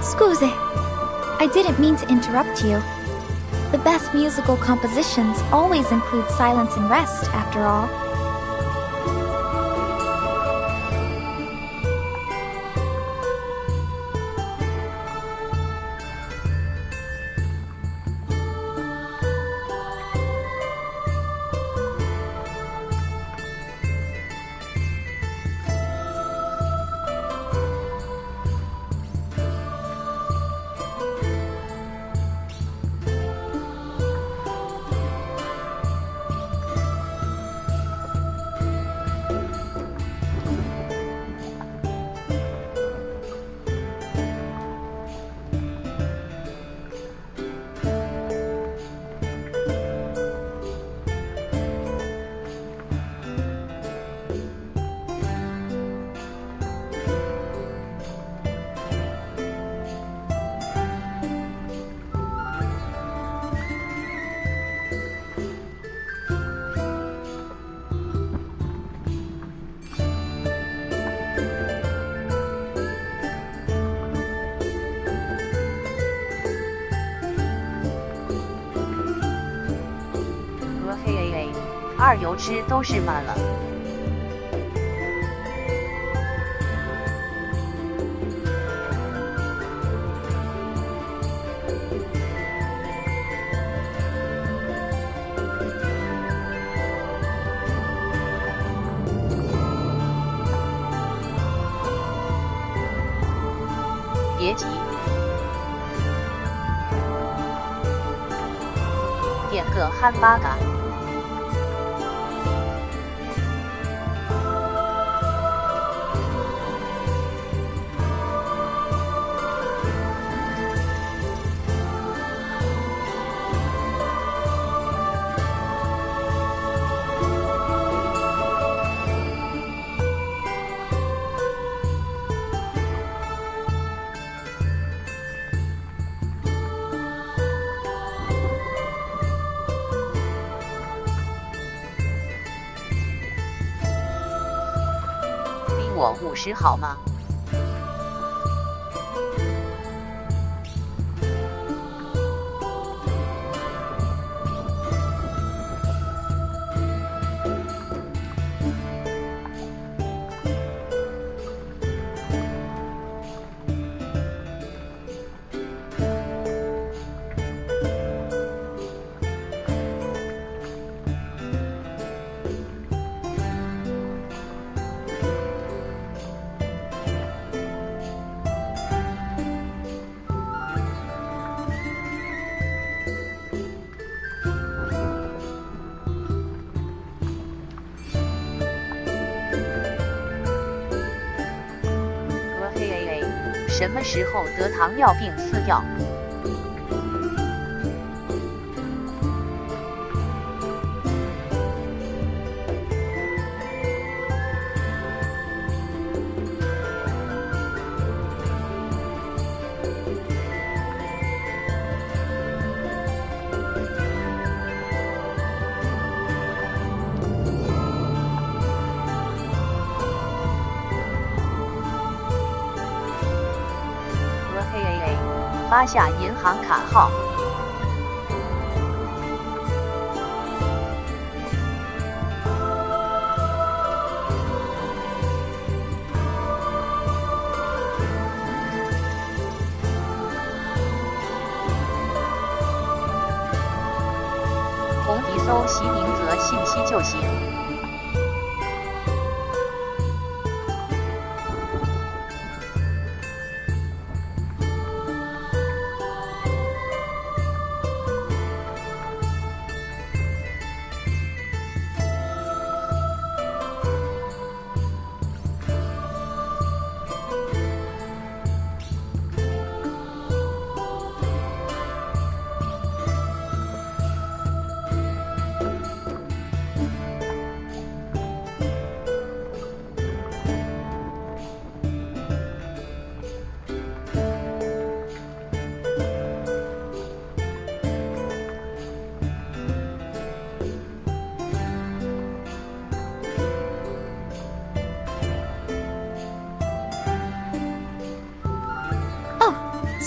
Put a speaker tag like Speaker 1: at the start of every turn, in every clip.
Speaker 1: Scusi, I didn't mean to interrupt you. The best musical compositions always include silence and rest, after all.2
Speaker 2: 油脂都是满了。别急，点个汉巴嘎。我50好吗？什么时候得糖尿病4药？发下银行卡号。红迪搜席明泽信息就行。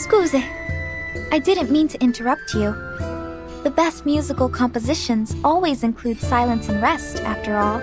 Speaker 1: Scusi, I didn't mean to interrupt you. The best musical compositions always include silence and rest, after all.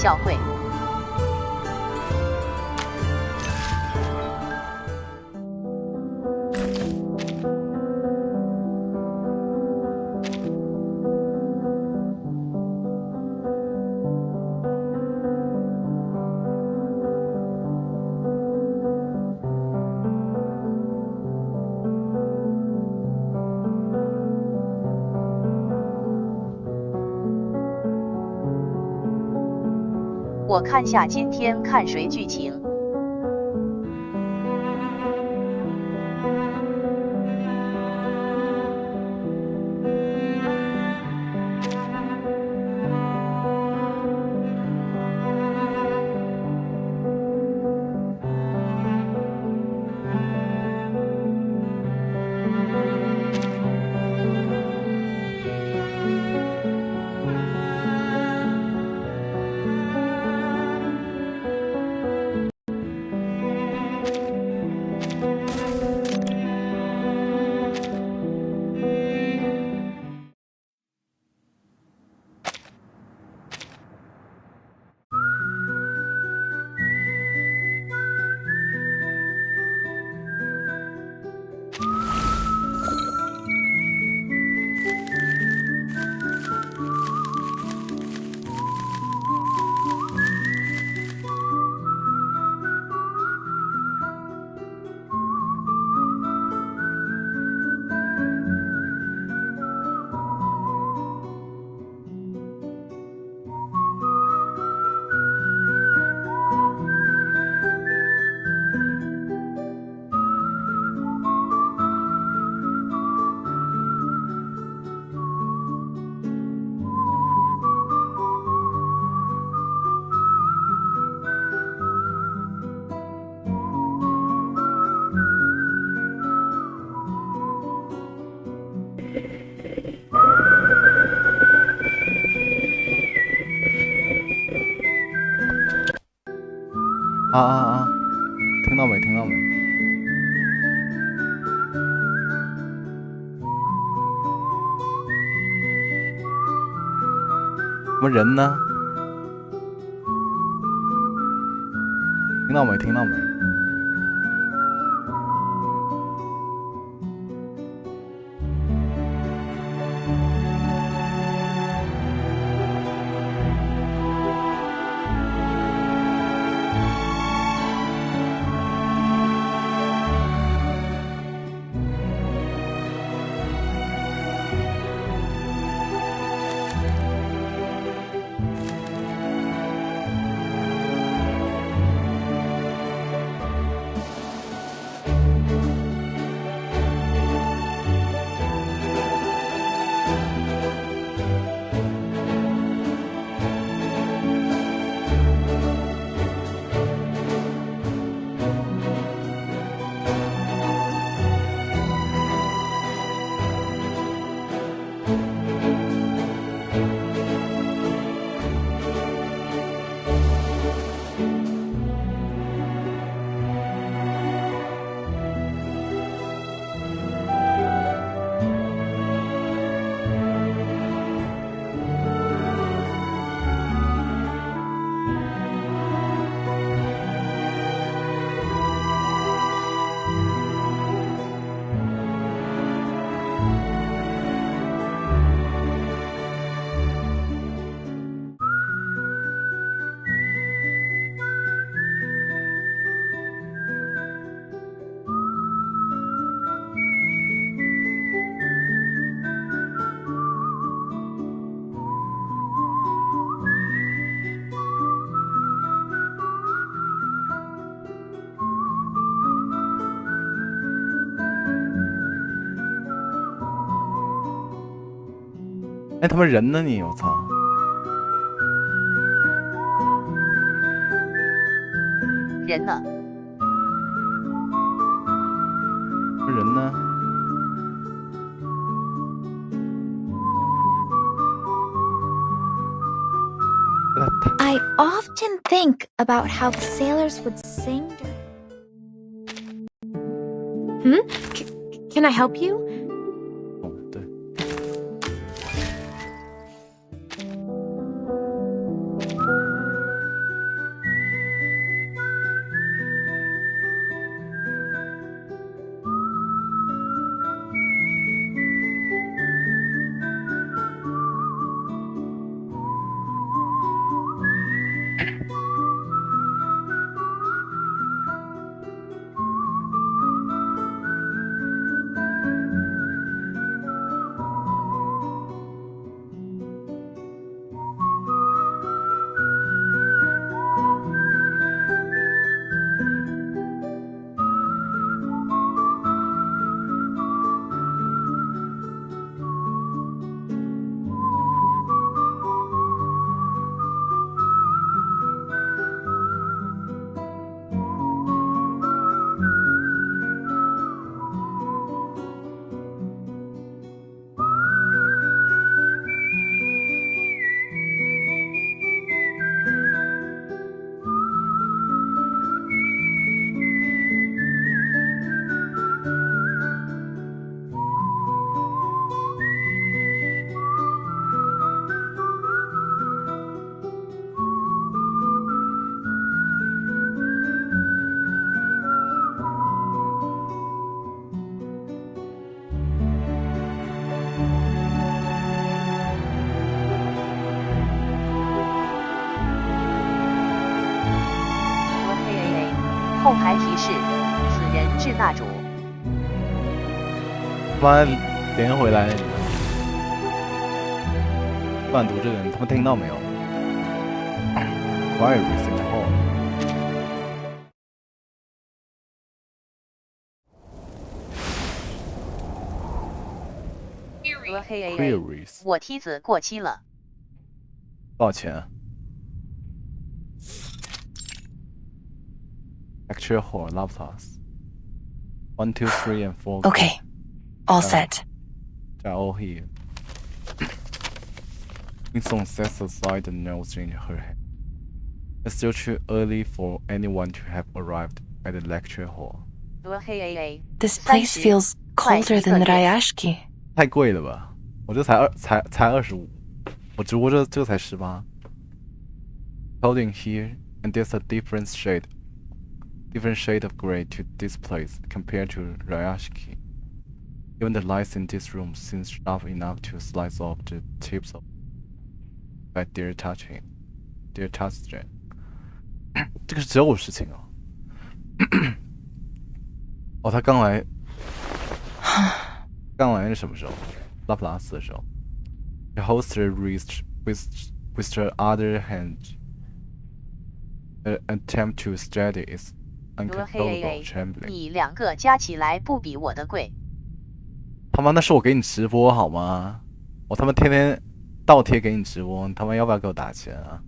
Speaker 2: 校会。我看下今天看谁剧情。
Speaker 3: 听到没？听到没？什么人呢？听到没？听到没？那他妈人呢你？我操！
Speaker 2: 人呢？
Speaker 3: 人呢？
Speaker 1: I often think about how the sailors would sing during... Can I help you?
Speaker 3: 哦，对。
Speaker 2: 后排提示：此人至那主。
Speaker 3: 妈连回来，乱读这个人，他们听到没有 ？Queries in the hall. Queries.
Speaker 2: 我梯子过期了。
Speaker 3: 多少钱 ？Lecture hall, laptops. 1, 2, 3, and 4.
Speaker 4: Okay, all set.
Speaker 3: They're all here. Windsong sets aside the notes in her hand. It's still too early for anyone to have arrived at the lecture hall.
Speaker 4: This place feels colder than the Ryashki.
Speaker 3: 太贵了吧？我这才25，我直播这才18。Holding here, and there's a different shade of gray to this place compared to Ryashki. Even the lights in this room seem sharp enough to slice off the tips of by their touching. 这个是只有事情啊！哦，他刚来是什么时候？拉普拉斯的时候。He holds her wrist with her other hand. An attempt to steady its uncontrollable trembling.
Speaker 2: 你2个加起来不比我的贵。
Speaker 3: 他妈，那是我给你直播好吗？我他妈天天倒贴给你直播，你他妈要不要给我打钱啊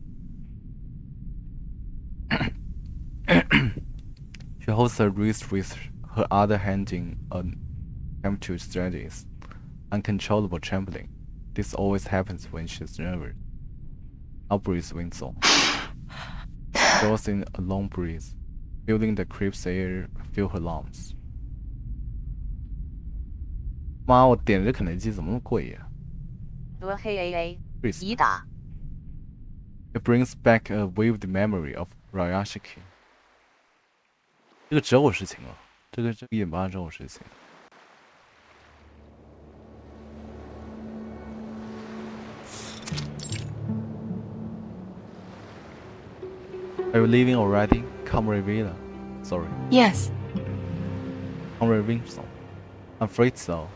Speaker 3: ？She holds her wrist with her other hand in an attempt to steady its uncontrollable trembling. This always happens when she's nervous. Now breathes Windsong. Draws in a long breath, feeling the crisp air fill her lungs. 妈，我点这肯德基怎么那么贵呀
Speaker 2: 已打。
Speaker 3: It brings back a vivid memory of Ryashiki. 这个只有事情了，这个1点8只有事情。Are you leaving already, Comrade Villa? Sorry.
Speaker 4: Yes.
Speaker 3: Comrade Windsong. I'm afraid so.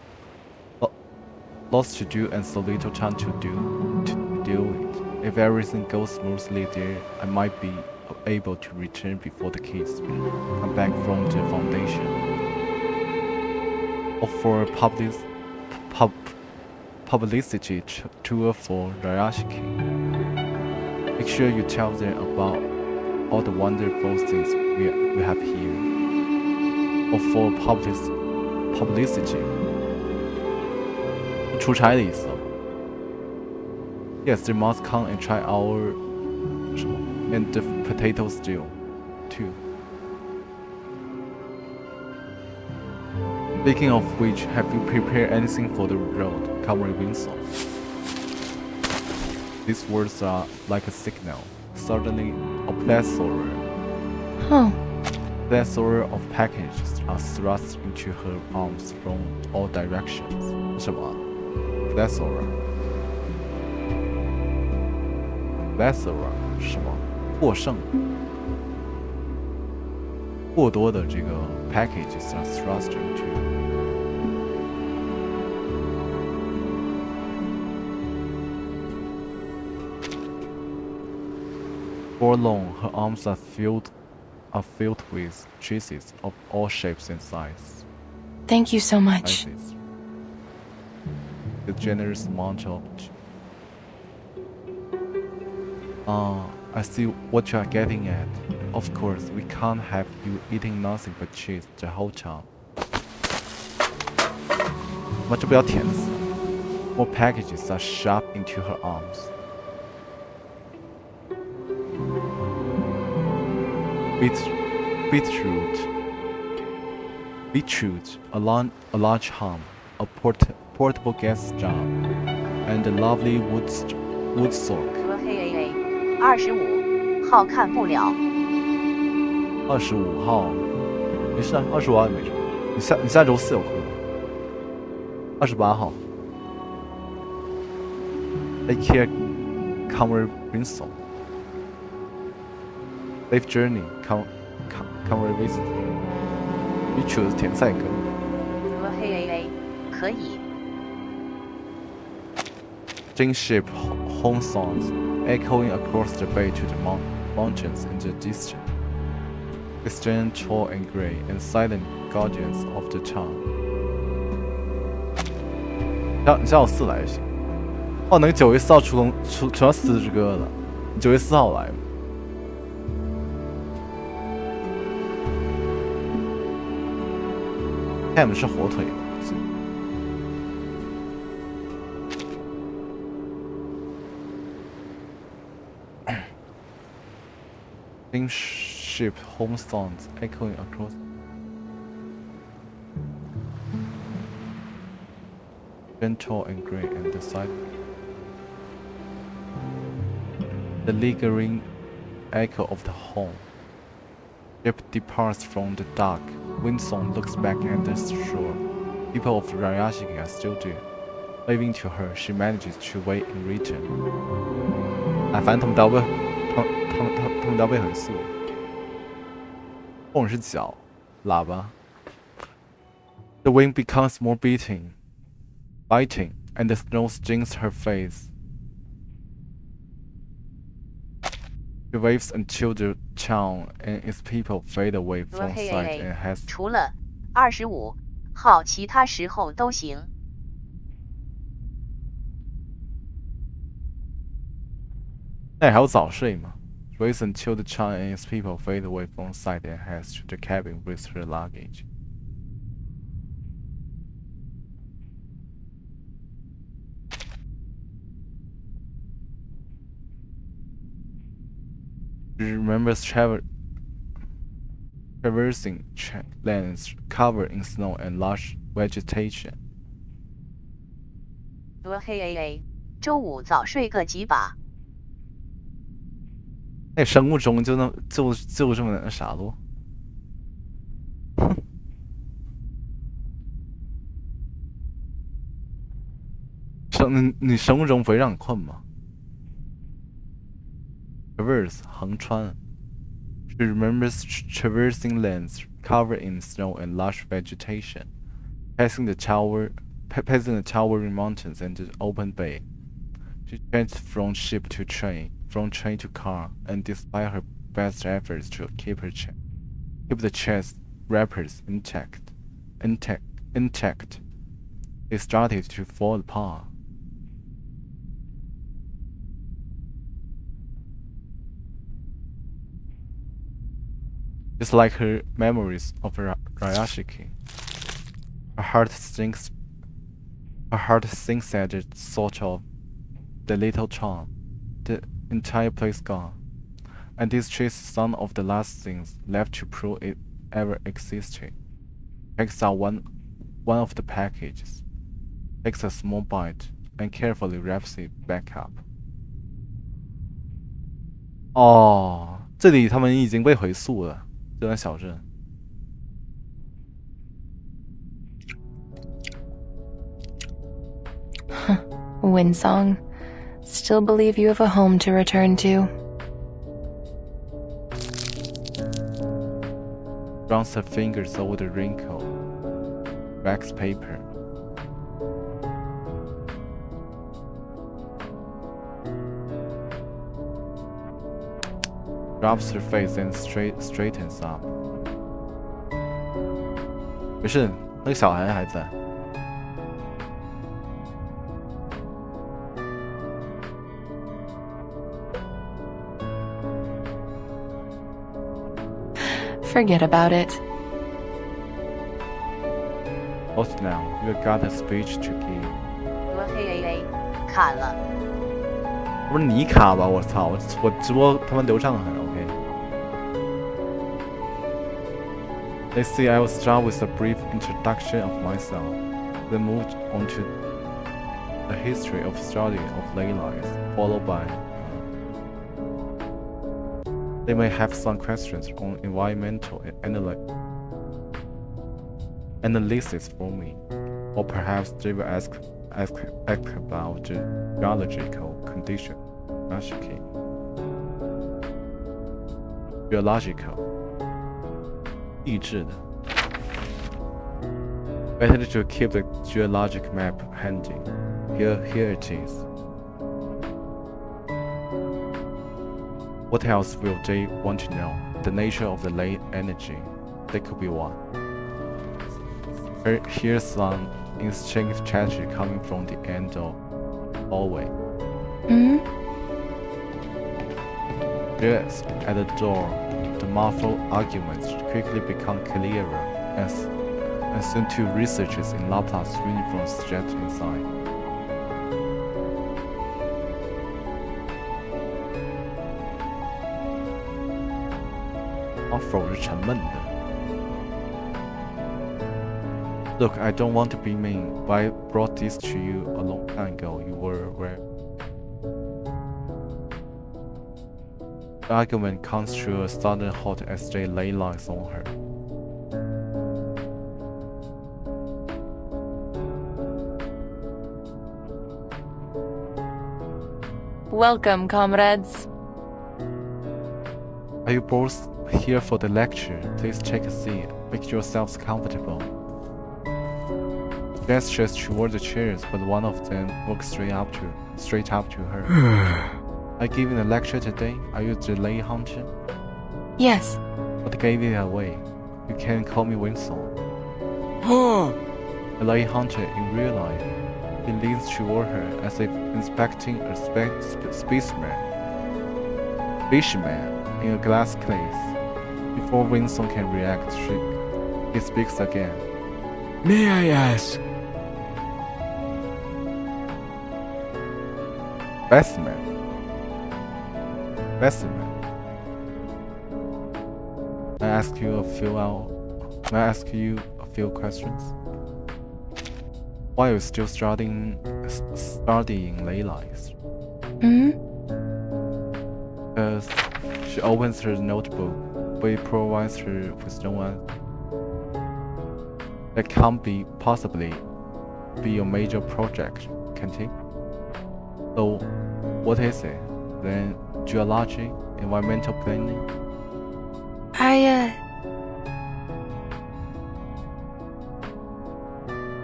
Speaker 3: Lots to do and so little time to do it. If everything goes smoothly there, I might be able to return before the kids come back from the foundation. Or for a publicity tour for Ryashiki. Make sure you tell them about all the wonderful things we have here. Or for publicity. 出差的意思。Yes, they must come and try our and the potato stew too. Speaking of which, have you prepared anything for the road, Comrade Windsong? These words are like a signal. Suddenly, a plethora of packages are thrust into her arms from all directions. 什么 ？Plethora 什么？过剩，过多的这个 packages are thrust into. For long, her arms are filled with cheeses of all shapes and sizes.
Speaker 4: Thank you so much.
Speaker 3: The generous amount of. I see what you are getting at. Of course, we can't have you eating nothing but cheese the whole time. 妈，这不要甜死 More packages are shoved into her arms. Beetroot, a large ham, a portable gas jar, and a lovely wood sock.
Speaker 2: 25号看不了。
Speaker 3: 25号，没事啊，25号也没事。你下周4有空吗？28号。Take care, Comrade Windsong. Safe journey, conversation。你曲子田赛歌。
Speaker 2: 可以。
Speaker 3: Jing ship home songs echoing across the bay to the mountains in the distance. Distant, tall and grey, and silent guardians of the town. 你叫我4来就行。哦，那个9月4号出到4之歌了。你9月4号来吗？Ham 是火腿吗？ Same ship home songs echoing across. Gentle and grey and the side. The lingering echo of the horn. Ship departs from the dock. Windsong looks back at the shore. People of Rayashiki are still there. Waving to her, she manages to wait in return. 反正他们都要被回溯。horn 是脚，喇叭。The wind becomes more biting, and the snow stings her face. She waves until the town and its people fade away from sight and has.
Speaker 2: 除了25号，其他时候都行。
Speaker 3: 那你还要早睡吗？ Waits until the town and its people fade away from sight and heads to the cabin with her luggage. She remembers traversing lands covered in snow and lush vegetation.
Speaker 2: 周五早睡个几把。
Speaker 3: 那生物钟就这么傻咯？你生物钟不会让你困吗 ？Traverse 横穿。She remembers traversing lands covered in snow and lush vegetation, passing the towering mountains and the open bay. She changed from ship to train, from train to car, and despite her best efforts to keep the chest wrappers intact, they started to fall apart. Just like her memories of Rayashiki, her heart sinks at the thought of the little charm, the entire place gone, and this trees some of the last things left to prove it ever existed. Takes out one of the packages, takes a small bite, and carefully wraps it back up. 哦，这里他们已经被回溯了，这段小镇。
Speaker 4: Windsong, still believe you have a home to return to.
Speaker 3: Runs her fingers over the wrinkled wax paper. Drops her face and straightens up. 没事，那个小孩还在。
Speaker 4: Forget about it.
Speaker 3: What now? You got a speech to give.
Speaker 2: 卡了。
Speaker 3: 不是你卡吧？我操！我直播他们流畅很 OK。They say I will start with a brief introduction of myself, then move on to the history of study of ley lines, followed by. They may have some questions on environmental analysis for me, or perhaps they will ask about the geological condition. Geological. 励志的。Better to keep the geologic map handy. Here it is. What else will they want to know? The nature of the lay energy. That could be one. Here's some instinct chatter coming from the end of hallway. Yes, at the door, the muffled arguments quickly become clearer, and soon two researchers in Laplace uniforms stepped inside. 否是沉闷的。Look, I don't want to be mean, but I brought this to you a long time ago. You were aware. The argument comes to a sudden halt as they lay lines on her.
Speaker 4: Welcome, comrades.
Speaker 3: Are you both here for the lecture? Please take a seat. Make yourselves comfortable. Gestures toward the chairs, but one of them walked straight up to her. Are you giving a lecture today? Are you the lay hunter?
Speaker 4: Yes.
Speaker 3: What gave it away? You can call me Windsong. A lay hunter in real life. He leans toward her as if inspecting a specimen in a glass case. Before Windsong can react, he speaks again.
Speaker 5: May I ask?
Speaker 3: Specimen. May I ask you a few questions? Why are you still studying ley lines? Because she opens her notebook, but it provides her with no answer. That can't possibly be your major project, can it? So, what is it? Then geology, environmental planning?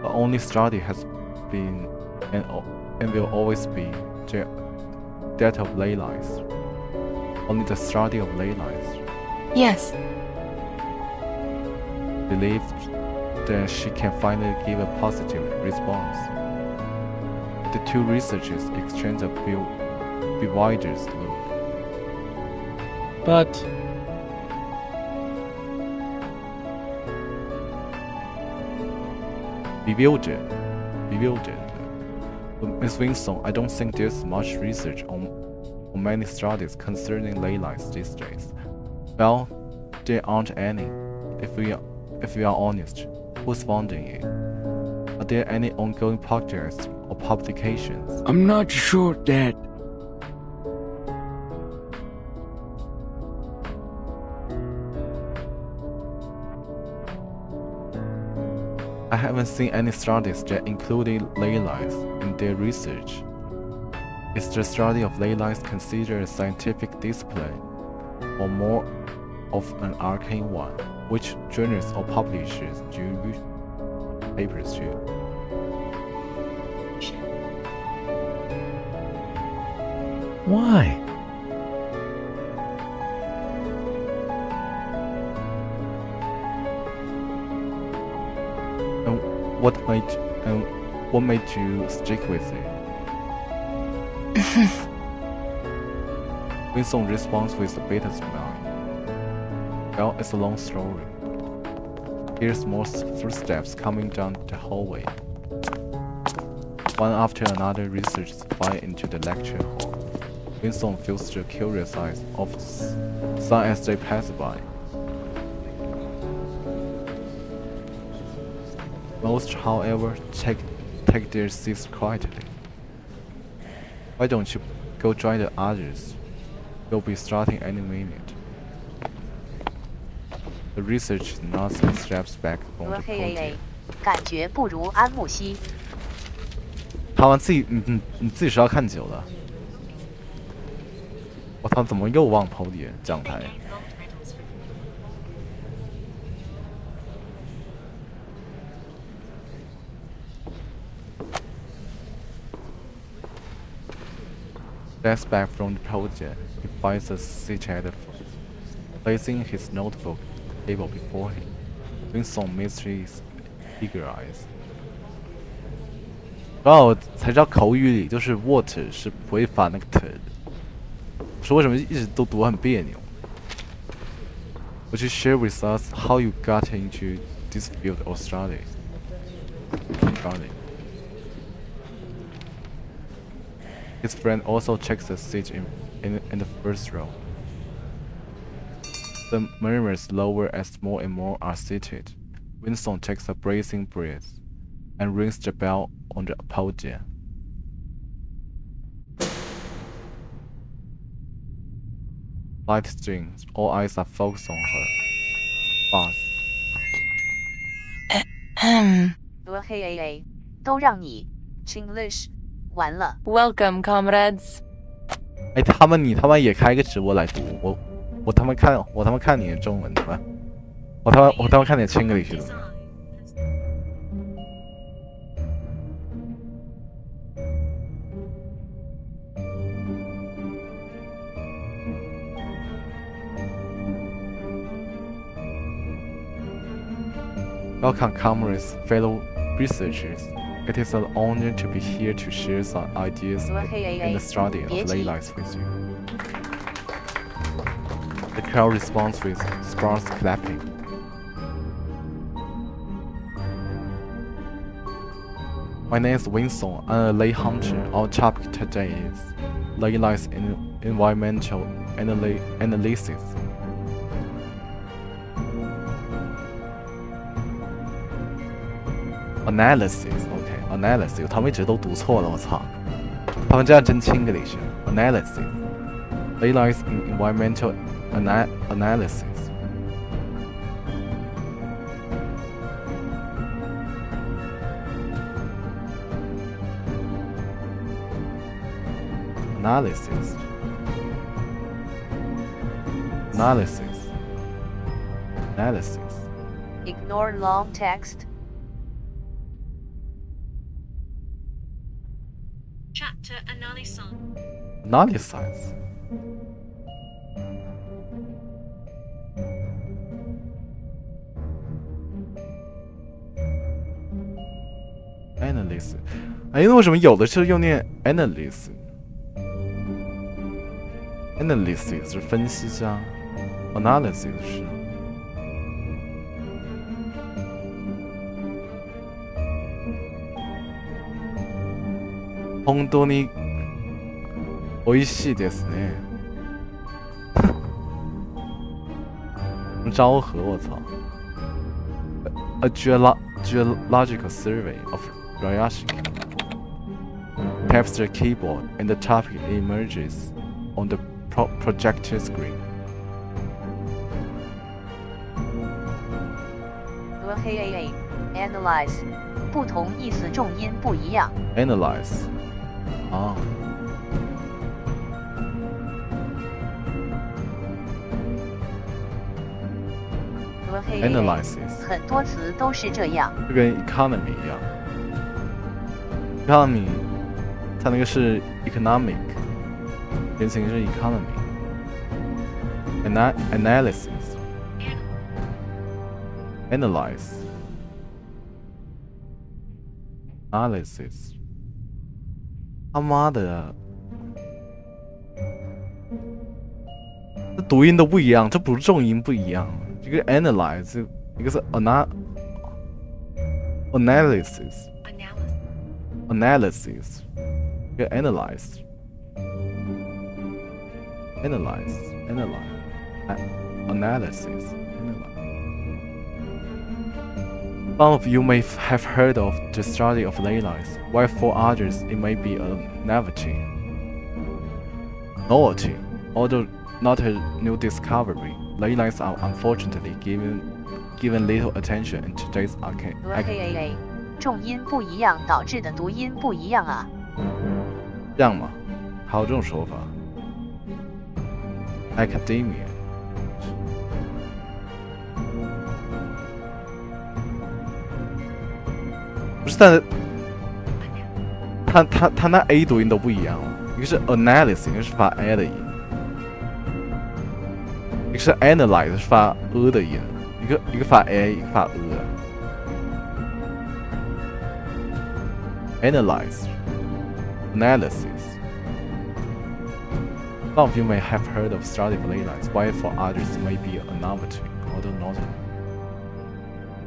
Speaker 3: The only study has been and will always be that of ley lines. Only the study of ley lines.
Speaker 4: Yes.
Speaker 3: Believed that she can finally give a positive response. The two researchers exchange a bewildered look.
Speaker 5: But
Speaker 3: Bewildered. But Miss Windsong, I don't think there's much research on many studies concerning ley lines these days. Well, there aren't any. If we are honest, who's funding it? Are there any ongoing projects or publications?
Speaker 5: I'm not sure that.
Speaker 3: I haven't seen any studies that included ley lines in their research. Is the study of ley lines considered a scientific discipline, or more of an arcane one? Which journals or publishers do you read papers to?
Speaker 5: Why?
Speaker 3: What made you stick with it? Windsong responds with a bitter smile. Well, it's a long story. Here's more footsteps coming down the hallway. One after another, researchers file into the lecture hall. Windsong feels the curious eyes of some as they pass by. Most, however, take their seats quietly. Why don't you go join the others? You'll be starting any minute. The researcher nods and steps back from the podium.
Speaker 2: 感觉不如安慕希。
Speaker 3: 看完你自己是要看久了。我操，怎么又忘 podium 讲台？ steps back from the project, he finds a switch at the phone. Placing his notebook table before him, Windsong meets his eager eyes. 然后我才知道口语里就是 what 是不会发那个 t 的。我说为什么一直都读很别扭 ？Would you share with us how you got into this field of study? His friend also checks the seat in the first row. The murmurs lower as more and more are seated. Windsong takes a bracing breath and rings the bell on the podium. Light strings, all eyes are focused on her. Buzz.
Speaker 2: 都让你 Chinglish 完了。
Speaker 4: Welcome, comrades.
Speaker 3: 哎，你他妈也开个直播来读我他妈看你的中文对吧？我他妈看你的Chinglish的。Welcome, comrades, fellow researchers. It is an honor to be here to share some ideas in the study of ley lines with you. The crowd responds with sparse clapping. My name is Windsong. I'm a ley hunter. Our topic today is ley lines in environmental analysis. Analysis， 他们一直都读错了，我操！他们这样真轻的一些。Analysis，Ley lines in environmental analysis. Analysis.
Speaker 2: Ignore long text.
Speaker 6: Chapter Analysis.
Speaker 3: Analysis， 哎，那为什么有的是又念 analysis？Analysis 是分析家 ，analysis 是。本当に美味しいですね。昭和，我操 ！A geological survey of Ryashiki. Taps the keyboard and the topic emerges on the projector screen.
Speaker 2: Analyze 不同意思重音不一样。
Speaker 3: Analyze 啊。Analysis
Speaker 2: 很多词都是这样。
Speaker 3: 就跟 economy 一样 ，economy 它那个是 economic， 原型是 economy。analysis， 他妈的，这读音都不一样，这不是重音不一样。一个 analyze， 一个是 analysis， 一个 analyze。Some of you may have heard of the study of ley lines, while for others it may be a novelty, although not a new discovery. Ley lines are unfortunately given little attention in today's academia.
Speaker 2: 重音不一样导致的读音不一样啊。
Speaker 3: 这样吗？还有这种说法 ？Academia。不是，但是他那 A 读音都不一样了。一个是 analysis， 一个是发 a 的音，一个是 analyze 是发 的音，一个发 a， 一个发 analyze analysis. Some of you may have heard of study of ley lines, while for others it may be a novelty, although not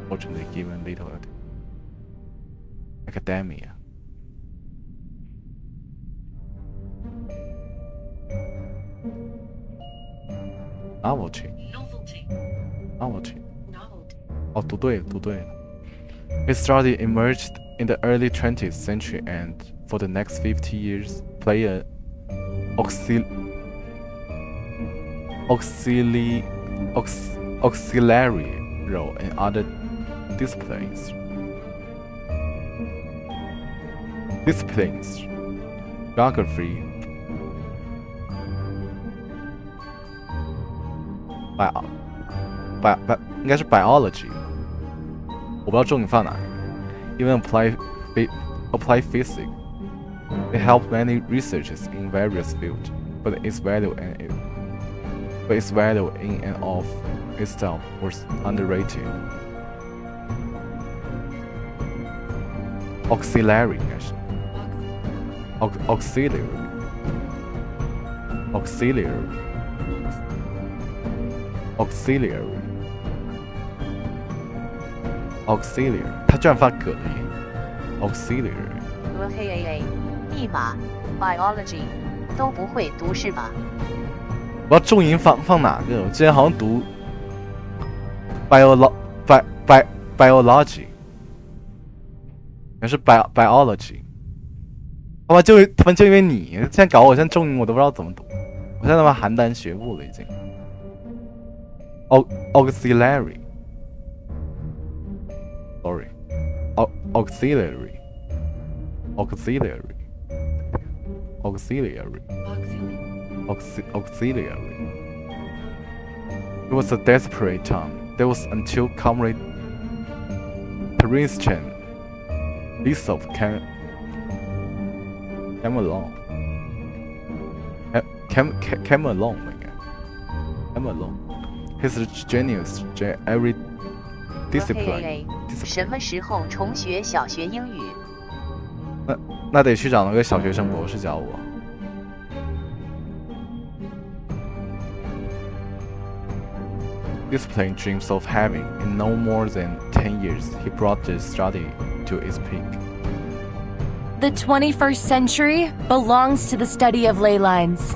Speaker 3: fortunately given little academia. Novelty.
Speaker 6: Novelty.
Speaker 3: 哦，读对了。His study emerged in the early 20th century and for the next 50 years played an auxiliary role in other disciplines. Geography,应该是 biology， 我不知道重点放哪。Even apply physics. It helped many researchers in various fields, but its value in and of itself was underrated. Auxiliary 应该是 auxiliary， 他居然发葛的音 auxiliary。
Speaker 2: 密码 biology 都不会读是吗？
Speaker 3: 我要重音放哪个？我之前好像读 biology， 还是 biology。他妈就因为你现在搞我，现在重音我都不知道怎么读。我现在他妈邯郸学步了已经。auxiliary， sorry， auxiliary。It was a desperate time. That was until Comrade Princeton Bishop came along. His genius in every discipline.
Speaker 2: 什么时候重学小学英语？
Speaker 3: 那得去找那个小学生博士教我。Discipline dreams of having, in no more than 10 years, he brought the study to its peak.
Speaker 4: The 21st century belongs to the study of ley lines.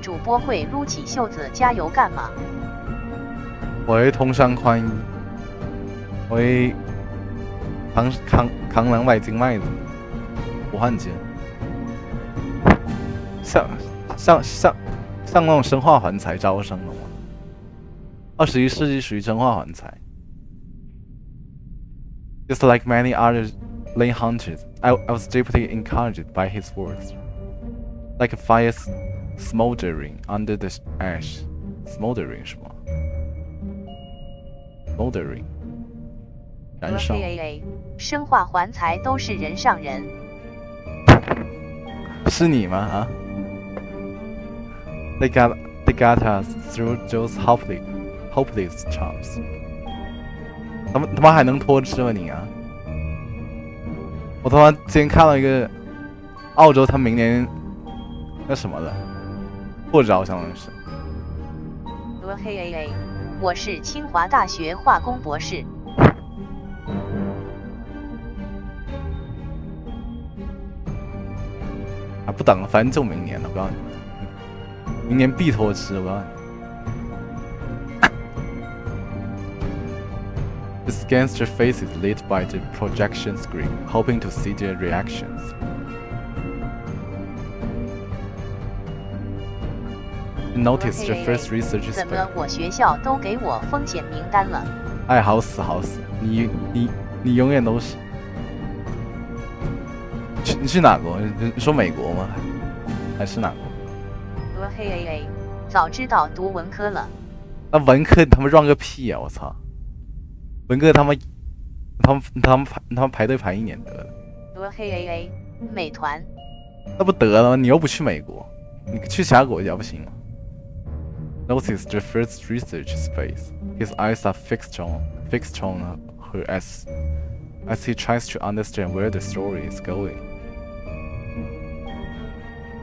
Speaker 2: 主播会撸起袖子加油干嘛？
Speaker 3: 我通商宽衣，我扛200斤麦子，武汉街，像那种生化环材招生的吗？21世纪属于生化环材。Just like many other lane hunters, I was deeply encouraged by his words. Like a fire smoldering under the ash. Smoldering 是吗 ？Smoldering 燃烧。
Speaker 2: 生化环材都是人上人。
Speaker 3: 是你吗？啊 ？They got us through those hopeless times. 他妈还能拖车你啊！我他妈今天看到一个澳洲，他明年那什么的破招，相当于是。
Speaker 2: 我是清华大学化工博士。
Speaker 3: 啊，不等了，反正就明年了，我告诉你，明年必拖吃，我告诉你。It scans their faces lit by the projection screen, hoping to see their reactions. Notice the first research is
Speaker 2: 怎么我学校都给我风险名单了？
Speaker 3: 哎，好死，你永远都是。你去哪国？你说美国吗？还是哪国？
Speaker 2: 早知道读文科了。
Speaker 3: 那文科他妈 run 个屁啊！我操！文科他妈他们排队排1年得的，
Speaker 2: 多黑 AA 美团。
Speaker 3: 那不得了吗？你又不去美国，你去其他国家不行吗 ？Notice the first researcher's face. His eyes are fixed on her as he tries to understand where the story is going.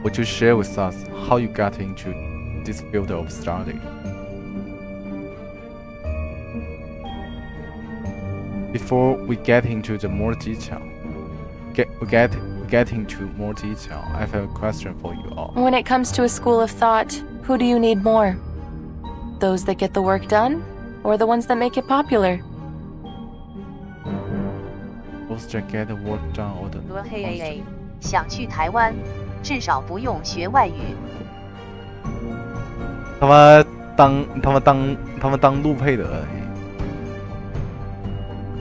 Speaker 3: Would you share with us how you got into this field of study? Before we get into the more detail, get into more detail, I have a question for you all.
Speaker 4: When it comes to a school of thought, who do you need more? Those that get the work done, or the ones that make it popular?
Speaker 3: Those that get the work done, or the
Speaker 2: 多黑 AA 想去台湾，至少不用学外语。
Speaker 3: 他们当陆配的。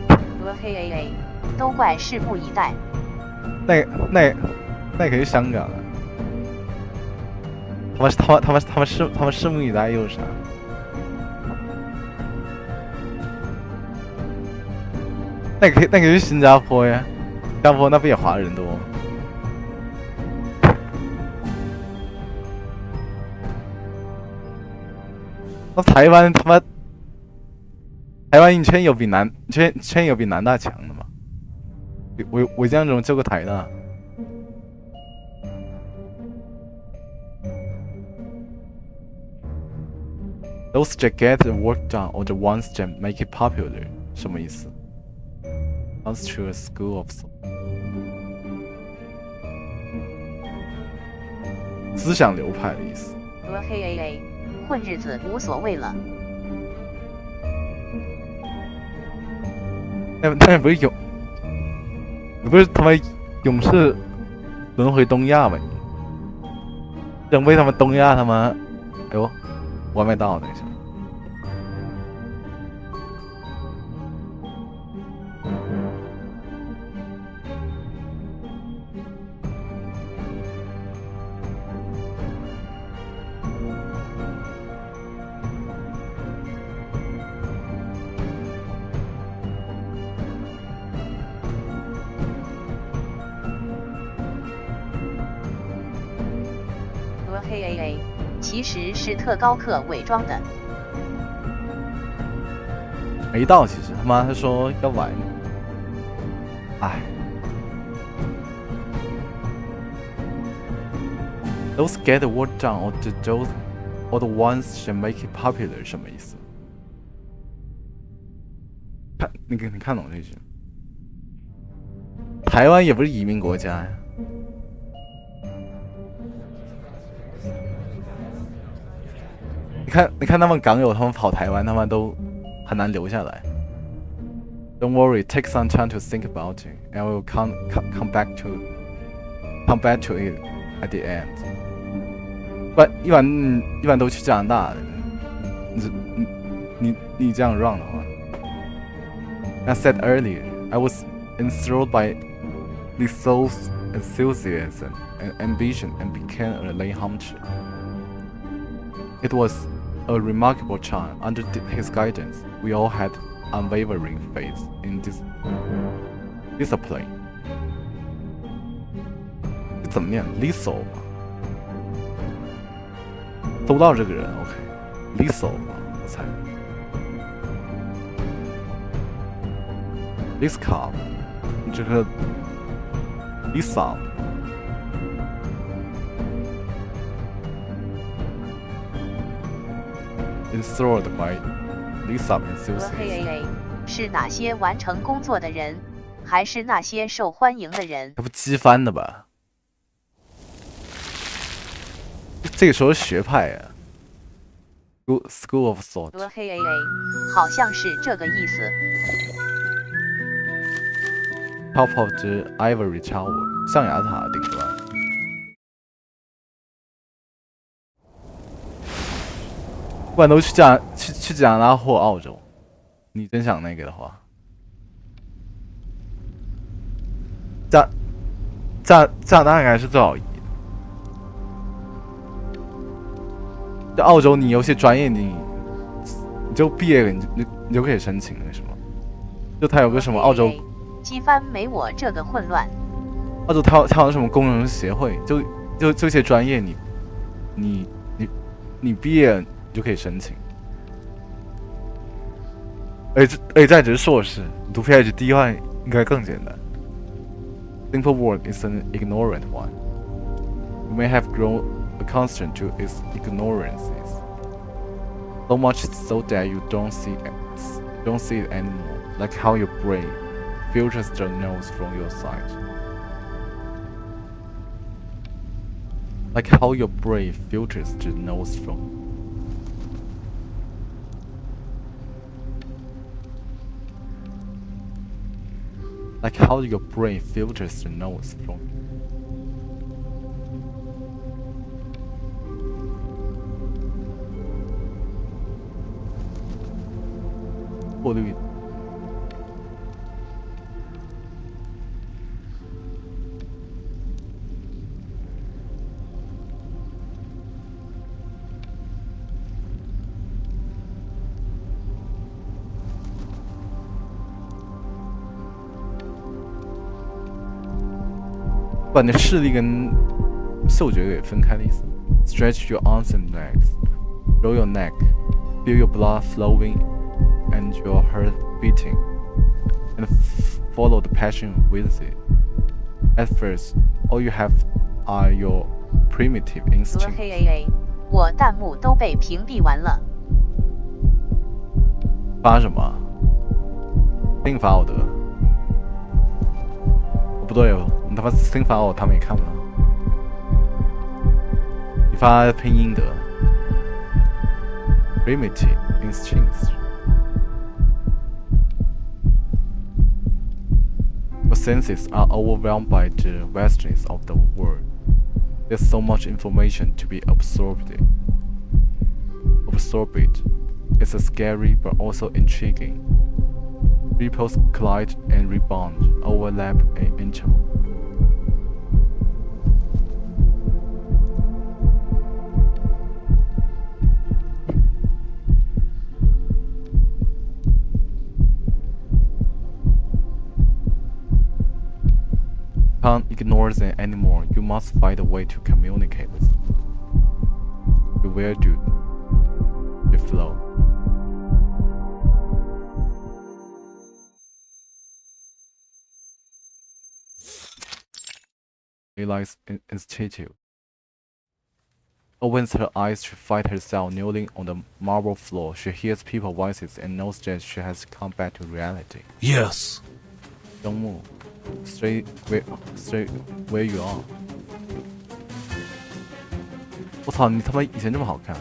Speaker 2: 多黑 AA 都怪拭目以待。
Speaker 3: 那可是香港啊！他们拭目以待又是啥？那可以去新加坡呀，新加坡那不也华人多吗？那台湾一圈有比南大强的吗？我印象中就个台大。Those that get the work done, or the ones that make it popular， 什么意思 ？Comes to a school of thought， 思想流派的意思。
Speaker 2: 多黑 AA 混日子无所谓了。
Speaker 3: 那不是他们勇士轮回东亚吗？整被他们东亚他们，哎呦，我还没到等一下。
Speaker 2: 黑 AA 其实是特高课伪装的。
Speaker 3: 没到，其实他说要晚。哎 ，Those get the work done, or the ones that make it popular， 什么意思？你看懂这句？台湾也不是移民国家呀。你看他们港友，他们跑台湾，他们都很难留下来。Don't worry, take some time to think about it, and we'll come back to it at the end. 一般都去加拿大的，你这样 run 的话。I said earlier, I was enthralled by Lisso's enthusiasm and ambition, and became a lay hunter. It was a remarkable charm. Under his guidance, we all had unwavering faith in this discipline. 这怎么念 ？Lisso 吗？搜到这个人 ，OK，Lisso 吗？我猜。Liska， 这个 Lisa。Enthralled by Lisa enthusiasm。
Speaker 2: 黑 AA 是哪些完成工作的人，还是那些受欢迎的人？
Speaker 3: 这不机翻的吧？这个时候学派呀，School of Thought。
Speaker 2: 黑 AA 好像是这个意思。
Speaker 3: Top of the Ivory Tower， 象牙塔顶端。不管都去加拿大或澳洲，你真想那个的话，加拿大应该是最好移的。在澳洲，你有些专业你就毕业了，你就可以申请那个什么就他有个什么澳洲
Speaker 2: 机翻没我这个混乱。
Speaker 3: 他有什么工人协会，就这些专业你毕业你就可以申请。这只是硕士，你读 PhD 的话应该更简单。Simple word is an ignorant one. You may have grown accustomed to its ignorances, so much so that you don't see it anymore. Like how your brain filters the noise from your sight. Like how your brain filters the noise from. Like how your brain filters the noise from. 过滤。把你的视力跟嗅觉给分开的意思。Stretch your arms and legs, roll your neck, feel your blood flowing and your heart beating, and follow the passion with it. At first, all you have are your primitive instincts.
Speaker 2: 我弹幕都被屏蔽完了。
Speaker 3: 发什么？并发我的。不对哦，你他妈新发我，他们也看不到。你发拼音的 primitive instincts. Your senses are overwhelmed by the vastness of the world. There's so much information to be absorbed. It's a scary but also intriguing. Ripples collide and rebound, overlap and interval. Can't ignore them anymore. You must find a way to communicate with them. Where do they flow? Eli's Institute. Opens her eyes to find herself kneeling on the marble floor. She hears people's voices and knows that she has come back to reality.
Speaker 5: Yes.
Speaker 3: Don't move. Stay where you are. 我操，你他妈以前这么好看。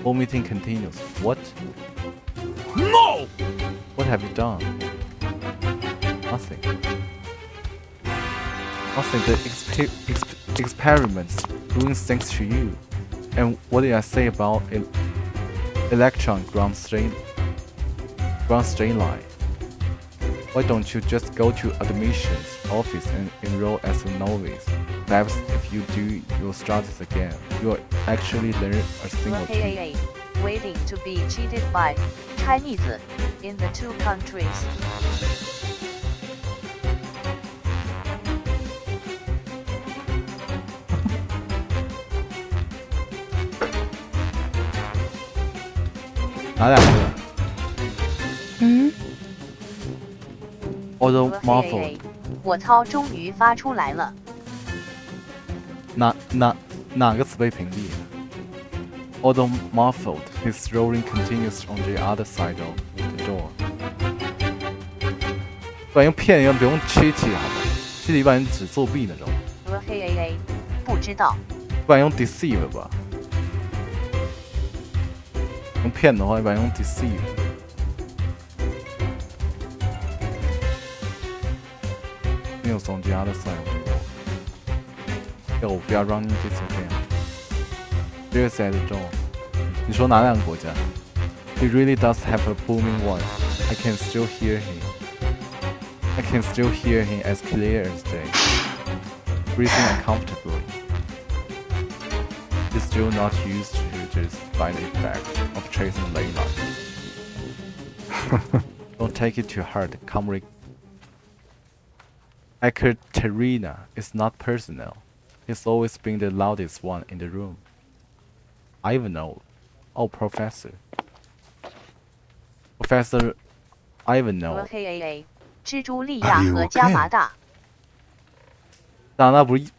Speaker 3: Whole meeting continues. What?
Speaker 5: No!
Speaker 3: What have you done? Nothing. Nothing. The experiments doing things to you. And what did I say about electron ground strain line? Why don't you just go to admissions office and enroll as a novice? Perhaps if you do your studies again, you'll actually learn a single thing.
Speaker 2: Waiting to be cheated by Chinese in the two countries.
Speaker 3: 哪两个？Auto muffled.
Speaker 2: 我操，终于发出来了。
Speaker 3: 哪个词被屏蔽？Auto muffled. His rolling continues on the other side of the door. 不然用骗人不用cheaty好吗？cheaty 一般人只作弊那种。
Speaker 2: 不知道。
Speaker 3: 不然用 deceive 吧。用骗的话，一般用 deceive。News on the other side of the wall. Yo, we are running this again. There said John. 你说哪两个国家 He really does have a booming voice. I can still hear him as clear as day. Breathing uncomfortably. He's still not used to the side effects of chasing Layla. Don't Don't take it to heart, comrade. Ekaterina is not personal. He's always been the loudest one in the room. Ivanov. Oh, Professor. Professor Ivanov.
Speaker 2: KAA 蜘蛛利亚和加麻大。
Speaker 3: 那不是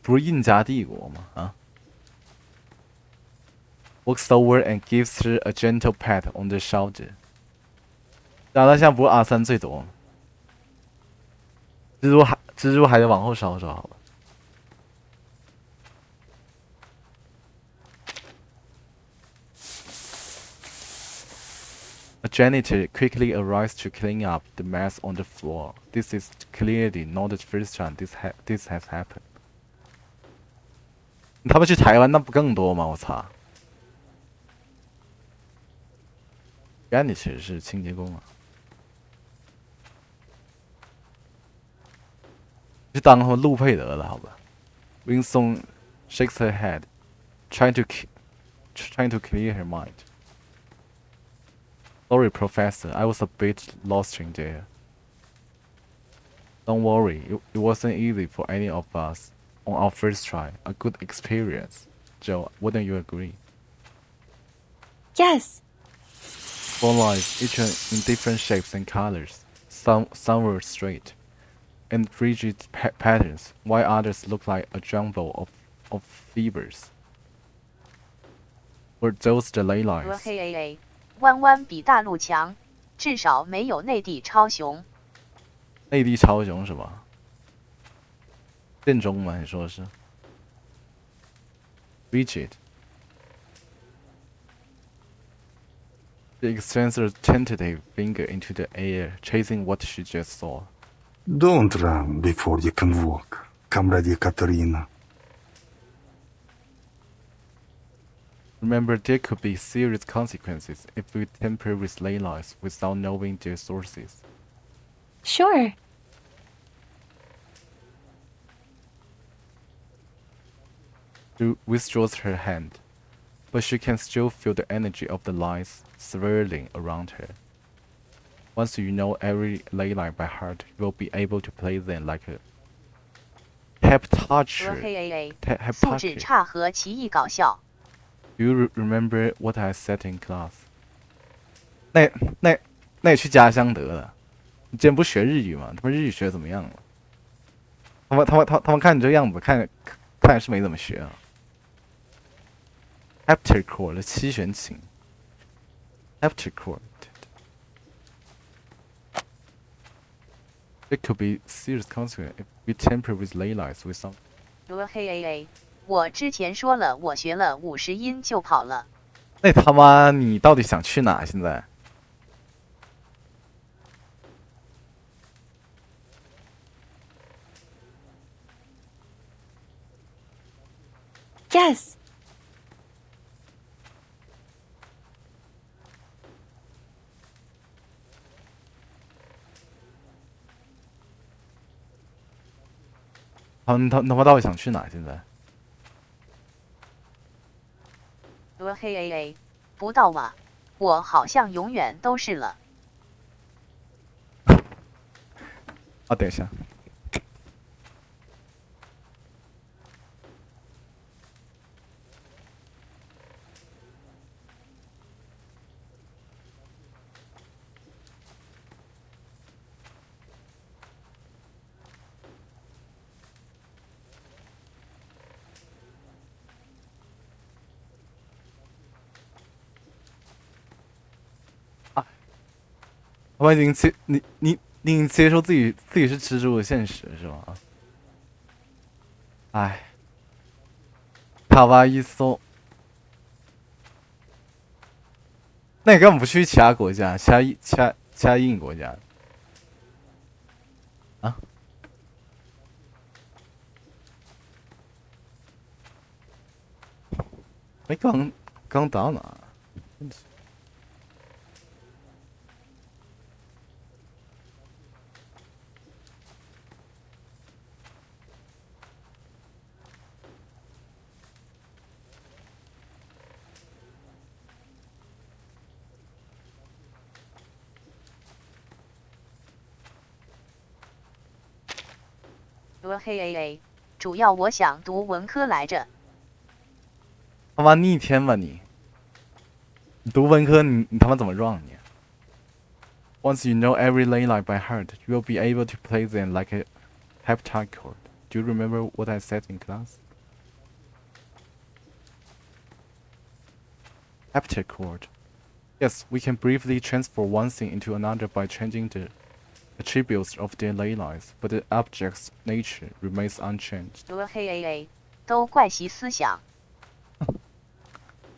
Speaker 3: 不是印加帝国吗？啊 ？Walks over and gives her a gentle pat on the shoulder. 那现在不是R3最多吗？蜘蛛还得往后稍稍好了。A janitor quickly arrives to clean up the mess on the floor. This is clearly not the first time this has happened. 他们去台湾那不更多吗？我操 ！janitor 是清洁工啊，就当他们陆配得了，好吧 ？Windsong shakes her head, trying to clear her mind. Sorry, Professor, I was a bit lost in there. Don't worry, it wasn't easy for any of us on our first try. A good experience. Joe, wouldn't you agree?
Speaker 4: Yes.
Speaker 3: Phone lines, each one in different shapes and colors. Some were straight and rigid patterns, while others looked like a jumble of fibers. Were those the ley lines?
Speaker 2: KAA 弯弯比大陆强，至少没有内地超雄。
Speaker 3: 内地超雄是吧？建中吗？你说的是 ？Rigid. She extends her tentative finger into the air, chasing what she just saw.
Speaker 5: Don't run before you can walk, comrade Katerina.
Speaker 3: Remember, there could be serious consequences if we tamper with ley lines without knowing their sources.
Speaker 4: Sure.
Speaker 3: She withdraws her hand, but she can still feel the energy of the lines swirling around her. Once you know every ley line by heart, you will be able to play them like a heptatcher.
Speaker 2: KAA 素质差和奇异搞笑。
Speaker 3: Do you remember what I said in class? 那也去家乡得了。你之前不是学日语吗？他们日语学得怎么样了？他们看你这样子，看来是没怎么学啊。Heptacore 的七弦琴。Heptacore. It could be serious consequence if we tamper with ley lines with some.
Speaker 2: KAA 我之前说了，我学了50音就跑了。
Speaker 3: 那他妈你到底想去哪？现在？
Speaker 4: Yes.
Speaker 3: 他们到底想去哪？现在？
Speaker 2: KAA 不到吗？我好像永远都是了。
Speaker 3: 啊，等一下。我已经你已经接受自己是蜘蛛的现实是吧？哎，卡哇伊搜，那你根本不去其他国家，其他印国家啊？哎，刚到哪？
Speaker 2: 嘿 A， 主要我想读文科来着。
Speaker 3: 他妈逆天吧你！你读文科你他妈怎么 run 你 ？Once you know every ley line by heart, you will be able to play them like a heptachord. Do you remember what I said in class? Heptachord. Yes, we can briefly transfer one thing into another by changing the attributes of their ley lines, but the object's nature remains unchanged.
Speaker 2: 嘿 A， 都怪习思想。
Speaker 3: 他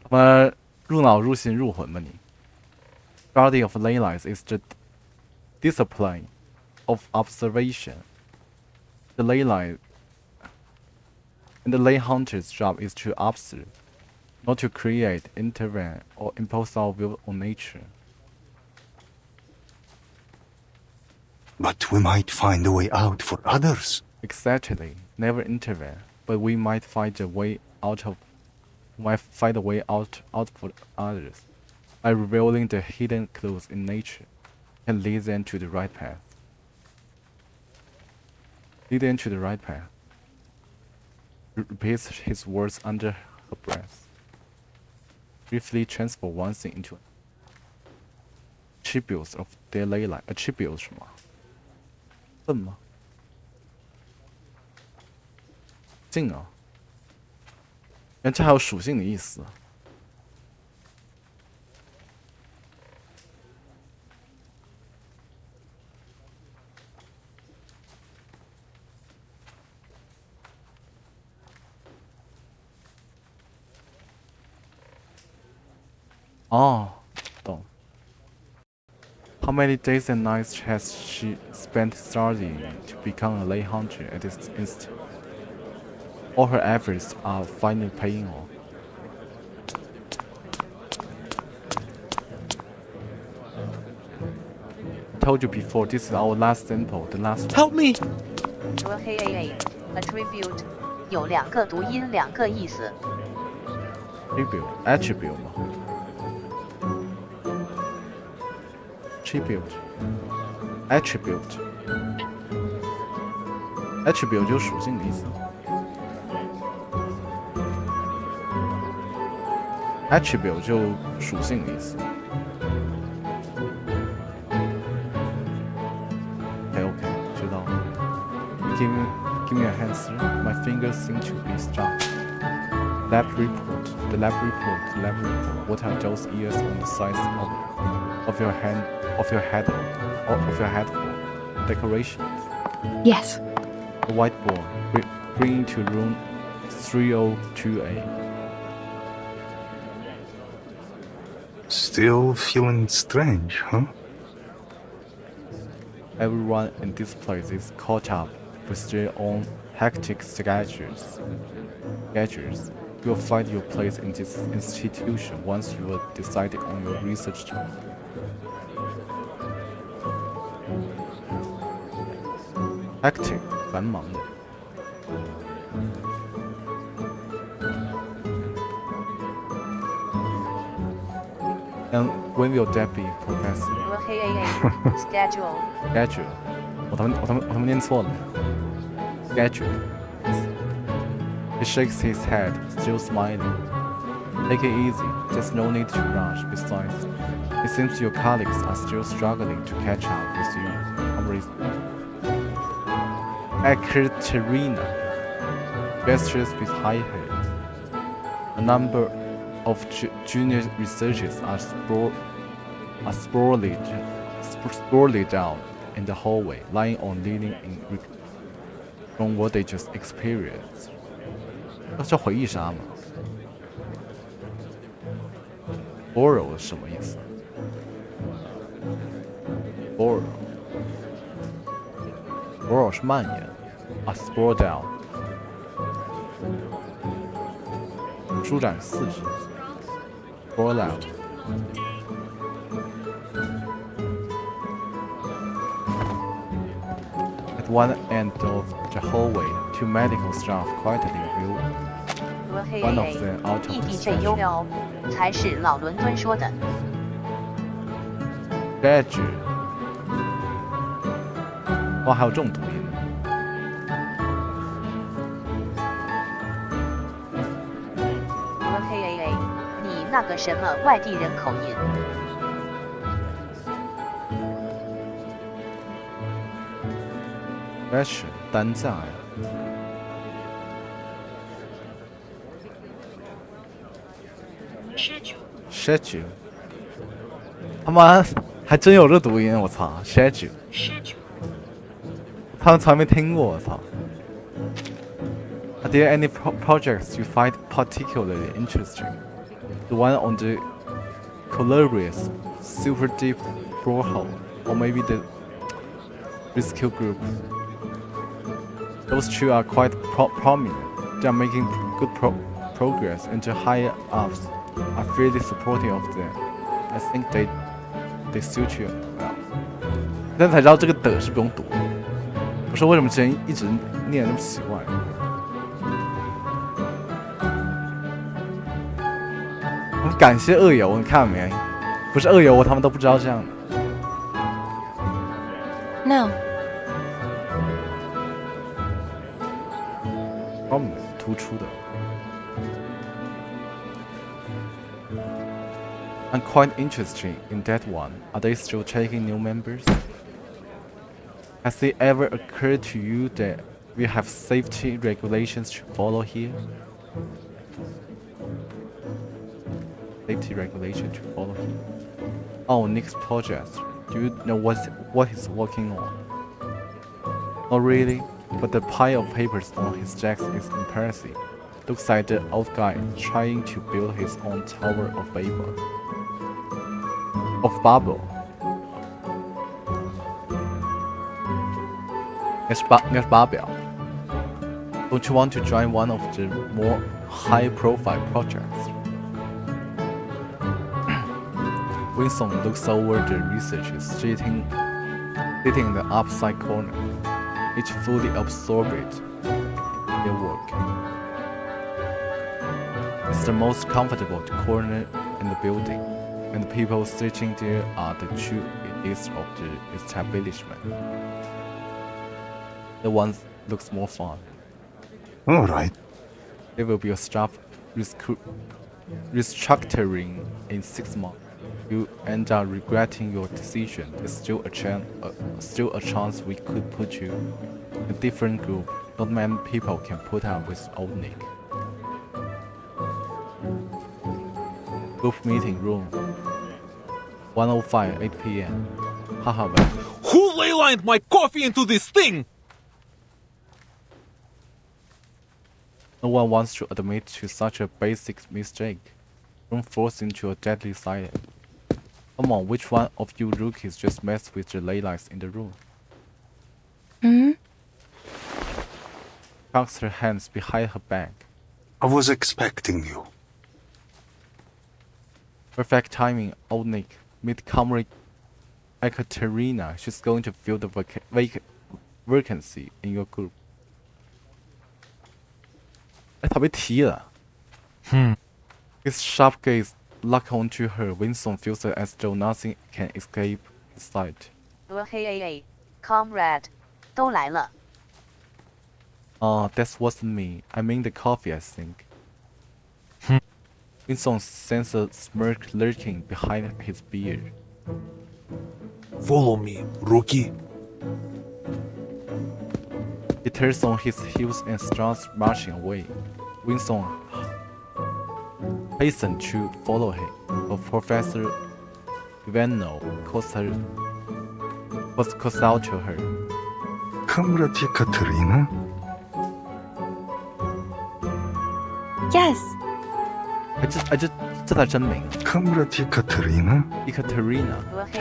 Speaker 3: 妈入脑入心入魂吧你 ！Study of ley lines is the discipline of observation. The ley line and the ley hunter's job is to observe, not to create, intervene, or impose our will on nature.
Speaker 5: But we might find a way out for others.
Speaker 3: Exactly. Never intervene, but we might find a way out for others by revealing the hidden clues in nature and lead them to the right path. Lead them to the right path. Repeats his words under her breath. Briefly transfer one thing into attributes of their ley line. Attributes 什么？笨吗？性啊！原来这还有属性的意思。哦，懂。How many days and nights has she spent studying to become a ley hunter at this instant? All her efforts are finally paying off. I told you before, this is our last sample, the last one.
Speaker 6: Help me!
Speaker 2: 嘿 A attribute 有2个读音2个意思。
Speaker 3: Attribute 嘛 attribute 就是属性的意思。attribute 就属性的意思。OK， 知道了。Give me a hand, sir. My fingers seem to be stuck. Lab report. The lab report. What are those ears on the sides of your hand? Of your head for? Decorations.
Speaker 1: Yes.
Speaker 3: The whiteboard. Bring to room 302A.
Speaker 5: Still feeling strange, huh?
Speaker 3: Everyone in this place is caught up with their own hectic schedules. You will find your place in this institution once you have decided on your research topic. Hectic, 繁忙的。And when will that be, Professor?
Speaker 2: 嘿 A schedule
Speaker 3: Schedule. 我他妈念错了。Schedule. He shakes his head, still smiling. Take it easy. There's no need to rush. Besides, it seems your colleagues are still struggling to catch up with you. Ekaterina gestures behind her. A number of junior researchers are sprawled down in the hallway, lying or kneeling in from what they just experienced. 这回忆杀吗 ？Borrow 是什么意思 ？Borrow 是蔓延啊 ，sprawl down 舒展四肢 ，sprawl out。At one end of the hallway, two medical staff quietly view
Speaker 2: 嘿
Speaker 3: one of
Speaker 2: A
Speaker 3: them out of the
Speaker 2: EDJU 才是老伦敦说的。
Speaker 3: schedule。哇，还有这种读音呢
Speaker 2: 那个什么外地人口音。
Speaker 3: Fashion 单价呀。schedule， 他妈还真有这读音，我操 ！schedule， 他们从来没听过，我操。Are there any projects you find particularly interesting? The one on the Colorious Super Deep Borehole, or maybe the Rescue Group? Those two are quite prominent. They are making good progress, and the higher ups are really supportive of them. I think they suit you well. 现在才知道这个的是不用读。我说为什么之前一直念那么奇怪？我们感谢恶友，你看到没？不是恶友，他们都不知道这样的。
Speaker 4: No.
Speaker 3: Prominent 突出的。I'm quite interested in that one. Are they still taking new members? Has it ever occurred to you that we have safety regulations to follow here? Safety regulation to follow here. Oh, Nick's project. Do you know what he's working on? Not really, but the pile of papers on his desk is impressive. Looks like the old guy trying to build his own Tower of Babel. Don't you want to join one of the more high-profile projects? Windsong looks over the researchers sitting in the upside corner, each fully absorbed in their work. It's the most comfortable corner in the building, and the people sitting there are the true elites of the establishment. The one looks more fun.
Speaker 5: All right.
Speaker 3: There will be a staff restructuring in 6 months. You end up regretting your decision. There's still a chance we could put you in a different group. Not many people can put up with old Nick. Group meeting room. 105, 8 p.m. Haha, well.
Speaker 7: Who leylined my coffee into this thing?
Speaker 3: No one wants to admit to such a basic mistake. Room falls into a deadly silence. Come on, which one of you rookies just messed with the ley lines in the room? Tucks her hands behind her back.
Speaker 5: I was expecting you.
Speaker 3: Perfect timing, old Nick. Meet comrade Ekaterina. She's going to fill the vacancy in your group. 哎，他被踢了。His sharp gaze locked onto her. Windsong feels as though nothing can escape his sight.
Speaker 2: Hey, comrade, 都来了。
Speaker 3: That wasn't me. I mean the coffee, I think. Windsong sensed a smirk lurking behind his beard.
Speaker 7: Follow me, rookie.
Speaker 3: He turns on his heels and starts marching away. Windsong hastened to follow him, but Professor Ivanov calls out to her.
Speaker 5: Comrade Ekaterina?
Speaker 1: Yes.
Speaker 3: 这才真名。
Speaker 5: Comrade Ekaterina?
Speaker 3: Ekaterina.
Speaker 2: 嘿，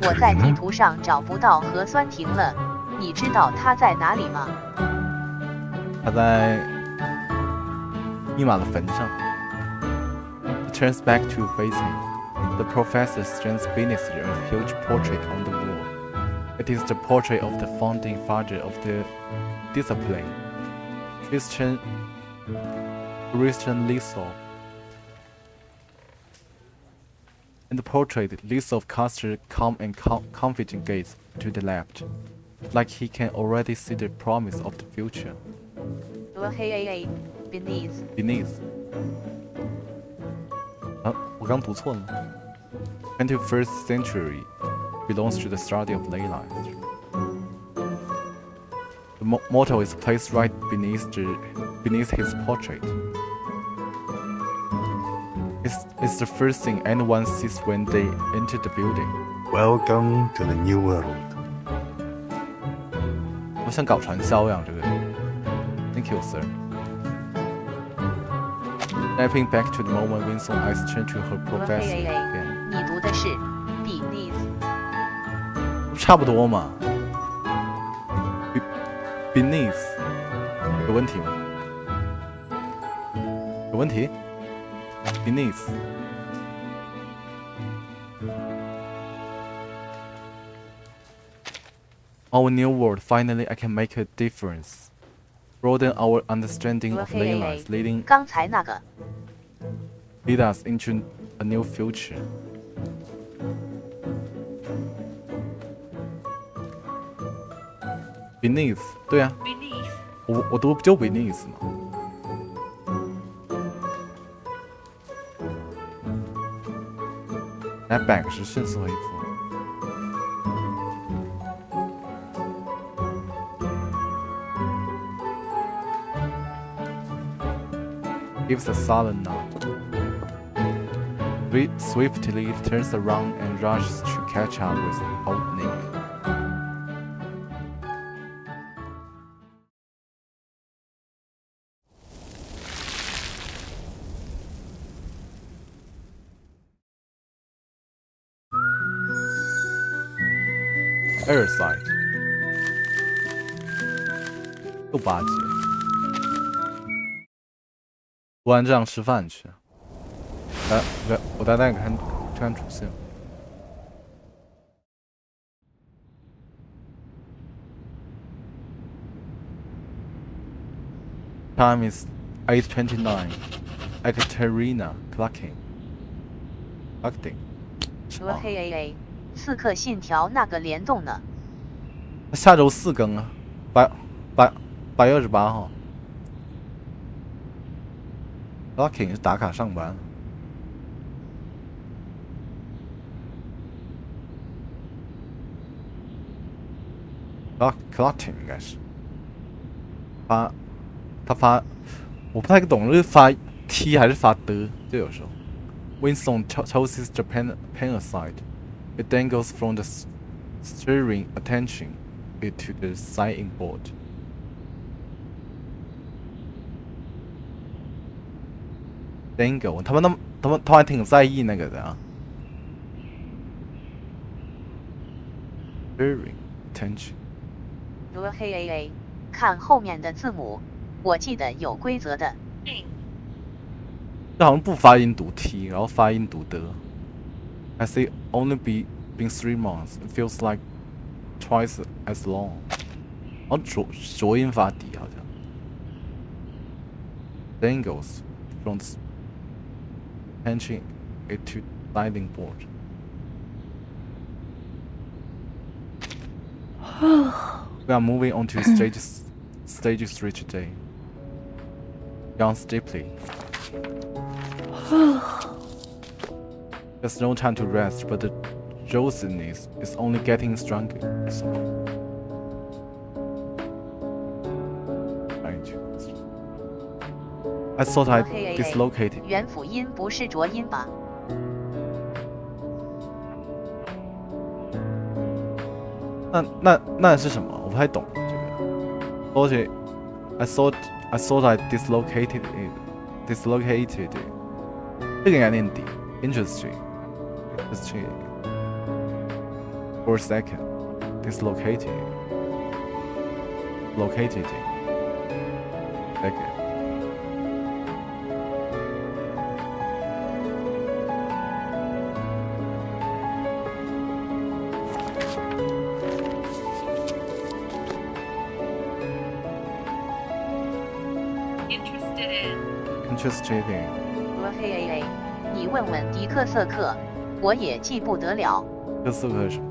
Speaker 2: 我在地图上找不到核酸亭了，你知道它在哪里吗？
Speaker 3: 他在密码的坟上。He turns back to face him. The professor stands beneath a huge portrait on the wall. It is the portrait of the founding father of the discipline, Christian Lysov. In the portrait, Lysov casts a calm and confident gaze to the left, like he can already see the promise of the future.
Speaker 2: Hey, beneath.
Speaker 3: Beneath. 刚读错了。21st century belongs to the study of ley lines. The motto is placed right beneath his portrait. It's the first thing anyone sees when they enter the building.
Speaker 5: Welcome to the new world.
Speaker 3: 我像搞传销一样，这个。Thank you, sir. Snapping back to the moment, Windsong eyes turned to her professor again.
Speaker 2: 你读的是 beneath。
Speaker 3: 差不多嘛。Beneath 有问题吗？有问题 ？Beneath。Our new world, finally, I can make a difference. Broaden our understanding of ley lines, lead
Speaker 2: 刚才那个
Speaker 3: us into a new future. Beneath， 对啊，
Speaker 6: Beneath.
Speaker 3: 我读不就 beneath 吗？来 back 是迅速恢复。Gives a sullen nod. Swiftly turns around and rushes to catch up with old Nick. Airside. 又巴结。读完这样吃饭去。我大概看主线。Time is 8:29. Ekaterina clocking.
Speaker 2: ，HAA，刺客信条那个联动呢？
Speaker 3: 下周4更啊，8月28号。Clocking 是打卡上班。Clocking 应该是他发，我不太懂是发 T 还是发的，就有时候。Windsong tosses the pen aside. It dangles from the steering, attaching it to the signing board. Dangle， 他们还挺在意那个的啊。Steering, attention.
Speaker 2: HAA，看后面的字母，我记得有规则的。
Speaker 3: 这好像不发音读 T， 然后发音读的。I say only been 3 months. It feels like twice as long. 然后浊音发底好像。Dangles from the attaching it to sliding board. We are moving on to stage 3 today. Yawns deeply. There's no time to rest, but the drowsiness is only getting stronger. I thought I dislocated.
Speaker 2: 元辅音不是浊音吧？
Speaker 3: 那是什么？我不太懂这个。I thought I dislocated it. Dislocated it. 这个应该念底。Interesting. For a second. Dislocated. Located it. Second. Interested in.
Speaker 2: HAA，你问问迪克瑟克，我也记不得了。
Speaker 3: 这四个是什么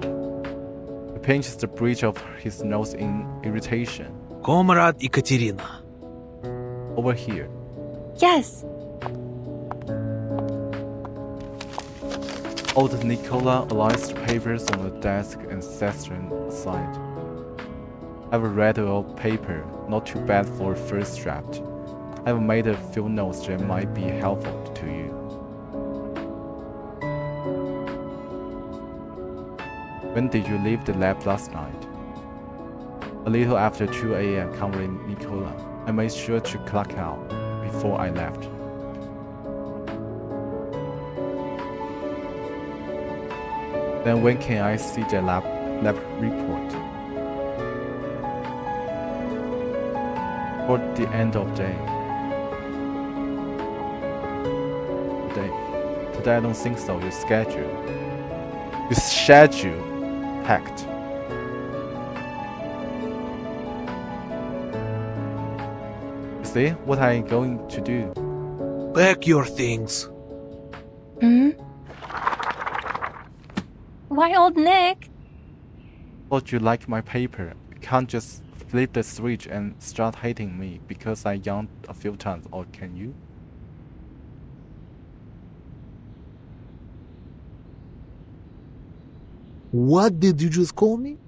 Speaker 3: He pinches the bridge of his nose in irritation.
Speaker 7: Comrade Ekaterina.
Speaker 3: Over here.
Speaker 1: Yes.
Speaker 3: Old Nicola arranged the papers on the desk and set them aside. I've read your paper, not too bad for a first draft. I've made a few notes that might be helpful to you. When did you leave the lab last night? A little after 2 a.m., Comrade Nicola. I made sure to clock out before I left. Then when can I see the lab report? Toward the end of the day. Today I don't think so. Your schedule packed. You see what I'm going to do?
Speaker 7: Pack your things.
Speaker 4: Hmm? Why old Nick?
Speaker 3: Thought you like my paper. You can't just flip the switch and start hating me because I yawned a few times, or can you?
Speaker 7: What did you just call me?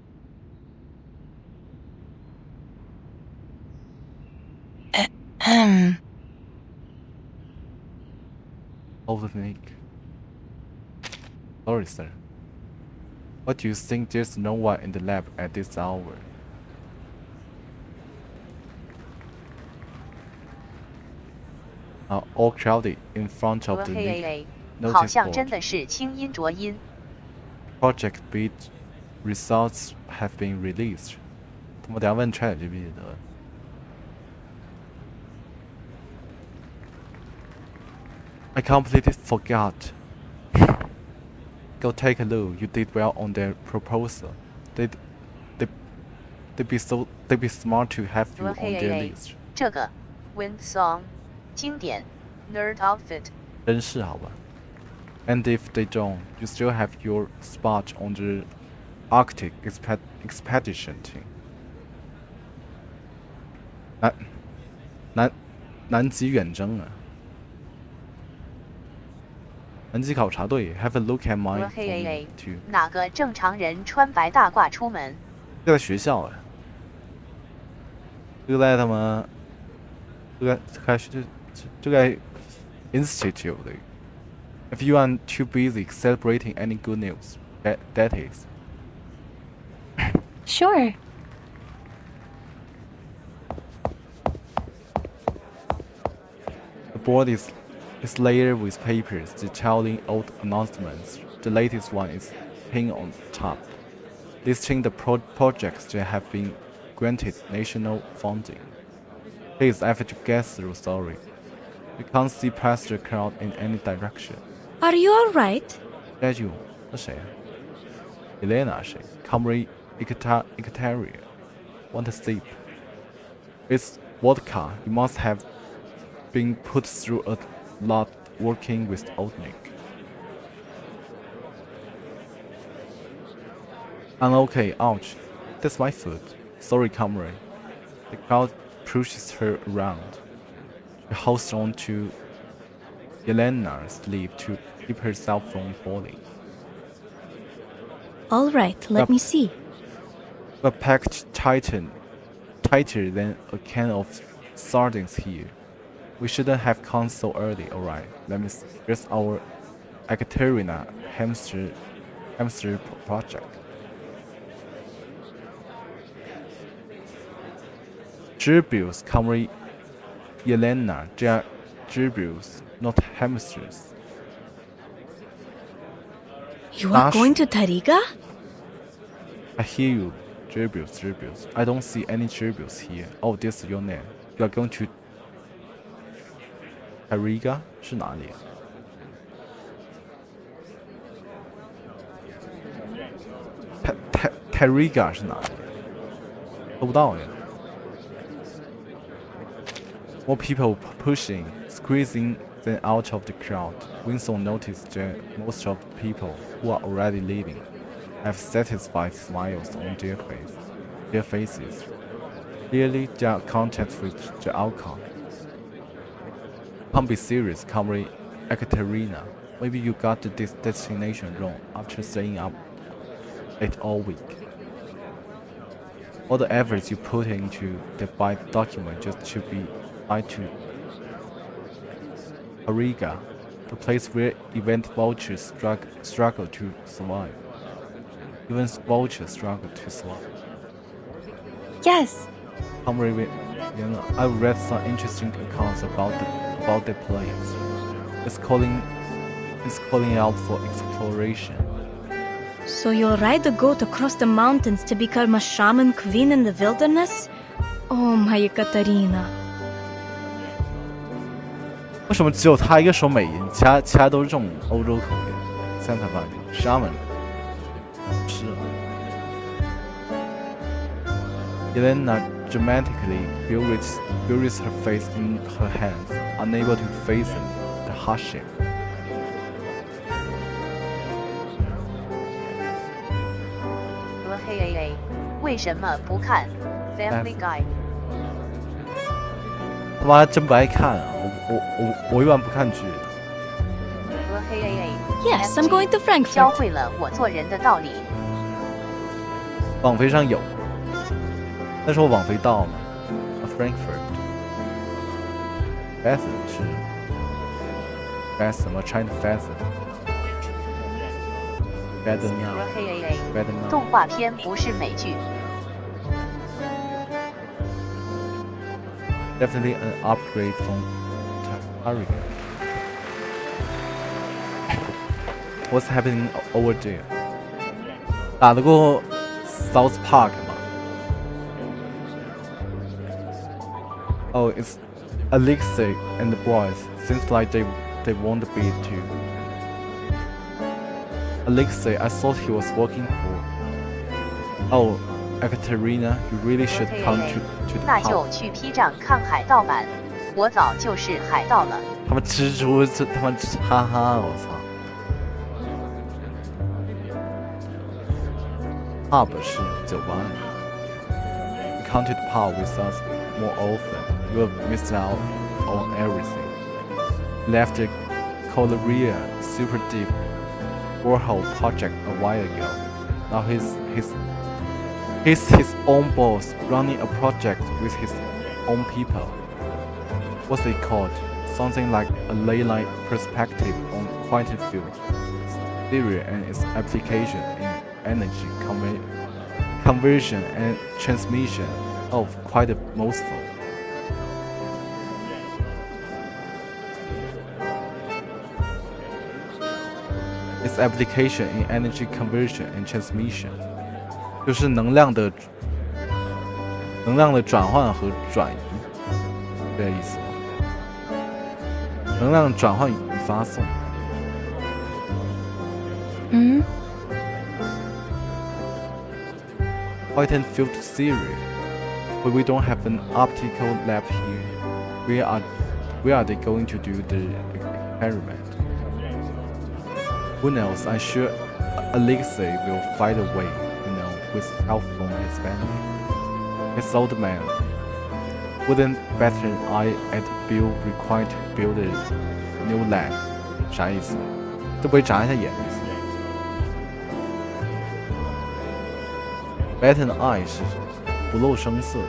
Speaker 3: Old Nick. Sorry, sir. What do you think? There's no one in the lab at this hour. All crowded in front of the
Speaker 2: notice 好像真的是清音浊音。
Speaker 3: Project bid results have been released. 他们等下问 ChatGPT 的。I completely forgot. Go take a look. You did well on their proposal. They'd be smart to have you on their list.
Speaker 2: 这个 Windsong 经典 nerd outfit.
Speaker 3: 真是好吧。And if they don't, you still have your spot on the Arctic expedition team. 南极远征啊！南极考察队 ，Have a look at my too.
Speaker 2: 哪个正常人穿白大褂出门？
Speaker 3: 就在学校啊，就在他们，就在 institute 里。If you aren't too busy celebrating any good news, that is.
Speaker 4: Sure.
Speaker 3: The board is layered with papers detailing old announcements. The latest one is pinned on top, listing the projects that have been granted national funding. Please, I have to get through. Sorry, you can't see past the crowd in any direction.
Speaker 1: Are you alright?
Speaker 3: Schedule 那谁啊 ？Elena 谁 ？Comrade Ekateria. Want to sleep? It's vodka. You must have been put through a lot working with old Nick. I'm okay. Ouch. That's my foot. Sorry, comrade. The crowd pushes her around. She holds on to Elena's sleeve to keep herself from falling.
Speaker 1: Alright, let me see.
Speaker 3: We're packed tighter than a can of sardines here. We shouldn't have come so early, alright. Here's our Ekaterina hamster project. Gerbils, Comrade Yelena, they are gerbils, not hamsters.
Speaker 1: You are going to Tariga?
Speaker 3: I hear you, gerbils. I don't see any gerbils here. Oh, this is your name. You are going to Tariga 是哪里？Tariga 是哪里？搜不到呀。More people pushing, squeezing them out of the crowd. Windsong noticed that most of the people who are already leaving have satisfied smiles on their faces. Clearly, they are content with the outcome. Can't be serious, Comrade Ekaterina. maybe you got the destination wrong after staying up late all week. All the efforts you put into the buy document just to be tied to Ariga, the place where event vouchers struggle to survive. Even vouchers struggle to survive.
Speaker 1: Yes.
Speaker 3: I read some interesting accounts about the place. It's calling out for exploration.
Speaker 8: So you'll ride the goat across the mountains to become a shaman queen in the wilderness? Oh, my Ekaterina.
Speaker 3: 为什么只有他一个说美音，其他都是这种欧洲口音？现在才发现 ，shaman 是。Elena dramatically buries her face in her hands, unable to face the hardship.
Speaker 2: 和黑 AA 为什么不看 Family Guy？
Speaker 3: 他妈真不爱看啊！我一般不看剧的。
Speaker 2: 和黑 AA
Speaker 8: Yes, I'm going to
Speaker 2: 教
Speaker 8: Frankfurt.
Speaker 2: 会了我做人的道理。
Speaker 3: 网飞上有，那时候网飞到嘛 ，Frankfurt。Beth 是 Beth 什么 China Beth。Better
Speaker 2: 和
Speaker 3: now,
Speaker 2: 黑 AA
Speaker 3: better now.
Speaker 2: 动画片不是美剧。
Speaker 3: Definitely an upgrade from Ariga. What's happening over there? 打得过 South Park 吗？ Oh, it's Alexei and the boys. Seems like they won't be too. Alexei, I thought he was working for. Oh, Ekaterina, you really should come to the
Speaker 2: 那就
Speaker 3: park.
Speaker 2: 去 P 站看海盗版，我早就是海盗了。
Speaker 3: 他们蜘蛛，这他妈哈哈，我操！Pub 是酒吧。You come to the pub with us more often. You have missed out on everything. Left the Korea super deep Warhol project a while ago. Now he's his own boss, running a project with his own people. What's it called? Something like a ley-line perspective on quantum field theory and its application in energy conversion and transmission. Oh, quite a mouthful. Its application in energy conversion and transmission. 就是能量的转换和转移，这个意思。能量转换与发送。Quantum field theory. But we don't have an optical lab here. Where are they going to do the experiment? Who knows? I'm sure Alexei will find a way. With help from his family. His old man wouldn't bet an eye at Bill required to build a new lab. 啥意思？这不会眨一下眼的意思。Bet an eye 是不露声色的。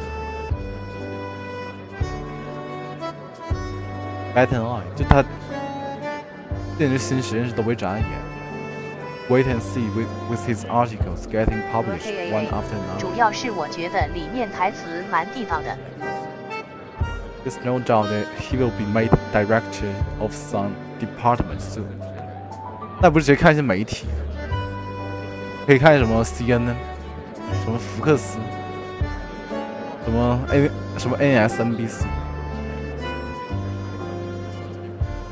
Speaker 3: Bet an eye 就他电视新实验室都不会眨眼。Wait and see with his articles getting published one after another.
Speaker 2: 主要是我觉得里面台词蛮地道的。
Speaker 3: There's no doubt that he will be made director of some department soon. 那不是直接看一些媒体，可以看什么 CNN， 什么福克斯，什么 NSNBC.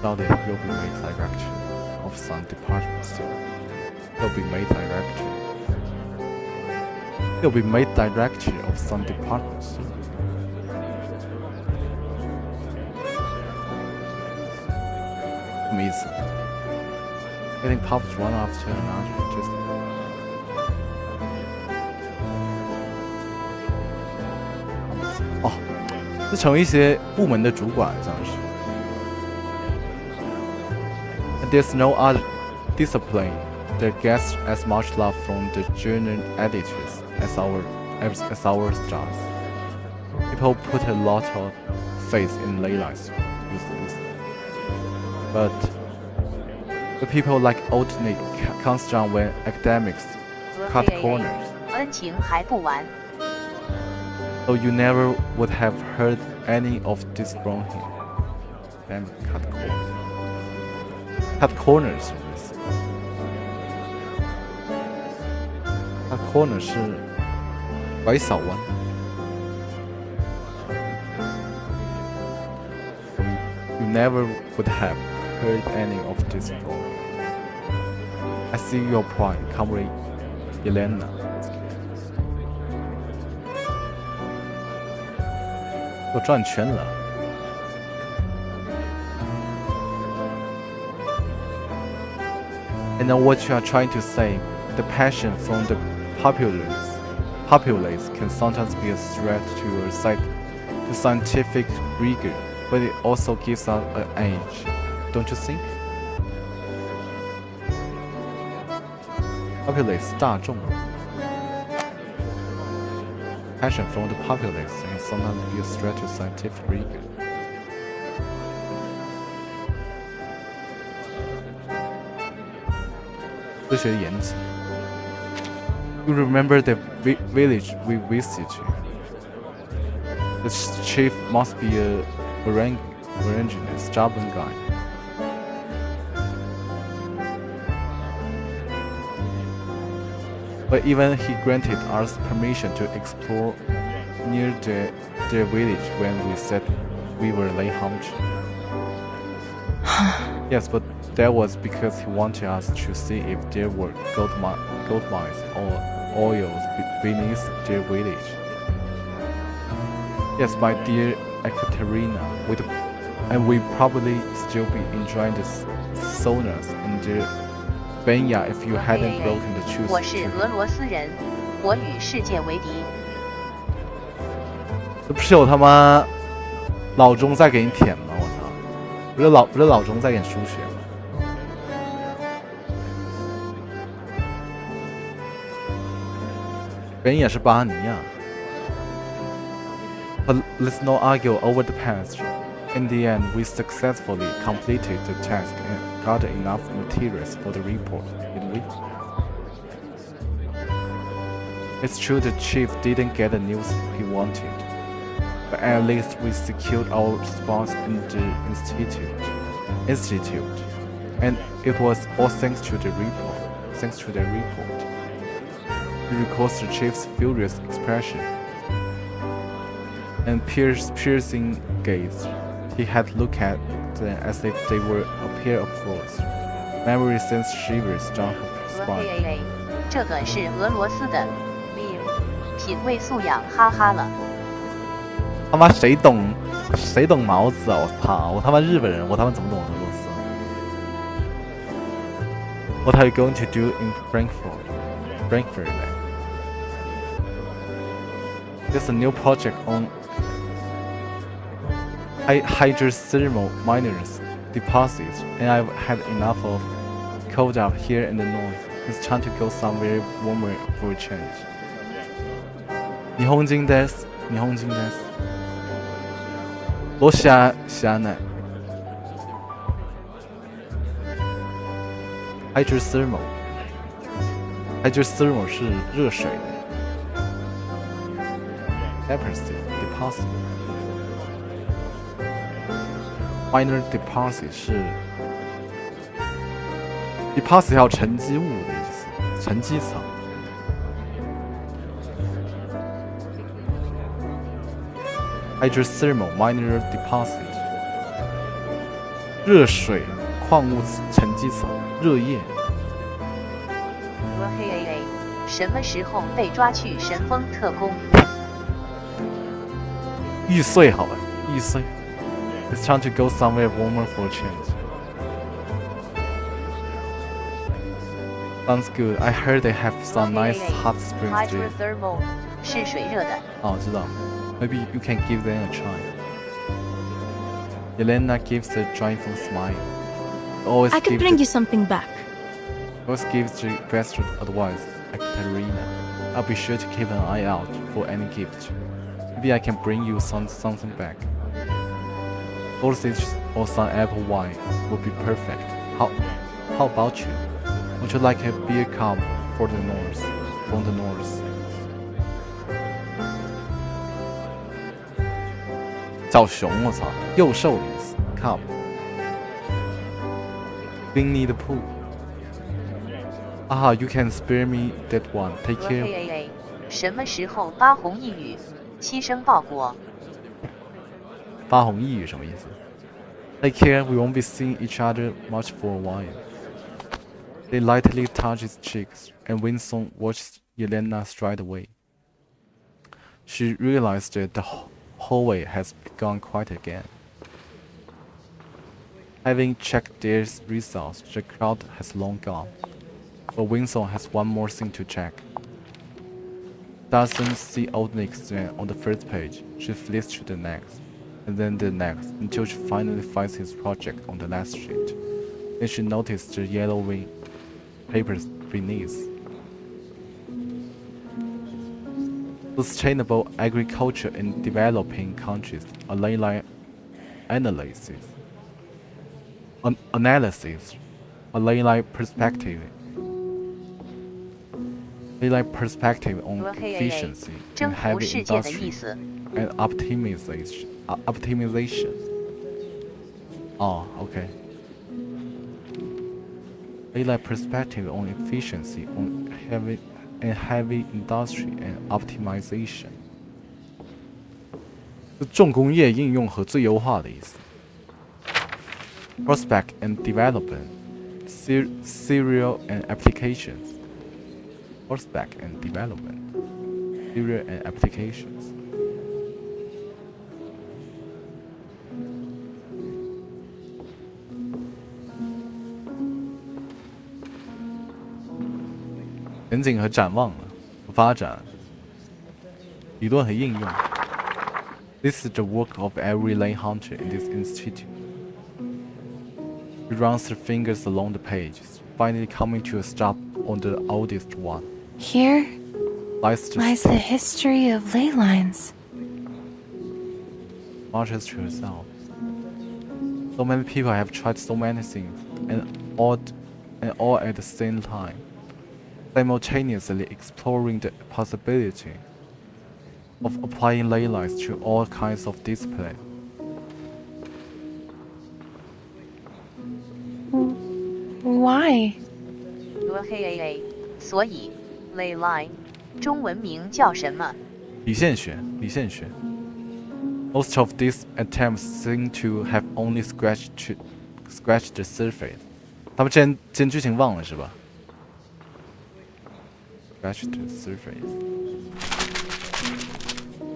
Speaker 3: Doubt that he will be made director of some department soon. He'll be made director. He'll be made director of some department soon. 什么意思 ？Getting published one after another, just. 哦，就成为一些部门的主管，像是。there's no other discipline that gets as much love from the journal editors as our stars. People put a lot of faith in Layla's youth. But the people like alternate comes down when academics cut corners.
Speaker 2: 恩情还不完。
Speaker 3: So you never would have heard any of this from him. Damn, cut corners. Cut corners 什么意思 ？Cut corners 是拐小弯。You never would have heard any of this from him. I see your pride, comrade Elena. 我转圈了。I know what you are trying to say. The passion from the populace can sometimes be a threat to scientific rigor, but it also gives us an edge, don't you think? Populace 大众。Passion from the populace can sometimes be a threat to scientific rigor. You remember the village we visited? The chief must be a Varangian, stubborn guy. But even he granted us permission to explore near their village when we said we were lay hungry. Yes, but that was because he wanted us to see if there were gold mines or oils beneath their village. Yes, my dear Ekaterina, and we probably still be enjoying the saunas in the Benya if you hadn't broken the truth.
Speaker 2: 我是俄罗斯人，我与世界为敌。
Speaker 3: 这不是有他妈老钟在给你舔吗？我操！不是老钟在给你输血吗？别人也是巴尼亚。But let's not argue over the past. In the end, we successfully completed the task and got enough materials for the report, didn't we? It's true the chief didn't get the news he wanted, but at least we secured our spots in the institute, and it was all thanks to the report. He recalls the chief's furious expression and piercing gaze. He had looked at them as if they were a pair of frogs. Memory sends shivers down her spine.
Speaker 2: 这个是俄罗斯的命，品味素养，哈哈了。
Speaker 3: 他妈谁懂毛子啊！我操！我他妈日本人，我他妈怎么懂俄罗斯 ？What are you going to do in Frankfurt? Then? There's a new project on hydrothermal miners deposits, and I've had enough of cold up here in the north. It's time to go somewhere warmer for a change. 日本人です。日本人です。ロシア知らない。Hydrothermal 是热水的。Deposit minor deposit 是 deposit 还有沉积物的意思，沉积层。Hydrothermal minor deposit 热水矿物沉积层，热液。
Speaker 2: 什么时候被抓去神风特工？
Speaker 3: 玉碎好了，玉碎。It's time to go somewhere warmer for a change. Sounds good. I heard they have some nice hot springs there.
Speaker 2: Hydrothermal 是水热的。
Speaker 3: 哦，知道。Maybe you can give them a try. Elena gives a joyful smile. Always
Speaker 8: I could
Speaker 3: give
Speaker 8: bring
Speaker 3: the-
Speaker 8: you something back.
Speaker 3: Always gives the best advice, Ekaterina. I'll be sure to keep an eye out for any gift. Maybe I can bring you something back. Sausage or some apple wine would be perfect. How about you? Would you like a beer cup for the north? From the north? 小熊，我操，幼兽的意思。Cup。Winnie the Pooh。Ah, you can spare me that one. Take care.
Speaker 2: KAA 什么时候八红一语，七生报国？
Speaker 3: 发红一语什么意思 ？Take care, we won't be seeing each other much for a while. They lightly touched his cheeks, and Windsong watched Yelena stride away. She realized that the hallway has gone quiet again. Having checked their results, the crowd has long gone. But Windsong has one more thing to check. Doesn't see old Nick's name on the first page. She flips to the next, and then the next, until she finally finds his project on the last sheet. Then she noticed the yellowing papers beneath. Sustainable agriculture in developing countries, a ley-line analysis, a ley-line perspective. Ley-line perspective on efficiency
Speaker 2: 征
Speaker 3: in
Speaker 2: 服
Speaker 3: heavy
Speaker 2: 世界的意
Speaker 3: industry
Speaker 2: 思。
Speaker 3: and optimization. Oh, okay. Ley-line perspective on efficiency on heavy industry and optimization. 就重工业应用和最优化的意思。Prospect and development, serial and applications. Prospect and development, serial and applications. 前景和展望和发展，理论和应用。This is the work of every lay hunter in this institute. He runs her fingers along the pages, finally coming to a stop on the oldest one.
Speaker 4: Here
Speaker 3: Lies
Speaker 4: lies the history of ley lines.
Speaker 3: mutters to herself. So many people have tried so many things, and all at the same time, simultaneously exploring the possibility of applying ley lines to all kinds of discipline.
Speaker 4: Why?
Speaker 2: KAA 所以 ley line 中文名叫什么？
Speaker 3: 理线学。Most of these attempts seem to have only scratched the surface. 他们之前剧情忘了是吧 ？Scratched the surface.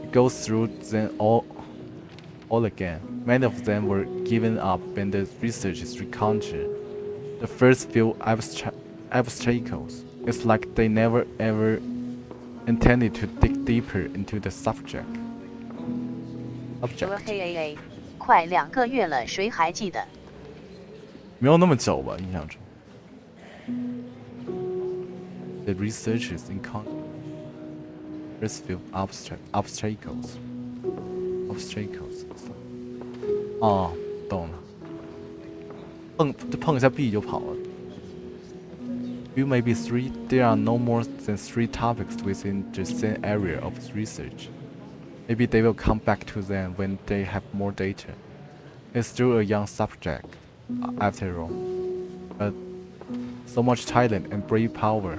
Speaker 3: It goes through them all again. Many of them were given up when the researchers recounted the first few obstacles. It's like they never ever intended to dig deeper into the subject.
Speaker 2: KAA 快2个月了，谁还记得？
Speaker 3: 没有那么久吧，印象中。The researchers encountered first few obstacles. 哦，懂了。碰一下壁就跑了。You may be three. There are no more than 3 topics within the same area of research. Maybe they will come back to them when they have more data. It's still a young subject, after all. But so much talent and brave power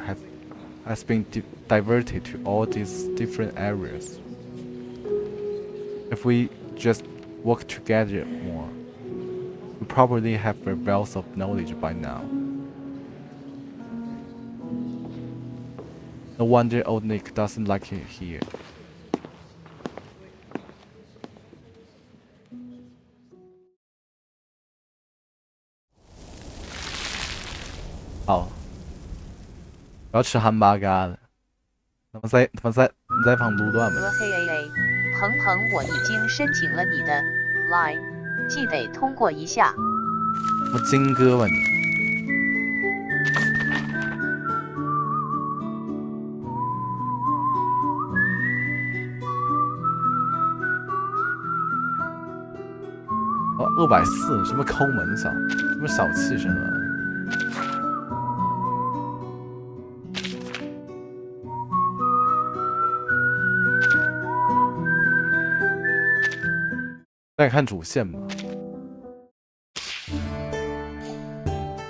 Speaker 3: has been diverted to all these different areas. If we just work together more, we probably have a wealth of knowledge by now. No wonder old Nick doesn't like it here. 好，我要吃汉巴嘎了。他们在放路段吗？
Speaker 2: KAA 鹏鹏，我已经申请了你的 line，记得通过一下。
Speaker 3: 我金哥吧你。240，什么抠门小，什么小气声啊！再看主线吧。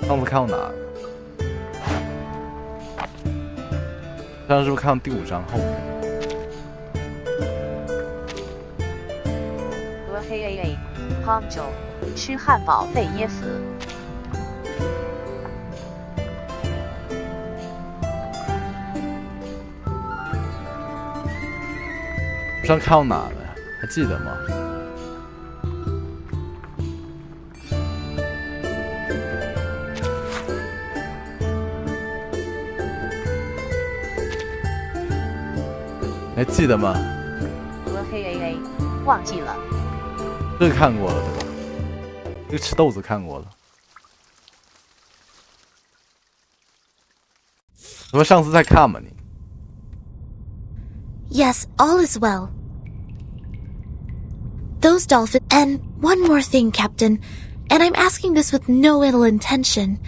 Speaker 3: 上次看到哪了？上次是不是看到第5章后面？
Speaker 2: 黑 AA 胖九吃汉堡被噎死。
Speaker 3: 上看到哪了？还记得吗？还记得吗？
Speaker 2: 黑 AA 忘记了。
Speaker 3: 这个看过了对吧？这个吃豆子看过了。怎么上次在看吗你？
Speaker 1: Yes, all is well. Those dolphins. And one more thing, Captain, and I'm asking this with no ill intention.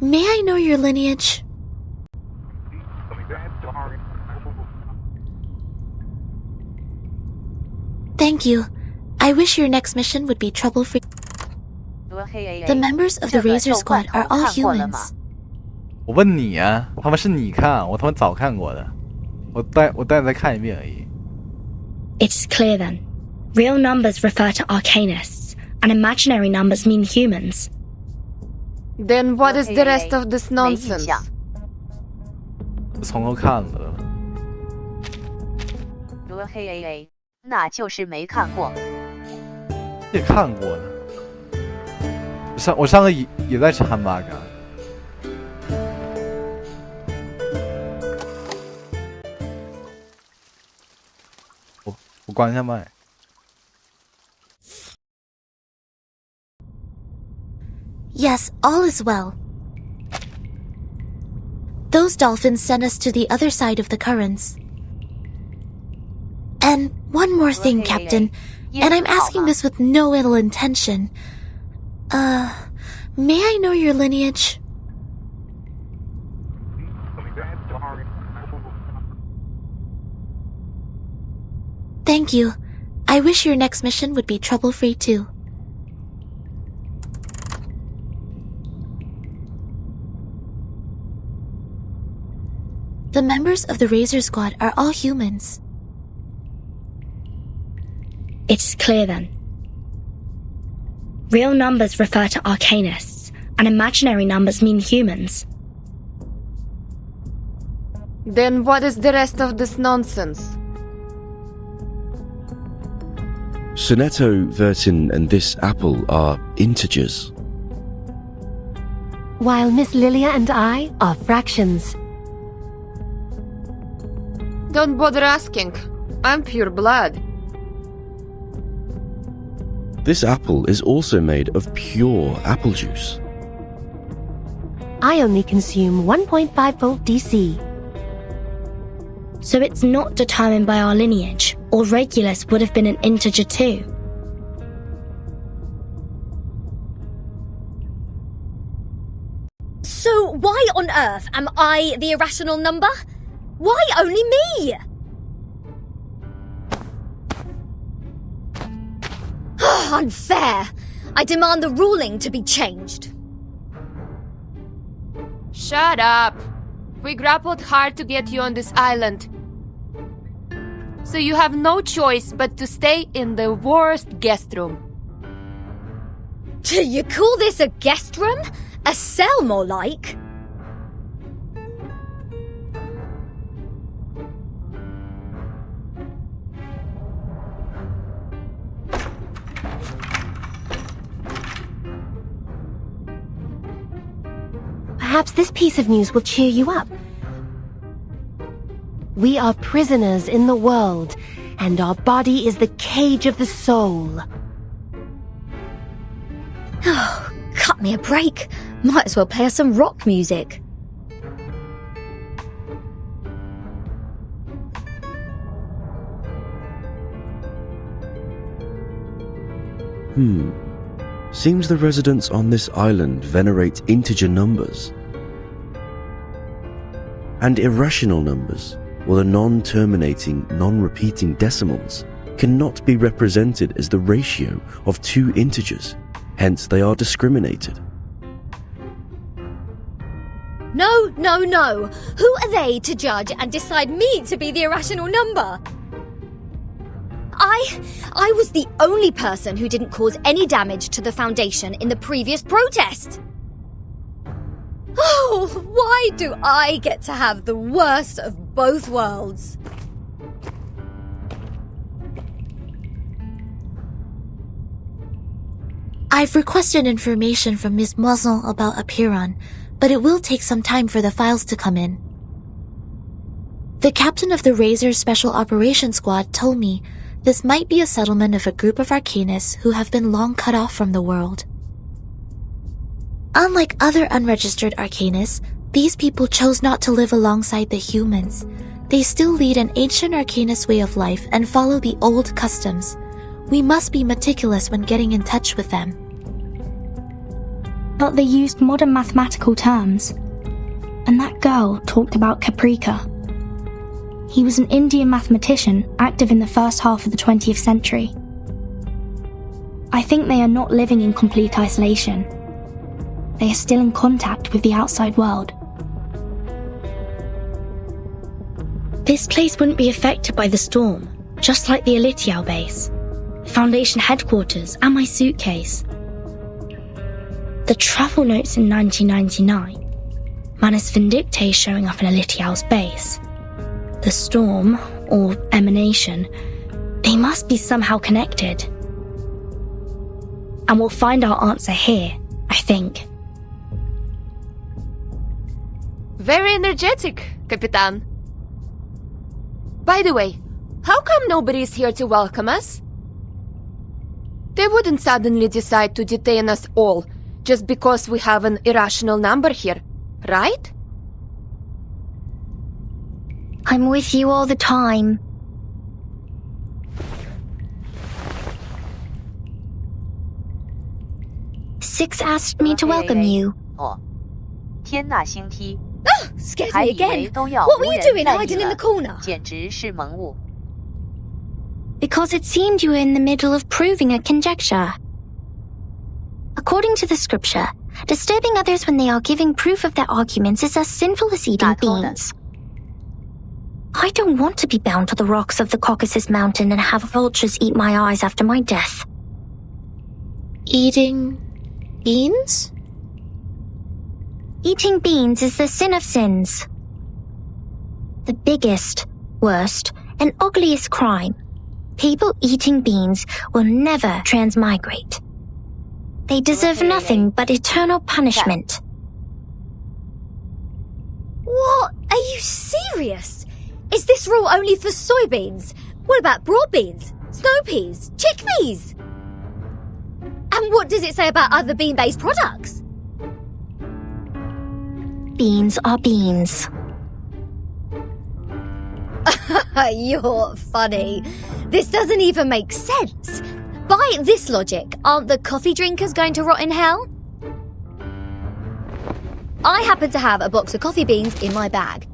Speaker 1: May I know your lineage? Thank you. I wish your next mission would be trouble-free. The members of the Razor Squad are all humans.
Speaker 3: 我问你啊，他们是你看，我他妈早看过的，我带再看一遍而已。
Speaker 8: It's clear then. Real numbers refer to arcanists, and imaginary numbers mean humans.
Speaker 4: Then what is the rest of this nonsense?
Speaker 3: 从头看了。
Speaker 2: 黑 AA 那就是没看过。
Speaker 3: 也看过呢。我上个也在吃汉堡干。我关一下麦。
Speaker 1: Yes, all is well. Those dolphins sent us to the other side of the currents. And one more thing, Captain, and I'm asking this with no ill intention. May I know your lineage? Thank you. I wish your next mission would be trouble-free too. The members of the Razor Squad are all humans.
Speaker 8: It's clear then. Real numbers refer to arcanists, and imaginary numbers mean humans.
Speaker 4: Then what is the rest of this nonsense?
Speaker 9: Sonetto, Vertin, and this apple are integers.
Speaker 10: While Miss Lilia and I are fractions.
Speaker 4: Don't bother asking. I'm pure blood.
Speaker 9: This apple is also made of pure apple juice.
Speaker 10: I only consume 1.5 volt DC.
Speaker 8: So it's not determined by our lineage, or Regulus would have been an integer too.
Speaker 11: So why on earth am I the irrational number? Why only me? Unfair! I demand the ruling to be changed.
Speaker 4: Shut up! We grappled hard to get you on this island. So you have no choice but to stay in the worst guest room.
Speaker 11: Do you call this a guest room? A cell, more like?
Speaker 10: Perhaps this piece of news will cheer you up. We are prisoners in the world, and our body is the cage of the soul.
Speaker 11: Oh, cut me a break. Might as well play us some rock music.
Speaker 9: Seems the residents on this island venerate integer numbers. And irrational numbers, or the non-terminating, non-repeating decimals, cannot be represented as the ratio of two integers, hence they are discriminated.
Speaker 11: No, no, no. Who are they to judge and decide me to be the irrational number? I was the only person who didn't cause any damage to the Foundation in the previous protest. Oh, why do I get to have the worst of both worlds?
Speaker 12: I've requested information from Miss Moisson about Apiron, but it will take some time for the files to come in. The captain of the Razor Special Operations Squad told me this might be a settlement of a group of Arcanists who have been long cut off from the world. Unlike other unregistered Arcanists, these people chose not to live alongside the humans. They still lead an ancient Arcanist way of life and follow the old customs. We must be meticulous when getting in touch with them.
Speaker 8: But they used modern mathematical terms. And that girl talked about Caprica. He was an Indian mathematician active in the first half of the 20th century. I think they are not living in complete isolation. They are still in contact with the outside world. This place wouldn't be affected by the storm, just like the Elitiao base, Foundation headquarters, and my suitcase. The travel notes in 1999, Manus Vindictae showing up in Elitiao's base. The storm, or emanation, they must be somehow connected. And we'll find our answer here, I think.
Speaker 4: Very energetic, Capitan. By the way, how come nobody is here to welcome us? They wouldn't suddenly decide to detain us all just because we have an irrational number here, right?
Speaker 8: I'm with you all the time. Six asked me to welcome you.
Speaker 2: 天呐星梯
Speaker 11: Scared
Speaker 2: 还
Speaker 11: me
Speaker 2: 以为
Speaker 11: again.
Speaker 2: 都要
Speaker 11: What
Speaker 2: 无
Speaker 11: were you
Speaker 2: 人
Speaker 11: doing
Speaker 2: 带
Speaker 11: hiding
Speaker 2: 你
Speaker 11: in
Speaker 2: 了
Speaker 11: the corner?
Speaker 2: 简直是萌物
Speaker 8: Because it seemed you were in the middle of proving a conjecture. According to the scripture, disturbing others when they are giving proof of their arguments is as sinful as eating
Speaker 2: 打头的
Speaker 8: beans. I don't want to be bound to the rocks of the Caucasus Mountain and have vultures eat my eyes after my death.
Speaker 12: Eating beans?
Speaker 8: Eating beans is the sin of sins. The biggest, worst, and ugliest crime. People eating beans will never transmigrate. They deserve nothing but eternal punishment.
Speaker 11: What? Are you serious? Is this rule only for soybeans? What about broad beans, snow peas, chickpeas? And what does it say about other bean-based products?
Speaker 8: Beans are beans.
Speaker 11: You're funny. This doesn't even make sense. By this logic, aren't the coffee drinkers going to rot in hell? I happen to have a box of coffee beans in my bag.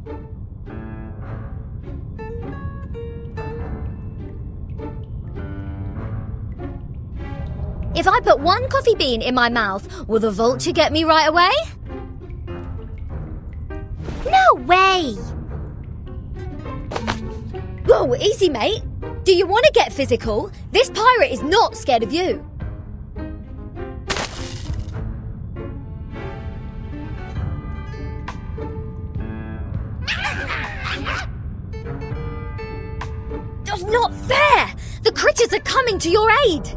Speaker 11: If I put one coffee bean in my mouth, will the vulture get me right away?
Speaker 8: No way!
Speaker 11: Whoa, easy, mate. Do you want to get physical? This pirate is not scared of you. That's not fair! The critters are coming to your aid!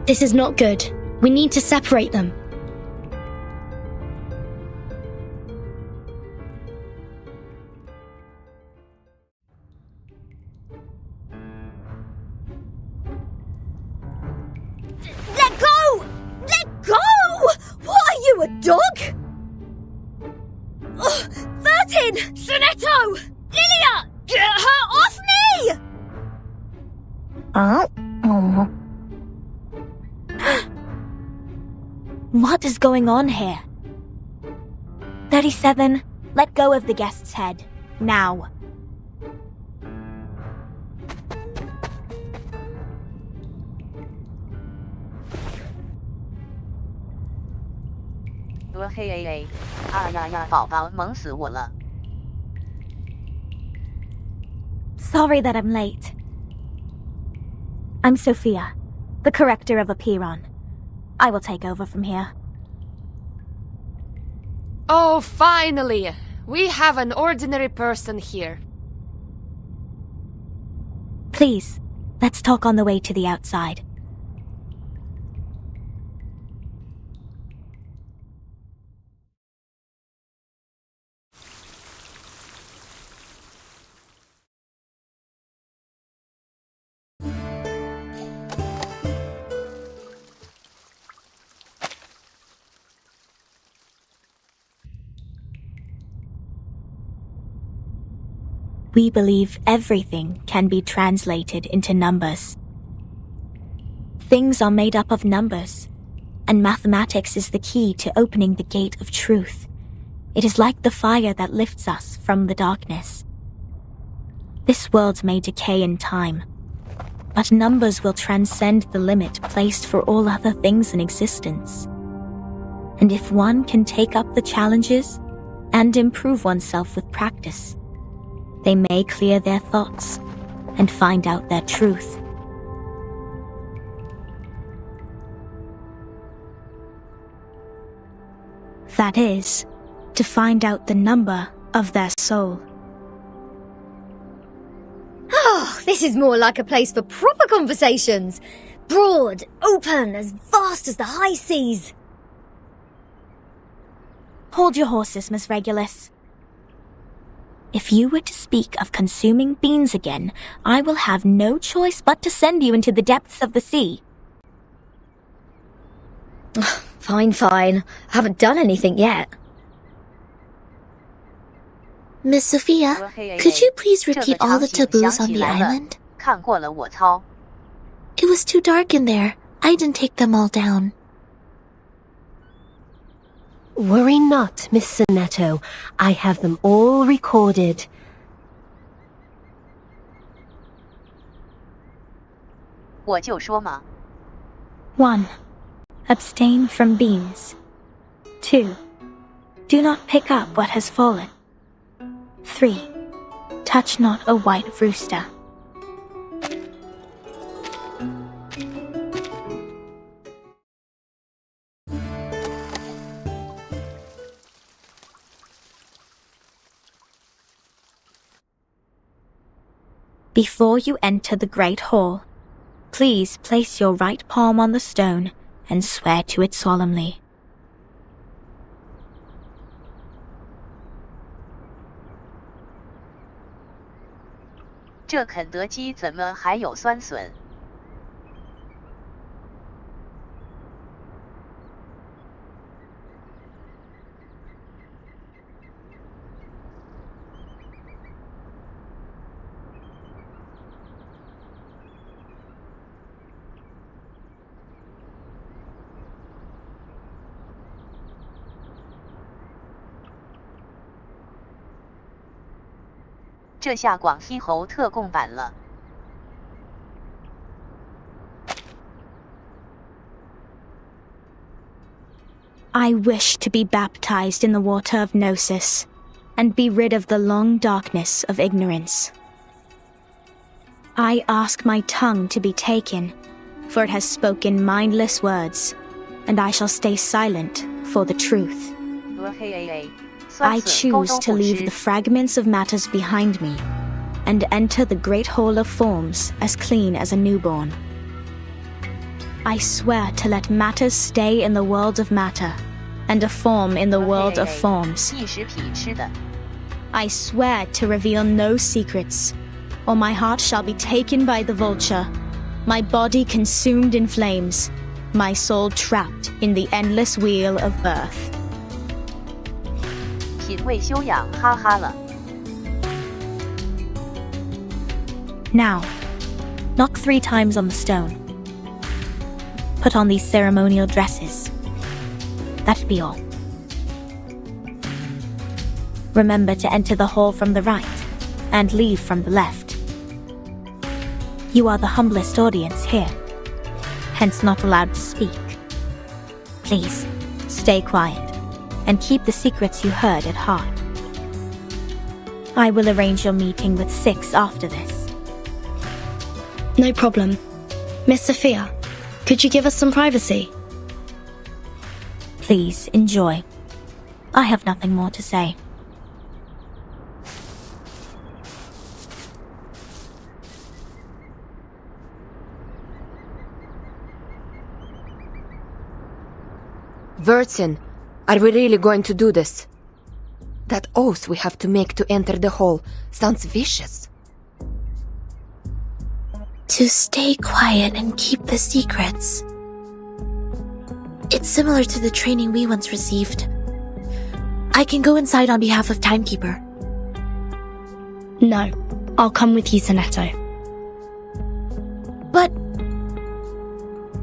Speaker 8: This is not good. We need to separate them.
Speaker 11: Let go! dog? Oh, 13! Sonetto! Lilia! Get her off me!
Speaker 12: Oh. What is going on here? 37, let go of the guest's head. Now.
Speaker 2: Hey, 啊呀，宝宝萌死我了。
Speaker 1: Sorry that I'm late. I'm Sophia, the corrector of Apiron. I will take over from here.
Speaker 4: Oh, finally! We have an ordinary person here.
Speaker 1: Please, let's talk on the way to the outside. We believe everything can be translated into numbers. Things are made up of numbers, and mathematics is the key to opening the gate of truth. It is like the fire that lifts us from the darkness. This world may decay in time, but numbers will transcend the limit placed for all other things in existence. And if one can take up the challenges and improve oneself with practice, they may clear their thoughts and find out their truth. That is, to find out the number of their soul.
Speaker 11: Oh, this is more like a place for proper conversations. Broad, open, as vast as the high seas.
Speaker 1: Hold your horses, Miss Regulus. If you were to speak of consuming beans again, I will have no choice but to send you into the depths of the sea.
Speaker 11: Fine. Haven't done anything yet.
Speaker 12: Miss Sophia, could you please repeat all the taboos on the island?
Speaker 2: 看过了我操。
Speaker 12: It was too dark in there. I didn't take them all down.
Speaker 10: Worry not, Miss Sonetto. I have them all recorded.
Speaker 2: 我就说嘛。
Speaker 1: 1. Abstain from beans. 2. Do not pick up what has fallen. 3. Touch not a white rooster. Before you enter the Great Hall, please place your right palm on the stone and swear to it solemnly.
Speaker 2: 这肯德基怎么还有酸笋？ 这下广西猴特供版了。
Speaker 1: I wish to be baptized in the water of Gnosis, and be rid of the long darkness of ignorance. I ask my tongue to be taken, for it has spoken mindless words, and I shall stay silent for the truth. I choose to leave the fragments of matters behind me, and enter the great hall of forms as clean as a newborn. I swear to let matters stay in the world of matter, and a form in the world of forms. I swear to reveal no secrets, or my heart shall be taken by the vulture, my body consumed in flames, my soul trapped in the endless wheel of birth.
Speaker 2: 品味修养，哈哈了。
Speaker 1: Now, knock 3 times on the stone. Put on these ceremonial dresses. That'd be all. Remember to enter the hall from the right and leave from the left. You are the humblest audience here, hence not allowed to speak. Please, stay quiet and keep the secrets you heard at heart. I will arrange your meeting with 6 after this.
Speaker 8: No problem. Miss Sophia, could you give us some privacy?
Speaker 1: Please, enjoy. I have nothing more to say.
Speaker 4: Vertin, are we really going to do this? That oath we have to make to enter the hall sounds vicious.
Speaker 12: To stay quiet and keep the secrets. It's similar to the training we once received. I can go inside on behalf of Timekeeper.
Speaker 8: No, I'll come with you, Sonetto.
Speaker 12: But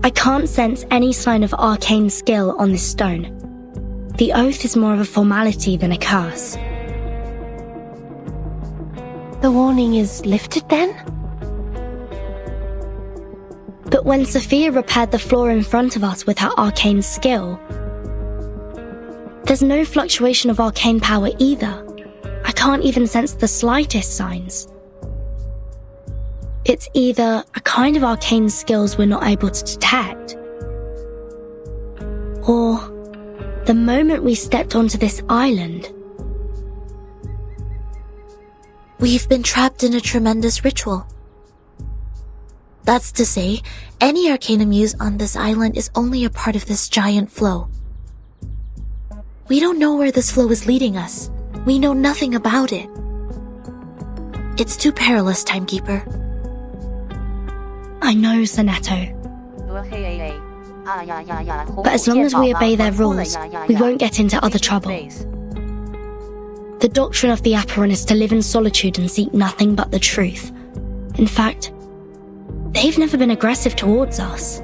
Speaker 8: I can't sense any sign of arcane skill on this stone. The oath is more of a formality than a curse.
Speaker 10: The warning is lifted then?
Speaker 8: But when Sophia repaired the floor in front of us with her arcane skill, there's no fluctuation of arcane power either. I can't even sense the slightest signs. It's either a kind of arcane skills we're not able to detect, or the moment we stepped onto this island,
Speaker 12: we've been trapped in a tremendous ritual. That's to say, any arcanum used on this island is only a part of this giant flow. We don't know where this flow is leading us. We know nothing about it. It's too perilous, Timekeeper.
Speaker 8: I know, Sonetto. But as long as we obey their rules, we won't get into other trouble. The doctrine of the Apparan is to live in solitude and seek nothing but the truth. In fact, they've never been aggressive towards us.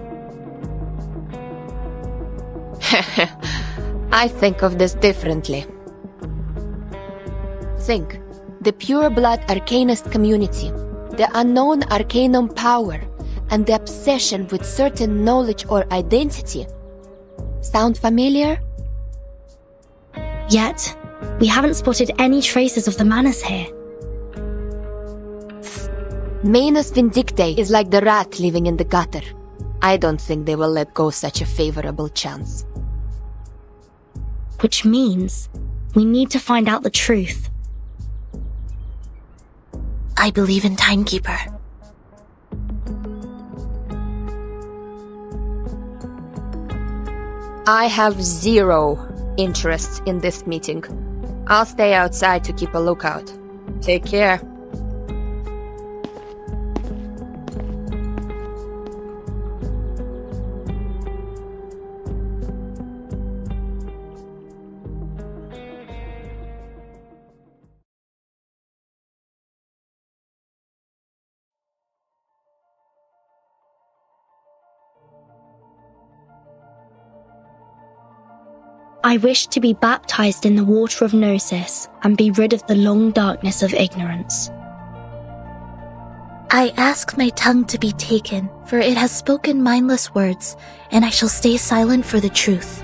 Speaker 4: I think of this differently. Think, the pure blood arcanist community, the unknown arcanum power, and the obsession with certain knowledge or identity. Sound familiar?
Speaker 8: Yet, we haven't spotted any traces of the Manus here.
Speaker 4: Manus Vindictae is like the rat living in the gutter. I don't think they will let go such a favorable chance.
Speaker 8: Which means we need to find out the truth.
Speaker 12: I believe in Timekeeper.
Speaker 4: I have 0 interest in this meeting. I'll stay outside to keep a lookout. Take care.
Speaker 8: I wish to be baptized in the water of Gnosis and be rid of the long darkness of ignorance.
Speaker 12: I ask my tongue to be taken, for it has spoken mindless words, and I shall stay silent for the truth.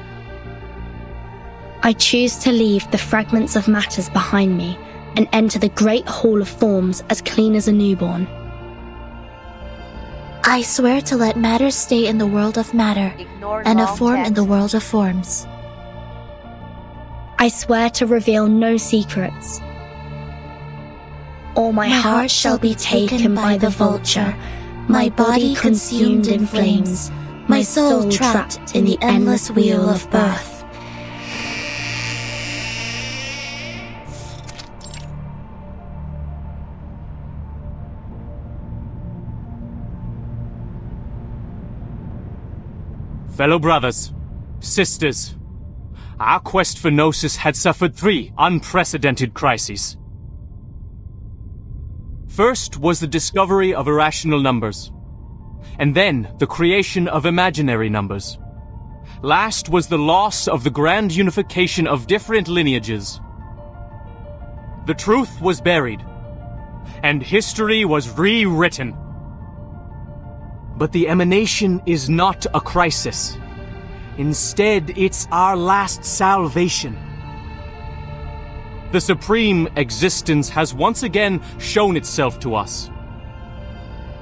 Speaker 8: I choose to leave the fragments of matters behind me and enter the great hall of forms as clean as a newborn.
Speaker 12: I swear to let matter stay in the world of matter, and a form in the world of forms.
Speaker 8: I swear to reveal no secrets, or my heart shall be taken by the vulture, my body consumed in flames, my soul trapped in the endless wheel of birth.
Speaker 13: Fellow brothers, sisters, our quest for Gnosis had suffered 3 unprecedented crises. First was the discovery of irrational numbers, and then the creation of imaginary numbers. Last was the loss of the grand unification of different lineages. The truth was buried, and history was rewritten. But the emanation is not a crisis. Instead, it's our last salvation. The supreme existence has once again shown itself to us.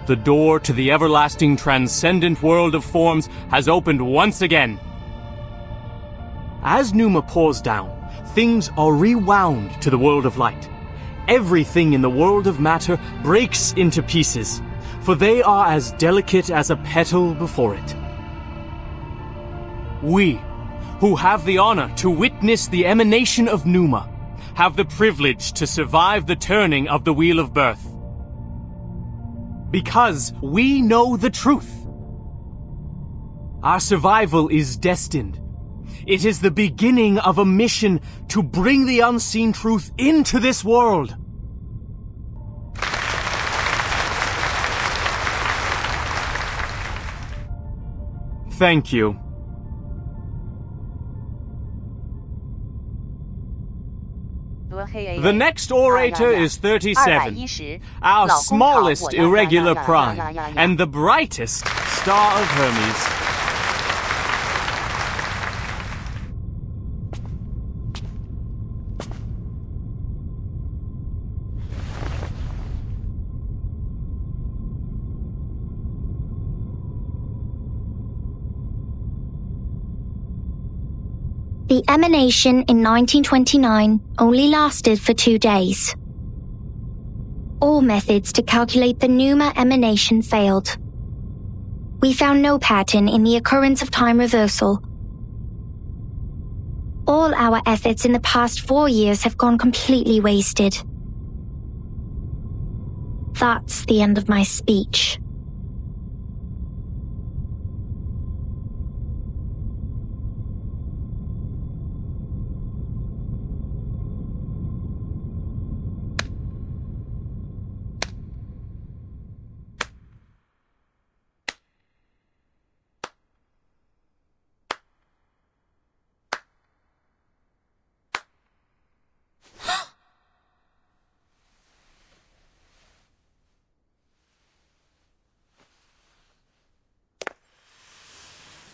Speaker 13: The door to the everlasting transcendent world of forms has opened once again. As Numa pours down, things are rewound to the world of light. Everything in the world of matter breaks into pieces, for they are as delicate as a petal before it. We, who have the honor to witness the emanation of Numa, have the privilege to survive the turning of the Wheel of Birth. Because we know the truth. Our survival is destined. It is the beginning of a mission to bring the unseen truth into this world. Thank you. The next orator is 37, our smallest irregular prime, and the brightest star of Hermes.
Speaker 8: The emanation in 1929 only lasted for 2 days. All methods to calculate the Numa emanation failed. We found no pattern in the occurrence of time reversal. All our efforts in the past 4 years have gone completely wasted. That's the end of my speech.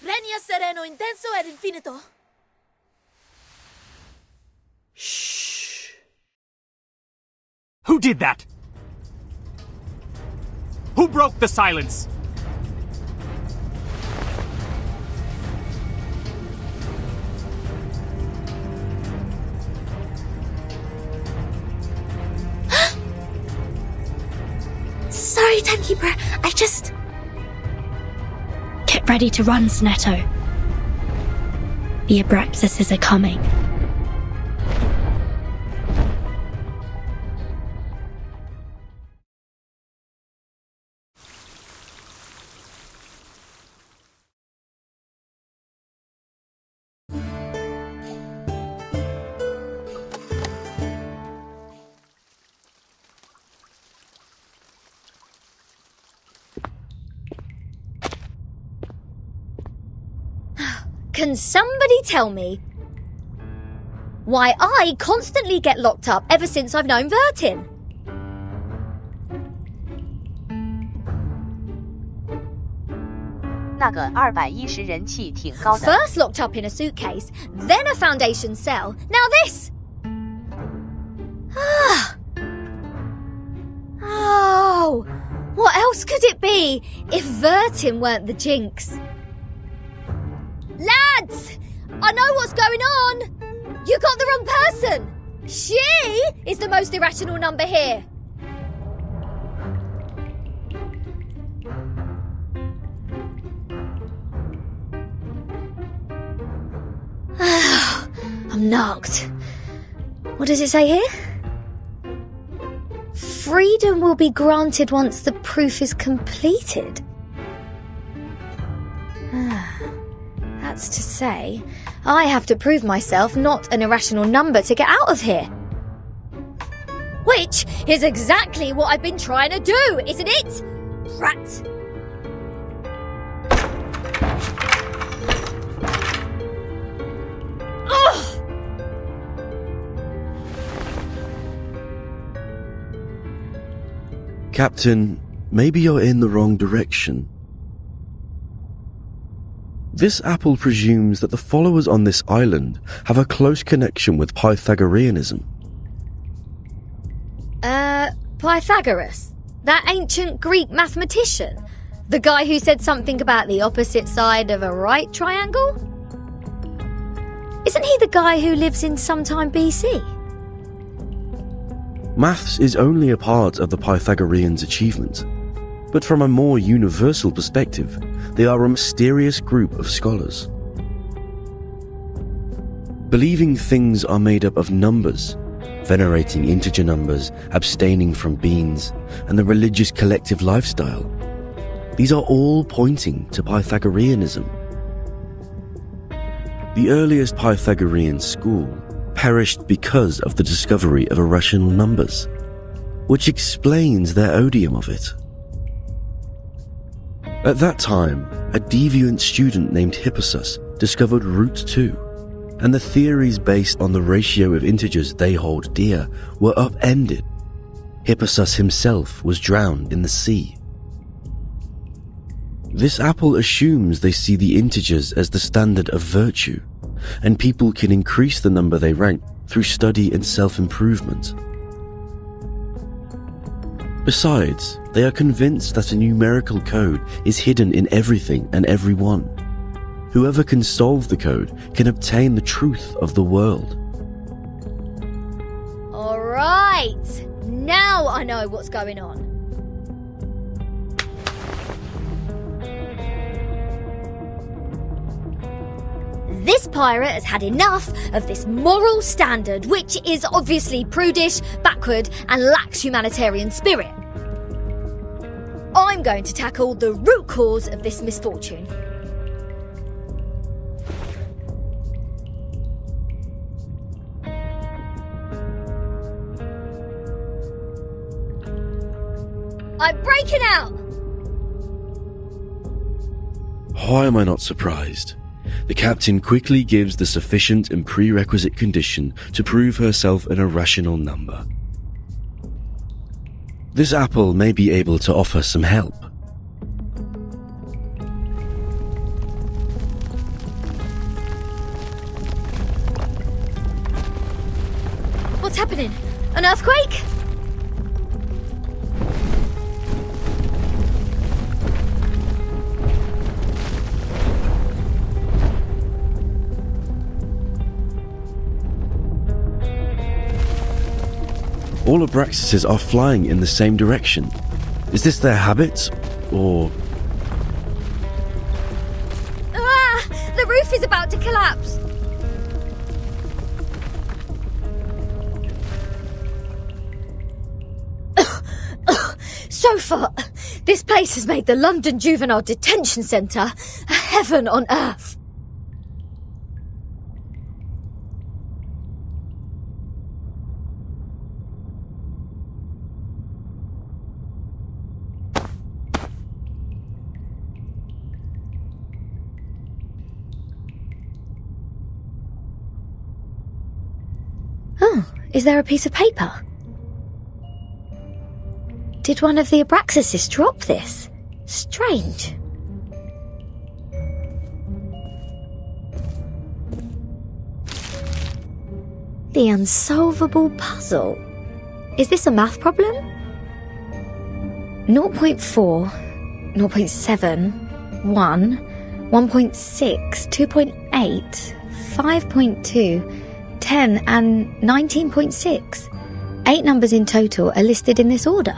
Speaker 12: Regna sereno, intenso ed infinito.
Speaker 13: Shh. Who did that? Who broke the silence?
Speaker 12: Sorry, Timekeeper. I just...
Speaker 8: Get ready to run, Snetto. The Abraxases are coming.
Speaker 11: Can somebody tell me why I constantly get locked up ever since I've known Vertin? First locked up in a suitcase, then a Foundation cell, now this! Oh, what else could it be if Vertin weren't the jinx? Lads! I know what's going on! You got the wrong person! She is the most irrational number here! I'm knocked. What does it say here? Freedom will be granted once the proof is completed. That's to say, I have to prove myself not an irrational number to get out of here. Which is exactly what I've been trying to do, isn't it? Rat. Ugh!
Speaker 9: Captain, maybe you're in the wrong direction. This apple presumes that the followers on this island have a close connection with Pythagoreanism.
Speaker 11: Pythagoras? That ancient Greek mathematician? The guy who said something about the opposite side of a right triangle? Isn't he the guy who lives in sometime BC?
Speaker 9: Maths is only a part of the Pythagoreans' achievement, but from a more universal perspective, they are a mysterious group of scholars. Believing things are made up of numbers, venerating integer numbers, abstaining from beans, and the religious collective lifestyle, these are all pointing to Pythagoreanism. The earliest Pythagorean school perished because of the discovery of irrational numbers, which explains their odium of it. At that time, a deviant student named Hippasus discovered root 2, and the theories based on the ratio of integers they hold dear were upended. Hippasus himself was drowned in the sea. This apple assumes they see the integers as the standard of virtue, and people can increase the number they rank through study and self-improvement. Besides, they are convinced that a numerical code is hidden in everything and everyone. Whoever can solve the code can obtain the truth of the world.
Speaker 11: All right, now I know what's going on. This pirate has had enough of this moral standard, which is obviously prudish, backward, and lacks humanitarian spirit. I'm going to tackle the root cause of this misfortune. I'm breaking out!
Speaker 9: Why am I not surprised? The captain quickly gives the sufficient and prerequisite condition to prove herself an irrational number. This apple may be able to offer some help.
Speaker 11: What's happening? An earthquake?
Speaker 9: All Abraxases are flying in the same direction. Is this their habit, or...
Speaker 11: Ah! The roof is about to collapse! So far, this place has made the London Juvenile Detention Centre a heaven on earth. Oh, is there a piece of paper? Did one of the Abraxases drop this? Strange. The unsolvable puzzle. Is this a math problem? 0.4, 0.7, 1, 1.6, 2.8, 5.2, 10 and 19.6. 8 numbers in total are listed in this order.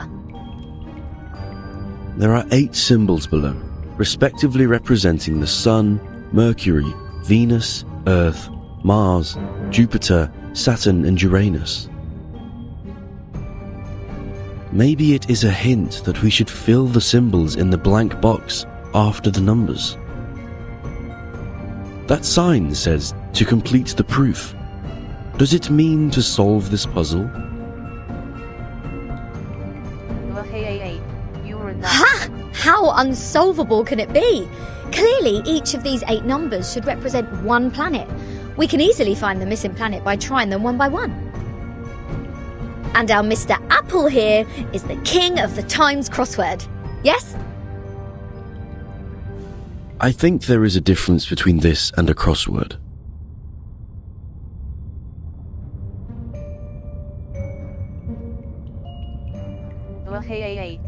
Speaker 9: There are 8 symbols below, respectively representing the Sun, Mercury, Venus, Earth, Mars, Jupiter, Saturn and Uranus. Maybe it is a hint that we should fill the symbols in the blank box after the numbers. That sign says to complete the proof. Does it mean to solve this puzzle?
Speaker 11: Ha! How unsolvable can it be? Clearly, each of these 8 numbers should represent one planet. We can easily find the missing planet by trying them one by one. And our Mr. Apple here is the king of the Times crossword. Yes?
Speaker 9: I think there is a difference between this and a crossword.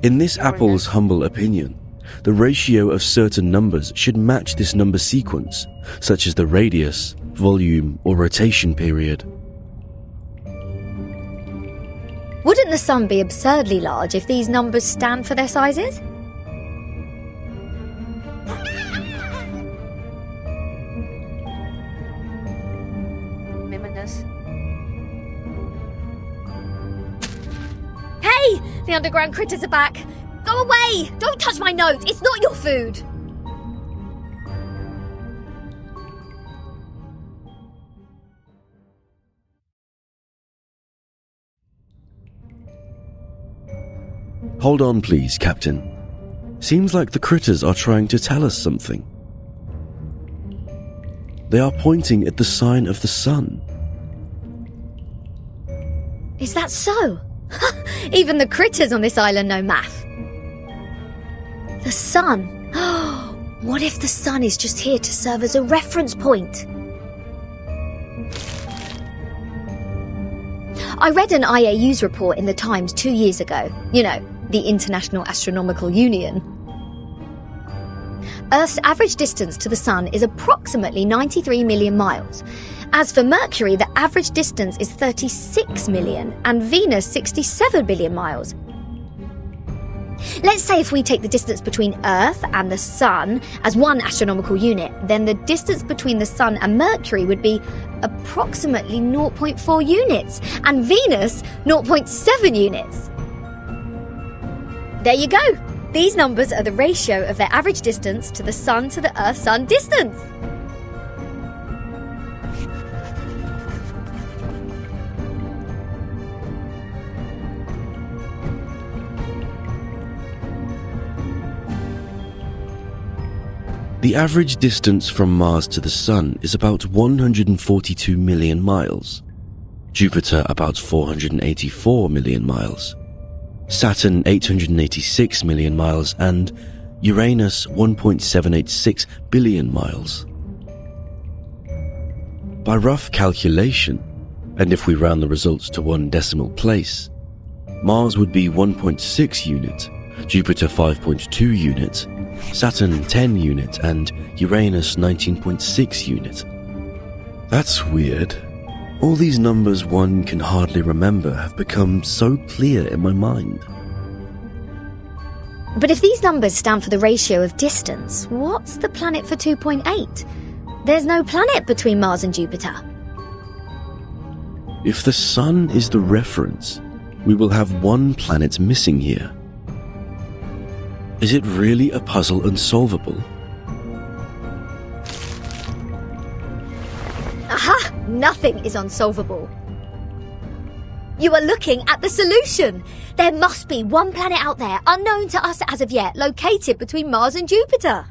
Speaker 9: In this Apple's humble opinion, the ratio of certain numbers should match this number sequence, such as the radius, volume, or rotation period.
Speaker 11: Wouldn't the sun be absurdly large if these numbers stand for their sizes? Hey! The underground critters are back! Go away! Don't touch my notes! It's not your food!
Speaker 9: Hold on please, Captain. Seems like the critters are trying to tell us something. They are pointing at the sign of the sun.
Speaker 11: Is that so? Even the critters on this island know math. The sun. What if the sun is just here to serve as a reference point? I read an IAU's report in the Times 2 years ago. You know, the International Astronomical Union. Earth's average distance to the sun is approximately 93 million miles. As for Mercury, the average distance is 36 million, and Venus 67 billion miles. Let's say if we take the distance between Earth and the Sun as one astronomical unit, then the distance between the Sun and Mercury would be approximately 0.4 units, and Venus 0.7 units. There you go! These numbers are the ratio of their average distance to the Sun to the Earth-Sun distance.
Speaker 9: The average distance from Mars to the Sun is about 142 million miles, Jupiter about 484 million miles, Saturn 886 million miles, and Uranus 1.786 billion miles. By rough calculation, and if we round the results to one decimal place, Mars would be 1.6 unit, Jupiter 5.2 unit, Saturn 10 unit, and Uranus 19.6 unit. That's weird. All these numbers one can hardly remember have become so clear in my mind.
Speaker 11: But if these numbers stand for the ratio of distance, what's the planet for 2.8? There's no planet between Mars and Jupiter.
Speaker 9: If the Sun is the reference, we will have one planet missing here. Is it really a puzzle unsolvable?
Speaker 11: Aha! Nothing is unsolvable. You are looking at the solution. There must be one planet out there, unknown to us as of yet, located between Mars and Jupiter.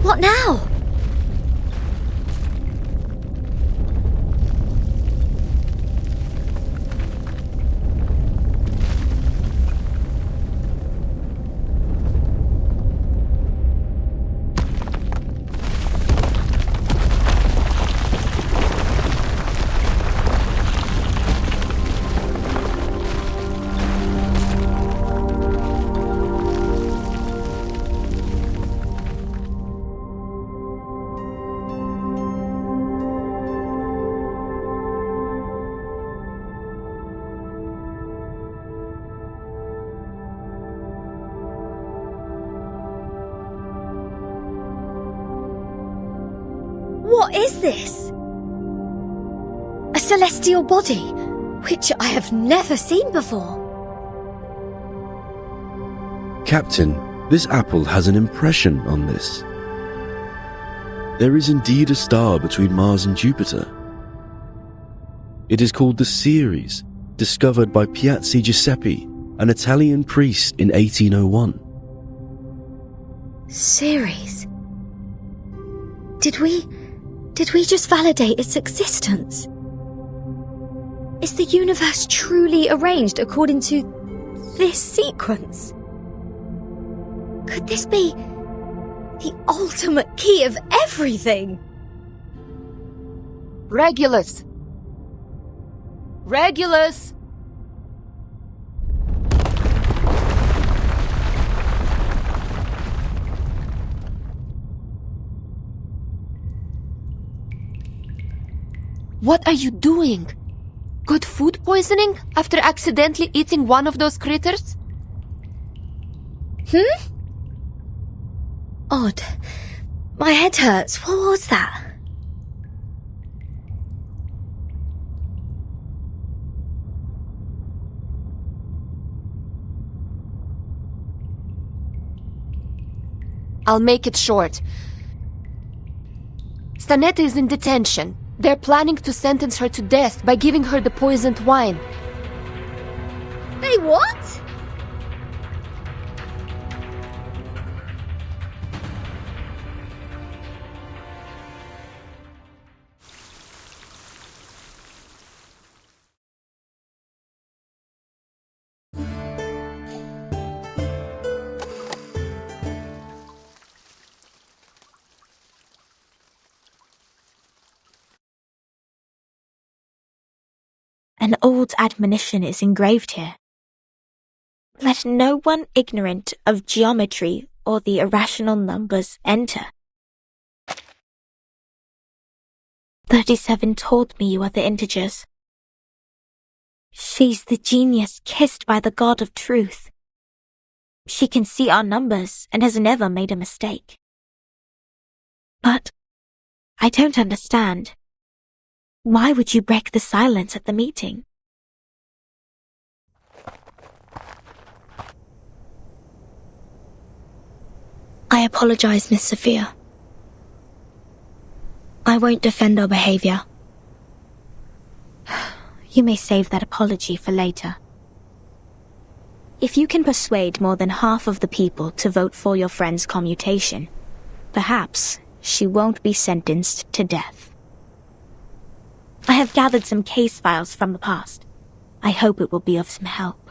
Speaker 11: What now? What is this? A celestial body, which I have never seen before.
Speaker 9: Captain, this apple has an impression on this. There is indeed a star between Mars and Jupiter. It is called the Ceres, discovered by Piazzi Giuseppe, an Italian priest in 1801.
Speaker 11: Ceres? Did we just validate its existence? Is the universe truly arranged according to this sequence? Could this be the ultimate key of everything?
Speaker 4: Regulus! Regulus! What are you doing? Good food poisoning after accidentally eating one of those critters?
Speaker 11: Odd. My head hurts. What was that?
Speaker 4: I'll make it short. Stanetta is in detention. They're planning to sentence her to death by giving her the poisoned wine.
Speaker 11: They what?
Speaker 1: An old admonition is engraved here. Let no one ignorant of geometry or the irrational numbers enter. 37 told me you are the integers. She's the genius kissed by the God of truth. She can see our numbers and has never made a mistake. But I don't understand. Why would you break the silence at the meeting?
Speaker 8: I apologize, Miss Sophia. I won't defend our behavior.
Speaker 1: You may save that apology for later. If you can persuade more than half of the people to vote for your friend's commutation, perhaps she won't be sentenced to death. I have gathered some case files from the past. I hope it will be of some help.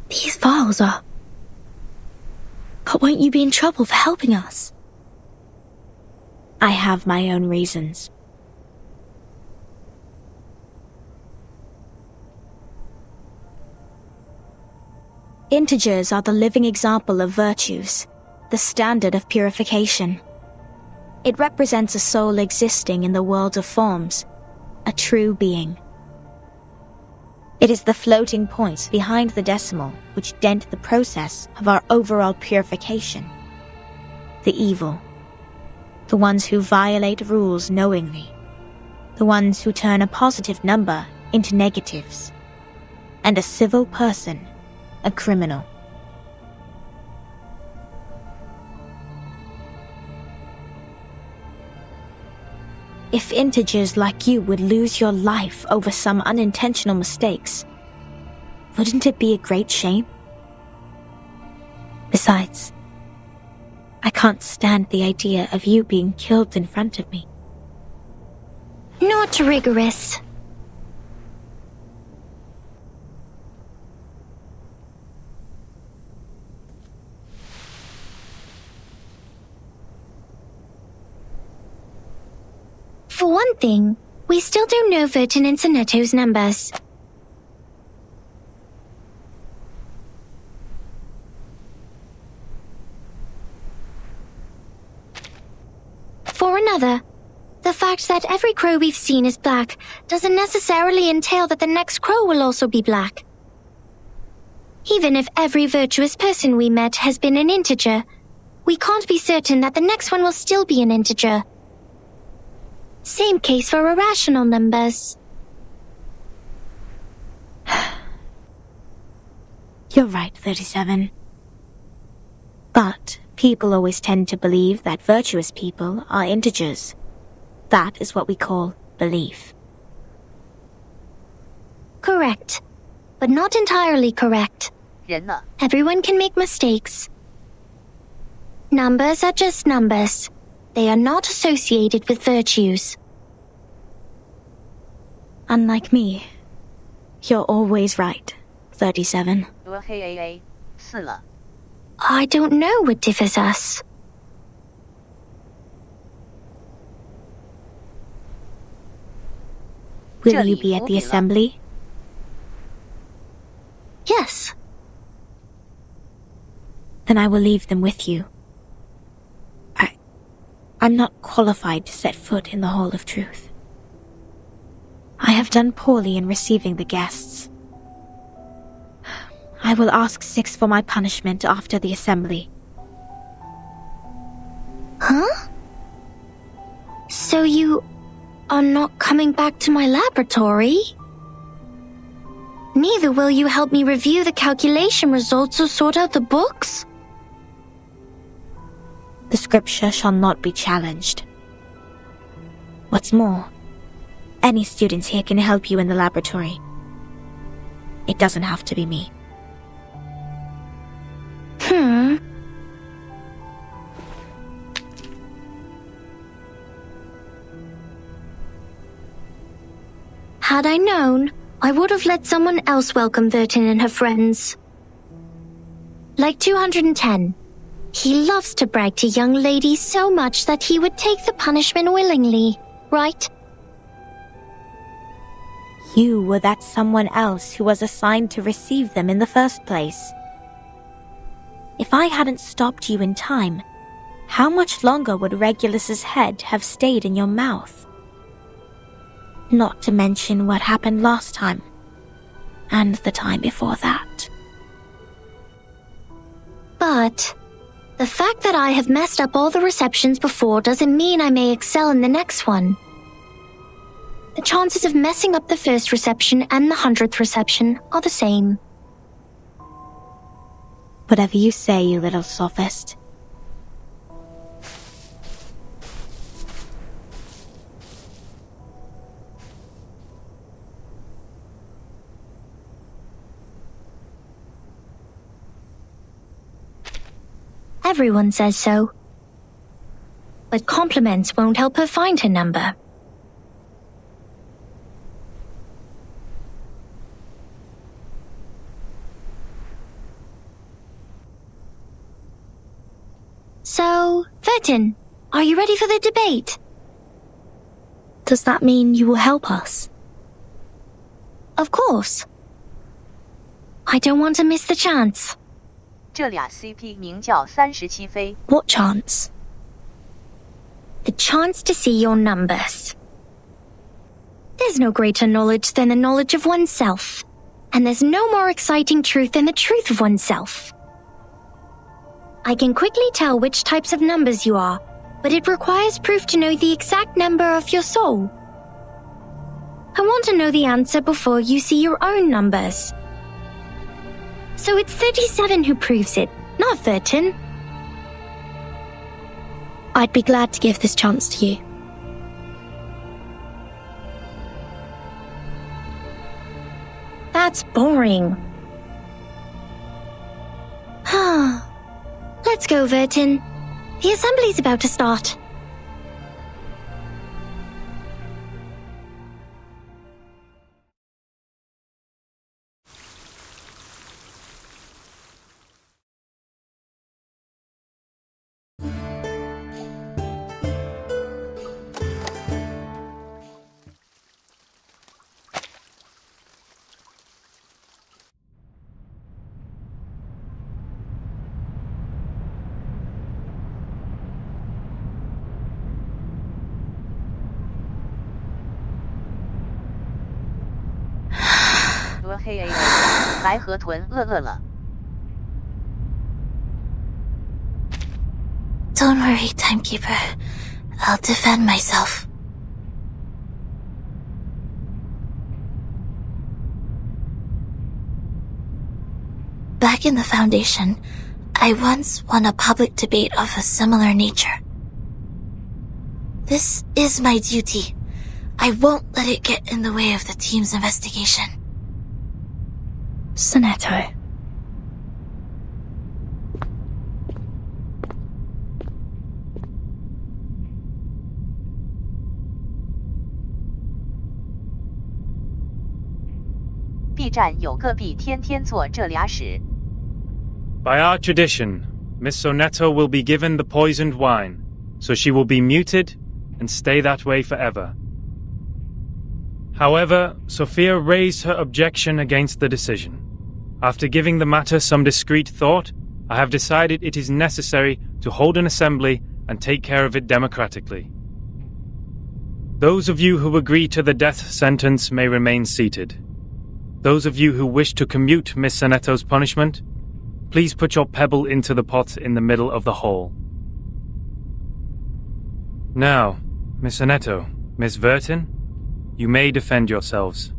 Speaker 8: These files are... But won't you be in trouble for helping us?
Speaker 1: I have my own reasons. Integers are the living example of virtues, the standard of purification. It represents a soul existing in the world of forms, a true being. It is the floating points behind the decimal which dent the process of our overall purification. The evil, the ones who violate rules knowingly, the ones who turn a positive number into negatives, and a civil person a criminal. If integers like you would lose your life over some unintentional mistakes, wouldn't it be a great shame? Besides, I can't stand the idea of you being killed in front of me.
Speaker 8: Not rigorous. For one thing, we still don't know Ferdinand Sonetto's numbers. For another, the fact that every crow we've seen is black doesn't necessarily entail that the next crow will also be black. Even if every virtuous person we met has been an integer, we can't be certain that the next one will still be an integer. Same case for irrational numbers.
Speaker 1: You're right, 37. But people always tend to believe that virtuous people are integers. That is what we call belief.
Speaker 8: Correct. But not entirely correct.
Speaker 2: 人呢？
Speaker 8: Everyone can make mistakes. Numbers are just numbers. They are not associated with virtues.
Speaker 1: Unlike me, you're always right, 37.
Speaker 2: 多黑 AA 4了。
Speaker 8: I don't know what differs us.
Speaker 1: Will you be at the assembly?
Speaker 8: Yes.
Speaker 1: Then I will leave them with you. I'm not qualified to set foot in the Hall of Truth. I have done poorly in receiving the guests. I will ask 6 for my punishment after the assembly.
Speaker 8: Huh? So you are not coming back to my laboratory? Neither will you help me review the calculation results or sort out the books?
Speaker 1: The scripture shall not be challenged. What's more, any students here can help you in the laboratory. It doesn't have to be me.
Speaker 8: Had I known, I would have let someone else welcome Vertin and her friends. Like 210. He loves to brag to young ladies so much that he would take the punishment willingly, right?
Speaker 1: You were that someone else who was assigned to receive them in the first place. If I hadn't stopped you in time, how much longer would Regulus's head have stayed in your mouth? Not to mention what happened last time, and the time before that.
Speaker 8: But the fact that I have messed up all the receptions before doesn't mean I may excel in the next one. The chances of messing up the first reception and the 100th reception are the same.
Speaker 1: Whatever you say, you little sophist.
Speaker 8: Everyone says so. But compliments won't help her find her number. So, Vertin, are you ready for the debate?
Speaker 1: Does that mean you will help us?
Speaker 8: Of course. I don't want to miss the chance.
Speaker 2: 这俩 CP 名叫37飞。
Speaker 1: What chance?
Speaker 8: The chance to see your numbers. There's no greater knowledge than the knowledge of oneself. And there's no more exciting truth than the truth of oneself. I can quickly tell which types of numbers you are, but it requires proof to know the exact number of your soul. I want to know the answer before you see your own numbers. So it's 37 who proves it, not Vertin.
Speaker 1: I'd be glad to give this chance to you.
Speaker 8: That's boring. Let's go, Vertin. The assembly's about to start.
Speaker 2: 黑 AA 白河豚饿了。
Speaker 12: Don't worry, Timekeeper. I'll defend myself. Back in the Foundation, I once won a public debate of a similar nature. This is my duty. I won't let it get in the way of the team's investigation.
Speaker 8: Soneto.
Speaker 2: B 站有个币天天做这俩屎。
Speaker 13: By our tradition, Miss Soneto will be given the poisoned wine, so she will be muted and stay that way forever. However, Sophia raised her objection against the decision. After giving the matter some discreet thought, I have decided it is necessary to hold an assembly and take care of it democratically. Those of you who agree to the death sentence may remain seated. Those of you who wish to commute Miss Soneto's punishment, please put your pebble into the pot in the middle of the hall. Now, Miss Soneto, Miss Vertin, you may defend yourselves.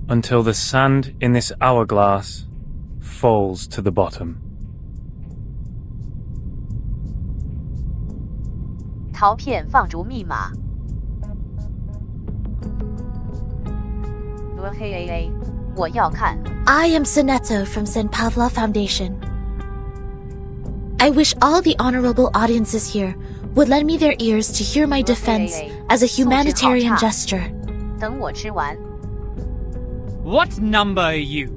Speaker 13: Until the sand in this hourglass falls to the bottom.
Speaker 2: 陶片放逐密码。我要看。
Speaker 12: I am Soneto from San Pavla Foundation. I wish all the honorable audiences here would lend me their ears to hear my defense as a humanitarian gesture.
Speaker 2: 等我吃完。
Speaker 14: What number are you?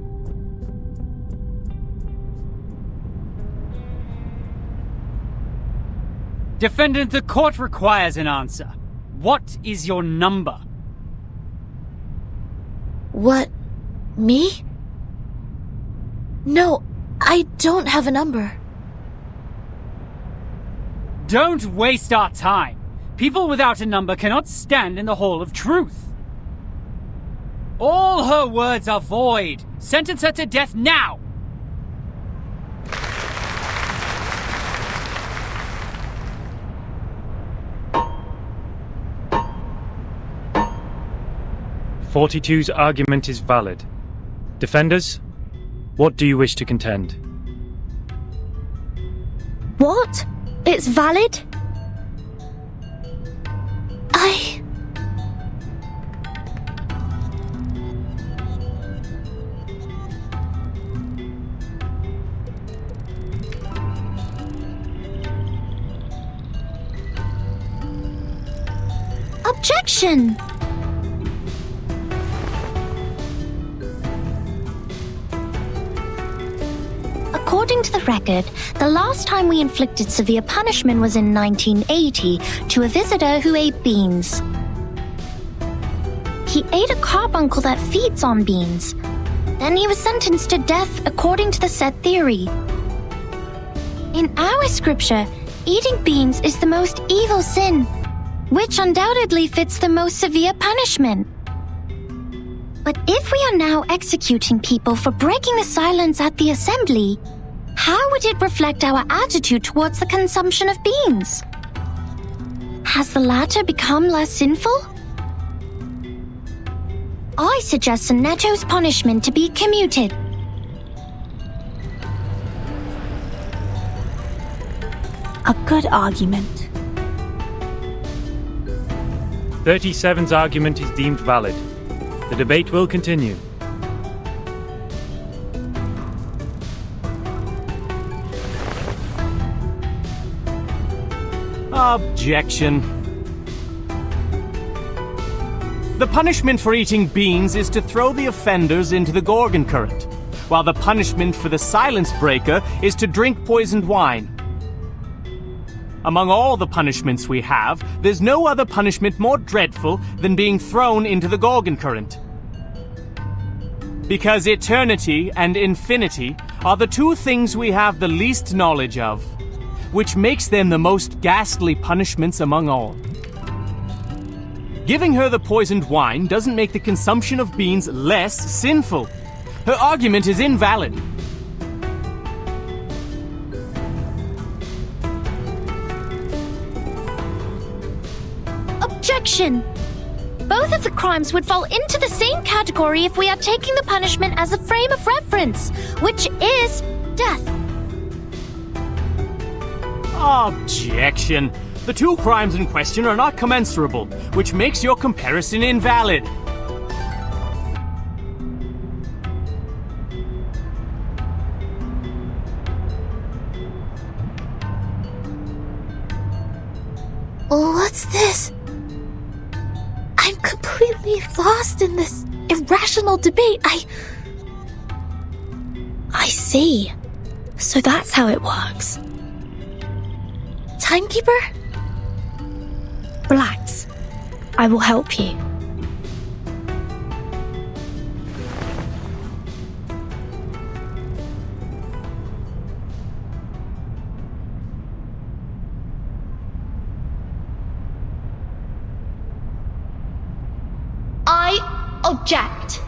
Speaker 14: Defendant, the court requires an answer. What is your number?
Speaker 12: What? Me? No, I don't have a number.
Speaker 14: Don't waste our time. People without a number cannot stand in the Hall of Truth. All her words are void. Sentence her to death now!
Speaker 13: '42's argument is valid. Defenders, what do you wish to contend?
Speaker 8: What? It's valid?
Speaker 12: Objection!
Speaker 8: According to the record, the last time we inflicted severe punishment was in 1980 to a visitor who ate beans. He ate a carbuncle that feeds on beans. Then he was sentenced to death according to the set theory. In our scripture, eating beans is the most evil sin, which undoubtedly fits the most severe punishment. But if we are now executing people for breaking the silence at the assembly, how would it reflect our attitude towards the consumption of beans? Has the latter become less sinful? I suggest Soneto's punishment to be commuted.
Speaker 1: A good argument.
Speaker 13: 37's argument is deemed valid. The debate will continue. Objection.
Speaker 15: The punishment for eating beans is to throw the offenders into the Gorgon current, while the punishment for the silence breaker is to drink poisoned wine. Among all the punishments we have, there's no other punishment more dreadful than being thrown into the Gorgon current. Because eternity and infinity are the two things we have the least knowledge of, which makes them the most ghastly punishments among all. Giving her the poisoned wine doesn't make the consumption of beans less sinful. Her argument is invalid.
Speaker 8: Objection! Both of the crimes would fall into the same category if we are taking the punishment as a frame of reference, which is death.
Speaker 13: Objection. The two crimes in question are not commensurable, which makes your comparison invalid.
Speaker 12: What's this? I'm completely lost in this irrational debate. I see. So that's how it works. Timekeeper?
Speaker 8: Relax. I will help you. I object.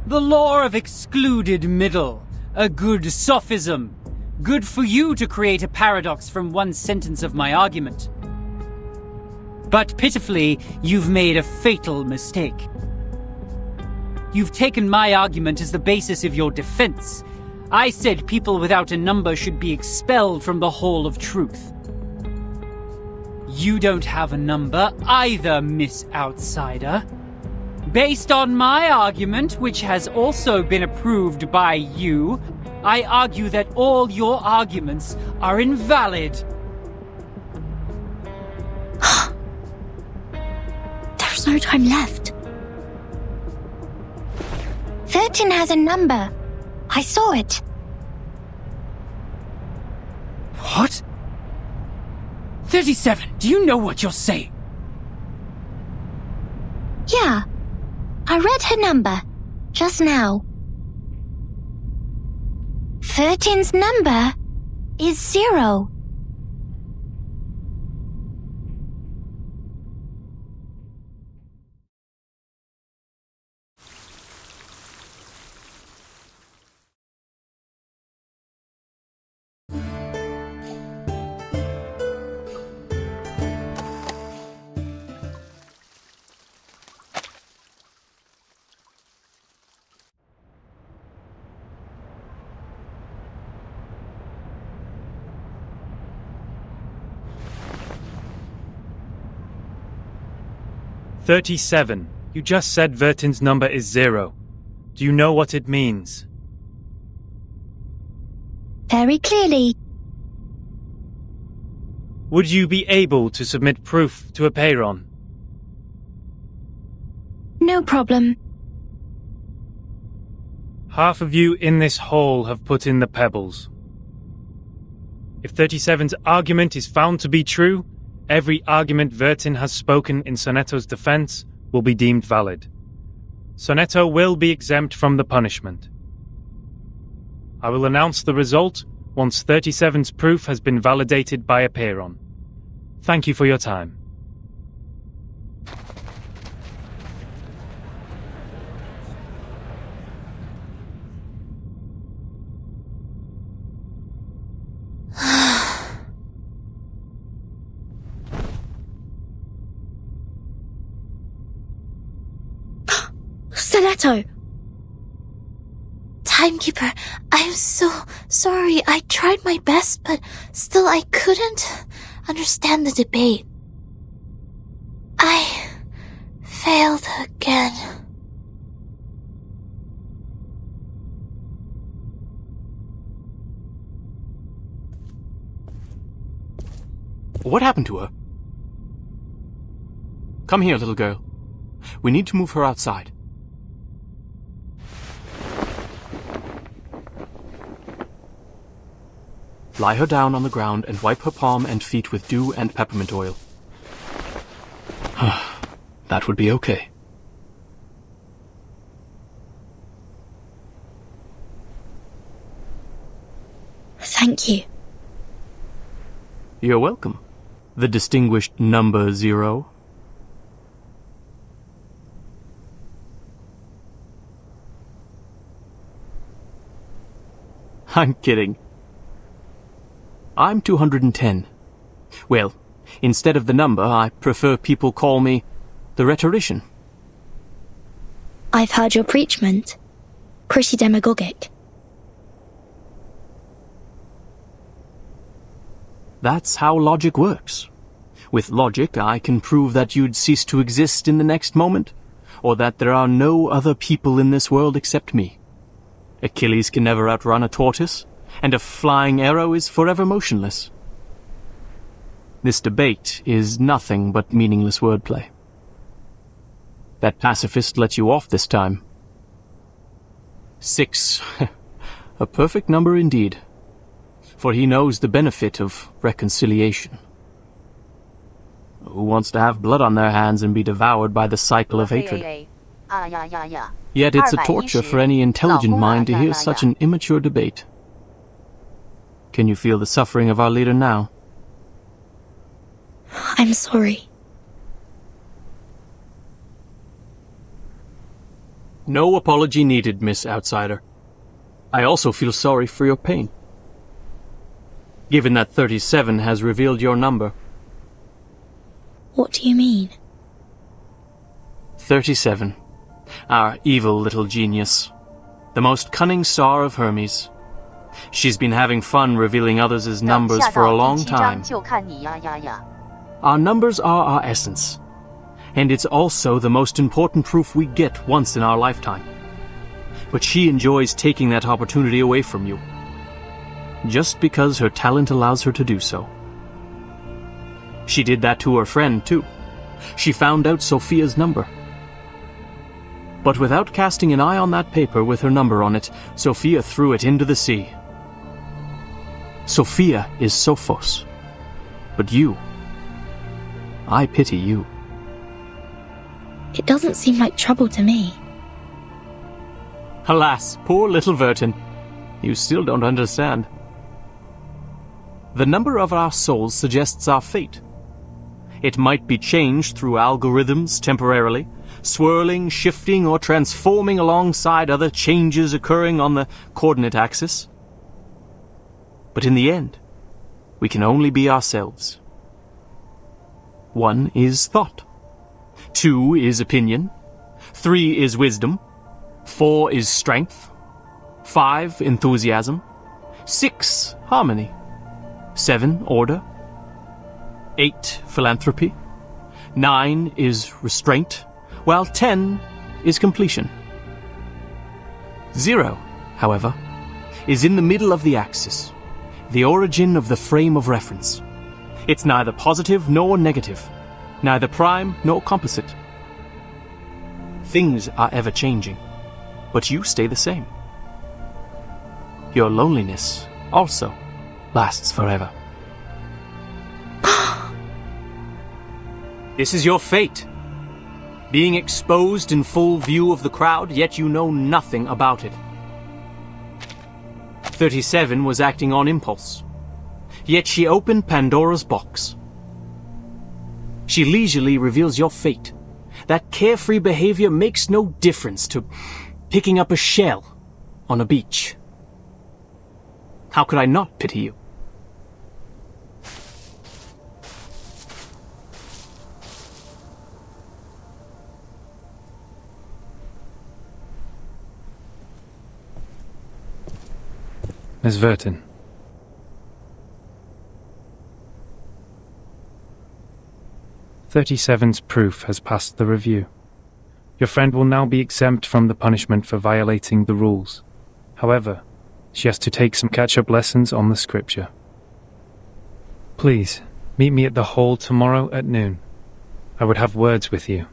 Speaker 14: The law of excluded middle. A good sophism. Good for you to create a paradox from one sentence of my argument. But pitifully, you've made a fatal mistake. You've taken my argument as the basis of your defense. I said people without a number should be expelled from the Hall of Truth. You don't have a number either, Miss Outsider. Based on my argument, which has also been approved by you, I argue that all your arguments are invalid.
Speaker 8: There's no time left.
Speaker 16: 13 has a number. I saw it.
Speaker 14: What? 37, do you know what you're saying?
Speaker 16: Yeah. I read her number. Just now. 13's number is 0.
Speaker 13: "37. You just said Vertin's number is 0. Do you know what it means?"
Speaker 16: Very clearly.
Speaker 13: Would you be able to submit proof to Apeiron?
Speaker 8: No problem.
Speaker 13: Half of you in this hall have put in the pebbles. If 37's argument is found to be true, every argument Vertin has spoken in Sonetto's defense will be deemed valid. Sonetto will be exempt from the punishment. I will announce the result once 37's proof has been validated by Apeiron. Thank you for your time.
Speaker 12: Sonetto! Timekeeper, I'm so sorry. I tried my best, but still I couldn't understand the debate. I failed again.
Speaker 13: What happened to her? Come here, little girl. We need to move her outside. Lie her down on the ground and wipe her palm and feet with dew and peppermint oil. That would be okay.
Speaker 8: Thank you.
Speaker 13: You're welcome. The distinguished number 0. I'm kidding. I'm 210. Well, instead of the number, I prefer people call me the rhetorician.
Speaker 8: I've heard your preachment. Pretty demagogic.
Speaker 13: That's how logic works. With logic, I can prove that you'd cease to exist in the next moment, or that there are no other people in this world except me. Achilles can never outrun a tortoise, and a flying arrow is forever motionless. This debate is nothing but meaningless wordplay. That pacifist let you off this time. 6. A perfect number indeed. For he knows the benefit of reconciliation. Who wants to have blood on their hands and be devoured by the cycle of hatred? Yet it's a torture for any intelligent mind to hear such an immature debate. Can you feel the suffering of our leader now?
Speaker 8: I'm sorry.
Speaker 13: No apology needed, Miss Outsider. I also feel sorry for your pain. Given that 37 has revealed your number.
Speaker 8: What do you mean?
Speaker 13: 37. Our evil little genius. The most cunning star of Hermes. She's been having fun revealing others as numbers for a long time. Our numbers are our essence. And it's also the most important proof we get once in our lifetime. But she enjoys taking that opportunity away from you. Just because her talent allows her to do so. She did that to her friend, too. She found out Sophia's number. But without casting an eye on that paper with her number on it, Sophia threw it into the sea. Sophia is Sophos. But you, I pity you.
Speaker 8: It doesn't seem like trouble to me.
Speaker 13: Alas, poor little Vertin. You still don't understand. The number of our souls suggests our fate. It might be changed through algorithms temporarily, swirling, shifting, or transforming alongside other changes occurring on the coordinate axis. But in the end, we can only be ourselves. 1 is thought. 2 is opinion. 3 is wisdom. 4 is strength. 5, enthusiasm. 6, harmony. 7, order. 8, philanthropy. 9 is restraint, while 10 is completion. 0, however, is in the middle of the axis, the origin of the frame of reference. It's neither positive nor negative, neither prime nor composite. Things are ever changing, but you stay the same. Your loneliness also lasts forever. This is your fate. Being exposed in full view of the crowd, yet you know nothing about it. 37 was acting on impulse, yet she opened Pandora's box. She leisurely reveals your fate. That carefree behavior makes no difference to picking up a shell on a beach. How could I not pity you?
Speaker 17: Miss Vertin. "37's proof has passed the review. Your friend will now be exempt from the punishment for violating the rules. However, she has to take some catch-up lessons on the scripture. Please, meet me at the hall tomorrow at noon. I would have words with you."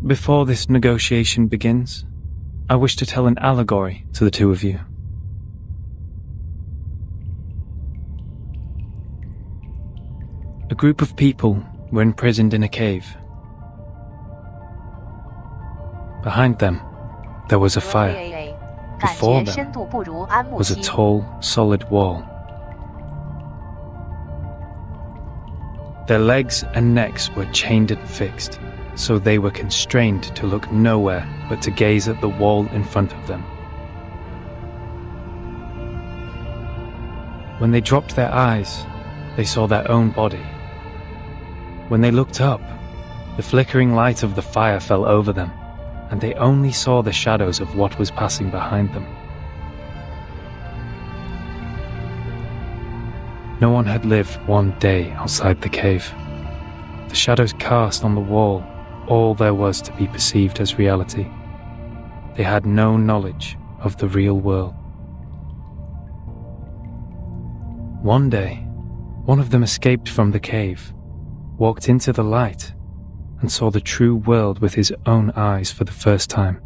Speaker 17: Before this negotiation begins, I wish to tell an allegory to the two of you. A group of people were imprisoned in a cave. Behind them, there was a fire. Before them was a tall, solid wall. Their legs and necks were chained and fixed, so they were constrained to look nowhere but to gaze at the wall in front of them. When they dropped their eyes, they saw their own body. When they looked up, the flickering light of the fire fell over them, and they only saw the shadows of what was passing behind them. No one had lived one day outside the cave. The shadows cast on the wall all there was to be perceived as reality. They had no knowledge of the real world. One day, one of them escaped from the cave, walked into the light, and saw the true world with his own eyes for the first time.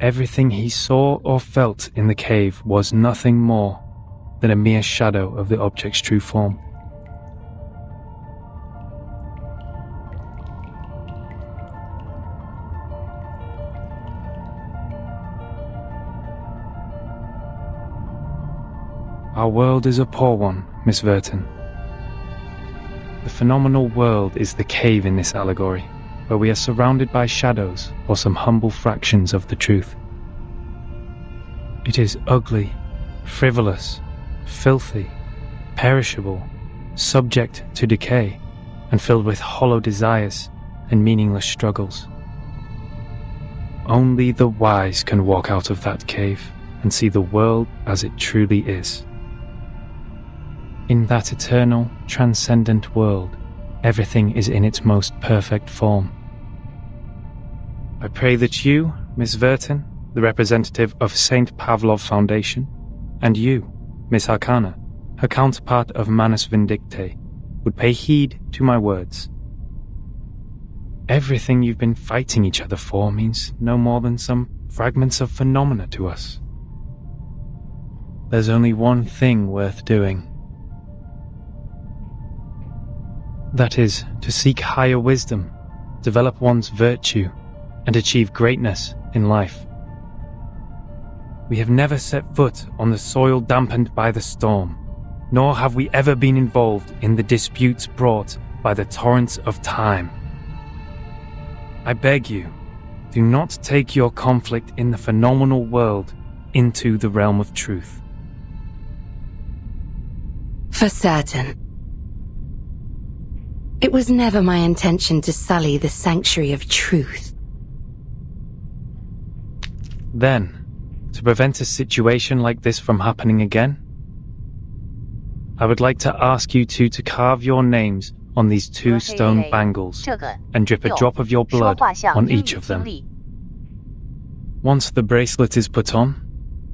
Speaker 17: Everything he saw or felt in the cave was nothing more than a mere shadow of the object's true form. Our world is a poor one, Miss Verton. The phenomenal world is the cave in this allegory, where we are surrounded by shadows or some humble fractions of the truth. It is ugly, frivolous, filthy, perishable, subject to decay, and filled with hollow desires and meaningless struggles. Only the wise can walk out of that cave and see the world as it truly is. In that eternal, transcendent world, everything is in its most perfect form. I pray that you, Miss Verton, the representative of St. Pavlov Foundation, and you, Miss Arcana, her counterpart of Manus Vindicte, would pay heed to my words. Everything you've been fighting each other for means no more than some fragments of phenomena to us. There's only one thing worth doing. That is, to seek higher wisdom, develop one's virtue, and achieve greatness in life. We have never set foot on the soil dampened by the storm, nor have we ever been involved in the disputes brought by the torrents of time. I beg you, do not take your conflict in the phenomenal world into the realm of truth.
Speaker 18: For certain. It was never my intention to sully the sanctuary of truth.
Speaker 17: Then, to prevent a situation like this from happening again, I would like to ask you two to carve your names on these two stone bangles and drip a drop of your blood on each of them. Once the bracelet is put on,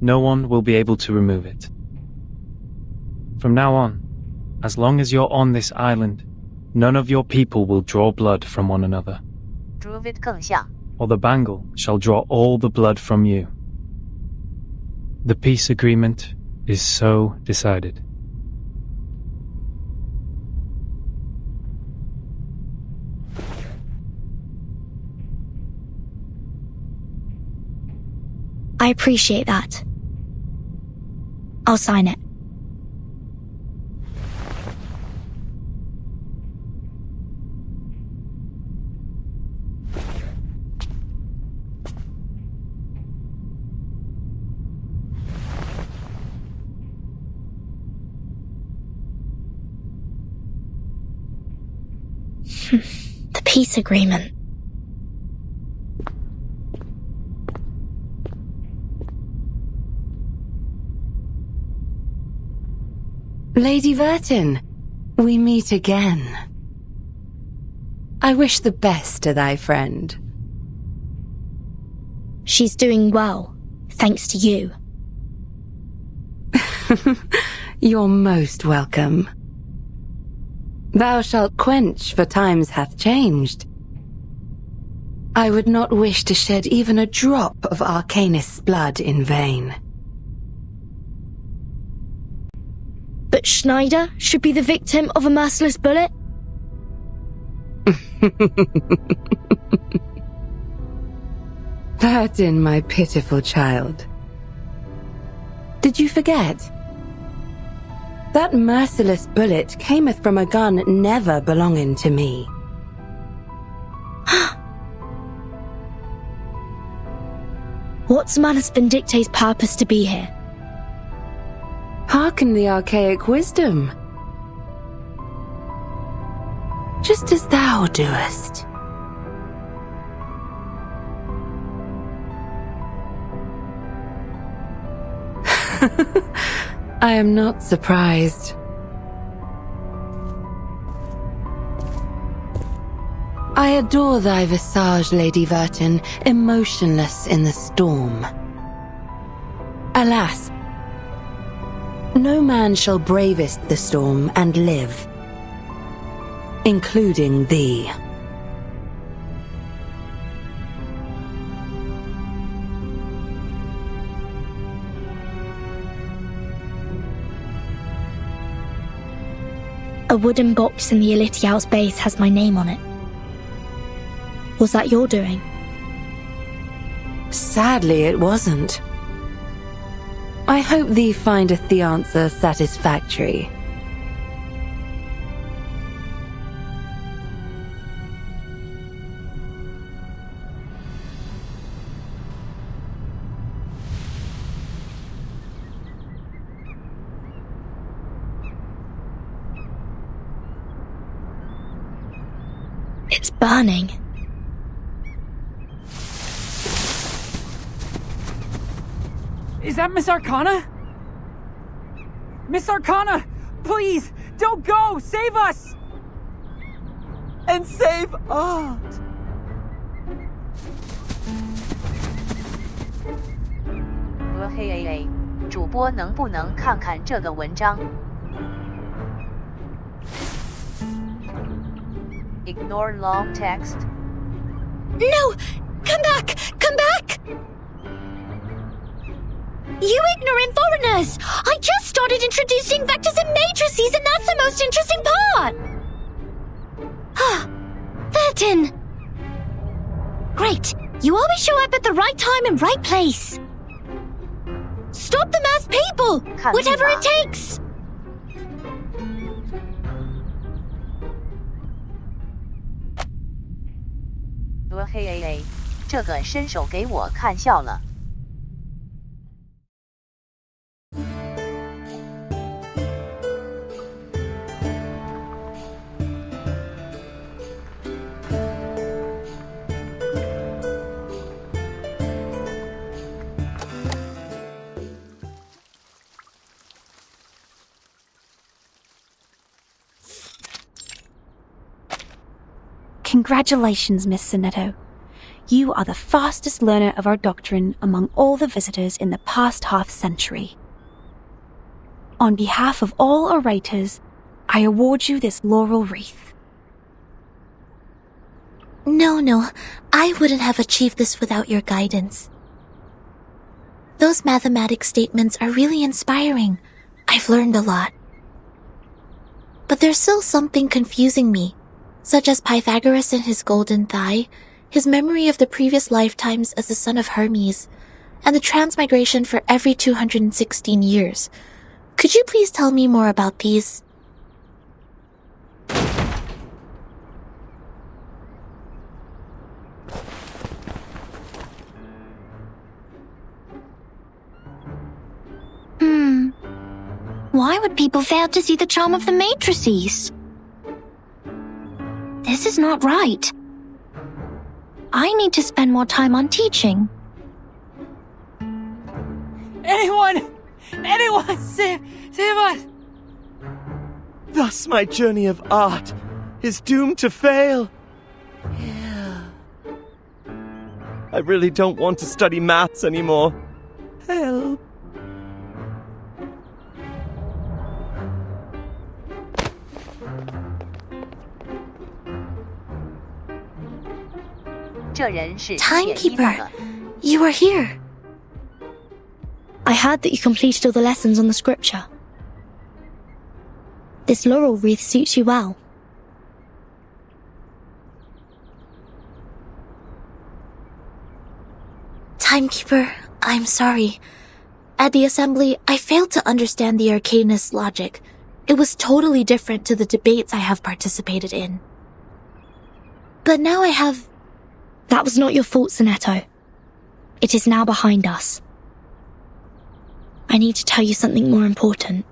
Speaker 17: no one will be able to remove it. From now on, as long as you're on this island, none of your people will draw blood from one another, or the bangle shall draw all the blood from you. The peace agreement is so decided.
Speaker 8: I appreciate that. I'll sign it. The peace agreement.
Speaker 18: Lady Verton, we meet again. I wish the best to thy friend.
Speaker 8: She's doing well, thanks to you.
Speaker 18: You're most welcome. Thou shalt quench, for times hath changed. I would not wish to shed even a drop of Arcanist's blood in vain.
Speaker 8: But Schneider should be the victim of a merciless bullet?
Speaker 18: Pardon, my pitiful child. Did you forget? That merciless bullet cameth from a gun never belonging to me.
Speaker 8: What's Manus Vindicte's purpose to be here?
Speaker 18: Hearken the archaic wisdom. Just as thou doest. I am not surprised. I adore thy visage, Lady Verton, emotionless in the storm. Alas, no man shall bravest the storm and live, including thee.
Speaker 8: A wooden box in the Elitiao's base has my name on it. Was that your doing?
Speaker 18: Sadly, it wasn't. I hope thee findeth the answer satisfactory.
Speaker 8: It's burning.
Speaker 14: Is that Miss Arcana? Miss Arcana! Please, don't go! Save us!
Speaker 19: And save Art!
Speaker 2: Hey, 主播能不能看看这个文章 ？Ignore long text.
Speaker 11: No! Come back! Come back! You ignorant foreigners! I just started introducing vectors and matrices, and that's the most interesting part! Ah, Verton! Great! You always show up at the right time and right place! Stop the masked people! Whatever it takes!
Speaker 2: Hey, 这个伸手给我看笑了。
Speaker 20: Congratulations, Miss Sonetto. You are the fastest learner of our doctrine among all the visitors in the past half-century. On behalf of all orators, I award you this laurel wreath.
Speaker 12: No, I wouldn't have achieved this without your guidance. Those mathematics statements are really inspiring. I've learned a lot. But there's still something confusing me, such as Pythagoras and his golden thigh, his memory of the previous lifetimes as the son of Hermes, and the transmigration for every 216 years. Could you please tell me more about these?
Speaker 16: Why would people fail to see the charm of the matrices? This is not right. I need to spend more time on teaching.
Speaker 14: Anyone! Save us!
Speaker 19: Thus my journey of art is doomed to fail. I really don't want to study maths anymore. Help.
Speaker 2: 这人是1.1那
Speaker 12: Timekeeper,
Speaker 2: 个。
Speaker 12: you are here. I heard that you completed all the lessons on the scripture. This laurel wreath suits you well. Timekeeper, I'm sorry. At the assembly, I failed to understand the arcanist's logic. It was totally different to the debates I have participated in. But now I have... That was not your fault, Sonetto. It is now behind us. I need to tell you something more important.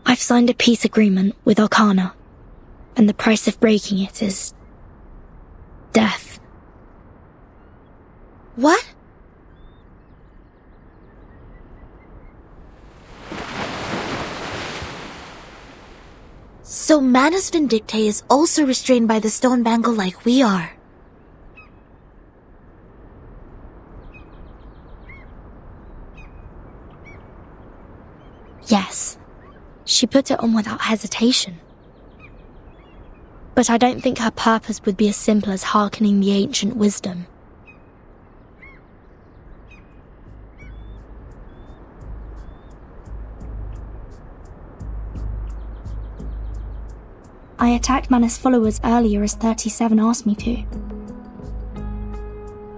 Speaker 12: I've signed a peace agreement with Arcana, and the price of breaking it is... death. What? So Manus Vindictae is also restrained by the stone bangle like we are. Yes, she put it on without hesitation. But I don't think her purpose would be as simple as hearkening the ancient wisdom. I attacked Manus' followers earlier as 37 asked me to.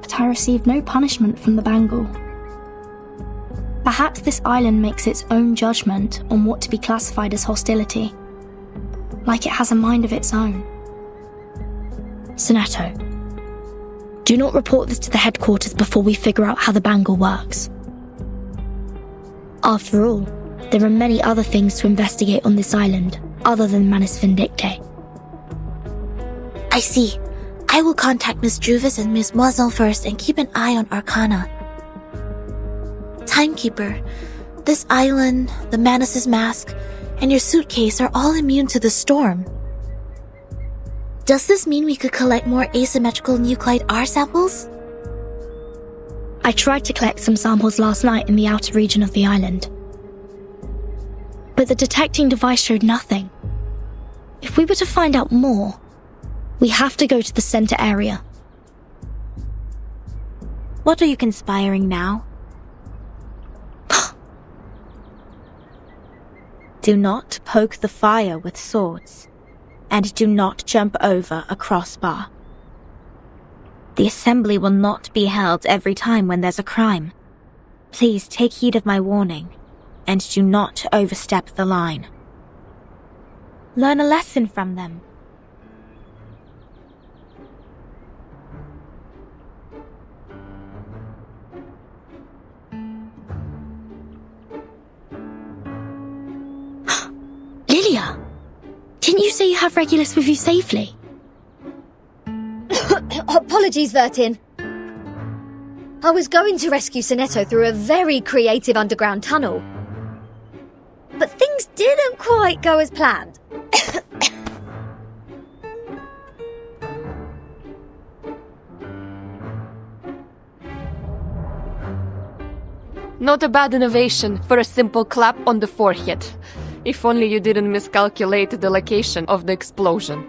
Speaker 12: But I received no punishment from the bangle. Perhaps this island makes its own judgment on what to be classified as hostility. Like it has a mind of its own. Sonetto, do not report this to the headquarters before we figure out how the bangle works. After all, there are many other things to investigate on this island, other than Manus Vindictae. I see. I will contact Miss Juvis and Miss Moiselle first and keep an eye on Arcana. Timekeeper, this island, the Manus' mask, and your suitcase are all immune to the storm. Does this mean we could collect more asymmetrical nuclide R samples? I tried to collect some samples last night in the outer region of the island. But the detecting device showed nothing. If we were to find out more, we have to go to the center area.
Speaker 1: What are you conspiring now? Do not poke the fire with swords, and do not jump over a crossbar. The assembly will not be held every time when there's a crime. Please take heed of my warning, and do not overstep the line. Learn a lesson from them.
Speaker 12: Lilia, didn't you say you have Regulus with you safely?
Speaker 11: Apologies, Vertin. I was going to rescue Sonetto through a very creative underground tunnel. But things didn't quite go as planned.
Speaker 4: Not a bad innovation for a simple clap on the forehead. If only you didn't miscalculate the location of the explosion.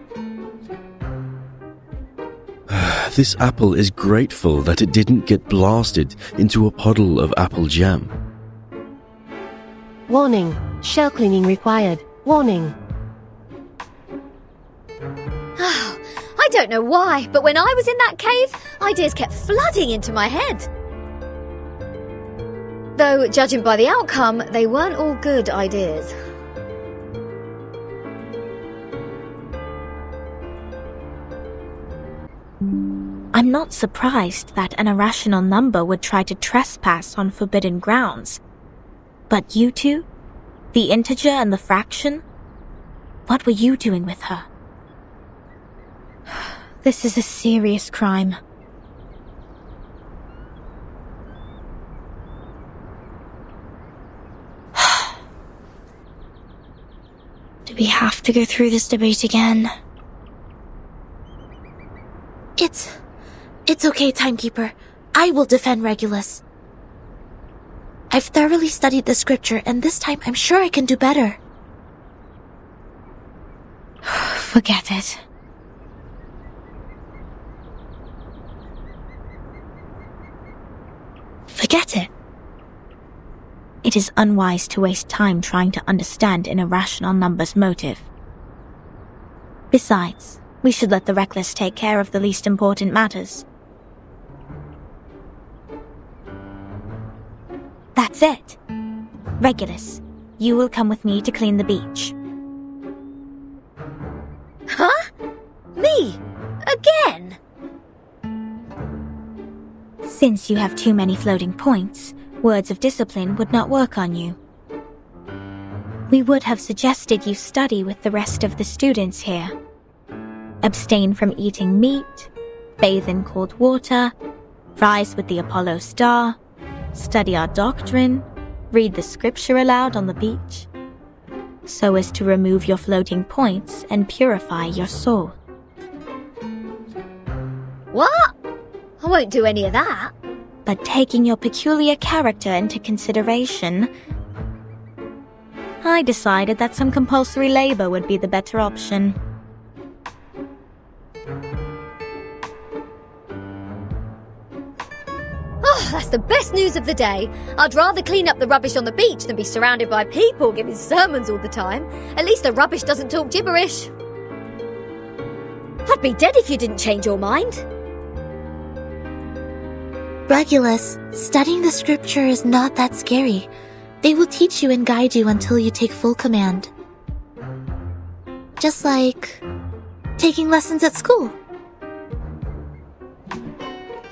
Speaker 9: This apple is grateful that it didn't get blasted into a puddle of apple jam.
Speaker 10: Warning. Shell cleaning required. Warning.
Speaker 11: I don't know why, but when I was in that cave, ideas kept flooding into my head. Though, judging by the outcome, they weren't all good ideas.
Speaker 1: I'm not surprised that an irrational number would try to trespass on forbidden grounds. But you two? The integer and the fraction? What were you doing with her? This is a serious crime.
Speaker 12: Do we have to go through this debate again?
Speaker 1: It's okay, Timekeeper. I will defend Regulus. I've thoroughly studied the scripture, and this time I'm sure I can do better.
Speaker 12: Forget it. Forget it.
Speaker 1: It is unwise to waste time trying to understand an irrational number's motive. Besides, we should let the reckless take care of the least important matters. That's it. Regulus, you will come with me to clean the beach.
Speaker 11: Huh? Me? Again?
Speaker 1: Since you have too many floating points, words of discipline would not work on you. We would have suggested you study with the rest of the students here. Abstain from eating meat, bathe in cold water, rise with the Apollo star, study our doctrine, read the scripture aloud on the beach, so as to remove your floating points and purify your soul.
Speaker 11: What? I won't do any of that.
Speaker 1: But taking your peculiar character into consideration, I decided that some compulsory labor would be the better option.
Speaker 11: Oh, that's the best news of the day. I'd rather clean up the rubbish on the beach than be surrounded by people giving sermons all the time. At least the rubbish doesn't talk gibberish. I'd be dead if you didn't change your mind.
Speaker 12: Regulus, studying the scripture is not that scary. They will teach you and guide you until you take full command. Just like taking lessons at school.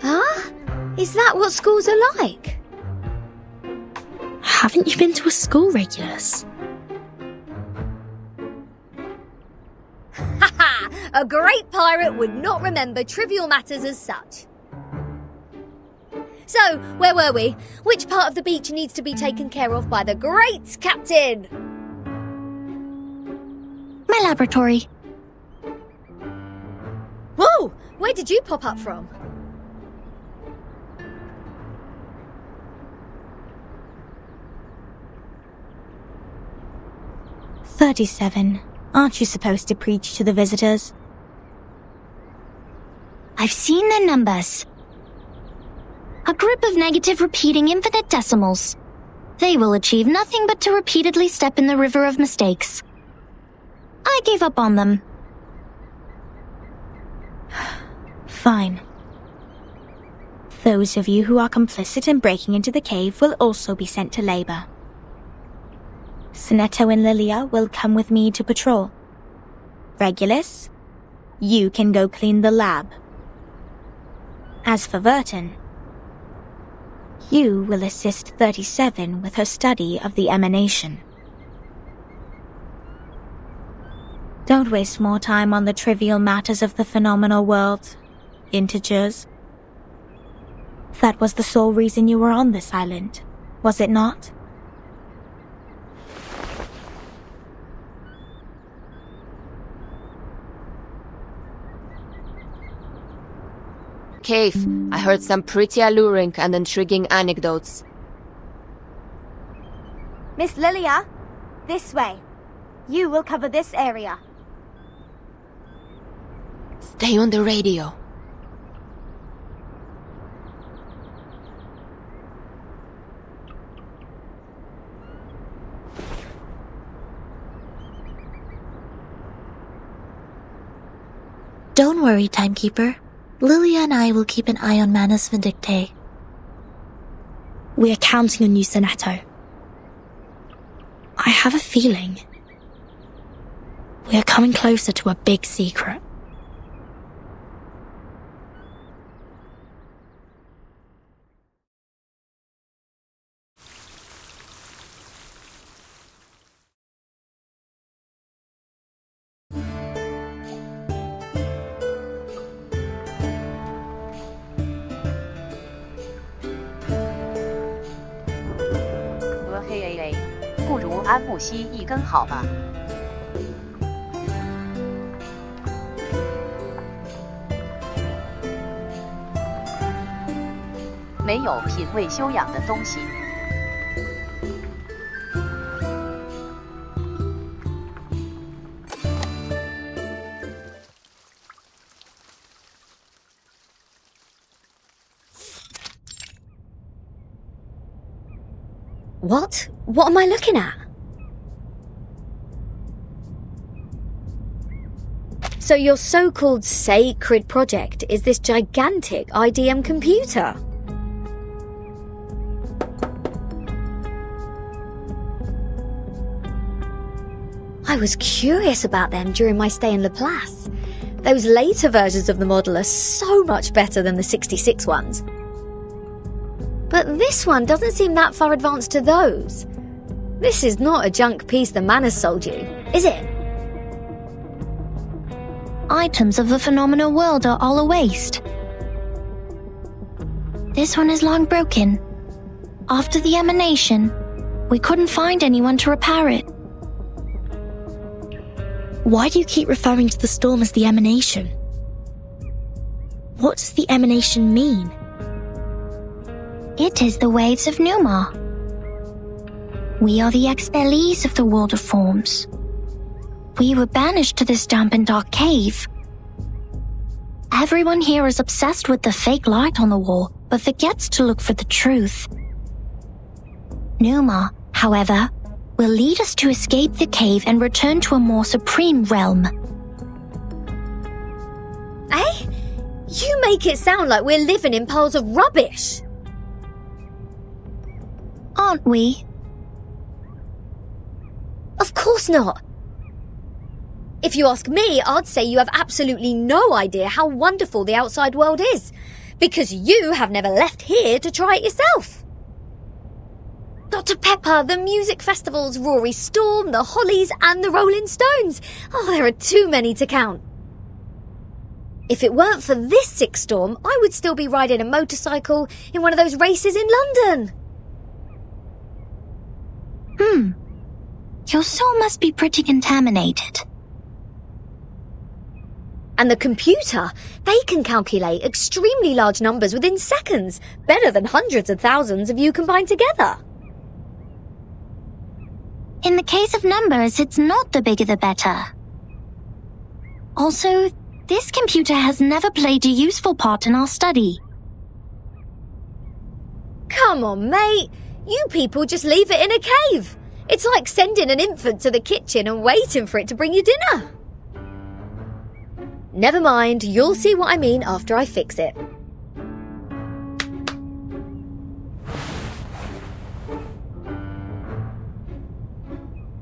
Speaker 11: Huh? Is that what schools are like?
Speaker 12: Haven't you been to a school, Regulus?
Speaker 11: Haha! A great pirate would not remember trivial matters as such. So, where were we? Which part of the beach needs to be taken care of by the great captain?
Speaker 16: My laboratory.
Speaker 11: Whoa! Where did you pop up from?
Speaker 1: "37. Aren't you supposed to preach to the visitors?"
Speaker 16: I've seen the numbers. A group of negative repeating infinite decimals. They will achieve nothing but to repeatedly step in the river of mistakes. I gave up on them.
Speaker 1: Fine. Those of you who are complicit in breaking into the cave will also be sent to labor. Sonetto and Lilia will come with me to patrol. Regulus, you can go clean the lab. As for Verton, you will assist 37 with her study of the emanation. Don't waste more time on the trivial matters of the phenomenal world, integers. That was the sole reason you were on this island, was it not?
Speaker 4: Cave, I heard some pretty alluring and intriguing anecdotes.
Speaker 1: Miss Lilia, this way. You will cover this area.
Speaker 4: Stay on the radio.
Speaker 12: Don't worry, Timekeeper. Lilia and I will keep an eye on Manus Vindictae. We are counting on you, Sonetto. I have a feeling we are coming closer to a big secret.
Speaker 2: Hey， 不如安慕希一根好吗？没有品味修养的东西。
Speaker 11: What? What am I looking at? So your so-called sacred project is this gigantic IDM computer? I was curious about them during my stay in Laplace. Those later versions of the model are so much better than the 66 ones. But this one doesn't seem that far advanced to those. This is not a junk piece the man has sold you, is it?
Speaker 16: Items of the phenomenal world are all a waste. This one is long broken. After the emanation, we couldn't find anyone to repair it.
Speaker 8: Why do you keep referring to the storm as the emanation? What does the emanation mean?
Speaker 16: It is the waves of Numa. We are the expellees of the world of forms. We were banished to this damp and dark cave. Everyone here is obsessed with the fake light on the wall, but forgets to look for the truth. Numa, however, will lead us to escape the cave and return to a more supreme realm.
Speaker 11: Eh? You make it sound like we're living in piles of rubbish.
Speaker 16: Aren't we?
Speaker 11: Of course not. If you ask me, I'd say you have absolutely no idea how wonderful the outside world is, because you have never left here to try it yourself. Dr. Pepper, the music festivals, Rory Storm, the Hollies and the Rolling Stones. Oh, there are too many to count. If it weren't for this sick storm, I would still be riding a motorcycle in one of those races in London.
Speaker 16: Your soul must be pretty contaminated.
Speaker 11: And the computer, they can calculate extremely large numbers within seconds, better than hundreds of thousands of you combined together.
Speaker 16: In the case of numbers, it's not the bigger the better. Also, this computer has never played a useful part in our study.
Speaker 11: Come on, mate. You people just leave it in a cave. It's like sending an infant to the kitchen and waiting for it to bring you dinner. Never mind, you'll see what I mean after I fix it.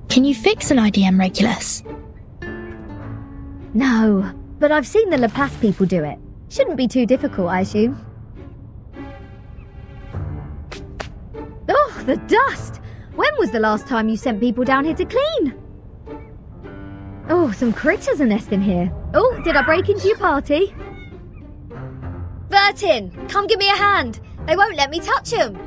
Speaker 8: Can you fix an IDM Regulus?
Speaker 11: No, but I've seen the Laplace people do it. Shouldn't be too difficult, I assume. Oh, the dust! When was the last time you sent people down here to clean? Oh, some critters are nesting here. Oh, did I break into your party? Bertin, come give me a hand. They won't let me touch them.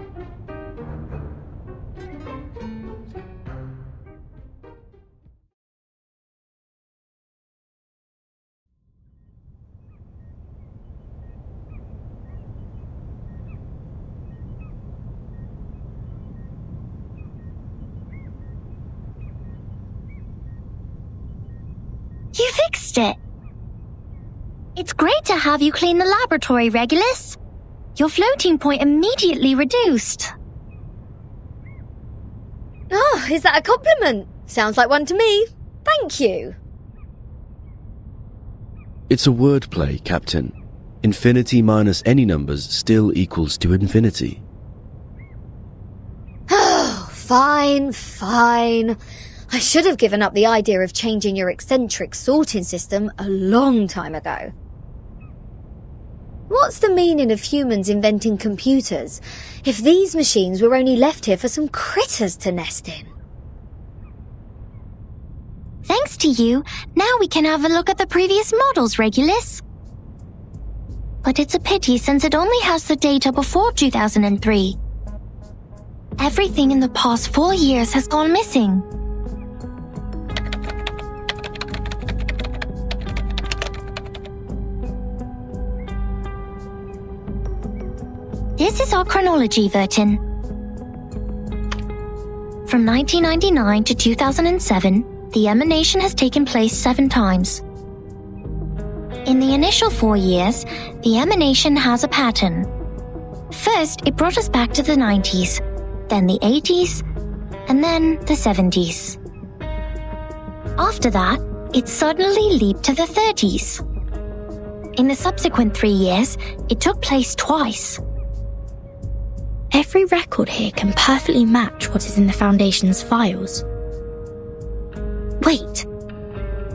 Speaker 16: You fixed it. It's great to have you clean the laboratory, Regulus. Your floating point immediately reduced.
Speaker 11: Oh, is that a compliment? Sounds like one to me. Thank you.
Speaker 9: It's a wordplay, Captain. Infinity minus any numbers still equals to infinity.
Speaker 11: Oh, fine. I should have given up the idea of changing your eccentric sorting system a long time ago. What's the meaning of humans inventing computers if these machines were only left here for some critters to nest in?
Speaker 16: Thanks to you, now we can have a look at the previous models, Regulus. But it's a pity since it only has the data before 2003. Everything in the past 4 years has gone missing. This is our chronology, Vertin. From 1999 to 2007, the emanation has taken place 7 times. In the initial 4 years, the emanation has a pattern. First, it brought us back to the 90s. then the 80s, and then the 70s. After that, it suddenly leaped to the 30s. In the subsequent 3 years, it took place twice.
Speaker 8: Every record here can perfectly match what is in the Foundation's files. Wait,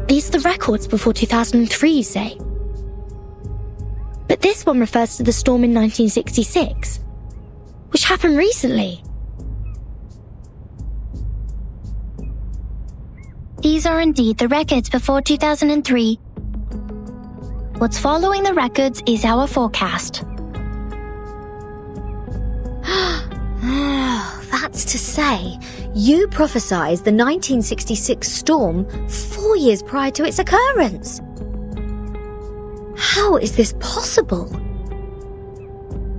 Speaker 8: these are the records before 2003, you say? But this one refers to the storm in 1966, which happened recently.
Speaker 16: These are indeed the records before 2003. What's following the records is our forecast.
Speaker 11: That's to say, you prophesied the 1966 storm 4 years prior to its occurrence. How is this possible?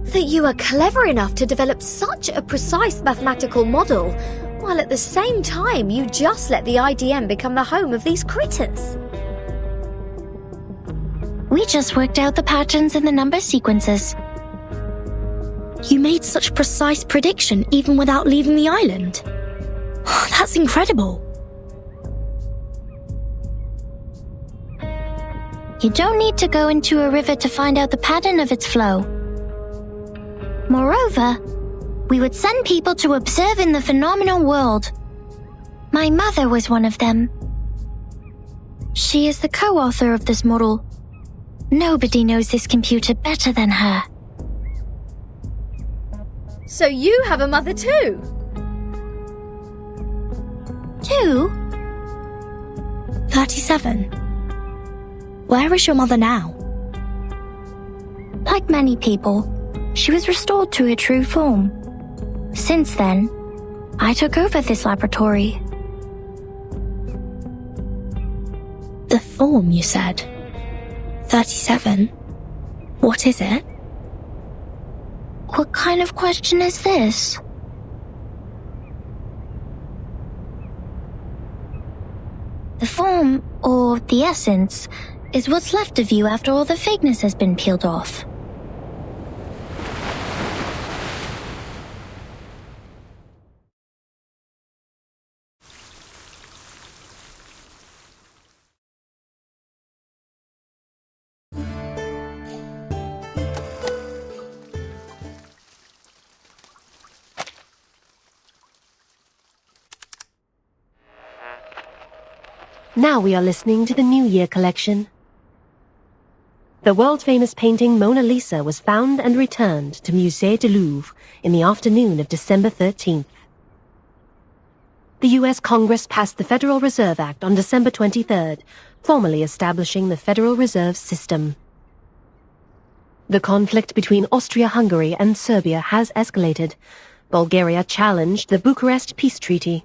Speaker 11: That you are clever enough to develop such a precise mathematical model, while at the same time you just let the IDM become the home of these critters.
Speaker 16: We just worked out the patterns in the number sequences.
Speaker 8: You made such precise prediction even without leaving the island. That's incredible.
Speaker 16: You don't need to go into a river to find out the pattern of its flow. Moreover, we would send people to observe in the phenomenal world. My mother was one of them. She is the co-author of this model. Nobody knows this computer better than her.
Speaker 11: So you have a mother too?
Speaker 16: Two?
Speaker 8: 37. Where is your mother now?
Speaker 16: Like many people, she was restored to her true form. Since then, I took over this laboratory.
Speaker 8: The form, you said? 37? What is it?
Speaker 16: What kind of question is this? The form, or the essence, is what's left of you after all the fakeness has been peeled off.
Speaker 10: Now we are listening to the New Year collection. The world-famous painting Mona Lisa was found and returned to Musée du Louvre in the afternoon of December 13th. The U.S. Congress passed the Federal Reserve Act on December 23rd, formally establishing the Federal Reserve System. The conflict between Austria-Hungary and Serbia has escalated. Bulgaria challenged the Bucharest Peace Treaty.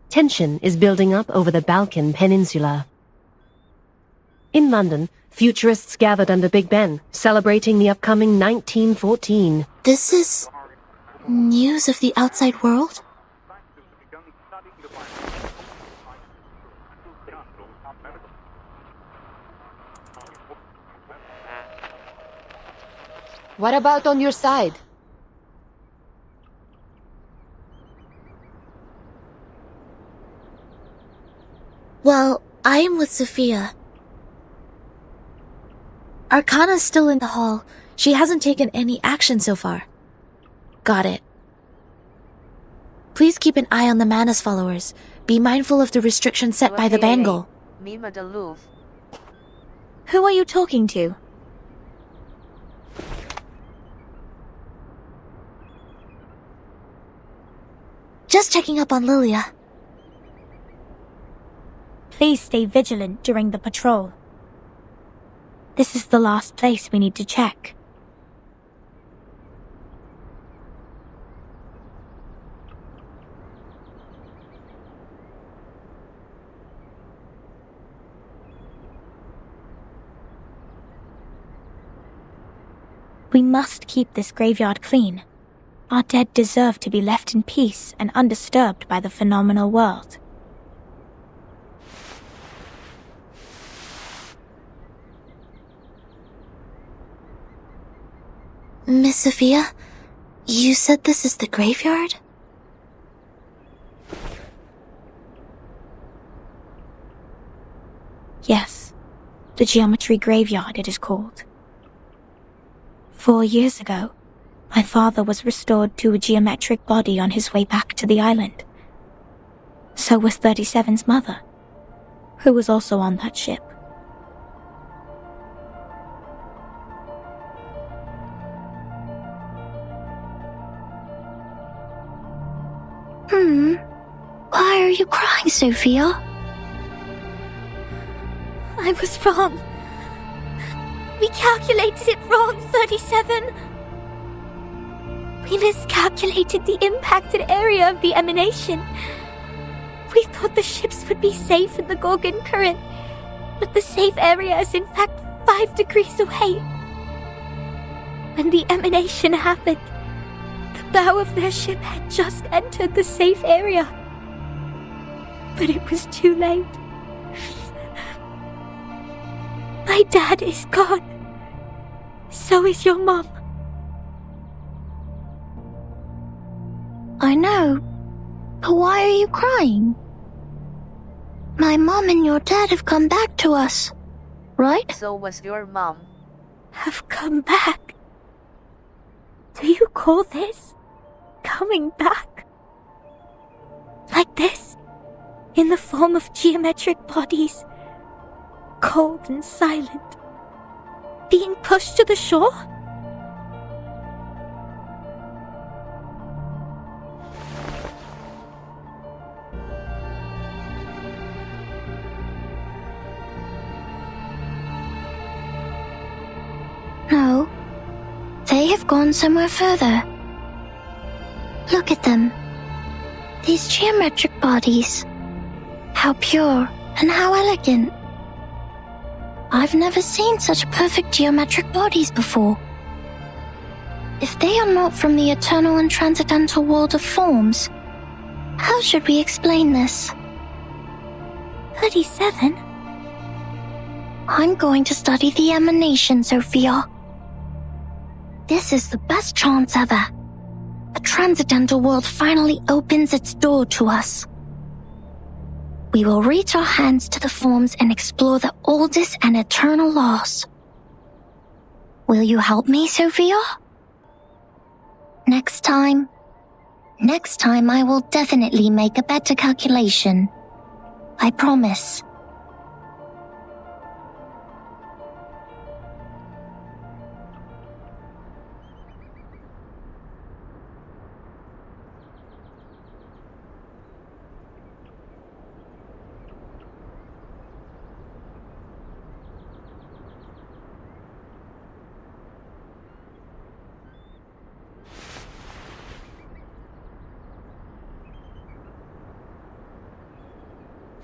Speaker 10: Tension is building up over the Balkan Peninsula. In London, futurists gathered under Big Ben, celebrating the upcoming 1914.
Speaker 12: This is news of the outside world?
Speaker 4: What about on your side?
Speaker 12: Well, I am with Sophia. Arcana's still in the hall. She hasn't taken any action so far. Got it. Please keep an eye on the Manus followers. Be mindful of the restrictions set by the Bangle.
Speaker 2: Mima de Louvre.
Speaker 1: Who are you talking to?
Speaker 12: Just checking up on Lilia.
Speaker 1: Please stay vigilant during the patrol. This is the last place we need to check. We must keep this graveyard clean. Our dead deserve to be left in peace and undisturbed by the phenomenal world.
Speaker 12: Miss Sophia, you said this is the graveyard?
Speaker 1: The geometry graveyard, it is called. 4 years ago, my father was restored to a geometric body on his way back to the island. So was 37's mother, who was also on that ship.
Speaker 16: Why are you crying, Sophia?
Speaker 11: I was wrong. We calculated it wrong, 37. We miscalculated the impacted area of the emanation. We thought the ships would be safe in the Gorgon current, but the safe area is in fact 5 degrees away. When the emanation happened, the bow of their ship had just entered the safe area. But it was too late. My dad is gone. So is your mom.
Speaker 16: I know, but why are you crying? My mom and your dad have come back to us, right?
Speaker 2: So was your mom.
Speaker 11: Have come back? Do you call this coming back? Like this? In the form of geometric bodies, cold and silent, being pushed to the shore?
Speaker 16: No, they have gone somewhere further. Look at them. These geometric bodies. How pure and how elegant. I've never seen such perfect geometric bodies before. If they are not from the eternal and transcendental world of forms, how should we explain this?
Speaker 11: 37?
Speaker 16: I'm going to study the emanation, Sophia. This is the best chance ever. The transcendental world finally opens its door to us. We will reach our hands to the forms and explore the oldest and eternal laws. Will you help me, Sophia? Next time I will definitely make a better calculation. I promise.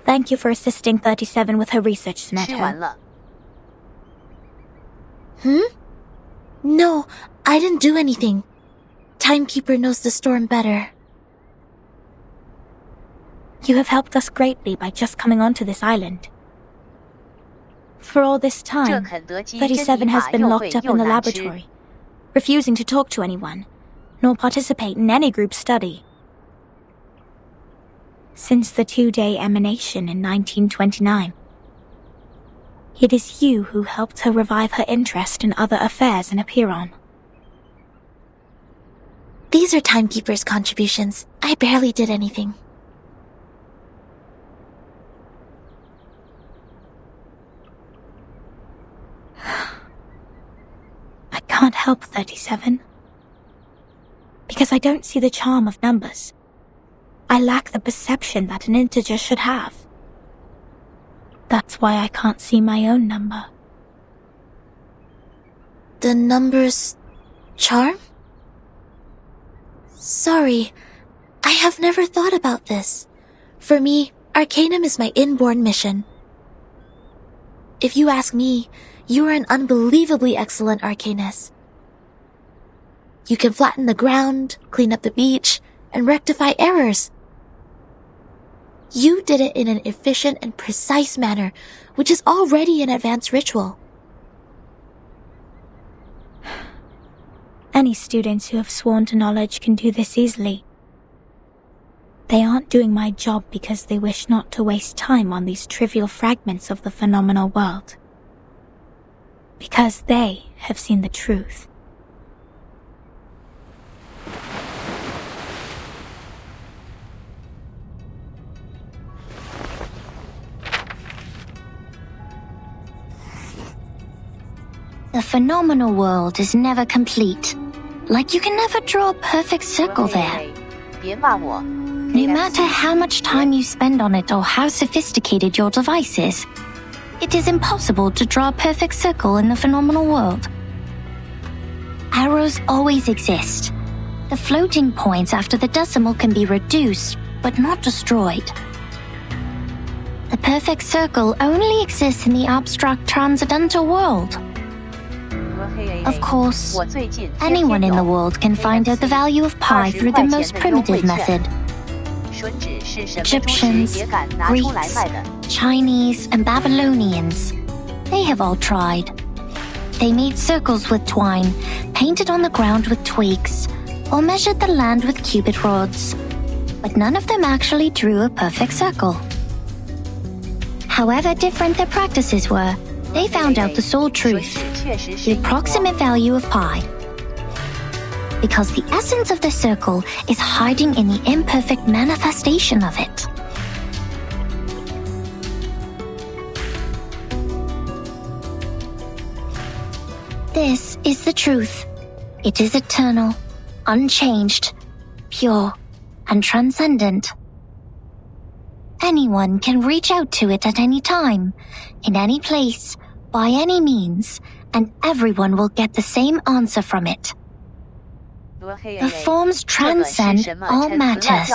Speaker 1: Thank you for assisting 37 with her research,
Speaker 2: 吃完
Speaker 1: Sneto.
Speaker 2: 了。
Speaker 12: No, I didn't do anything. Timekeeper knows the storm better.
Speaker 1: You have helped us greatly by just coming onto this island. For all this
Speaker 2: 这
Speaker 1: time,
Speaker 2: 肯德基
Speaker 1: 37 has
Speaker 2: 真尼
Speaker 1: been
Speaker 2: 玛又
Speaker 1: locked
Speaker 2: 贵
Speaker 1: up
Speaker 2: 又
Speaker 1: in the
Speaker 2: 难吃。
Speaker 1: laboratory, refusing to talk to anyone, nor participate in any group study. Since the 2-day emanation in 1929, it is you who helped her revive her interest in other affairs in Apiron.
Speaker 12: These are Timekeeper's contributions. I barely did anything.
Speaker 1: I can't help 37. Because I don't see the charm of numbers. I lack the perception that an integer should have. That's why I can't see my own number.
Speaker 12: The number's charm? Sorry, I have never thought about this. For me, Arcanum is my inborn mission. If you ask me, you are an unbelievably excellent Arcanist. You can flatten the ground, clean up the beach, and rectify errors. You did it in an efficient and precise manner, which is already an advanced ritual.
Speaker 1: Any students who have sworn to knowledge can do this easily. They aren't doing my job because they wish not to waste time on these trivial fragments of the phenomenal world. because they have seen the truth.
Speaker 16: The phenomenal world is never complete. Like you can never draw a perfect circle there. No matter how much time you spend on it or how sophisticated your device is, it is impossible to draw a perfect circle in the phenomenal world. Arrows always exist. The floating points after the decimal can be reduced, but not destroyed. The perfect circle only exists in the abstract transcendental world. Of course, anyone in the world can find out the value of pi through the most primitive method. Egyptians, Greeks, Chinese, and Babylonians, they have all tried. They made circles with twine, painted on the ground with twigs, or measured the land with cubit rods. But none of them actually drew a perfect circle. However different their practices were, they found out the sole truth, the approximate value of pi. Because the essence of the circle is hiding in the imperfect manifestation of it. This is the truth. It is eternal, unchanged, pure, and transcendent. Anyone can reach out to it at any time, in any place, by any means, and everyone will get the same answer from it. The forms transcend all matters.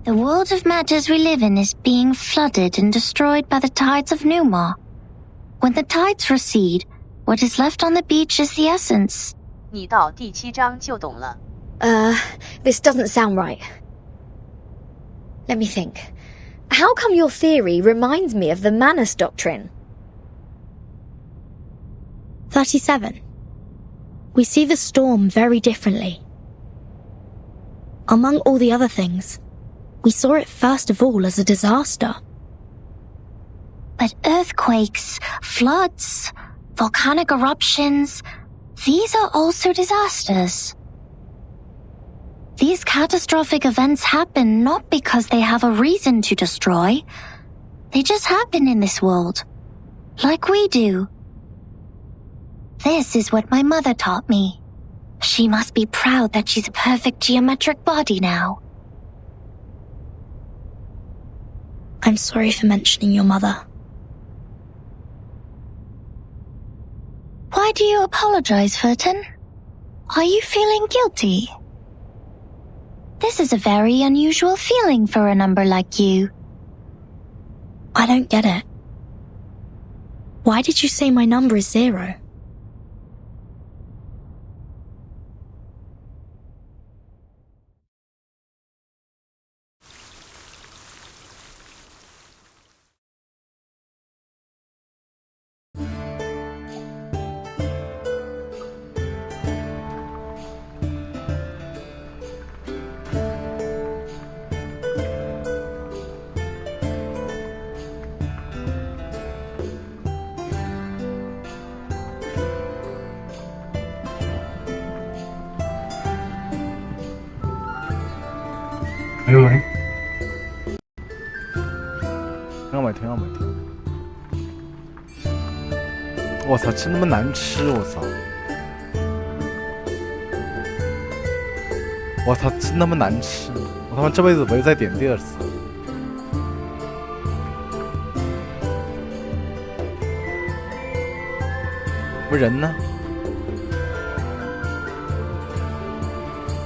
Speaker 16: The world of matters we live in is being flooded and destroyed by the tides of Numa. When the tides recede, what is left on the beach is the essence.
Speaker 11: This doesn't sound right. Let me think. How come your theory reminds me of the Manus doctrine?
Speaker 1: 37. We see the storm very differently. Among all the other things, we saw it first of all as a disaster.
Speaker 16: But earthquakes, floods, volcanic eruptions, these are also disasters. These catastrophic events happen not because they have a reason to destroy. They just happen in this world, like we do. This is what my mother taught me. She must be proud that she's a perfect geometric body now.
Speaker 1: I'm sorry for mentioning your mother.
Speaker 16: Why do you apologize, Furton? Are you feeling guilty? This is a very unusual feeling for a number like you.
Speaker 1: I don't get it. Why did you say my number is 0?
Speaker 3: 喂，挺好没。我操，真他妈难吃！我操！我操，真他妈难吃！我他妈这辈子不会再点第二次。我人呢？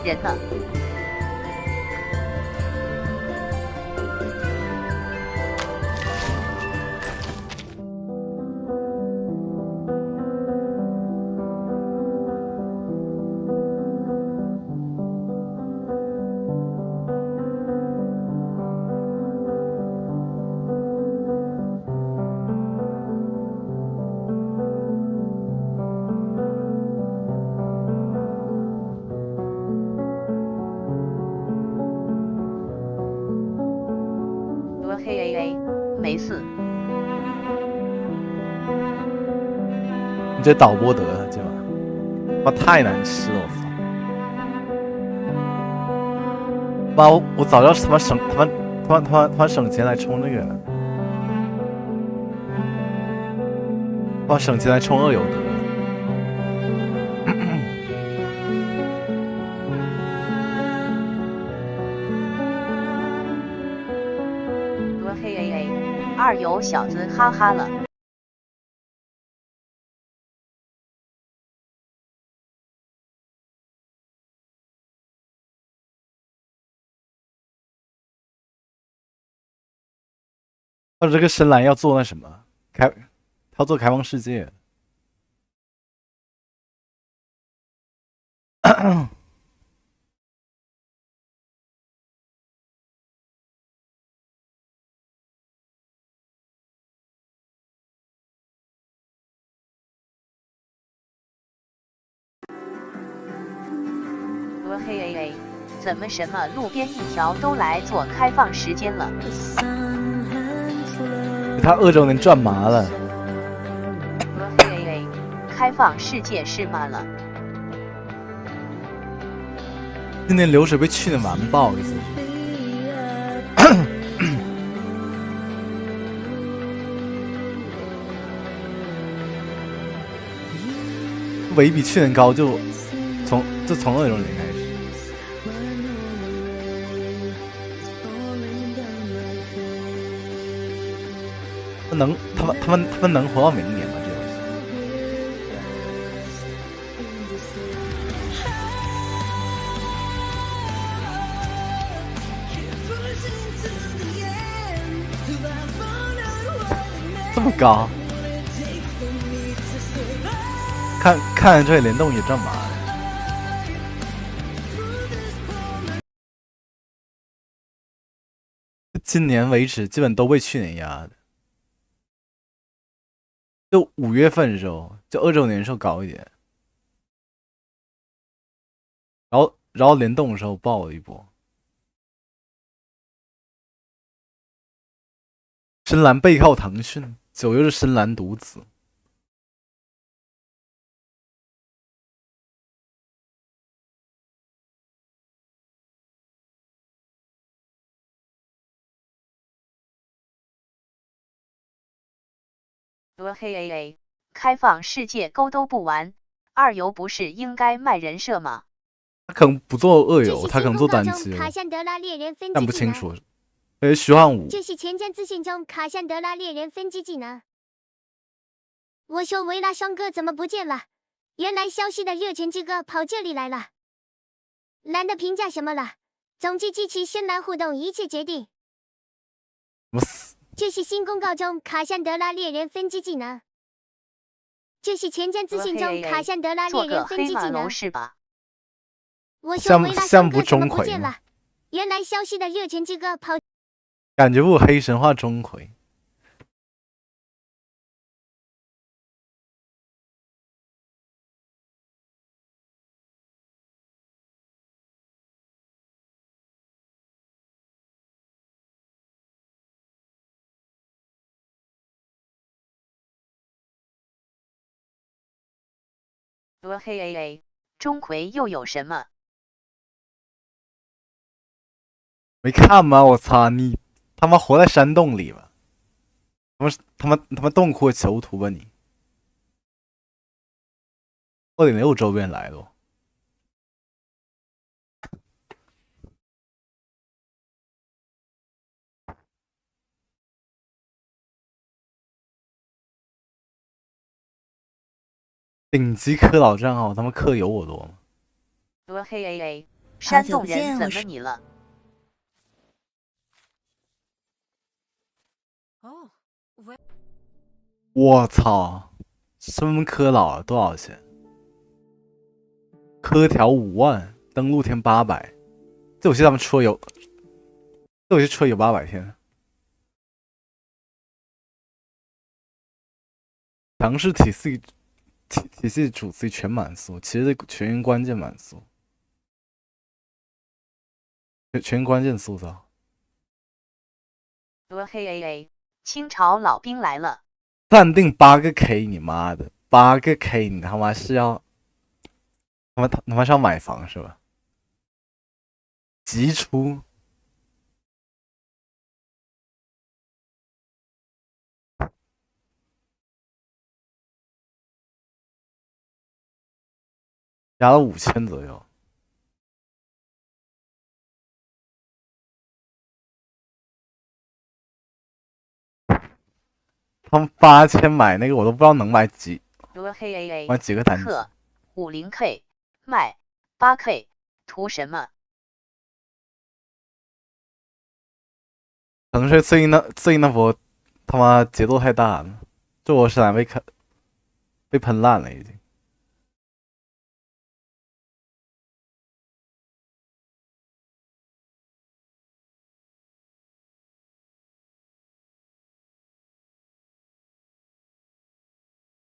Speaker 2: 人呢？
Speaker 3: 你这导播得了，这妈太难吃了，我操！妈，我早知道他妈省钱来充那个，他妈省钱来充2油得了。
Speaker 2: 嘿2油小子哈哈了。
Speaker 3: 他这个深蓝要做那什么他要做开放世界。
Speaker 2: 嘿怎么什么路边一条都来做开放时间了？
Speaker 3: 他2周年赚麻了。
Speaker 2: 嘿开放世界是嘛了？
Speaker 3: 今年流水被去年完爆，意思是。唯一比去年高就从2周年开始。他们能活到明年吗？这游戏？这么高？看这联动也赚麻了。今年为止，基本都被去年压的。就5月份的时候，就2周年的时候高一点，然后联动的时候爆了一波。深蓝背靠腾讯，9月是深蓝独子。
Speaker 2: 嘿开放世界勾都不完，2油不是应该卖人设吗？
Speaker 3: 他可能不做2油，他可能做单机了，但不清楚。徐汉武。
Speaker 21: 这是前瞻资讯中卡夏德拉猎人分机技能。我说维拉双哥怎么不见了？原来消失的热泉之歌跑这里来了。懒得评价什么了，总之机器深蓝互动一切决定。这是新公告中卡夏德拉猎人分机技能。这是前瞻资讯中卡夏德拉猎人分机技能。我说维拉双哥怎么不见了？原来消失的热泉之歌跑。
Speaker 3: 感觉不黑神话钟馗。
Speaker 2: 嘿钟馗又有什么？
Speaker 3: 没看吗？我操你！他妈活在山洞里吧！他妈洞窟囚徒吧你！2.6周边来了。顶级氪老账号，他妈氪有我多吗？
Speaker 2: 嘿山洞人怎么你了？
Speaker 3: 我操！身份氪老了多少钱？氪条5万，登录天800。这游戏他们出了有800天。强势体系主 C 全满速，其实全员关键满速，全员关键塑造。
Speaker 2: 嘿清朝老兵来了。
Speaker 3: 暂定8个 K， 你妈的8个 K， 你他妈是要他妈是要买房是吧？急出。压了5000左右。他们8000买那个，我都不知道能买几。买几个单词
Speaker 2: ？50K 卖8K， 图什么？
Speaker 3: 可能是最近那波他妈节奏太大了，这我是来被喷烂了已经。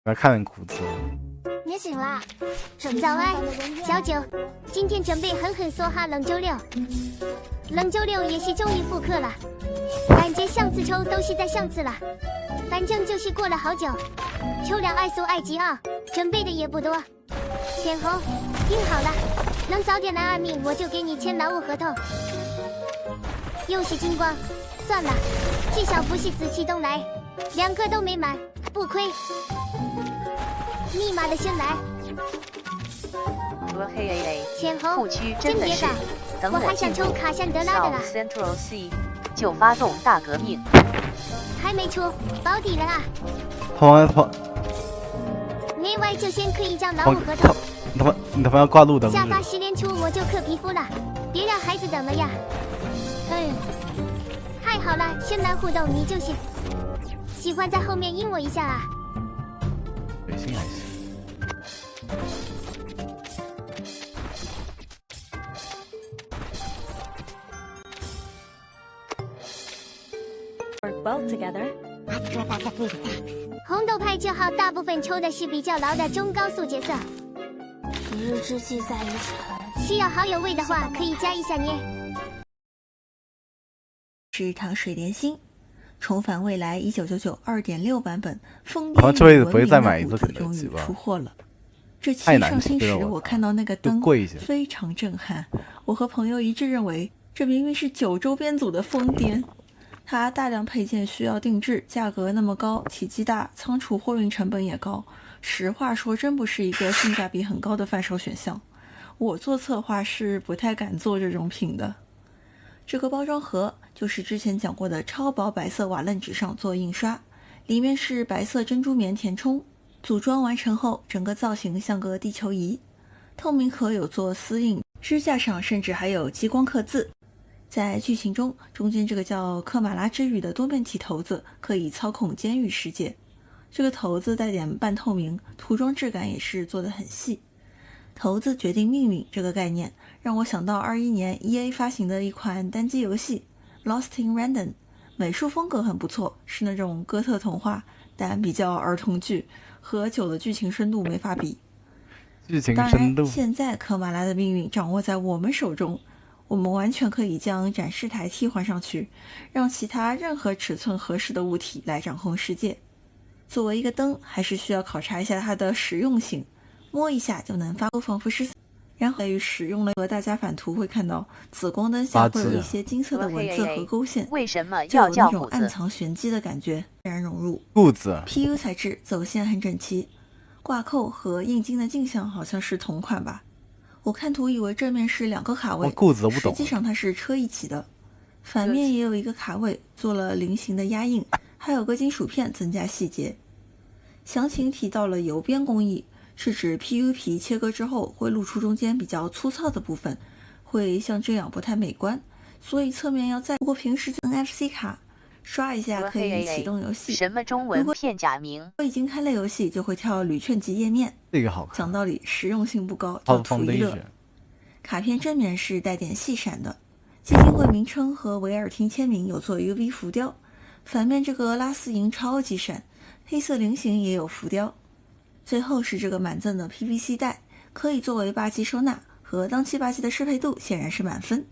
Speaker 3: 我要看你裤子。
Speaker 21: 你醒啦？早安，小九。今天准备狠狠梭哈冷周六。冷周六也是终于复课了，感觉上次抽都是在上次了。反正就是过了好久，抽2爱苏爱吉奥，准备的也不多。浅红，听好了，能早点来按命，我就给你签劳务合同。又是金光，算了，至少不是紫气东来，2个都没满，不亏。密码的深蓝，浅红，
Speaker 2: 库区真的是，等
Speaker 21: 我还想抽卡山德拉的啦。
Speaker 2: Central C 就发动大革命。
Speaker 21: 还没出，保底了啊！
Speaker 3: 他
Speaker 21: 另外就先刻一张劳务合同。
Speaker 3: 你他妈要挂路灯。
Speaker 21: 下发10连出我就刻皮肤了，别让孩子等了呀。太好了，深蓝互动你就是，喜欢在后面阴我一下啊。
Speaker 3: 水星还行。
Speaker 21: 红豆派这号大部分抽的是比较牢的中高速角色。
Speaker 12: 一日之计在于晨。
Speaker 21: 需要好友味的话，可以加一下捏。
Speaker 5: 是糖水莲心，重返未来1999 2.6 版本疯癫
Speaker 3: 这辈子不会再买一次肯德基吧？
Speaker 5: 出货了。这期上新时，我看到那个灯非常震撼，我和朋友一致认为，这明明是9周编组的疯癫。它大量配件需要定制，价格那么高，体积大，仓储货运成本也高。实话说，真不是一个性价比很高的贩售选项。我做策划是不太敢做这种品的。这个包装盒就是之前讲过的超薄白色瓦楞纸上做印刷，里面是白色珍珠棉填充。组装完成后，整个造型像个地球仪。透明壳有做丝印，支架上甚至还有激光刻字。在剧情中，中间这个叫克马拉之羽的多面体头子可以操控监狱世界。这个头子带点半透明，涂装质感也是做得很细。头子决定命运这个概念，让我想到21年 EA 发行的一款单机游戏 Lost in Random， 美术风格很不错，是那种哥特童话，但比较儿童剧，和9的剧情深度没法比。当然，现在科马拉的命运掌握在我们手中，我们完全可以将展示台替换上去，让其他任何尺寸合适的物体来掌控世界。作为一个灯，还是需要考察一下它的实用性，摸一下就能发光，仿佛是。然后在于使用了和大家反图会看到，紫光灯下会有一些金色的文字和勾线，
Speaker 2: 为什么
Speaker 5: 就有那种暗藏玄机的感觉，自然融入。
Speaker 3: 裤子
Speaker 5: PU 材质走线很整齐，挂扣和印金的镜像好像是同款吧。我看图以为正面是2个卡位，实际上它是车一起的。反面也有一个卡位，做了菱形的压印，还有个金属片增加细节。详情提到了油边工艺，是指 PU 皮切割之后会露出中间比较粗糙的部分，会像这样不太美观，所以侧面要再。不过平时 NFC 卡刷一下可以启动游戏。
Speaker 2: 什么中文片假名？
Speaker 5: 如果已经开了游戏，就会跳铝券级页面。
Speaker 3: 这个好看。
Speaker 5: 讲道理，实用性不高，就图一乐。卡片正面是带点细闪的，基金会名称和维尔廷签名有做 UV 浮雕。反面这个拉丝银超级闪，黑色菱形也有浮雕。最后是这个满赠的 PVC 袋，可以作为吧唧收纳，和当期吧唧的适配度显然是满分。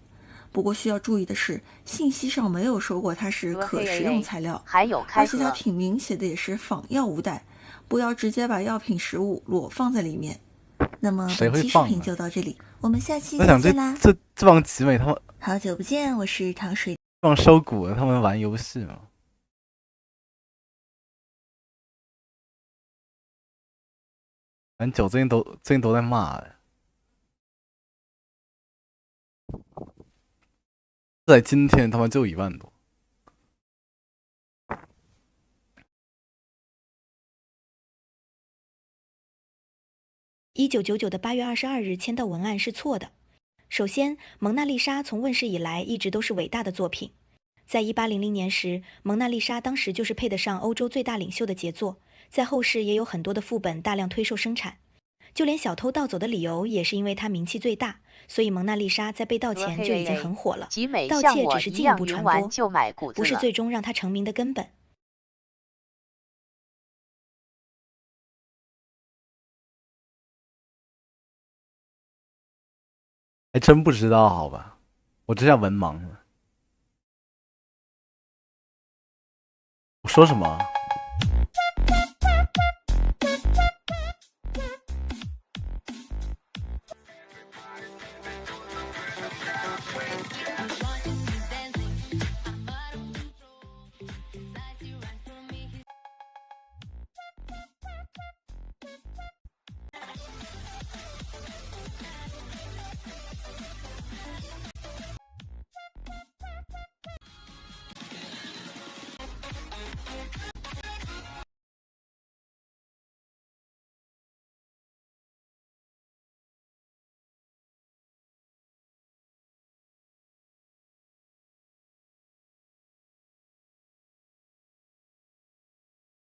Speaker 5: 不过需要注意的是，信息上没有说过它是可食用材料，
Speaker 2: 而
Speaker 5: 且它品名写的也是仿药无代，不要直接把药品食物裸放在里面。那么本期视频就到这里，我们下期再见啦！
Speaker 3: 这帮集美他们
Speaker 5: 好久不见，我是糖水。
Speaker 3: 这帮收股的他们玩游戏吗？反正最近都在骂的。在今天他们就1万多。
Speaker 6: 1999的8月22日签到文案是错的。首先，蒙娜丽莎从问世以来一直都是伟大的作品。在1800年时，蒙娜丽莎当时就是配得上欧洲最大领袖的杰作，在后世也有很多的副本大量推售生产。就连小偷盗走的理由也是因为它名气最大，所以蒙娜丽莎在被盗前就已经很火了。盗窃只是进一步传播，不是最终让它成名的根本。
Speaker 3: 还真不知道，好吧，我这下文盲了。我说什么？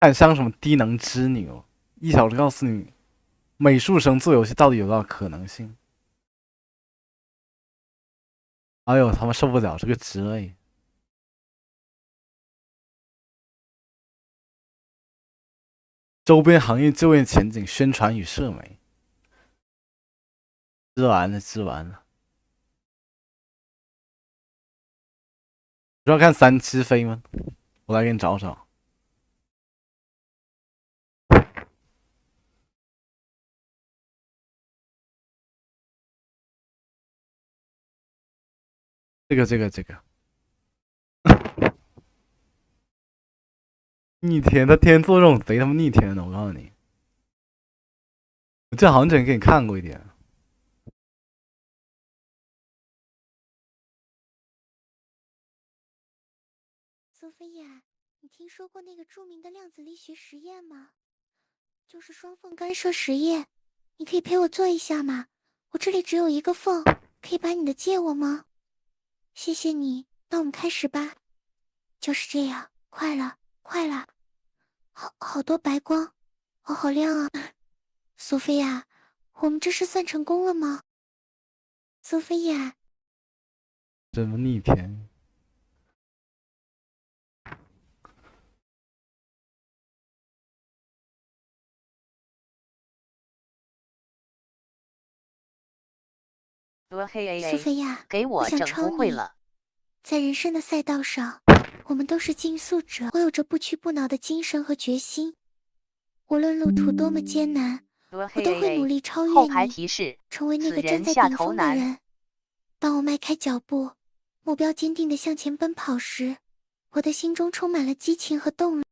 Speaker 3: 看像什么低能织女，1小时告诉你美术生做游戏到底有多少可能性。哎呦，他们受不了这个职位。周边行业就业前景宣传与社媒，织完了。不要看3期飞吗？我来给你找找。这个，逆天，他天天做这种贼他妈逆天的，我告诉你，我这好像之前给你看过一点。
Speaker 21: 索菲亚，你听说过那个著名的量子力学实验吗？就是双缝干涉实验，你可以陪我做一下吗？我这里只有一个缝，可以把你的借我吗？谢谢你，那我们开始吧。就是这样，快了，好多白光，哦，好亮啊！索菲亚，我们这是算成功了吗？索菲亚，
Speaker 3: 这么逆天。
Speaker 21: 苏菲亚，
Speaker 2: 给我整不会了。
Speaker 21: 在人生的赛道上，我们都是竞速者，我有着不屈不挠的精神和决心。无论路途多么艰难，我都会努力超越你，成为那个站在顶峰的人。当我迈开脚步，目标坚定地向前奔跑时，我的心中充满了激情和动力。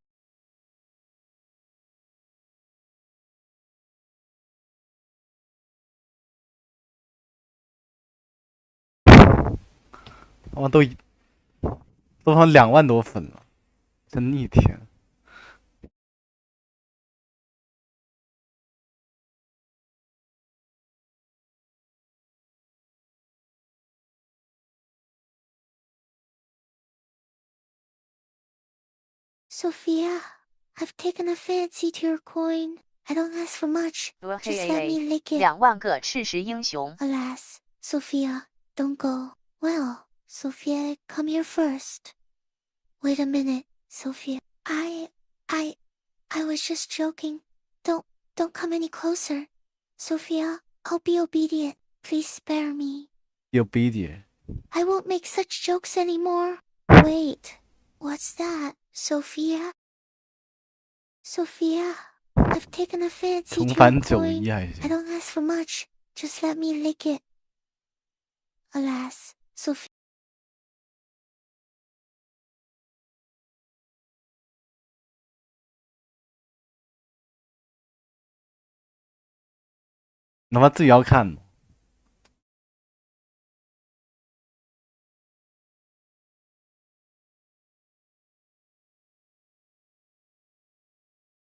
Speaker 3: 他们都他2万多粉了，真逆天。
Speaker 21: Sophia, I've taken a fancy to your coin. I don't ask for much. Just let me lick it.
Speaker 2: 2万个赤石英雄。
Speaker 21: Alas, Sophia, don't go. Well, Sophia, come here first. Wait a minute, Sophia. I was just joking. Don't come any closer. Sophia, I'll be obedient. Please spare me.
Speaker 3: Be obedient.
Speaker 21: I won't make such jokes anymore. Wait, what's that, Sophia? Sophia, I've taken a fancy to your coin. I don't ask for much, just let me lick it. Alas, Sophia.
Speaker 3: 他妈自己要看。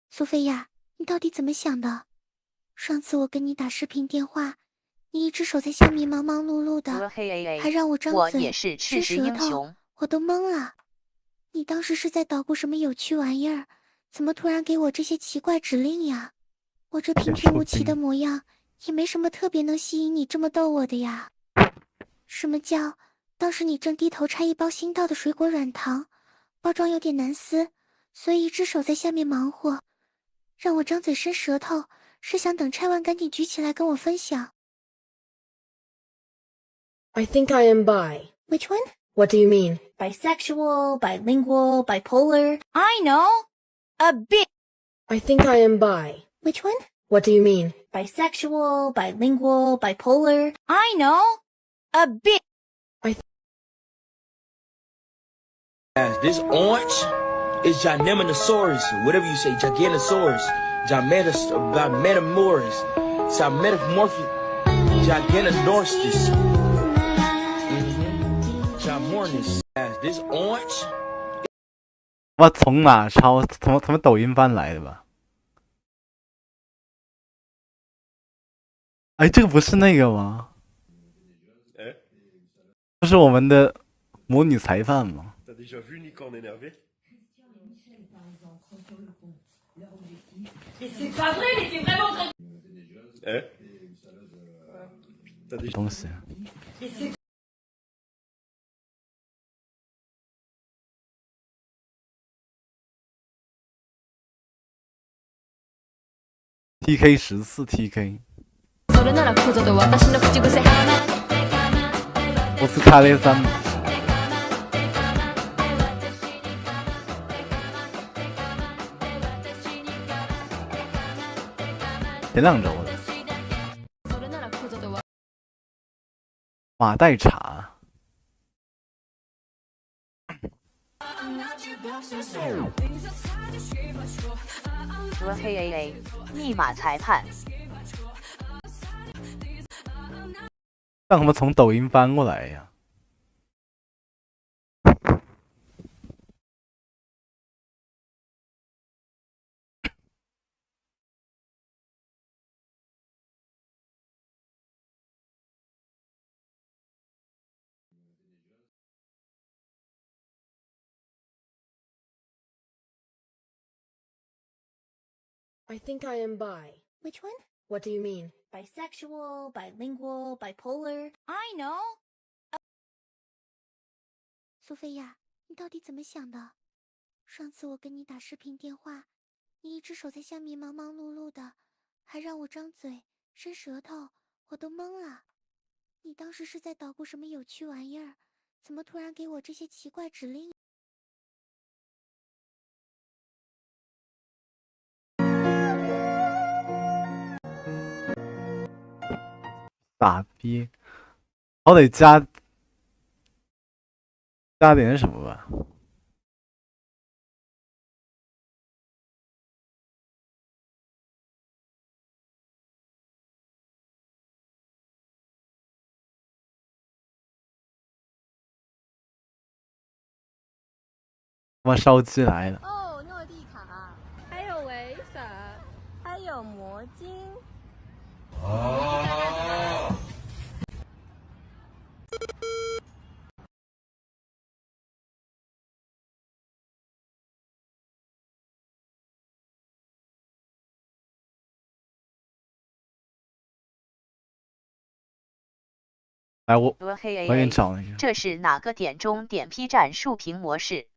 Speaker 21: 苏菲亚，你到底怎么想的？上次我跟你打视频电话，你一只手在下面忙忙碌碌的，还让我张嘴伸舌头，我都懵了。你当时是在捣鼓什么有趣玩意儿？怎么突然给我这些奇怪指令呀？我这平平无奇的模样，也没什么特别能吸引你这么逗我的呀。什么叫当时你正低头拆一包新到的水果软糖，包装有点难撕，所以一只手在下面忙活，让我张嘴伸舌头，是想等拆完赶紧举起来跟我分享。
Speaker 7: I think I am bi.
Speaker 21: Which one?
Speaker 7: What do you mean?
Speaker 21: Bisexual, bilingual, bipolar. I know! A bit!
Speaker 7: I think I am bi.
Speaker 21: Which one?
Speaker 7: What do you mean?
Speaker 21: Bisexual, bilingual, bipolar. I know! A bit!
Speaker 22: This orange is Gigantosaurus, whatever you say, Gigantosaurus. Metamoris. It's a metamorphic. Gigantosaurus. Ginormous. This orange.
Speaker 3: 我从哪抄？从他们抖音翻来的吧？哎，这个不是那个吗？不是我们的魔女裁判吗？
Speaker 23: déjà vu Nick en énervé?
Speaker 24: Mais c'est pas vrai, mais c'est vraiment vrai.
Speaker 23: Eh? T'as déjà...
Speaker 3: 东西。TK 14 TK。我是卡雷山。 前2周的马黛茶。
Speaker 2: 黑 AA 密码裁判。
Speaker 3: 让他们从抖音翻过来呀。
Speaker 7: I think I am bi.
Speaker 21: Which one?
Speaker 7: What do you mean?
Speaker 21: Bisexual, bilingual, bipolar. I know! 苏菲亚，你到底怎么想的？上次我跟你打视频电话，你一只手在下面忙忙碌碌的，还让我张嘴伸舌头，我都懵了。你当时是在捣鼓什么有趣玩意儿？怎么突然给我这些奇怪指令？
Speaker 3: 傻逼，好歹加点什么吧。他妈烧鸡来了。
Speaker 25: 哦，诺地卡，还有维粉，还有魔晶。
Speaker 3: 来，我给你找一个。
Speaker 2: 这是哪个点中点 P 站竖屏模式？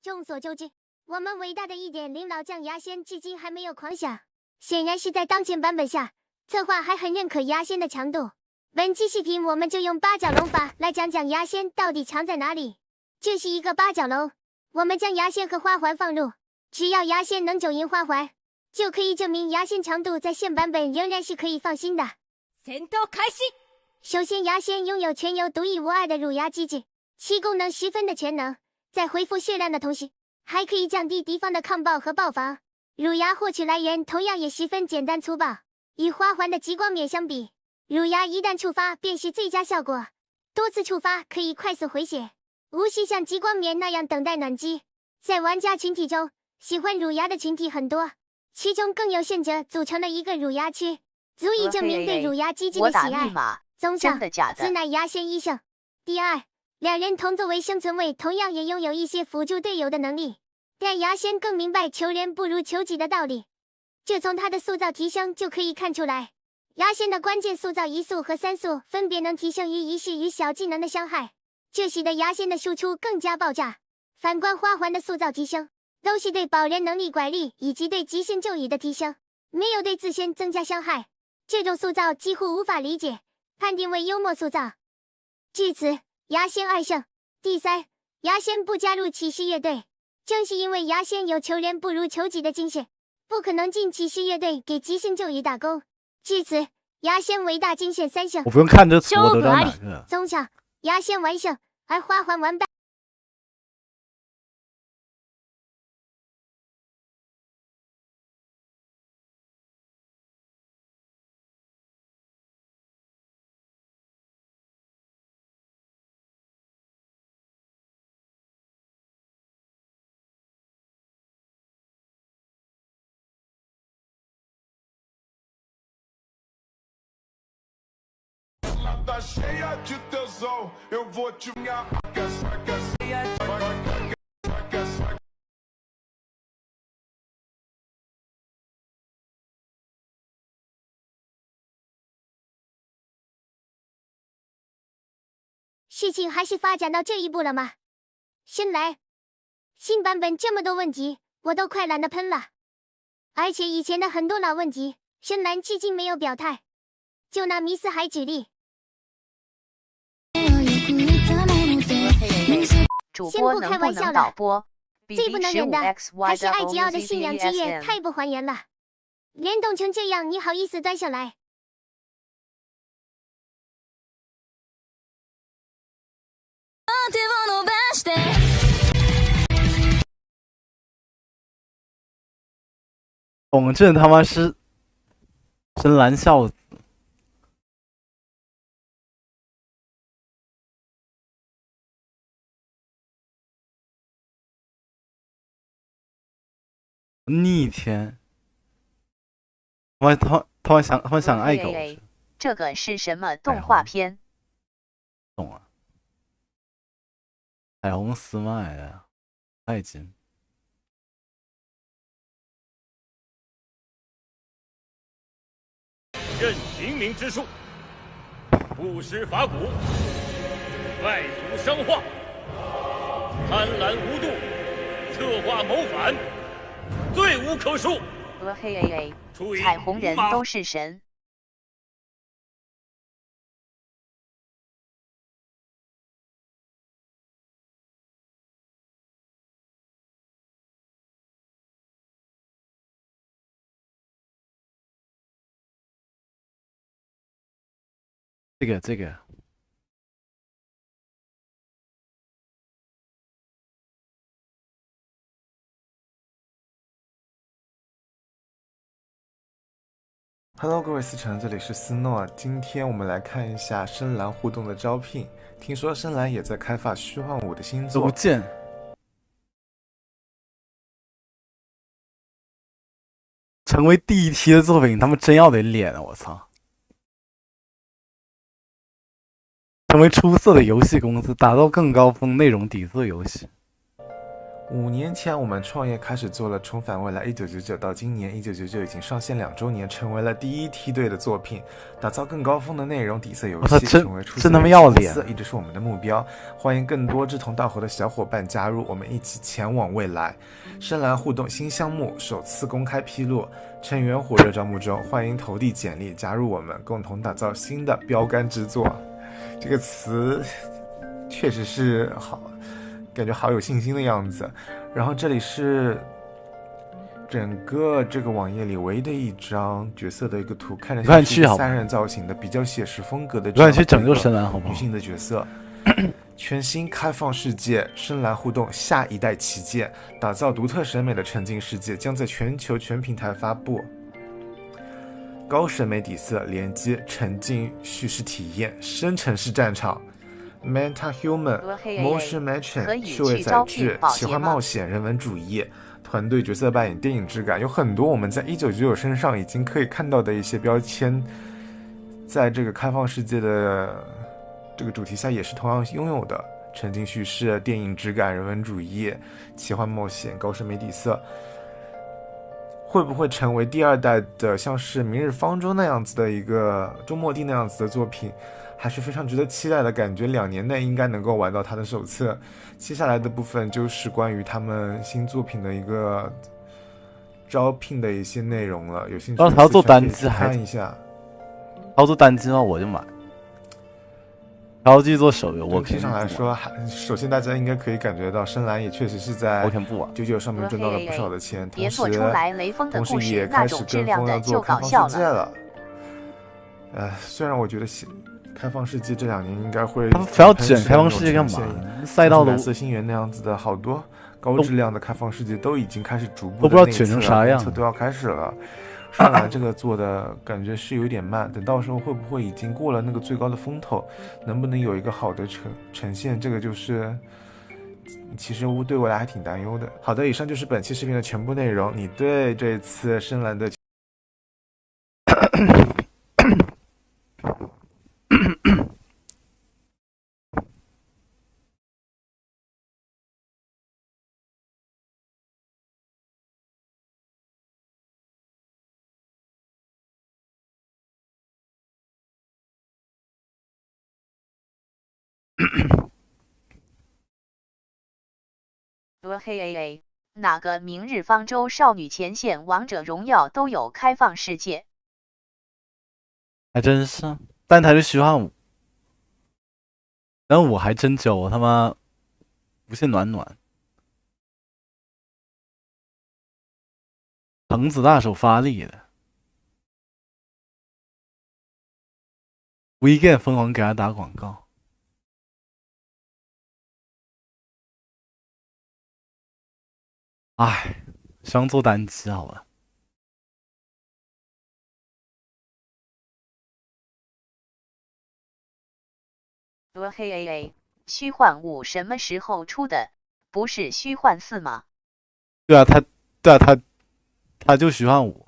Speaker 21: 众所周知，我们伟大的1.0老将牙仙至今还没有狂想，显然是在当前版本下，策划还很认可牙仙的强度。本期视频我们就用八角笼法来讲讲牙仙到底强在哪里。这是一个八角笼，我们将牙仙和花环放入，只要牙仙能9赢花环，就可以证明牙仙强度在现版本仍然是可以放心的。戦闘开始。首先，牙仙拥有全游独一无二的乳牙机制，其功能十分的全能，在恢复血量的同时，还可以降低敌方的抗爆和爆防。乳牙获取来源同样也十分简单粗暴，与花环的极光免相比，乳牙一旦触发便是最佳效果，多次触发可以快速回血，无需像极光免那样等待暖机。在玩家群体中，喜欢乳牙的群体很多，其中更有甚者组成了一个乳牙区，足以证明对乳牙机制的喜爱。综上，此乃牙仙一胜。第二，两人同作为生存位，同样也拥有一些辅助队友的能力，但牙仙更明白求人不如求己的道理，这从他的塑造提升就可以看出来。牙仙的关键塑造1速和3速分别能提升于仪式与小技能的伤害，这使得牙仙的输出更加爆炸。反观花环的塑造提升，都是对保人能力拐力以及对极限咒语的提升，没有对自身增加伤害，这种塑造几乎无法理解，判定为幽默塑造。至此，牙仙2胜。第三，牙仙不加入骑士乐队，正是因为牙仙有求人不如求己的精神，不可能进骑士乐队给极限咒语打工。至此，牙仙伟大惊险3胜。
Speaker 3: 我不用看这图我都知道哪个。
Speaker 21: 综上，牙仙完胜，而花环完败。事情还是发展到这一步了吗？深蓝，新版本这么多问题，我都快懒得喷了。而且以前的很多老问题，深蓝至今没有表态。就拿迷思海举例，
Speaker 2: 主播能不能导播？
Speaker 21: 最不能忍的还是爱吉奥的信仰之夜，太不还原了，联动成这样，你好意思端上来？
Speaker 3: 董震他妈是深蓝孝子。逆天，他们想爱狗。
Speaker 2: 这个是什么动画片？
Speaker 3: 懂了。彩虹丝麦的爱金。
Speaker 13: 任刑名之术，不施法骨，外族生化，贪婪无度，策划谋反，罪无可恕。
Speaker 2: 彩虹人都是神。
Speaker 3: 这个。
Speaker 15: Hello， 各位思成，这里是思诺。今天我们来看一下深蓝互动的招聘。听说深蓝也在开发虚幻5的新作。
Speaker 3: 不见。成为第一梯的作品，他们真要得脸啊！我操！成为出色的游戏公司，打造更高峰内容底色游戏。
Speaker 15: 5年前我们创业开始做了重返未来1999，到今年1999已经上线2周年，成为了第一梯队的作品，打造更高峰的内容底色游戏，成为出色的角色一直是我们的目标。欢迎更多志同道合的小伙伴加入，我们一起前往未来。深蓝互动新项目首次公开披露，成员火热招募中，欢迎投递简历加入我们，共同打造新的标杆之作。这个词确实是好，感觉好有信心的样子。然后这里是整个这个网页里唯一的一张角色的一个图，看着像是3人造型的比较写实风格的这样的女性的角色。全新开放世界深蓝互动下一代旗舰，打造独特审美的沉浸世界，将在全球全平台发布。高审美底色连接沉浸叙事体验，深城市战场，Meta Human Motion Matching 趣味载具，奇幻冒险，人文主义，团队角色扮演，电影质感，有很多我们在1999身上已经可以看到的一些标签，在这个开放世界的这个主题下也是同样拥有的。沉浸叙事，电影质感，人文主义，奇幻冒险，高审美底色，会不会成为第2代的像是明日方舟那样子的一个周末地那样子的作品，还是非常值得期待的，感觉2年内应该能够玩到它的手册。接下来的部分就是关于他们新作品的一个招聘的一些内容了，有兴趣
Speaker 3: 他要做单机
Speaker 15: 看一下。
Speaker 3: 他要做单机的话我就买，他要继续做手游，我
Speaker 15: 整体上来说，首先大家应该可以感觉到深蓝也确实是在99上面赚到了不少的钱，同时也开始跟风要做开放世界了。虽然我觉得开放世界这2年应该会，
Speaker 3: 他们非要卷开放世界干嘛？赛道的
Speaker 15: 蓝色星源那样子的好多高质量的开放世界都已经开始逐步
Speaker 3: 都不知道卷成啥样，
Speaker 15: 都要开始了。深蓝这个做的感觉是有点慢，等到时候会不会已经过了那个最高的风头，能不能有一个好的呈现，这个就是其实对未来还挺担忧的。好的，以上就是本期视频的全部内容。你对这次深蓝的
Speaker 2: 哪个明日方舟、少女前线、王者荣耀都有开放世界？
Speaker 3: 还真是，但他是虚幻五，然后我还真就他妈无限暖暖，藤子大手发力的 ，Weekend 疯狂给他打广告。唉，想做单机好了。
Speaker 2: 虚幻5什么时候出的？不是虚幻4吗？
Speaker 3: 对啊，他就虚幻5。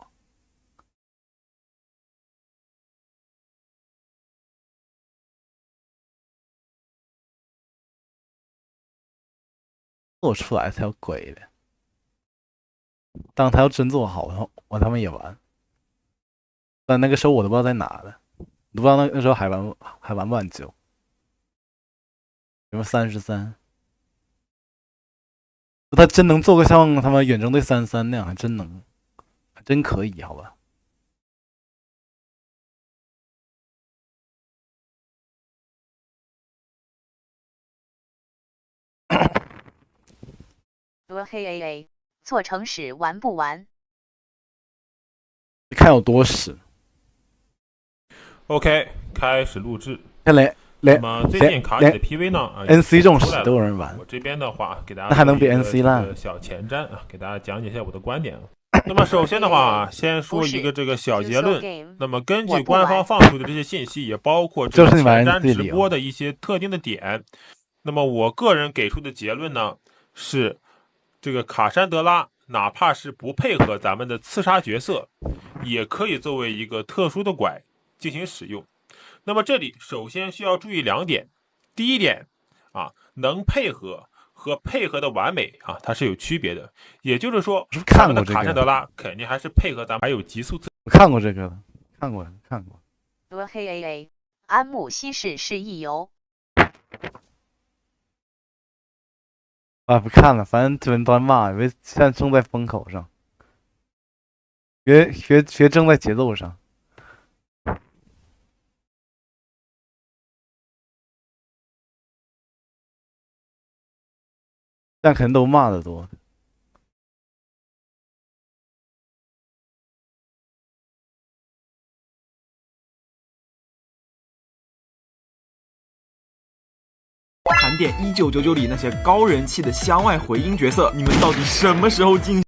Speaker 3: 做出来才有鬼的。当他要真做好，我他们也玩。但那个时候我都不知道在哪的，都不知道那时候还玩不玩9。什么33？他真能做个像他们远征队33那样，还真能，还真可以，好吧？
Speaker 2: 做成屎玩不玩？
Speaker 3: 你看有多屎。
Speaker 14: OK， 开始录制。
Speaker 3: 那
Speaker 14: 么最近卡里的 PV 呢
Speaker 3: ，NC 这种屎都有人玩。
Speaker 14: 我这边的话，给大家
Speaker 3: 那还能比 NC 烂？
Speaker 14: 小前瞻啊，给大家讲解一下我的观点。那么首先的话，先说一个这个小结论。那么根据官方放出的这些信息，也包括这个前瞻直播的一些特定的点。那么我个人给出的结论呢是，这个卡珊德拉哪怕是不配合咱们的刺杀角色，也可以作为一个特殊的拐进行使用。那么这里首先需要注意2点。第一点啊，能配合和配合的完美啊，它是有区别的。也就是说，
Speaker 3: 看过这个
Speaker 14: 卡夏德拉肯定还是配合咱们还有极速自。
Speaker 3: 我看过这个，看过。
Speaker 2: 黑 AA 安慕希市是一游。
Speaker 3: 啊，不看了，反正这文端骂，因为现在正在风口上，学正在节奏上。但可能都骂的多。
Speaker 9: 盘点1999里那些高人气的箱外回音角色，你们到底什么时候进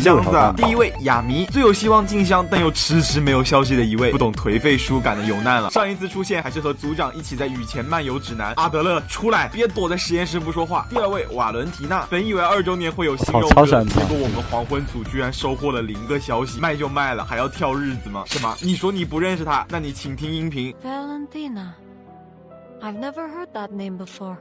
Speaker 9: 箱子啊？第一位雅弥，最有希望进箱但又迟迟没有消息的一位，不懂颓废书感的有难了。上一次出现还是和组长一起在雨前漫游指南。阿德勒出来，别躲在实验室不说话。第二位瓦伦提娜，本以为2周年会有新肉哥，结果我们黄昏组居然收获了0个消息，卖就卖了，还要挑日子吗？什么？你说你不认识他？那你请听音频。
Speaker 17: Valentina。I've never heard that name before.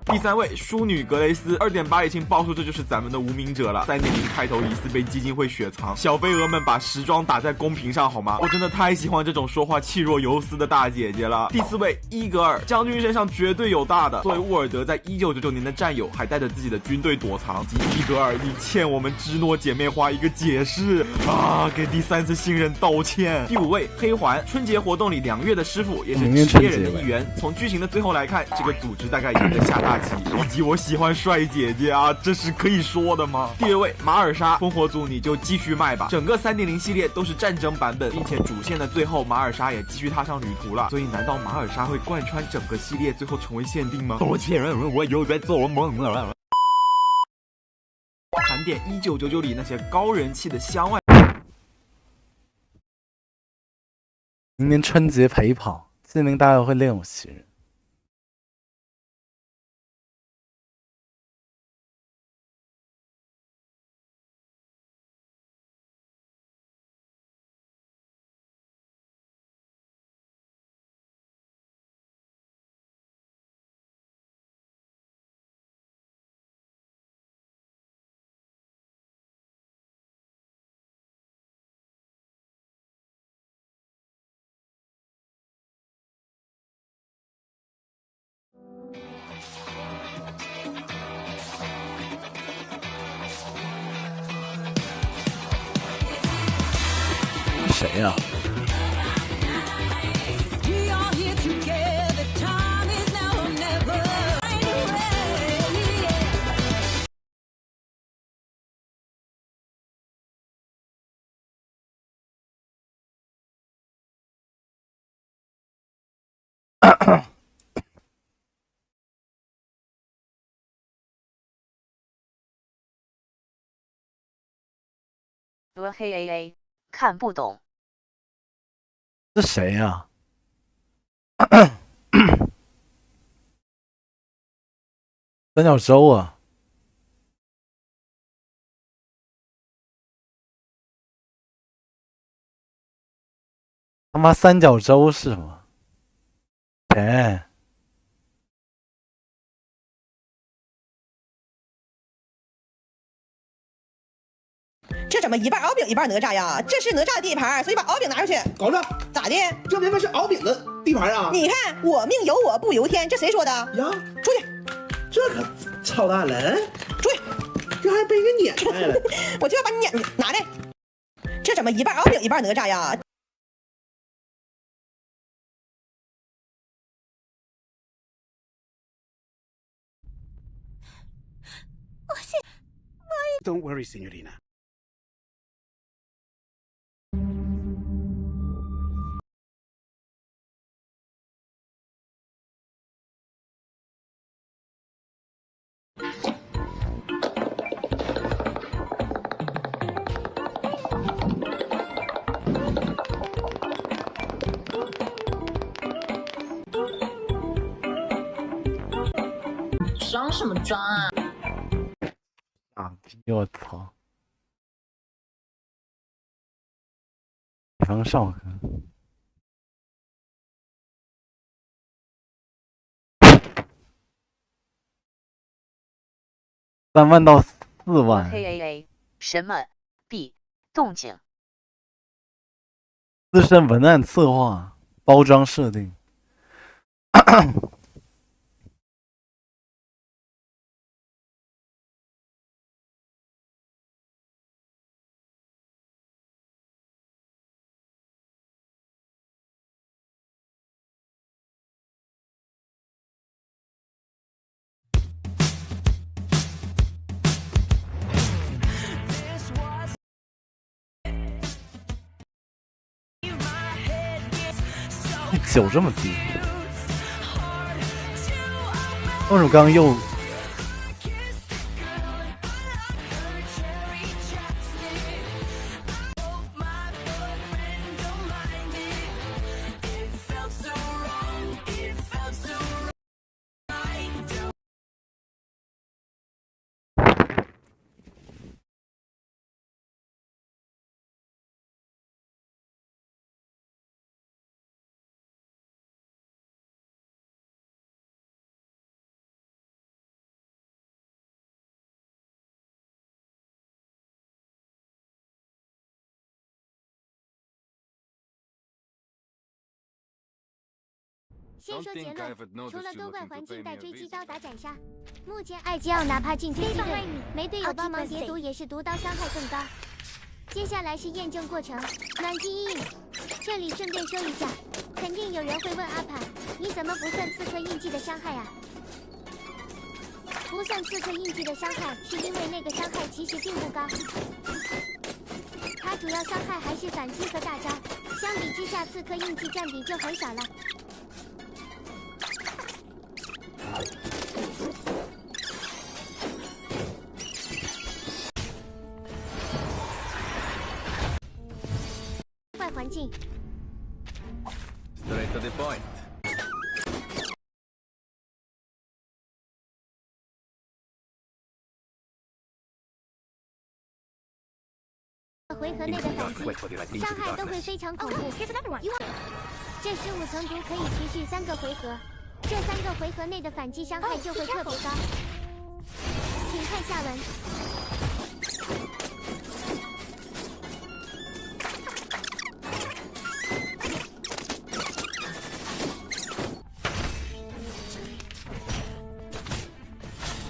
Speaker 9: 第三位淑女格雷斯 2.8 已经爆出这就是咱们的无名者了。3.0开头疑似被基金会雪藏，小飞蛾们把时装打在公屏上好吗？我真的太喜欢这种说话气若游丝的大姐姐了。第4位伊格尔将军身上绝对有大的，作为沃尔德在1999年的战友，还带着自己的军队躲藏。及伊格尔，你欠我们芝诺姐妹花一个解释啊！给第3次新人道歉。第5位黑环，春节活动里2月的师傅，也是职业人的一员。从剧情的最后来看，这个组织大概也在下大。以及我喜欢帅姐姐啊，这是可以说的吗？第2位马尔莎，烽火组你就继续卖吧。整个3.0系列都是战争版本，并且主线的最后马尔莎也继续踏上旅途了。所以难道马尔莎会贯穿整个系列，最后成为限定吗？抱歉，我又在做梦了。盘点1999里那些高人气的箱外。
Speaker 3: 明年春节陪跑，今年大概会另有其人。谁呀？
Speaker 2: 黑 AA 看不懂。
Speaker 3: 这谁呀？三角洲啊！他妈三角洲是什么？哎，
Speaker 18: 这怎么一半敖丙一半哪吒呀？这是哪吒的地盘，所以把敖丙拿出去。
Speaker 19: 搞着
Speaker 18: 咋的？
Speaker 19: 这明明是敖丙的地盘啊！
Speaker 18: 你看我命由我不由天，这谁说的
Speaker 19: 呀？
Speaker 18: 出去！
Speaker 19: 这可操蛋了！
Speaker 18: 出去！
Speaker 19: 这还被人撵出来了！
Speaker 18: 我就要把你撵出去！拿来！这怎么一半敖丙一半哪吒呀？Don't
Speaker 19: worry, Signorina.
Speaker 20: 装什么装啊？
Speaker 3: 啊！我操！北方少哥。3万到4万。
Speaker 2: KAA 什么 B 动静？
Speaker 3: 资深文案策划，包装设定。1.9这么低，为什么刚刚又？
Speaker 21: 先说结论，除了多怪环境带追击刀打斩杀，目前艾吉奥哪怕进追击队，没队友帮忙叠毒也是毒刀伤害更高。接下来是验证过程，暖机阴影。这里顺便说一下，肯定有人会问阿帕，你怎么不算刺客印记的伤害啊？不算刺客印记的伤害，是因为那个伤害其实并不高，它主要伤害还是反击和大招，相比之下，刺客印记占比就很少了。坏环境。
Speaker 22: Straight to the point。
Speaker 21: 回合内的反击伤害都会非常恐怖。这15层毒可以持续3个回合，这3个回合内的反击伤害就会特别高。请看下文。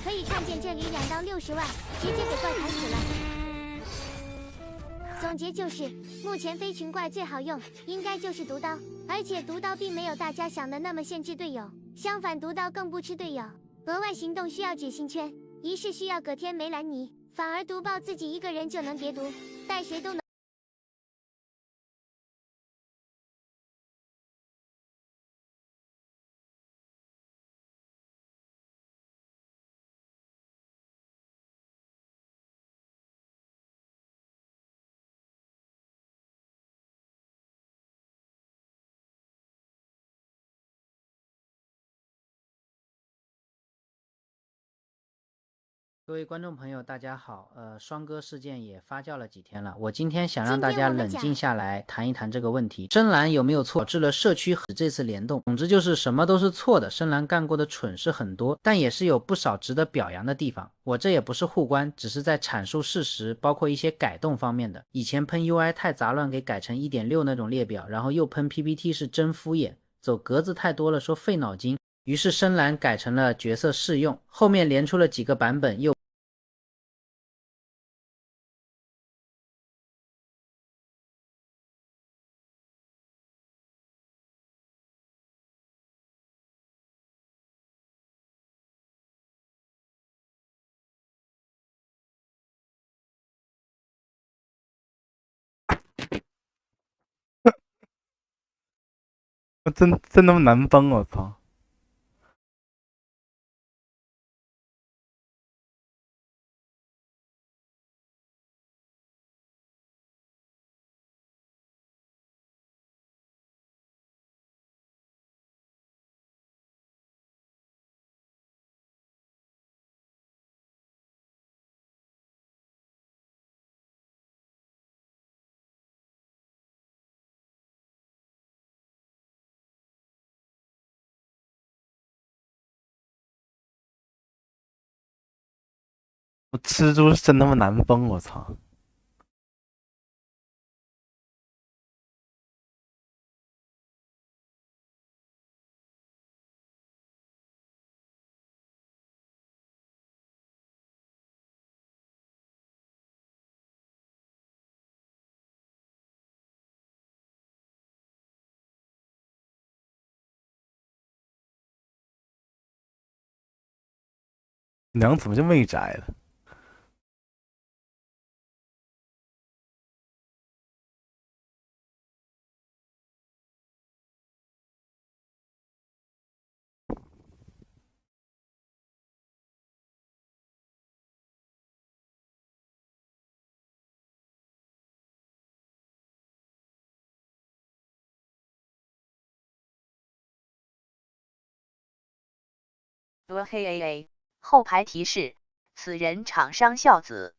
Speaker 21: 可以看见这里2到60万，直接给怪砍死了。总结就是，目前飞群怪最好用，应该就是毒刀，而且毒刀并没有大家想的那么限制队友，相反毒刀更不吃队友。额外行动需要指星圈，仪式需要隔天梅兰妮，反而毒爆自己一个人就能叠毒，带谁都能。
Speaker 4: 各位观众朋友，大家好。双哥事件也发酵了几天了，我今天想让大家冷静下来谈一谈这个问题。深蓝有没有错，导致了社区和这次联动？总之就是什么都是错的。深蓝干过的蠢事很多，但也是有不少值得表扬的地方。我这也不是护官，只是在阐述事实，包括一些改动方面的。以前喷 UI 太杂乱，给改成 1.6 那种列表，然后又喷 PPT 是真敷衍，走格子太多了，说费脑筋。于是深蓝改成了角色适用，后面连出了几个版本又
Speaker 3: 真那么难崩，我操！蜘蛛是真他妈难崩，我操！娘怎么就没摘了？
Speaker 2: 黑 AA 后排提示：此人厂商孝子。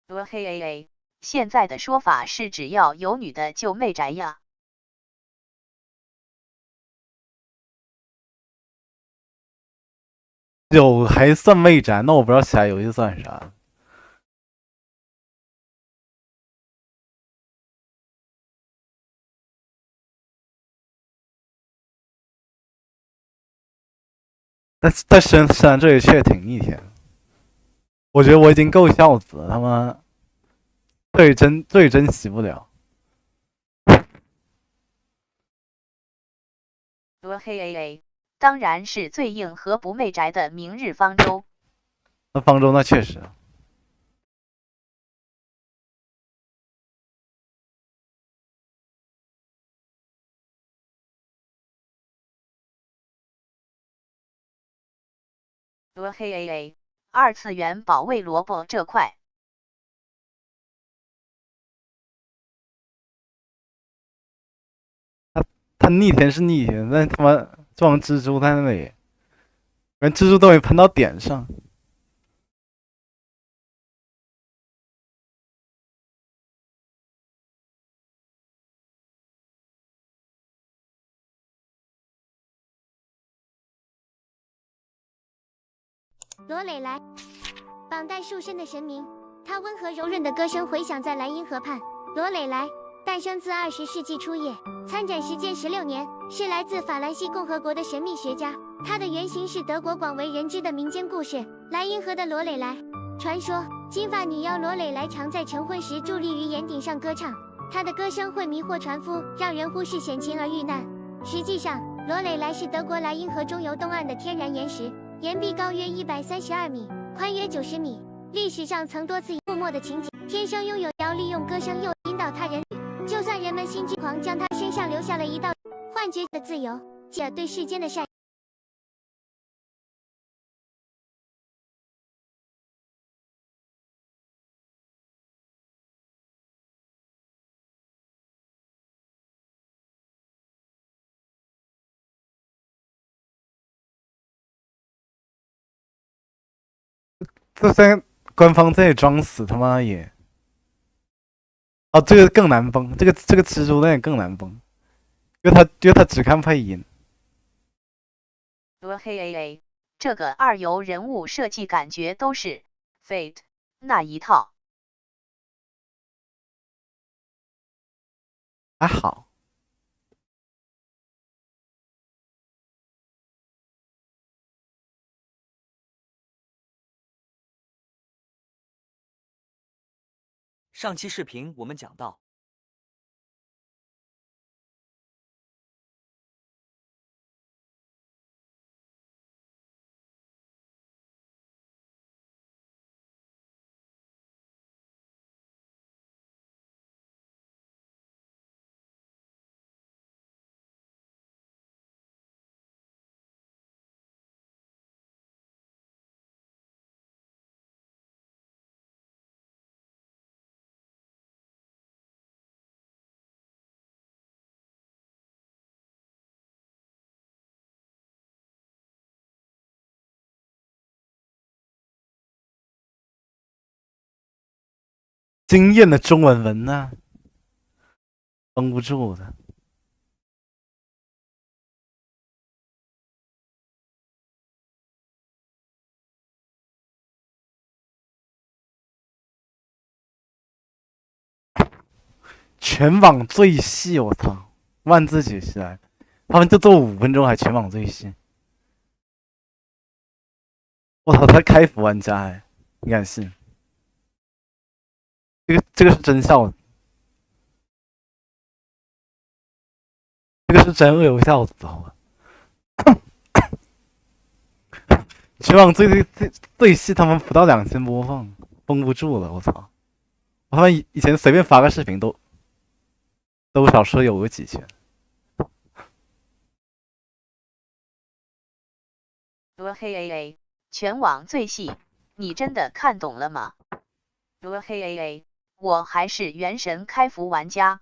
Speaker 2: 黑 AA 现在的说法是只要有女的就没宅呀。
Speaker 3: 有还算没宅，那我不知道其他游戏算啥。但深这里确实挺逆天，我觉得我已经够孝子了，他妈这里真洗不了。
Speaker 2: 黑 AA 当然是最硬和不媚宅的明日方舟。
Speaker 3: 那方舟那确实。
Speaker 2: 黑 AA 二次元保卫萝卜这块。
Speaker 3: 他逆天是逆天，但他妈撞蜘蛛在那里，连蜘蛛都没喷到点上。
Speaker 21: 罗蕾来，绑带束身的神明，她温和柔润的歌声回响在莱茵河畔。罗蕾来诞生自20世纪初叶，参展时间16年，是来自法兰西共和国的神秘学家。她的原型是德国广为人知的民间故事莱茵河的罗蕾来。传说金发女妖罗蕾来常在晨昏时伫立于岩顶上歌唱，她的歌声会迷惑船夫，让人忽视险情而遇难。实际上，罗蕾来是德国莱茵河中游东岸的天然岩石，岩壁高约132米，宽约90米。历史上曾多次以覆没的情景，天生拥有要利用歌声诱引导他人，就算人们心之狂，将他身上留下了一道幻觉的自由，继而对世间的善。
Speaker 3: 这在官方这里装死他妈也，哦，这个更难崩，这个蜘蛛那也更难崩，因为他只看配音。
Speaker 2: 黑 AA 这个二游人物设计感觉都是 Fate 那一套。
Speaker 3: 还好。
Speaker 1: 上期视频我们讲到，
Speaker 3: 惊艳的中文文呢，绷不住的。全网最细，我操，万字解析来，他们就做5分钟还全网最细。我操，他开服玩家哎，你敢信？这个是真孝子，这个是真恶有孝子，好吧？全网最细，他们不到2000播放，绷不住了，我操！他们以前随便发个视频都少说有个几千。
Speaker 2: 嘿 AA， 全网最细，你真的看懂了吗？嘿 AA， 我还是原神开服玩家。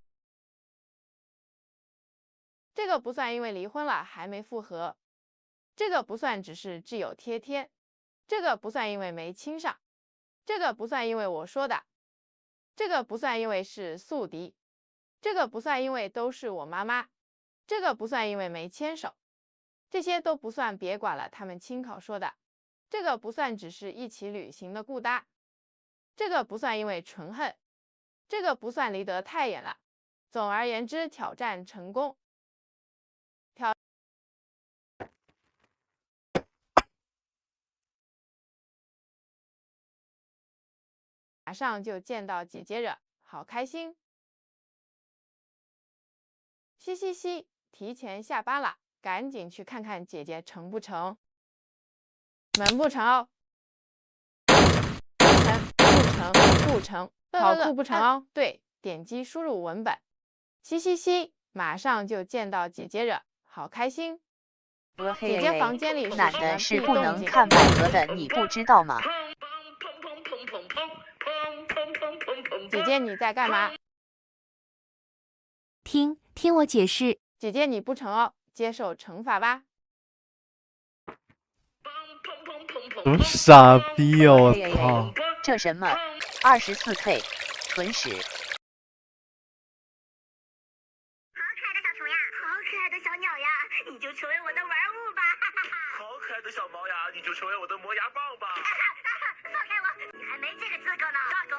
Speaker 8: 这个不算因为离婚了还没复合，这个不算只是挚友贴贴，这个不算因为没亲上，这个不算因为我说的，这个不算因为是宿敌，这个不算因为都是我妈妈，这个不算因为没牵手，这些都不算，别管了，他们亲口说的。这个不算只是一起旅行的顾搭，这个不算因为纯恨，这个不算离得太远了。总而言之，挑战成功。马上就见到姐姐了，好开心！嘻嘻嘻，提前下班了，赶紧去看看姐姐成不成？能不成哦？不成，跑酷不成哦。对，点击输入文本。嘻嘻嘻，马上就见到姐姐了，好开心！姐姐房间里
Speaker 2: 男的是不能看百合的，你不知道吗？
Speaker 8: 姐姐你在干嘛？
Speaker 21: 听我解释。
Speaker 8: 姐姐你不成哦，接受惩罚吧。
Speaker 3: 什么傻逼哦！我操！
Speaker 2: 这什么24K 纯实。好
Speaker 10: 可爱的小虫呀，好可爱的小鸟呀，你就成为我的玩物吧！
Speaker 22: 好可爱的小猫呀，你就成为我的磨牙棒吧！
Speaker 10: 放开我，你还没这个资格呢！大狗，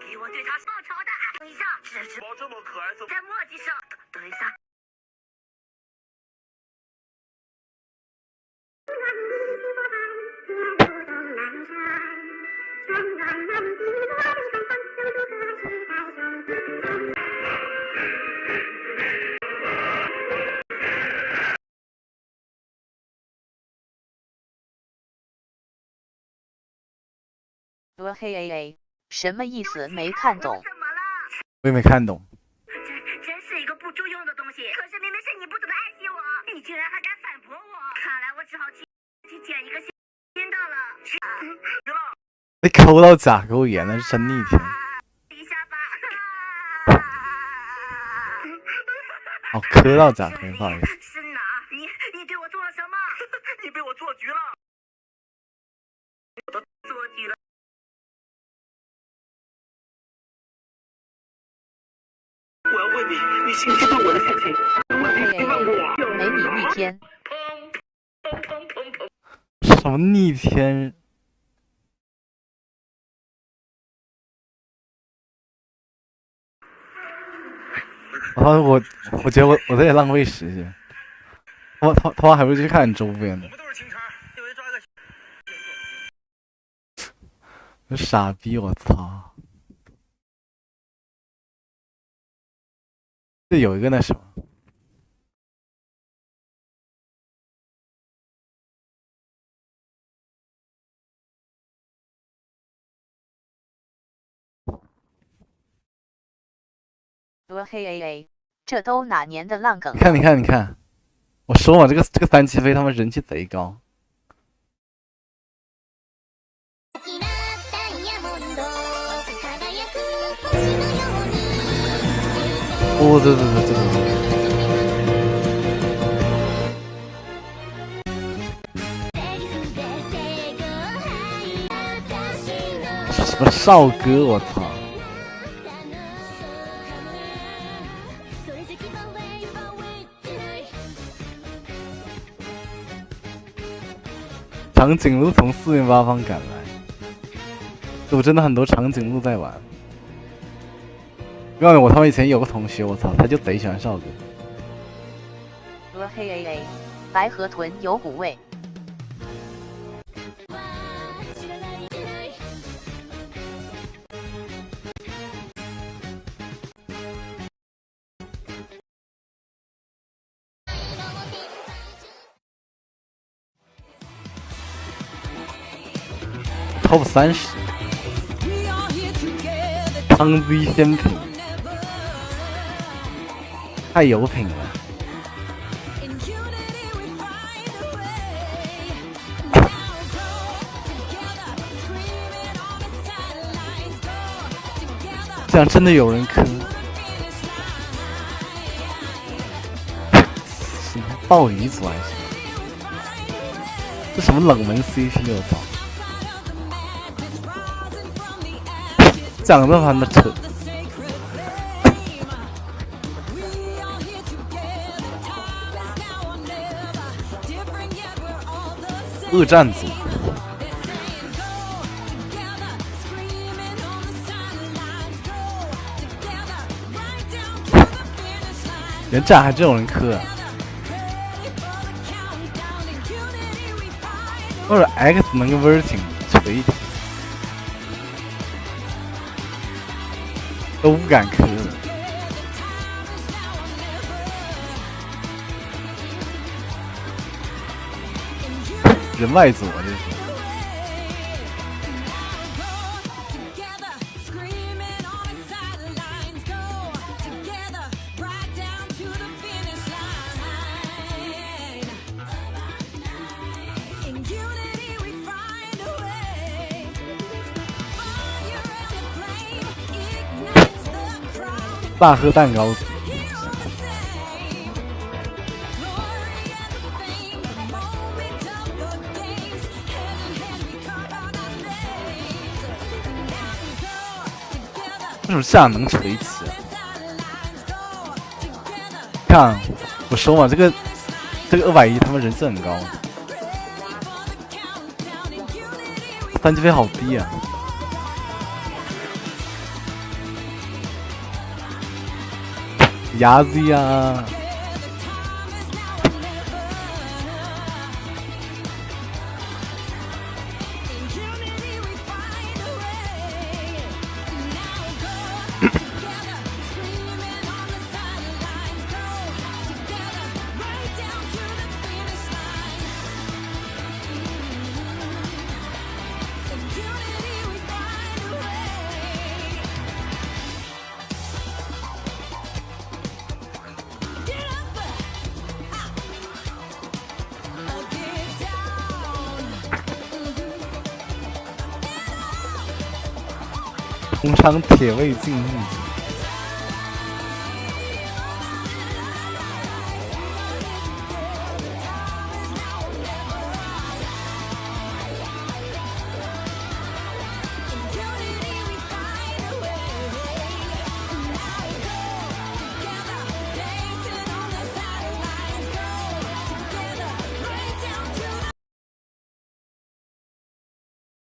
Speaker 10: 给我对它报仇的！等一下，这只
Speaker 22: 猫这么可爱，怎么
Speaker 10: 在墨迹上？等一下。
Speaker 2: 嘿 AA， 什么意思？没看懂。
Speaker 3: 我也没看懂。
Speaker 10: 真是一个不中用的东西。可是明明是你不怎么爱惜我，你竟然还敢反驳我！看来我只好去捡一个新的了。
Speaker 3: 被抠到甲沟炎了，是真逆天。哦，磕到甲沟，不好意思。
Speaker 10: 是哪？你对我做了什么？
Speaker 22: 你被我做局了。
Speaker 10: 做局了。
Speaker 22: 我要问你，你信不信我的事情？
Speaker 2: 没你逆天。
Speaker 3: 什么逆天？我觉得我在这浪费时间。他还不如去看周边的。傻逼！我操！这有一个那什么。
Speaker 2: 嘿 AA， 这都哪年的烂梗？
Speaker 3: 你看，我说嘛，这个三七飞他们人气贼高。哦，对，什么少哥，我操！长颈鹿从4面8方赶来，我真的很多长颈鹿在玩。告诉你，我他妈以前有个同学，我操，他就贼喜欢少哥。
Speaker 2: 黑 AA， 白河豚有股味。
Speaker 3: Top 30，汤滴鲜品，太有品了。这样真的有人磕？什么鲍鱼组还行？这什么冷门 CP 我操！长得他妈扯！恶战组。连战还真有人磕、啊，或者 X 能跟 Verting 锤一锤，都不敢磕了。人外组啊，这是。大喝蛋糕组，为什么这样能锤起啊？看，我说嘛，这个210他们人气很高，单机费好低啊。牙子呀！红肠铁胃禁欲。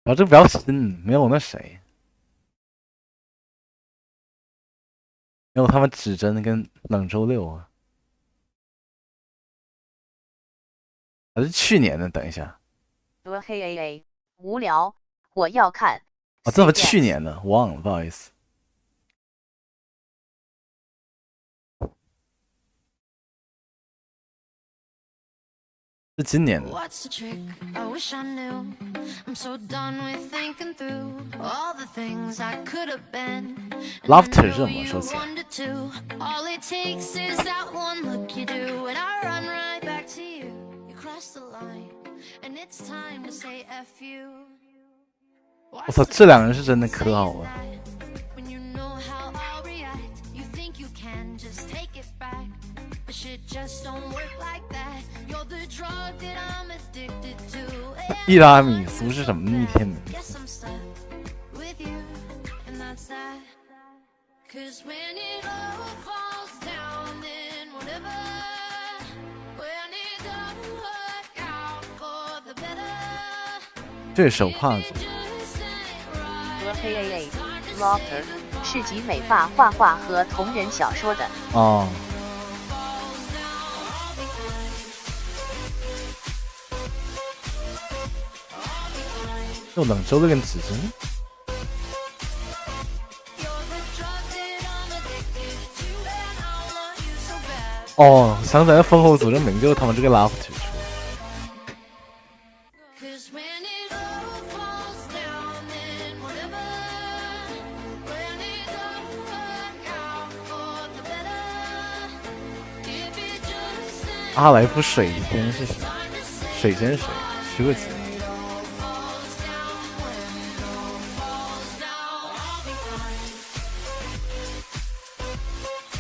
Speaker 3: 啊，这个比较新，没有那谁。没有他们指针跟冷周六啊，还是去年的？等一下，
Speaker 2: 黑 AA 无聊，我要看。
Speaker 3: 啊，这么去年的，忘了，不好意思。是今年的。Laughter 是怎么说起来？我操，这两人是真的可好了。伊拉米苏是什么逆天名字？这是手帕子。
Speaker 2: 黑 AA Laughter。是集美发、画画和同人小说的。
Speaker 3: 哦。又冷周六跟指针。哦，想起来封后组织名就是他们这个拉夫指出。阿莱夫水仙是谁？水仙谁？徐克杰。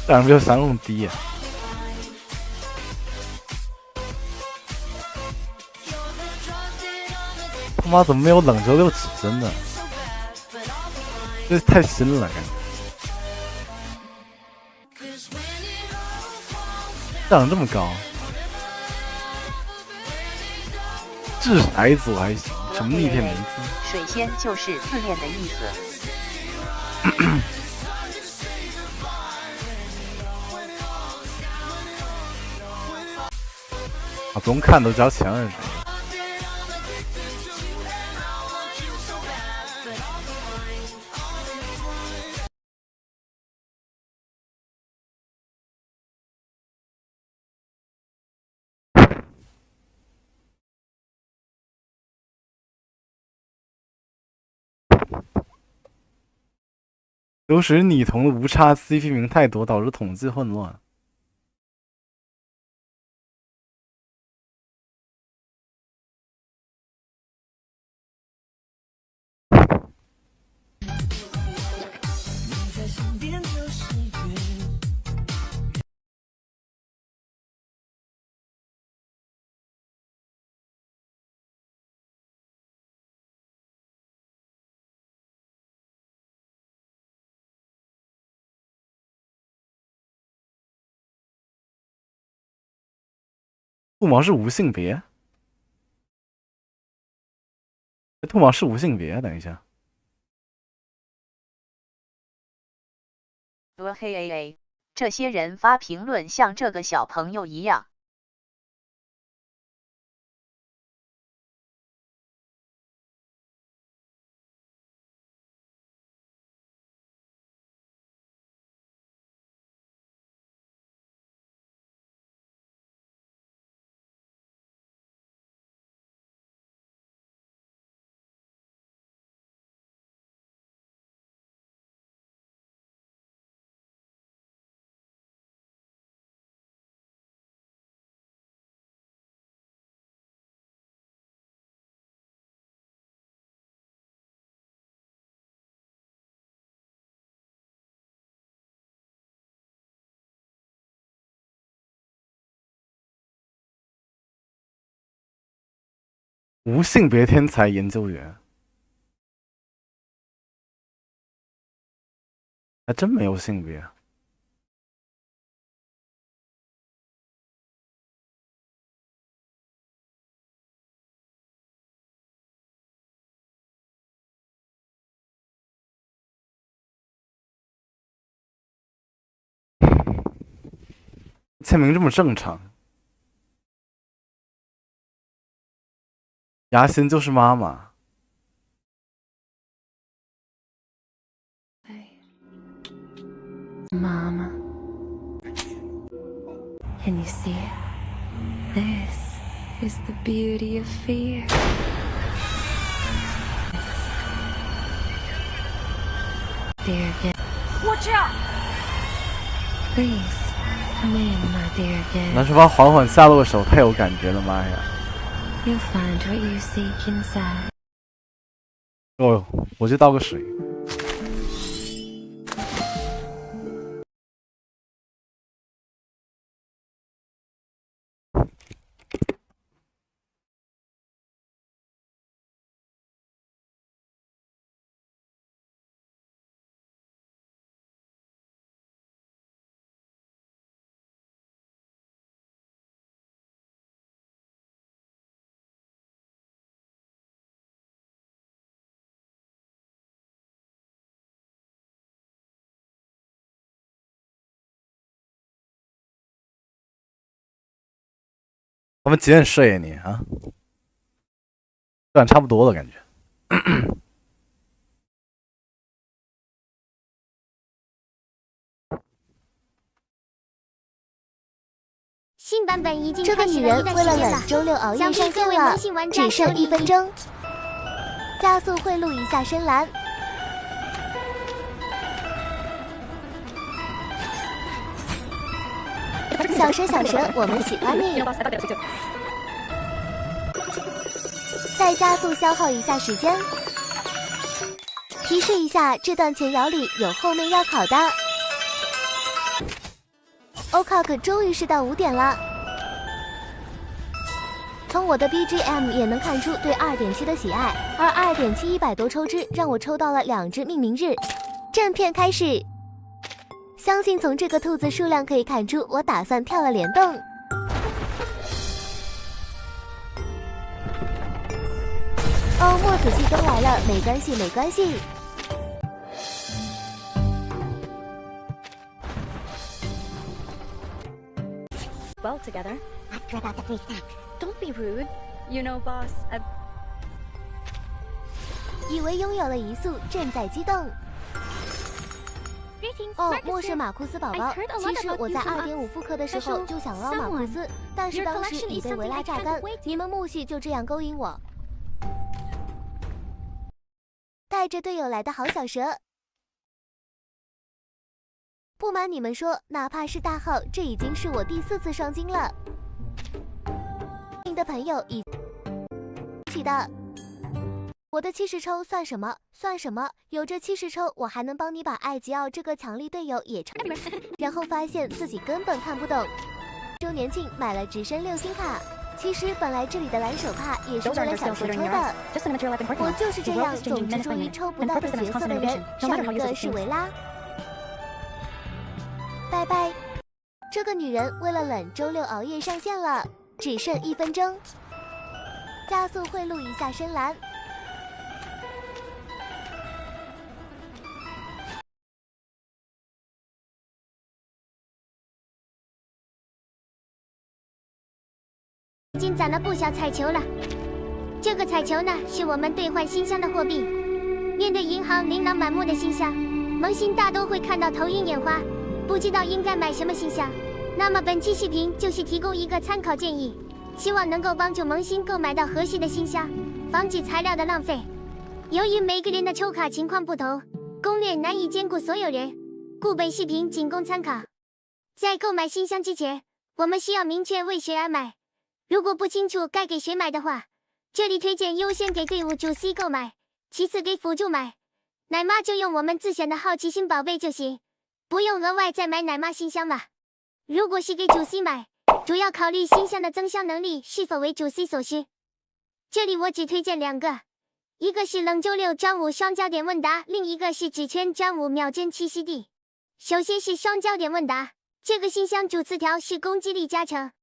Speaker 3: 这样没有三用低啊！他妈怎么没有冷周六指针呢？这太新了，感觉。长这么高，掷骰子我还行，什么逆天名字？
Speaker 2: 水仙就是自恋的意思。
Speaker 3: 啊，不用看都知道强人是谁。有时拟同的无差 CP 名太多，导致统计混乱。兔毛是无性别？兔毛是无性别？等一下。
Speaker 2: 嘿 AA， 这些人发评论像这个小朋友一样。无性别天才研究员，还真没有性别。签名这么正常。牙心就是妈妈。
Speaker 17: Mama. Can you see it? This is the beauty of fear. Dear again.
Speaker 24: Watch out!
Speaker 17: Please, come in, my dear again.
Speaker 3: 男生方缓缓下落手，太有感觉了，妈呀！
Speaker 17: You'll find what you seek inside.
Speaker 3: 哦，我去倒个水。他们几点睡呀你啊？算差不多了感觉。
Speaker 21: 新版本已经
Speaker 5: 这个女人为了冷周六熬夜上线了，只剩1分钟，加速贿赂一下深蓝。小蛇小蛇，我们喜欢你。再加速消耗一下时间。提示一下，这段前摇里有后面要考的。欧卡克终于是到5点了。从我的 BGM 也能看出对2.7的喜爱，而2.7 100多抽支，让我抽到了2只命名日。正片开始，相信从这个兔子数量可以看出，我打算跳了联动。哦，墨子系都来了，没关系，没关系。
Speaker 6: Well together. Ask her about the free sex. Don't be rude. You know, boss, I've...
Speaker 5: 以为拥有了一速，正在激动。哦，莫是马库斯宝宝。其实我在2.5复刻的时候就想捞马库斯，但是当时已被维拉榨干。你们木系就这样勾引我，带着队友来的好小蛇。不瞒你们说，哪怕是大号，这已经是我第4次双金了。你的朋友一起的，我的70抽算什么？算什么？有这70抽，我还能帮你把艾吉奥这个强力队友也抽。然后发现自己根本看不懂。周年庆买了直升6星卡，其实本来这里的蓝手帕也是为了小蛇抽的。我就是这样总执着于抽不到的角色的人。上一个是维拉。拜拜！这个女人为了冷周六熬夜上线了，只剩1分钟，加速贿赂一下深蓝。
Speaker 21: 已经攒了不少彩球了，这个彩球呢是我们兑换新箱的货币。面对银行琳琅满目的新箱，萌新大都会看到头晕眼花。不知道应该买什么新箱，那么本期视频就是提供一个参考建议，希望能够帮助萌新购买到合适的新箱，防止材料的浪费。由于每个人的抽卡情况不同，攻略难以兼顾所有人，故本视频仅供参考。在购买新箱之前，我们需要明确为谁而买。如果不清楚该给谁买的话，这里推荐优先给队伍主 C 购买，其次给辅助买。奶妈就用我们自选的好奇心宝贝就行。不用额外再买奶妈新箱了。如果是给主 C 买，主要考虑新箱的增箱能力是否为主 C 所需。这里我只推荐2个，一个是冷周6张5双焦点问答，另一个是纸圈张5秒针栖息地。首先是双焦点问答，这个新箱主词条是攻击力加成，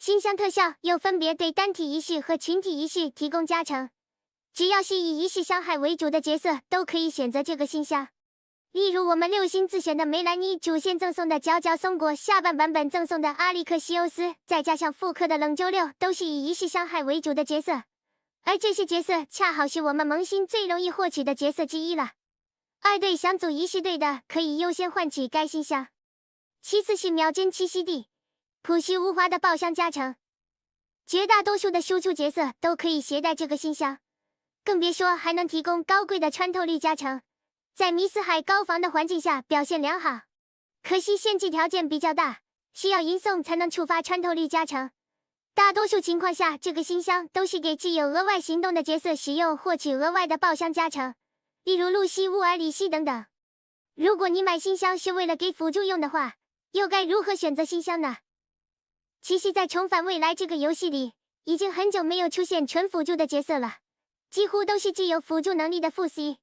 Speaker 21: 新箱特效又分别对单体仪式和群体仪式提供加成，只要是以仪式伤害为主的角色都可以选择这个新箱。例如我们6星自选的梅兰妮主线赠送的嚼嚼松果，下半版本赠送的阿历克西欧斯，再加上复刻的冷周6，都是以仪式伤害为主的角色，而这些角色恰好是我们萌新最容易获取的角色之一了。2队想组仪式队的可以优先换取该新箱。其次是秒针栖息地，朴实无华的爆箱加成，绝大多数的输出角色都可以携带这个新箱，更别说还能提供高贵的穿透力加成。在迷斯海高防的环境下表现良好，可惜限制条件比较大，需要银送才能触发穿透力加成。大多数情况下，这个新箱都是给具有额外行动的角色使用，获取额外的爆箱加成，例如露西、乌尔里希等等。如果你买新箱是为了给辅助用的话，又该如何选择新箱呢？其实在重返未来这个游戏里，已经很久没有出现纯辅助的角色了，几乎都是具有辅助能力的副 C。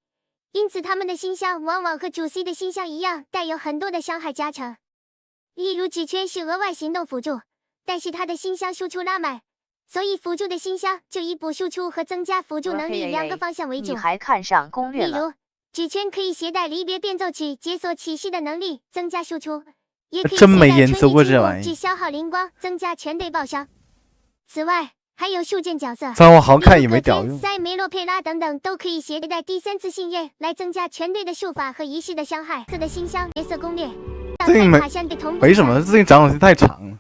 Speaker 21: 因此他们的新箱往往和主 C 的新箱一样，带有很多的伤害加成。例如纸圈是额外行动辅助，但是它的新箱输出拉满，所以辅助的新箱就以补输出和增加辅助能力2个方向为主。
Speaker 2: 你还看上攻略了？
Speaker 21: 例如纸圈可以携带离别变奏曲解锁启示的能力，增加输出，也可以携带春日之舞只消耗灵光，增加全队爆伤。此外，还有袖剑角色，
Speaker 3: 虽然我好看也没屌用。
Speaker 21: 塞梅洛佩拉等等都可以携带第3次信任来增加全队的术法和仪式的伤害。的新香角色攻略。
Speaker 3: 最近没什么，最近讲东西太长了，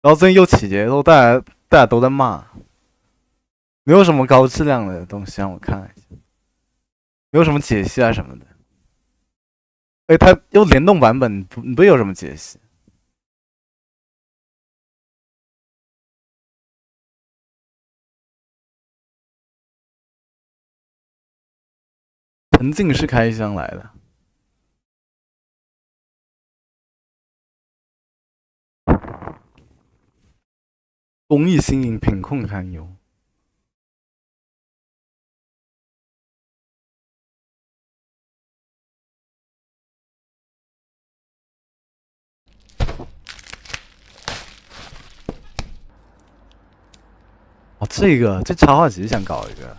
Speaker 3: 然后最近又起节奏，大家都在骂，没有什么高质量的东西让我看一下，没有什么解析啊什么的。哎，它又联动版本，不有什么解析。沉浸式开箱来的。公益新颖，品控堪忧。哦，这插画集想搞一个。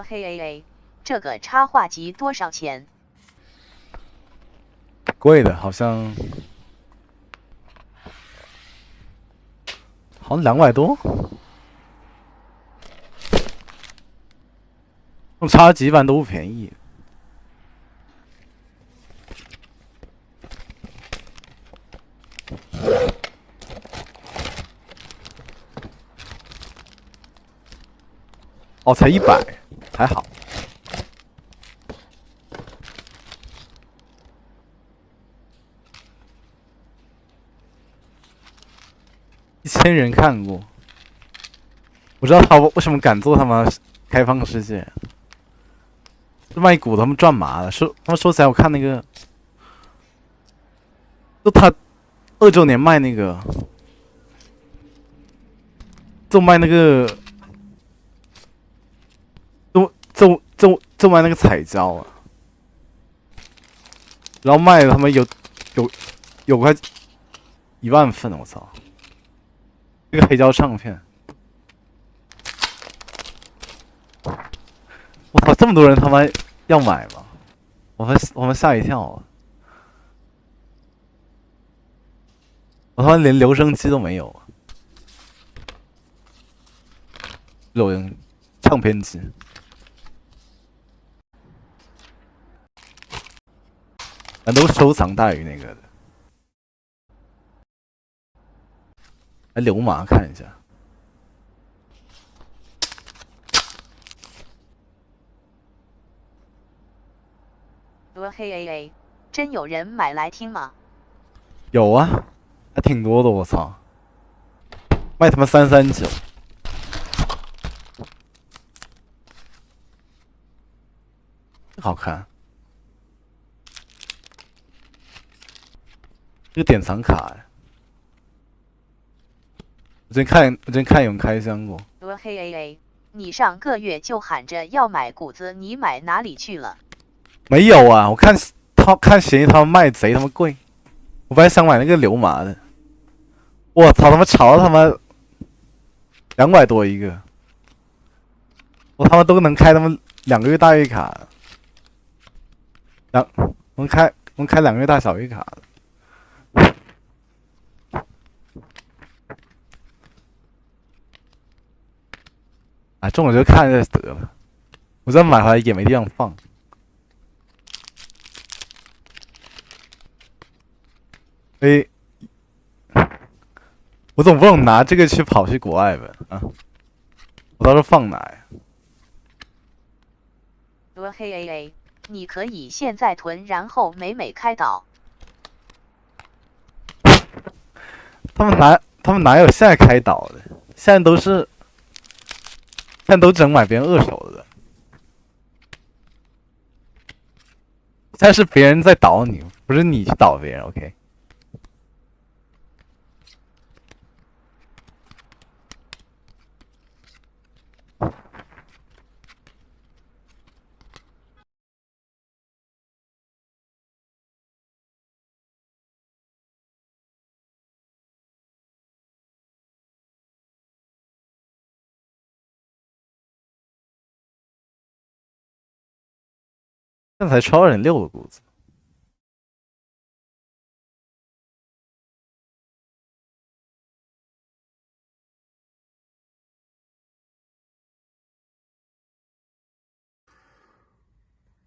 Speaker 2: 嘿 AA， 这个插画集多少钱？
Speaker 3: 贵的，好像200多。用插集一般都不便宜。哦，才100，还好。1000人看过，我知道他为什么敢做他妈开放世界。这卖股他们赚麻了，他们说起来，我看那个，就他2周年卖那个，就卖那个。就卖那个彩胶啊，然后卖了他们有快1万份，我操！这个黑胶唱片，我操，这么多人他妈要买吗？我们吓一跳啊！我他妈连留声机都没有啊！唱片机。咱都收藏大于那个的。来流马看一下。
Speaker 2: 嘿 AA， 真有人买来听吗？
Speaker 3: 有啊，还挺多的，我操！卖他妈339。好看。这个典藏卡哎，我之前看有人开箱过。
Speaker 2: 嘿 AA， 你上个月就喊着要买谷子，你买哪里去了？
Speaker 3: 没有啊，我看闲鱼他们卖贼他妈贵，我本来想买那个流麻的，我操他妈炒到他妈200多一个，我他妈都能开他们2个月大月卡，我们开2个月大小月卡了。哎，这种就看着得了，我再买回来也没地方放。哎，我总不能拿这个跑去国外吧？啊，我到时候放哪呀？
Speaker 2: 嘿 AA， 你可以现在囤，然后每开岛。
Speaker 3: 他们哪有现在开岛的？现在都只能买别人2手的。现在是别人在倒你，不是你去倒别人。OK。那才超2.6个谷子。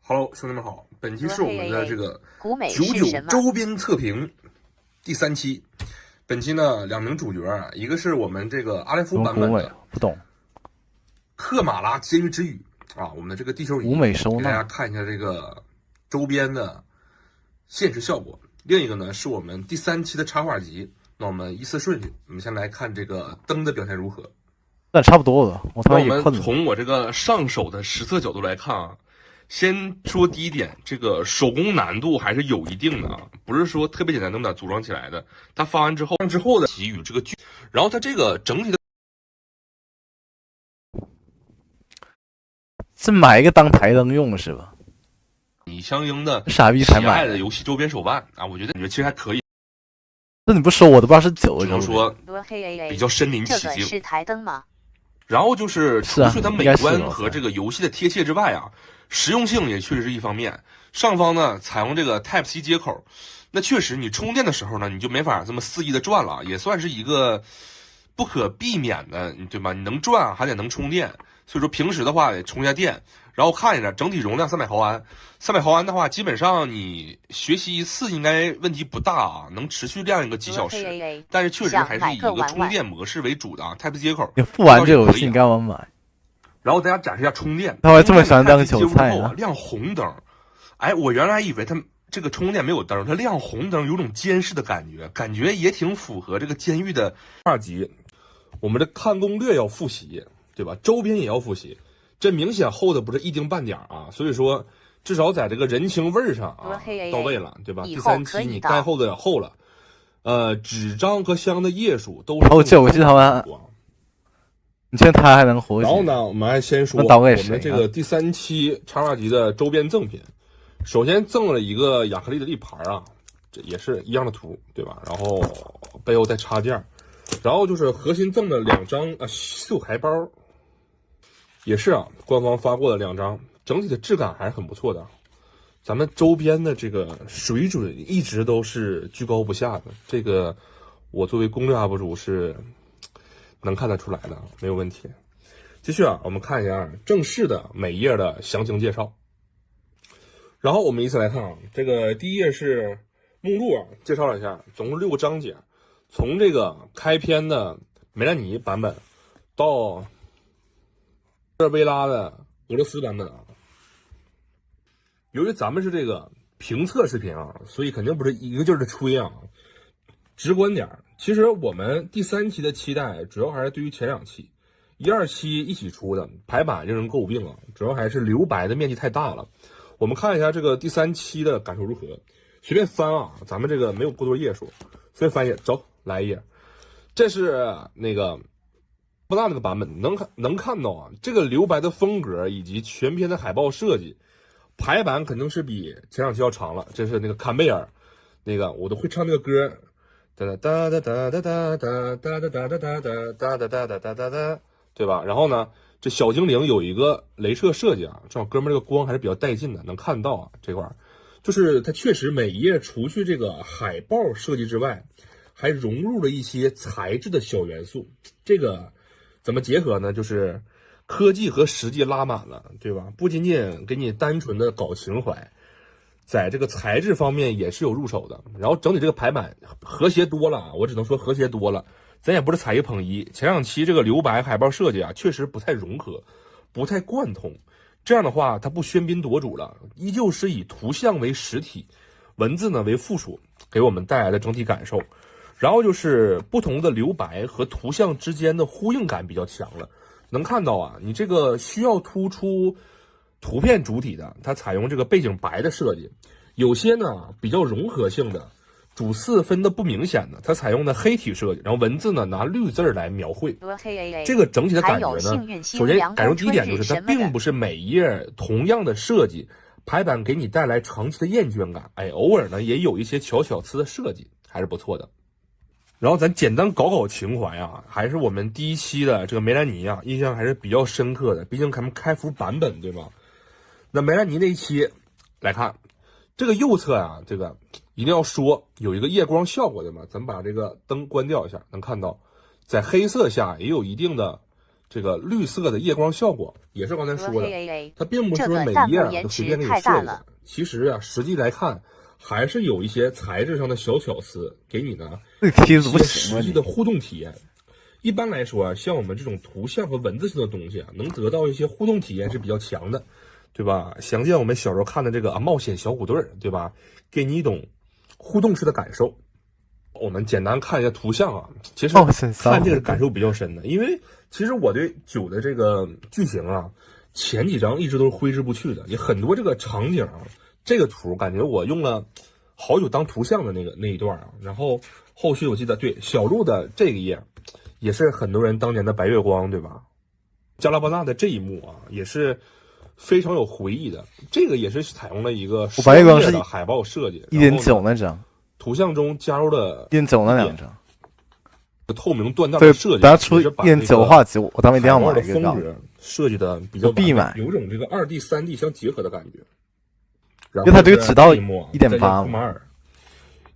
Speaker 7: Hello，兄弟们好，本期是我们的这个99周边测评第3期。本期呢，2名主角，一个是我们这个阿莱夫版本的
Speaker 3: 不懂
Speaker 7: 克马拉监狱之语啊，我们的这个地球仪，给大家看一下这个周边的现实效果。另一个呢是我们第3期的插画集。那我们依次顺序，我们先来看这个灯的表现如何。
Speaker 3: 那差不多了，我他妈也困了。
Speaker 7: 我们从我这个上手的实测角度来看啊。先说第一点，这个手工难度还是有一定的啊，不是说特别简单能把它组装起来的。它发完之后的给予这个剧，然后它这个整体的
Speaker 3: 是买一个当台灯用是吧？
Speaker 7: 你相应的
Speaker 3: 傻逼才买
Speaker 7: 的游戏周边手办啊，我觉得其实还可以。
Speaker 3: 这你不说我都不知道是酒，
Speaker 7: 只能说比较身临其境。
Speaker 2: 这个是台灯吗？
Speaker 7: 然后就是除去它美观和这个游戏的贴切之外啊。实用性也确实是一方面，上方呢采用这个 Type-C 接口，那确实你充电的时候呢，你就没法这么肆意的转了，也算是一个不可避免的，对吧？你能转还得能充电，所以说平时的话得充一下电。然后看一下整体容量300毫安，300毫安的话，基本上你学习一次应该问题不大啊，能持续亮一个几小时。但是确实还是以一个充电模式为主的啊 ，Type-C 接口。
Speaker 3: 你不玩这游戏，你干嘛买？
Speaker 7: 然后大家展示一下充电，
Speaker 3: 他还这么喜欢当韭菜
Speaker 7: 啊！亮红灯，哎，我原来以为它这个充电没有灯，它亮红灯有种监视的感觉，感觉也挺符合这个监狱的2级。我们的看攻略要复习，对吧？周边也要复习，这明显厚的不是一丁半点啊，所以说至少在这个人情味上啊到位了，对吧？第3期你该厚的也厚了，纸张和箱的页数都是。
Speaker 3: 我记他们。你现在他还能活？
Speaker 7: 然后呢，我们还先说我们这个第3期插画集的周边赠品。首先赠了一个亚克力的立牌啊，这也是一样的图，对吧？然后背后带插件，然后就是核心赠的2张秀海包，也是啊，官方发过的2张，整体的质感还是很不错的。咱们周边的这个水准一直都是居高不下的，这个我作为攻略 UP 主是。能看得出来的，没有问题。继续啊，我们看一下正式的每页的详情介绍。然后我们依次来看啊，这个第一页是目录啊，介绍了一下，总共6个章节，从这个开篇的梅兰妮版本到热维拉的俄罗斯版本啊。由于咱们是这个评测视频啊，所以肯定不是一个劲儿的吹啊，直观点。其实我们第3期的期待主要还是对于前2期，1、2期一起出的排版令人诟病啊，主要还是留白的面积太大了。我们看一下这个第3期的感受如何？随便翻啊，咱们这个没有过多页数，随便翻一页，走，来一页。这是那个不大那个版本，能看到啊，这个留白的风格以及全篇的海报设计，排版肯定是比前2期要长了。这是那个坎贝尔，那个我都会唱那个歌。哒哒哒哒哒哒哒哒哒哒哒哒哒哒哒哒哒哒，对吧？然后呢，这小精灵有一个镭射设计啊，正好哥们这个光还是比较带劲的，能看到啊这块儿，就是它确实每一页除去这个海报设计之外，还融入了一些材质的小元素。这个怎么结合呢？就是科技和实际拉满了，对吧？不仅仅给你单纯的搞情怀。在这个材质方面也是有入手的，然后整体这个排版和谐多了啊，我只能说和谐多了，咱也不是踩一捧一。前2期这个留白海报设计啊，确实不太融合，不太贯通，这样的话它不喧宾夺主了，依旧是以图像为实体，文字呢为附属，给我们带来的整体感受。然后就是不同的留白和图像之间的呼应感比较强了，能看到啊，你这个需要突出图片主体的，它采用这个背景白的设计，有些呢比较融合性的，主次分的不明显的，它采用的黑体设计，然后文字呢拿绿字来描绘。这个整体的感觉呢，首先感受第一点就是它并不是每一页同样的设计，排版给你带来长期的厌倦感，哎，偶尔呢也有一些巧思的设计，还是不错的。然后咱简单搞情怀啊，还是我们第1期的这个梅兰妮啊，印象还是比较深刻的，毕竟咱们开服版本对吗？那梅兰妮那一期来看这个右侧啊，这个一定要说有一个夜光效果的嘛，咱们把这个灯关掉一下，能看到在黑色下也有一定的这个绿色的夜光效果，也是刚才说的，它并不是说每一页都随便给你设计的。其实啊，实际来看还是有一些材质上的小巧思，给你呢一些实际的互动体验。一般来说啊，像我们这种图像和文字性的东西啊，能得到一些互动体验是比较强的，对吧？想见我们小时候看的这个冒险小虎队，对吧？给你一种互动式的感受。我们简单看一下图像啊，其实看这个感受比较深的，因为其实我对9的这个剧情啊，前几章一直都是挥之不去的，也很多这个场景啊，这个图感觉我用了好久当图像的那一段啊，然后后续我记得对小鹿的这个页。也是很多人当年的白月光，对吧？加拉巴纳的这一幕啊，也是非常有回忆的。这个也是采用了一个
Speaker 3: 白月光是
Speaker 7: 海报设计
Speaker 3: ，1.9那张，
Speaker 7: 图像中加入了
Speaker 3: 1.9那2张，
Speaker 7: 透明缎带的设计。
Speaker 3: 大家出1.9画集，我当一定要买一个。
Speaker 7: 风格设计的比较
Speaker 3: 必买，
Speaker 7: 有种这个2D、3D 相结合的感觉。
Speaker 3: 因为它这个只到1.8
Speaker 7: 嘛，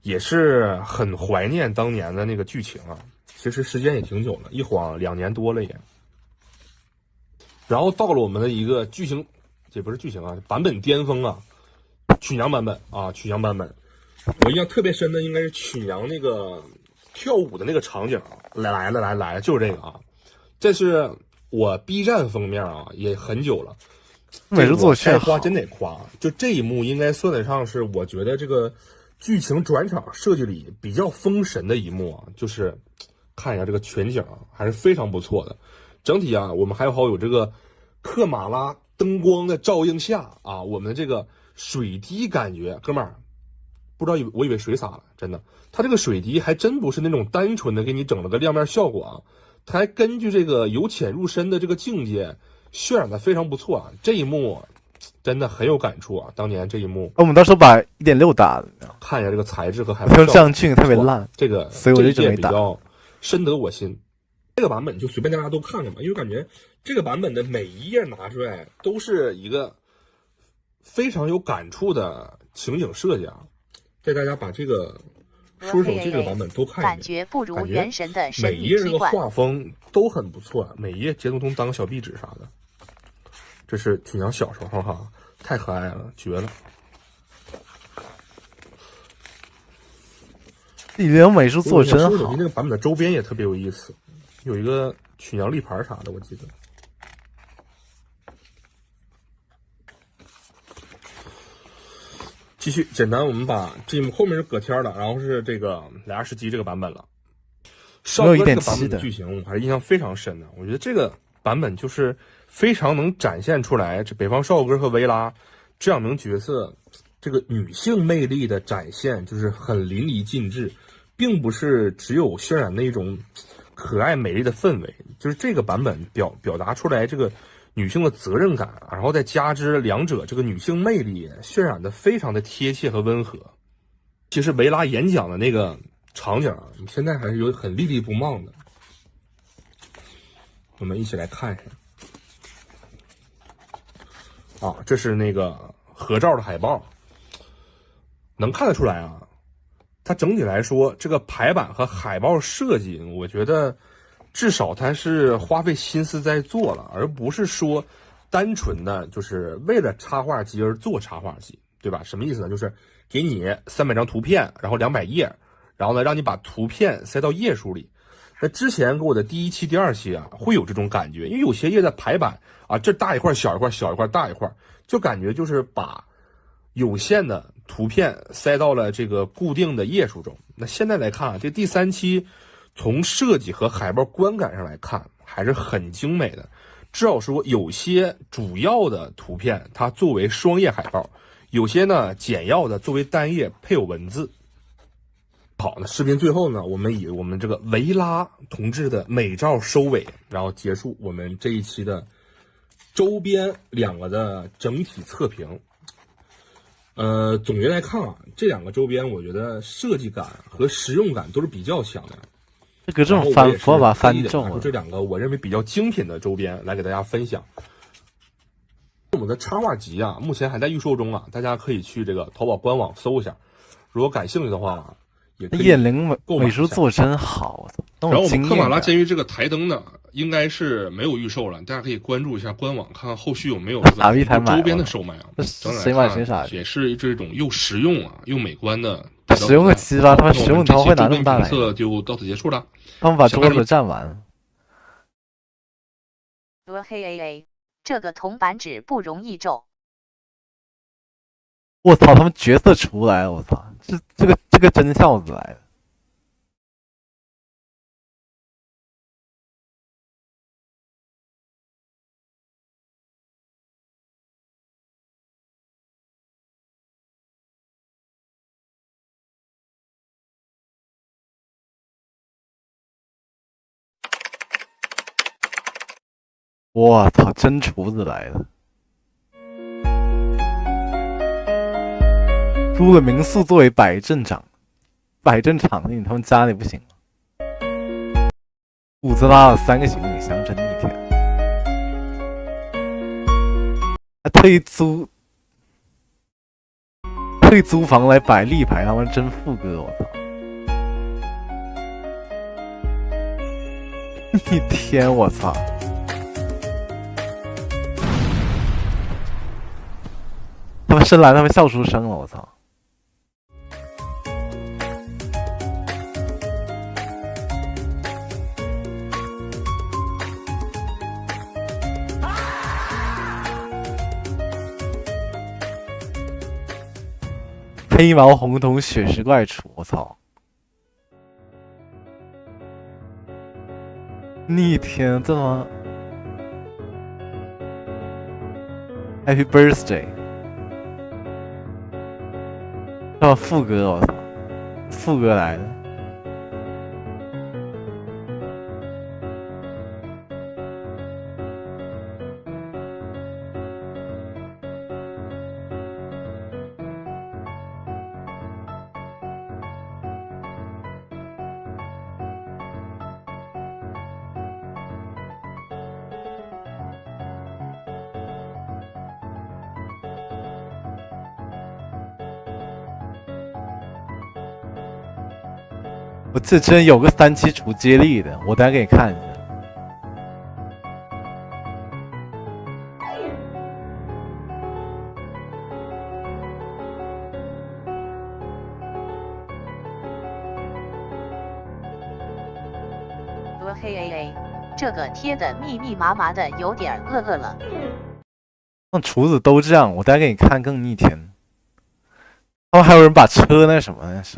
Speaker 7: 也是很怀念当年的那个剧情啊。其实时间也挺久了，一晃2年多了也。然后到了我们的一个剧情，这不是剧情啊，版本巅峰啊，曲娘版本啊，曲娘版本。我印象特别深的应该是曲娘那个跳舞的那个场景，来了，就是这个啊。这是我 B 站封面啊，也很久了。
Speaker 3: 美术做
Speaker 7: 该夸真得夸，就这一幕应该算得上是我觉得这个剧情转场设计里比较封神的一幕啊，就是。看一下这个全景啊，还是非常不错的。整体啊，我们还有这个克马拉灯光的照映下啊，我们的这个水滴感觉，哥们儿，不知道我以为水洒了，真的。它这个水滴还真不是那种单纯的给你整了个亮面效果啊，它还根据这个由浅入深的这个境界渲染的非常不错啊。这一幕真的很有感触啊，当年这一幕。
Speaker 3: 我们到时候把1.6打了，
Speaker 7: 看一下这个材质和海报，
Speaker 3: 上去特别烂，
Speaker 7: 这个
Speaker 3: 所以我就准备打。
Speaker 7: 深得我心，这个版本就随便大家都看看吧，因为感觉这个版本的每一页拿出来都是一个非常有感触的情景设计啊。带大家把这个说手机这个版本都看一遍，
Speaker 2: 感觉不如原神的神
Speaker 7: 每一页这个画风都很不错，每一页截图都当个小壁纸啥的。这是曲娘小时候哈，太可爱了，绝了。
Speaker 3: 里面美术做真好，
Speaker 7: 那个版本的周边也特别有意思，有一个曲娘立牌啥的，我记得。继续，简单我们把这幕后面是葛天的，然后是这个莱亚什基这个版本了。少哥这个版本的剧情我还是印象非常深的，我觉得这个版本就是非常能展现出来这北方少哥和维拉这两名角色这个女性魅力的展现，就是很淋漓尽致。并不是只有渲染那种可爱美丽的氛围，就是这个版本表达出来这个女性的责任感，然后再加之两者这个女性魅力渲染的非常的贴切和温和。其实维拉演讲的那个场景啊，你现在还是有很历历不忘的。我们一起来看一下啊，这是那个合照的海报，能看得出来啊。它整体来说，这个排版和海报设计，我觉得至少它是花费心思在做了，而不是说单纯的就是为了插画机而做插画机，对吧？什么意思呢？就是给你300张图片，然后200页，然后呢让你把图片塞到页数里。那之前给我的第1期、第2期啊，会有这种感觉，因为有些页的排版啊，这大一块、小一块、小一块、大一块，就感觉就是把有限的图片塞到了这个固定的页数中。那现在来看啊，这第3期从设计和海报观感上来看还是很精美的，至少说有些主要的图片它作为双页海报，有些呢简要的作为单页配有文字。好，那视频最后呢，我们以我们这个维拉同志的美照收尾，然后结束我们这一期的周边2个的整体测评。总结来看啊，这2个周边我觉得设计感和实用感都是比较强的。
Speaker 3: 这个这种翻佛法翻正，
Speaker 7: 这2个我认为比较精品的周边来给大家分享。我们的插画集啊，目前还在预售中啊，大家可以去这个淘宝官网搜一下，如果感兴趣的话，也可以
Speaker 3: 叶灵美术做真好。
Speaker 7: 然后我们科马拉监狱这个台灯呢，应该是没有预售了，大家可以关注一下官网，看看后续有没有这个周边的售卖啊。
Speaker 3: 谁买谁傻，
Speaker 7: 也是这种又实用啊又美观的。
Speaker 3: 实用个鸡巴，他们实用他会拿那么大来。
Speaker 7: 就到此结束了，
Speaker 3: 他们把桌子占完。
Speaker 2: 嘿，这个铜板纸不容易皱。
Speaker 3: 我操，他们角色出来了，我操，这个真孝子来了。我操，真厨子来了！租了民宿作为摆阵场地，他们家里不行吗？屋子拉了3个行李箱，真逆天！还特意租房来摆立牌，他们真富哥，我操！逆天，我操！他们深蓝，他们笑出声了，我操！黑毛红瞳血石怪厨，我操！逆天，这么 Happy Birthday！ 这么富哥，我操！富哥来了。我这真有个3期厨接力的，我等下给你看一下。
Speaker 2: 嘿，这个贴的密密麻麻的，有点饿了。
Speaker 3: 那厨子都这样，我等下给你看更逆天。他们还有人把车那什么那是。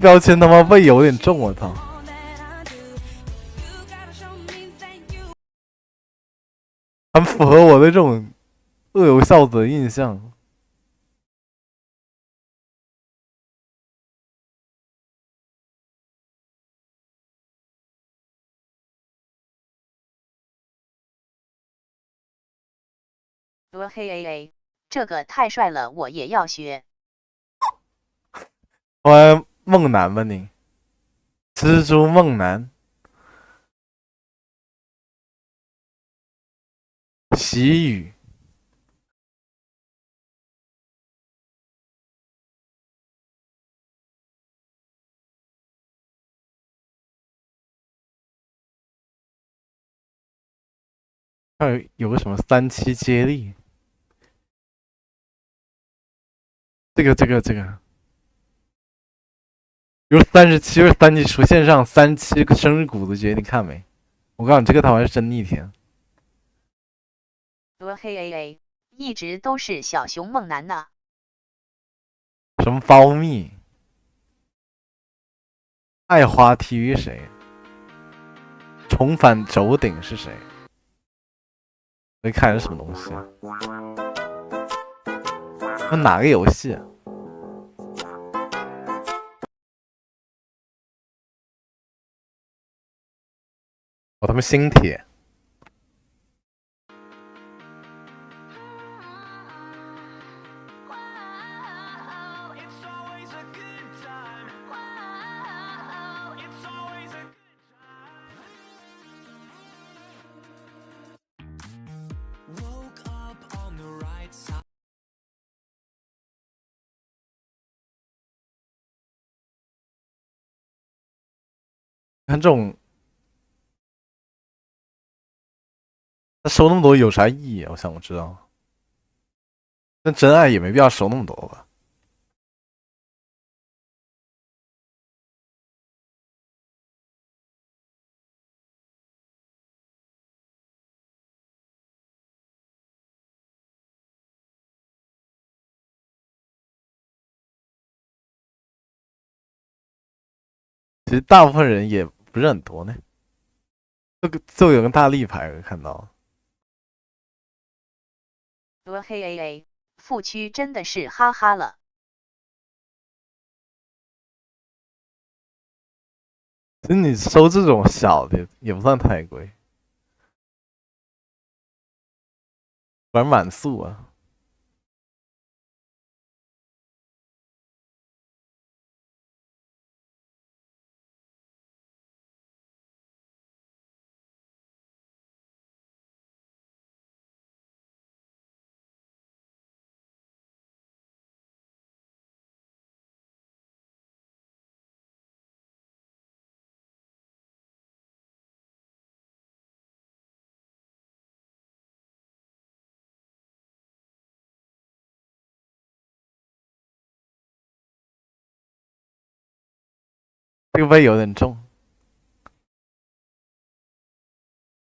Speaker 3: 标签他妈味有点重，我操！很符合我的这种恶有孝子的印象。
Speaker 2: 嘿，这个太帅了，我也要学。
Speaker 3: 玩梦男吧你，蜘蛛梦男，习语，有个什么3期接力，这个。有37个3期出线上3期生日谷子节，你看没？我告诉你，这个台湾是真逆天。
Speaker 2: 嘿，一直都是小熊梦男呢。
Speaker 3: 什么包蜜？爱花 TV 谁？重返轴顶是谁？没看是什么东西？那哪个游戏？哦，他们新铁。看这种，他收那么多有啥意义啊？我知道。但真爱也没必要收那么多吧？其实大部分人也不是很多呢。就有个大立牌，我看到。
Speaker 2: 嘿 AA 副区真的是哈哈了。
Speaker 3: 其实你收这种小的也不算太贵，玩满速啊。这个杯有点重，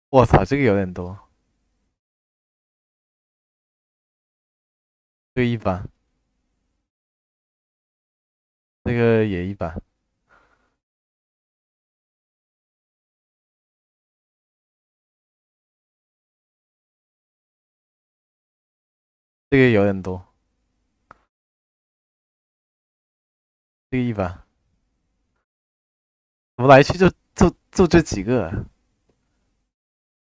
Speaker 3: 我操，这个有点多。这个一般，这个也一般。这个有点多，这个一般。怎么来去就这几个？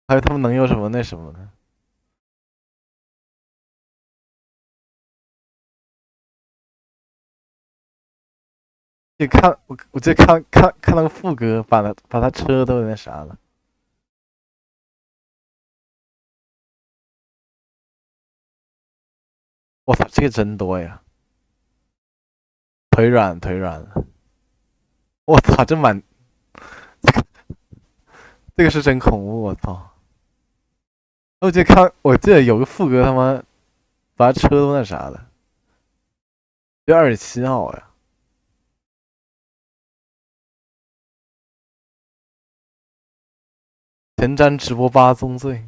Speaker 3: 还有他们能有什么那什么呢？你看我这看那个副歌，把他车都那啥了。我操，这个真多呀！腿软了。我操，这满，这个是真恐怖！我操！我记得有个副歌，他妈把车都那啥了，就27号呀。前瞻直播8宗罪。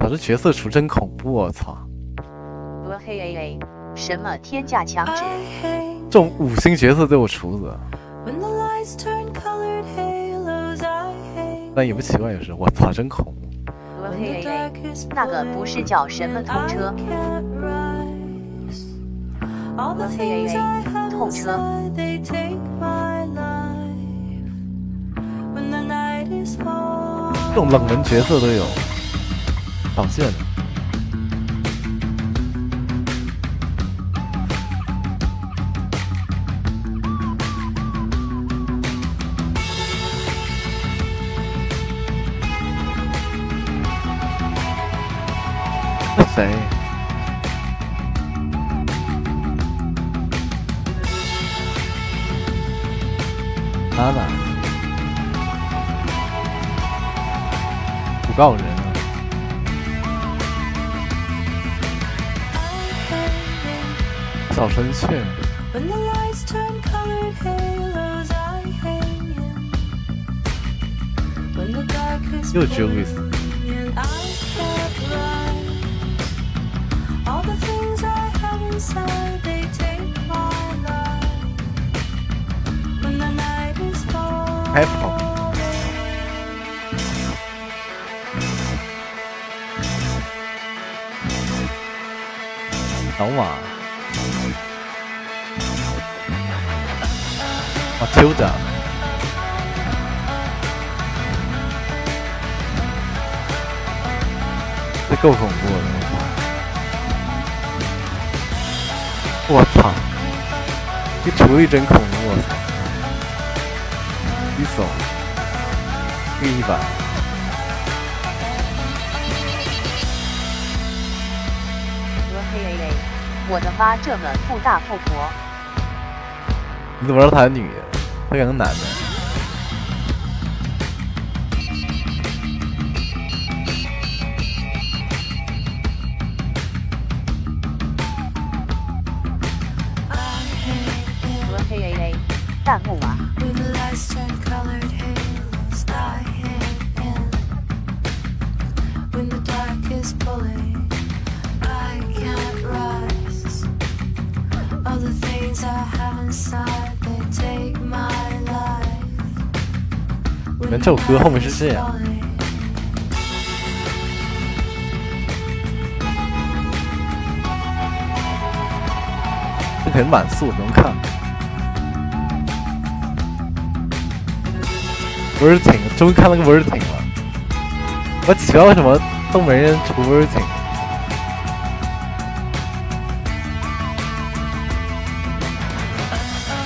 Speaker 3: 这角色厨真恐怖，我操！
Speaker 2: 嘿 AA 什么天价强制？
Speaker 3: 这种5星角色都有厨子，但也不奇怪，有时我操，真恐怖！
Speaker 2: 嘿 AA 那个不是叫什么痛车？嘿 AA 痛车。
Speaker 3: 这种冷门角色都有。导线的，那谁？娜娜，不告人。小神雀，又Julius， Apple。小马。酋长。这够恐怖的，我操！这厨艺真恐怖，我操！Windsong，这100。
Speaker 2: 我的妈，这么富大富婆！
Speaker 3: 你怎么知道她是女的？她可能男的。
Speaker 2: 弹幕啊！
Speaker 3: 你们这首歌后面是这样。这可能满速能看。Wording， 终于看了个 Wording 了。我奇怪为什么都没人出 Wording。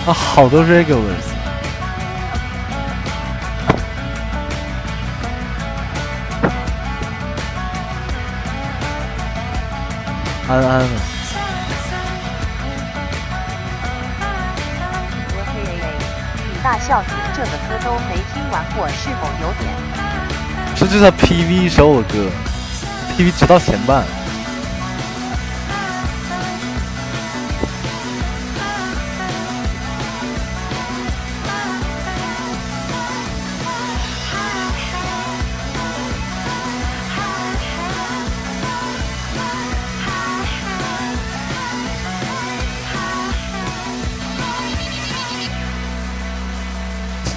Speaker 3: 啊，好多 regulars。安安。
Speaker 2: 大笑你这个歌都没听完过，是否有点？
Speaker 3: 这就是 PV 首的歌 ，PV 直到前半。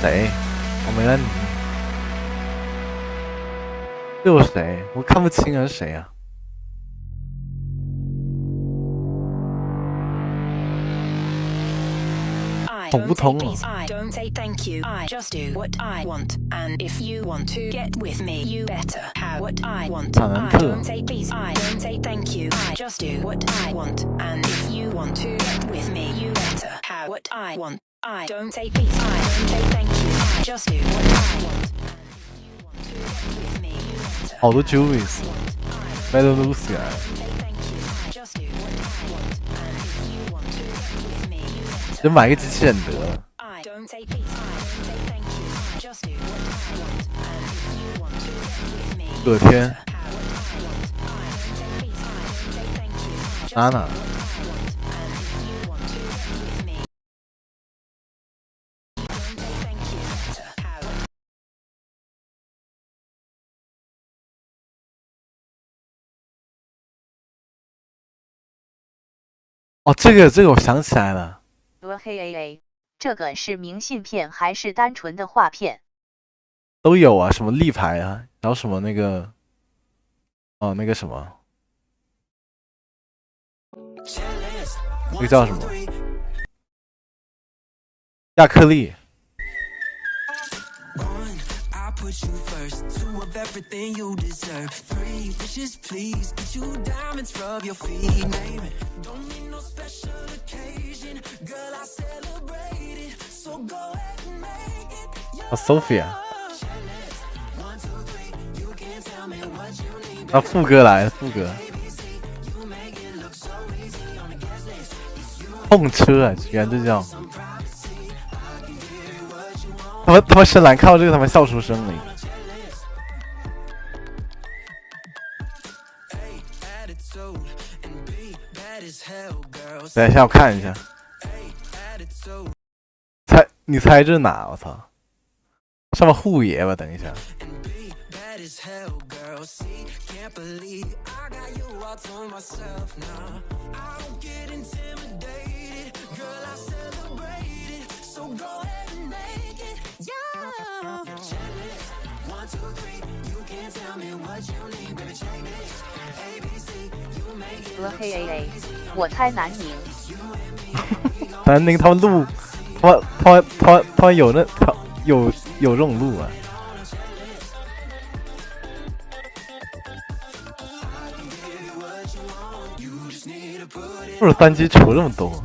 Speaker 3: 谁？我没来理。这有谁？我看不清是谁啊？捅不通了。
Speaker 11: I don't say thank you. I just do what I want. And if you want to get with me, you better have what I want. I don't say please. I don't say thank you. I just do what I want. And if you want to get with me, you better have what I want. I don't say please. I don't say thank you. I just do what I want.
Speaker 3: 好多 Julius， Better Lucia。就买个机器人得了。葛天，娜娜。哦，这个我想起来了。
Speaker 2: 这个是明信片还是单纯的画片？
Speaker 3: 都有啊，什么立牌啊，然后什么那个，哦，那个什么，那个叫什么？亚克力。啊 ，Sophia。啊，副歌来了，副歌。碰车啊，原来这叫。他们深蓝看到这个，他们笑出声了。等一下，我看一下。你猜这哪？我操！上面护爷吧，等一下。
Speaker 2: 嘿 AA， 我猜南宁。
Speaker 3: 南宁他们路，他们有那有这种路啊。为什么3G 出这么多？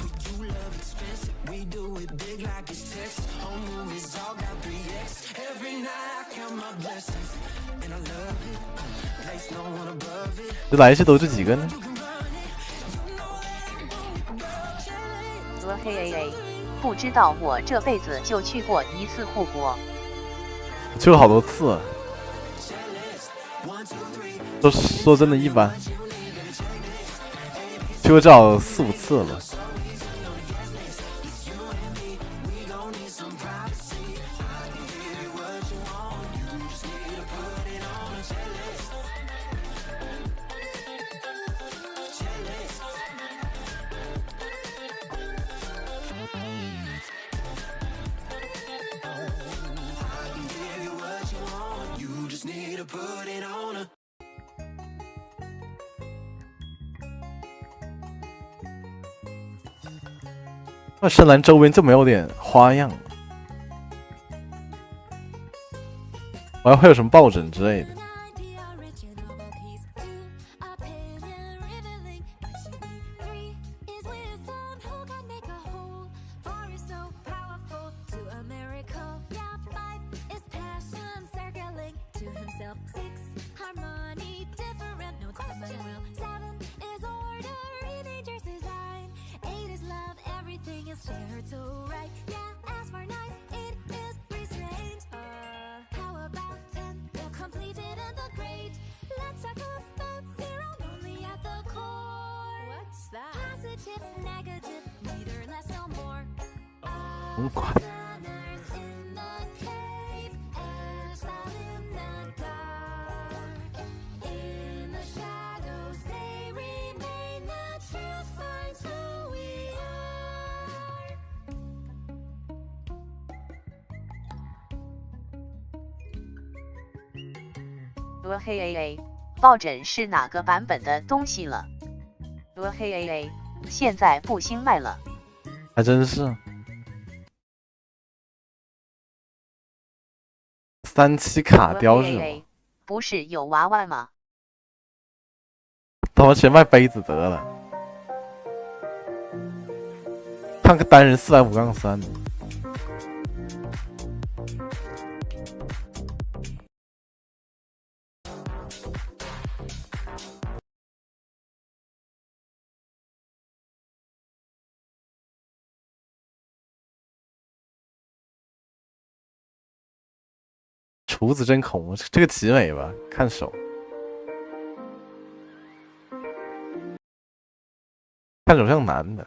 Speaker 3: 这来去都这几个呢？
Speaker 2: 嘿 AA， 不知道我这辈子就去过1次护国，
Speaker 3: 去了好多次，都说真的一般，去过至少4、5次了。那深蓝周边就没有点花样，我还会有什么抱枕之类的。很快。
Speaker 2: 嘿 AA， 抱枕是哪个版本的东西了？嘿 AA， 现在不兴卖了。
Speaker 3: 还真是。37卡雕是吗？
Speaker 2: 不是有娃娃吗？
Speaker 3: 他们全卖杯子得了。看个单人450-3。厨子真恐怖，这个极美吧？看手，看手像男的。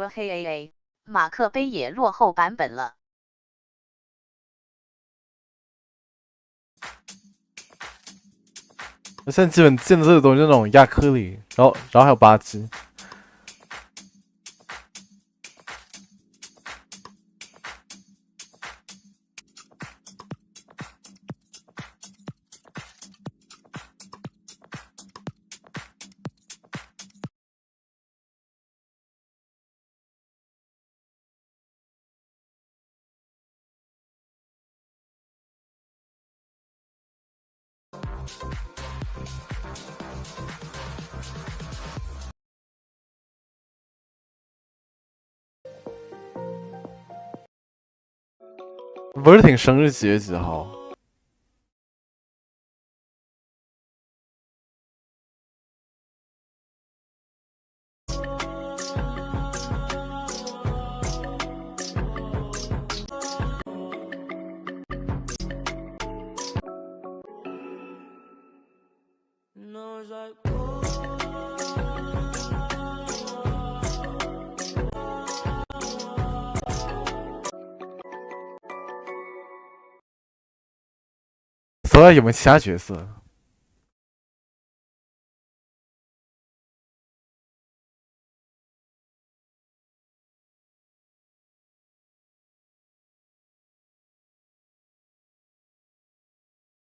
Speaker 2: 嘿 AA， 马克杯也落后版本了。
Speaker 3: 现在基本见的这个东西那种亚克力，然后还有巴基。不是挺生日几月几号？索尔有没有其他角色？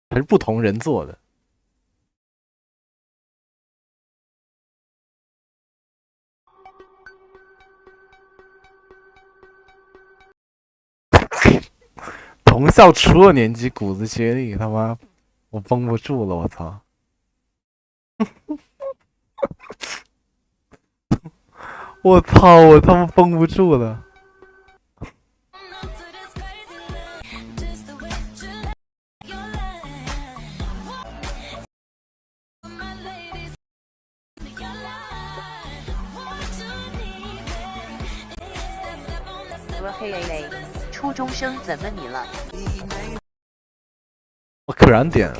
Speaker 3: 还是不同人做的。同校出了年级，骨子接力，他妈，我绷不住了，我操！我操，我他妈绷不住了。
Speaker 2: 嘿嘞嘞，初中生怎么你了？
Speaker 3: 我可燃点了，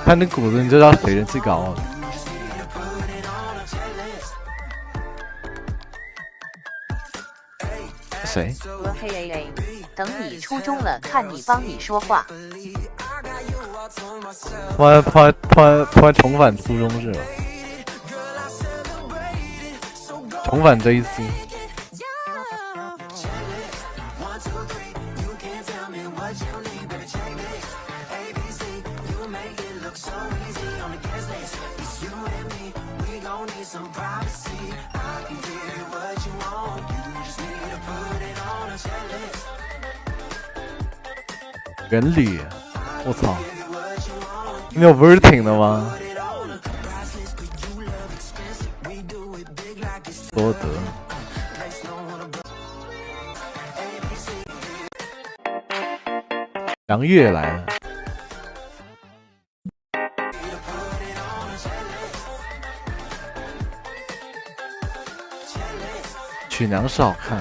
Speaker 3: 看这骨子你就知道谁人气高了。谁？
Speaker 2: 嘿嘞嘞，等你初中了，看你帮你说话。
Speaker 3: 突然重返初中是吧？重返 JC。原理，我操！你有 verting 的吗？多得。杨月来了。曲娘是好看。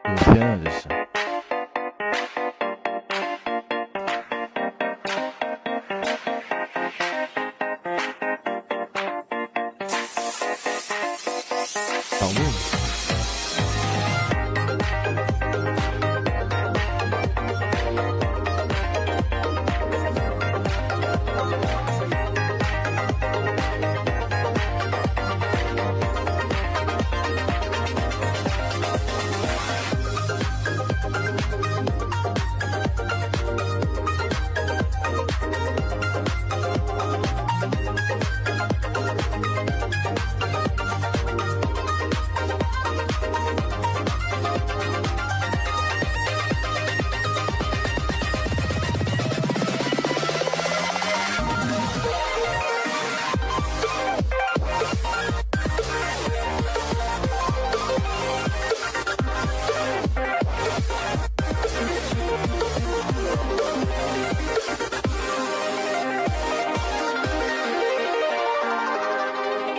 Speaker 3: 5天了这是。小鹿。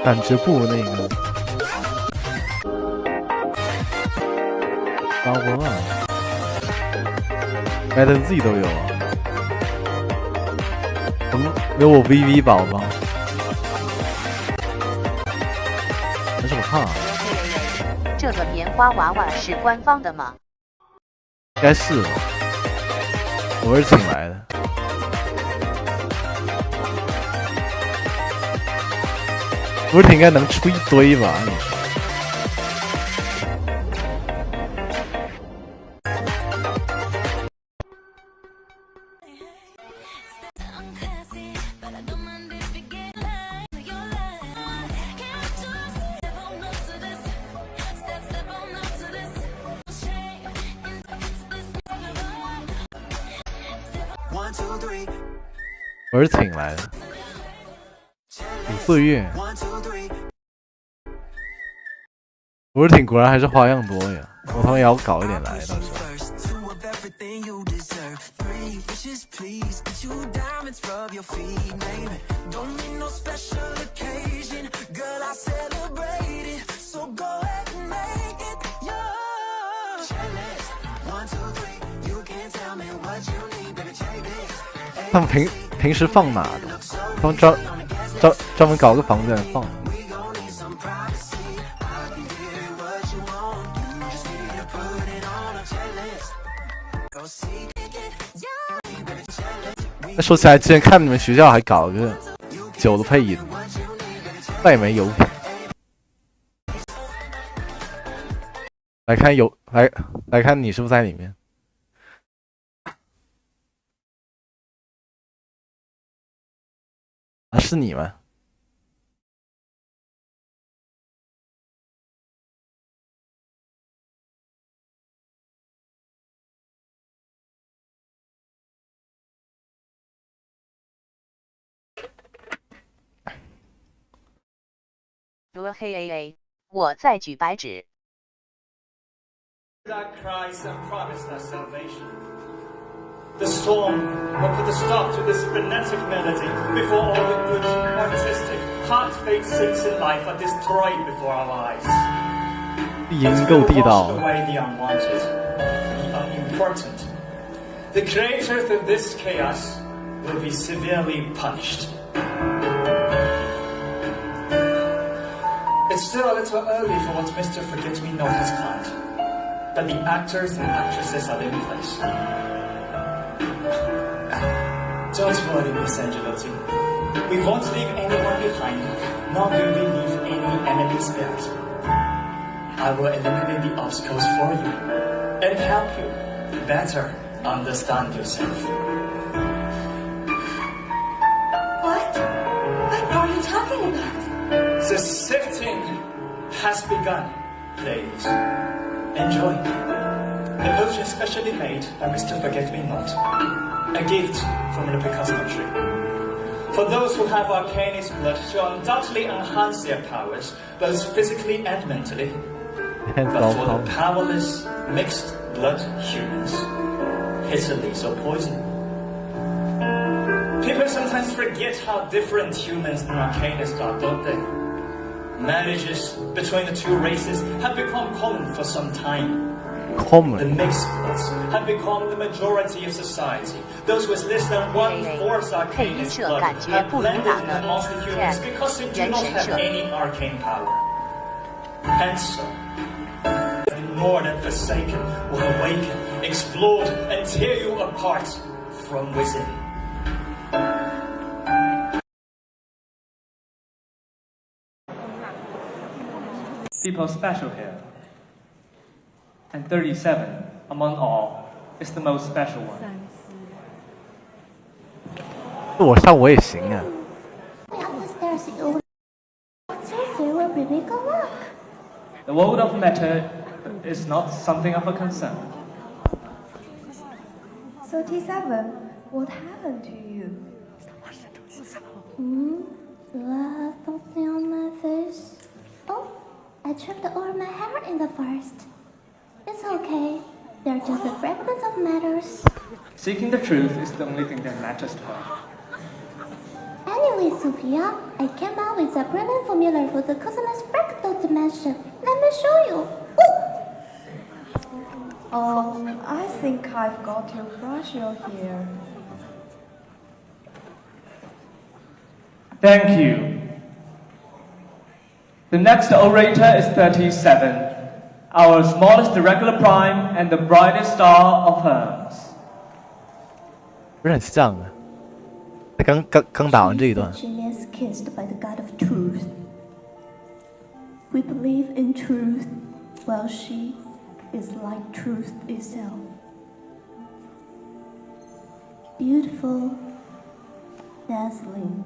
Speaker 3: 感觉不那个高光啊 ，Mad Z 都有啊，有我 VV 宝吗？没什么看啊。
Speaker 2: 这个棉花娃娃是官方的吗？
Speaker 3: 应该是，我是请来的。不是应该能出一堆吧？我是请来的。5岁月。我是挺果然还是花样多呀，我他妈也要搞一点来，到时候。他们平时放哪的？他们专门搞个房子来放。那说起来，之前看你们学校还搞个酒的配音，那也没油品。来看你是不是在里面？啊，是你们。
Speaker 2: 嘿 AA， 我在举白纸。
Speaker 12: The storm will put a stop to this frenetic melody before all the good, artistic, heart-felt things in life are destroyed before our eyes.
Speaker 3: 已经够地道了。
Speaker 12: away the unwanted, the unimportant. The creators of this chaos will be severely punished. It's still a little early for what Mr. Forget-Me-Not has planned, but the actors and actresses are in place. Don't worry, Miss Angelotti. We won't leave anyone behind, nor will we leave any enemy spared. I will eliminate the obstacles for you and help you better understand yourself.
Speaker 20: What? What are you talking about?
Speaker 12: The sifting has begun, ladies. Enjoy. A potion specially made by Mr. Forget-Me-Not. A gift from the Picasso tree. For those who have Arcanist blood to undoubtedly enhance their powers, both physically and mentally. But for the powerless, mixed blood humans, it's a lethal poison. People sometimes forget how different humans and Arcanists are, don't they? Marriages between the two races have become common for some time. The mixed bloods have become the majority of society. Those with less than 1/4 Arcanist blood have blended amongst the humans because they do not have any arcane power. And so, the ignored and forsaken will awaken, explode, and tear you apart from within.
Speaker 13: People special here. And 37, among all, is the most special one.
Speaker 3: 我上我也行啊。
Speaker 13: The world of matter is not something of a concern.
Speaker 16: 37, what happened to you?
Speaker 23: Something on my face. Oh, I tripped over my hair in the forest. It's okay. They're just a fragment of matters.
Speaker 13: Seeking the truth is the only thing that matters to her.
Speaker 23: Anyway, Sophia, I came up with a brilliant formula for the cosmos fractal dimension. Let me show you.
Speaker 16: I think I've got your brochure here.
Speaker 13: Thank you. The next orator is 37. Our smallest irregular prime and the brightest star of Hermes.
Speaker 3: 不是很像啊。刚打完这一段。
Speaker 23: Genius kissed by the god of truth. We believe in truth, while she is like truth itself. Beautiful, dazzling,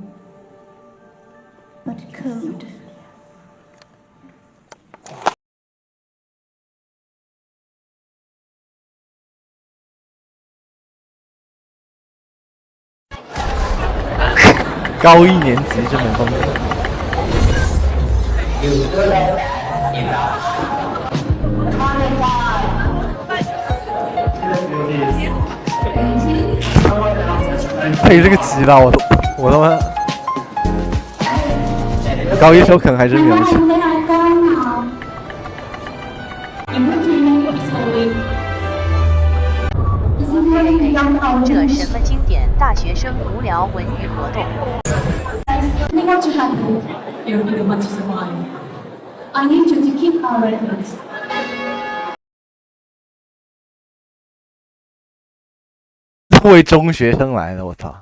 Speaker 23: but cold. 高一年级这门功课。配这个级吧，我他妈高一时候可能还真了不起。
Speaker 2: 这什么经典大学生无聊文娱活动
Speaker 23: Something else to happen. You'll be the one to survive. I need you to keep our records.
Speaker 3: 作为中学生来的，我操！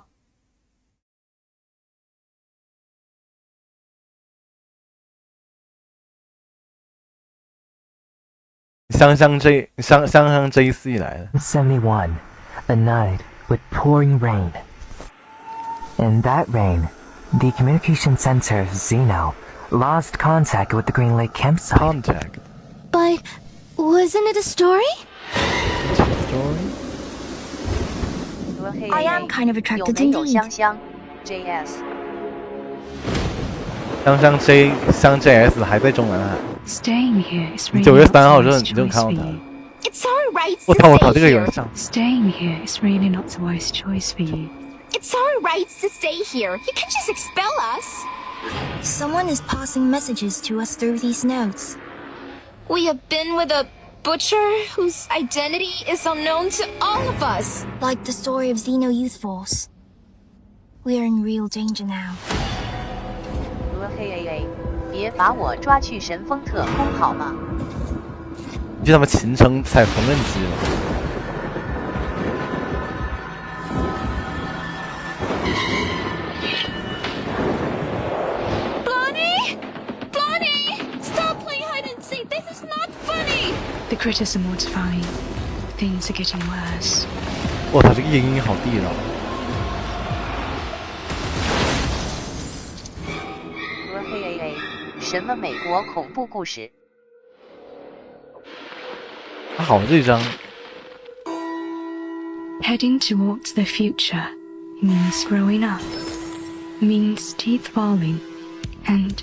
Speaker 3: 香香 JC 来了。
Speaker 9: 71, a night with pouring rain. In that rain, the communication center, Zeno, lost contact with the Green Lake campsite.
Speaker 3: Contact?
Speaker 21: But wasn't it a story?
Speaker 2: I
Speaker 20: am kind of attracted indeed.
Speaker 2: 香香 JS
Speaker 3: 香 JS 还在中南海。
Speaker 17: Staying here is really
Speaker 3: 9月
Speaker 17: not
Speaker 3: 3号
Speaker 17: the
Speaker 3: 之后
Speaker 17: wise
Speaker 3: 你就
Speaker 17: choice
Speaker 3: 看
Speaker 17: for
Speaker 3: 到他
Speaker 17: you.
Speaker 3: 了。
Speaker 20: It's our rights
Speaker 3: 我
Speaker 20: to
Speaker 3: 操！我靠，
Speaker 20: stay
Speaker 3: 这个有
Speaker 20: here.
Speaker 3: 点像。
Speaker 17: Staying here is really not the wise choice for you.
Speaker 20: It's our rights to stay here. You can't just expel us. Someone is passing messages to us through these notes. We have been with a butcher whose identity is unknown to all of us. Like the story of Xeno Youth Force. We are in real danger now.
Speaker 2: 别把我抓去神风特工好吗？
Speaker 3: 你去他们秦城踩缝纫机了。
Speaker 20: Blondie! Stop playing hide and seek. This is not funny.
Speaker 17: The critters are mortifying. Things are getting worse.
Speaker 3: 我操，这个夜莺好地道。
Speaker 2: 什么美国恐怖故事？
Speaker 3: 好，这张。
Speaker 17: Heading towards the future means growing up, means teeth falling, and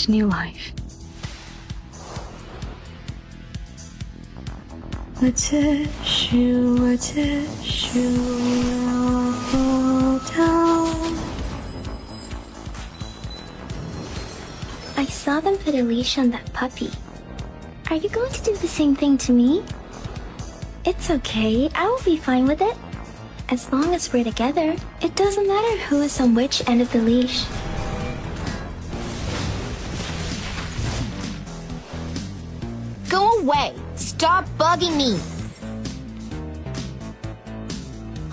Speaker 17: new life. 我的树要不到。
Speaker 23: I saw them put a leash on that puppy. Are you going to do the same thing to me? It's okay, I will be fine with it. As long as we're together, it doesn't matter who is on which end of the leash.
Speaker 20: Go away. Stop bugging me.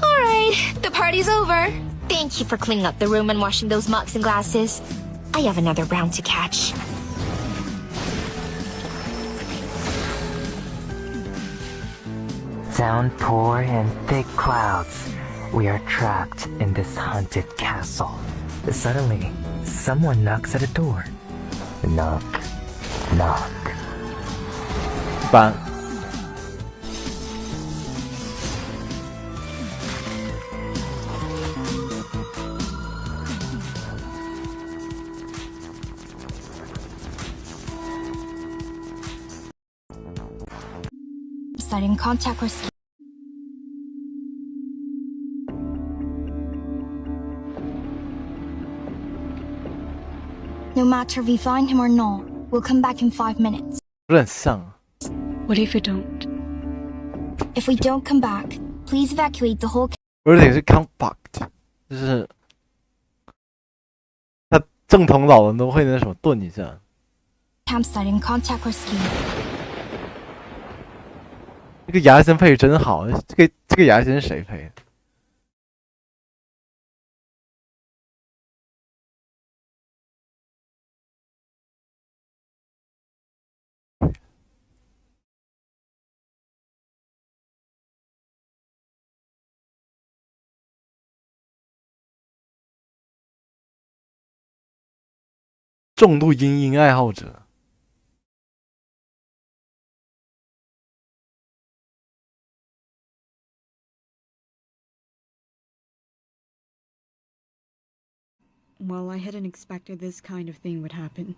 Speaker 20: Alright, the party's over. Thank you for cleaning up the room and washing those mugs and glasses. I have another round to catch.
Speaker 9: Downpour and thick clouds. We are trapped in this haunted castle. Suddenly, someone knocks at a door. Knock, knock.
Speaker 3: 一般。
Speaker 20: Starting contact rescue. No matter if we find him or not, we'll come back in 5 minutes.
Speaker 3: 有点像。
Speaker 17: What if you don't?
Speaker 20: If we don't come back, please evacuate the whole.
Speaker 3: 有点是 compact， 就是他正统老人都会那什么顿一下。
Speaker 20: Campsite in contact rescue.
Speaker 3: 这个牙仙配的真好，这个牙仙是谁配的？重度阴影爱好者。
Speaker 14: Well, I hadn't expected this kind of thing would happen.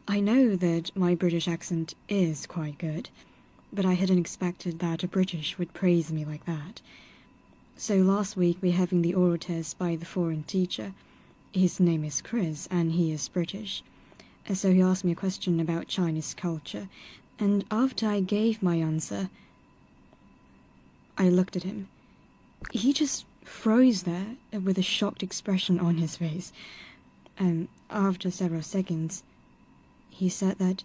Speaker 14: I know that my British accent is quite good, but I hadn't expected that a British would praise me like that. So last week we're having the oral test by the foreign teacher. His name is Chris, and he is British. And so he asked me a question about Chinese culture, and after I gave my answer, I looked at him. He just froze there with a shocked expression on his face. And after several seconds, he said that,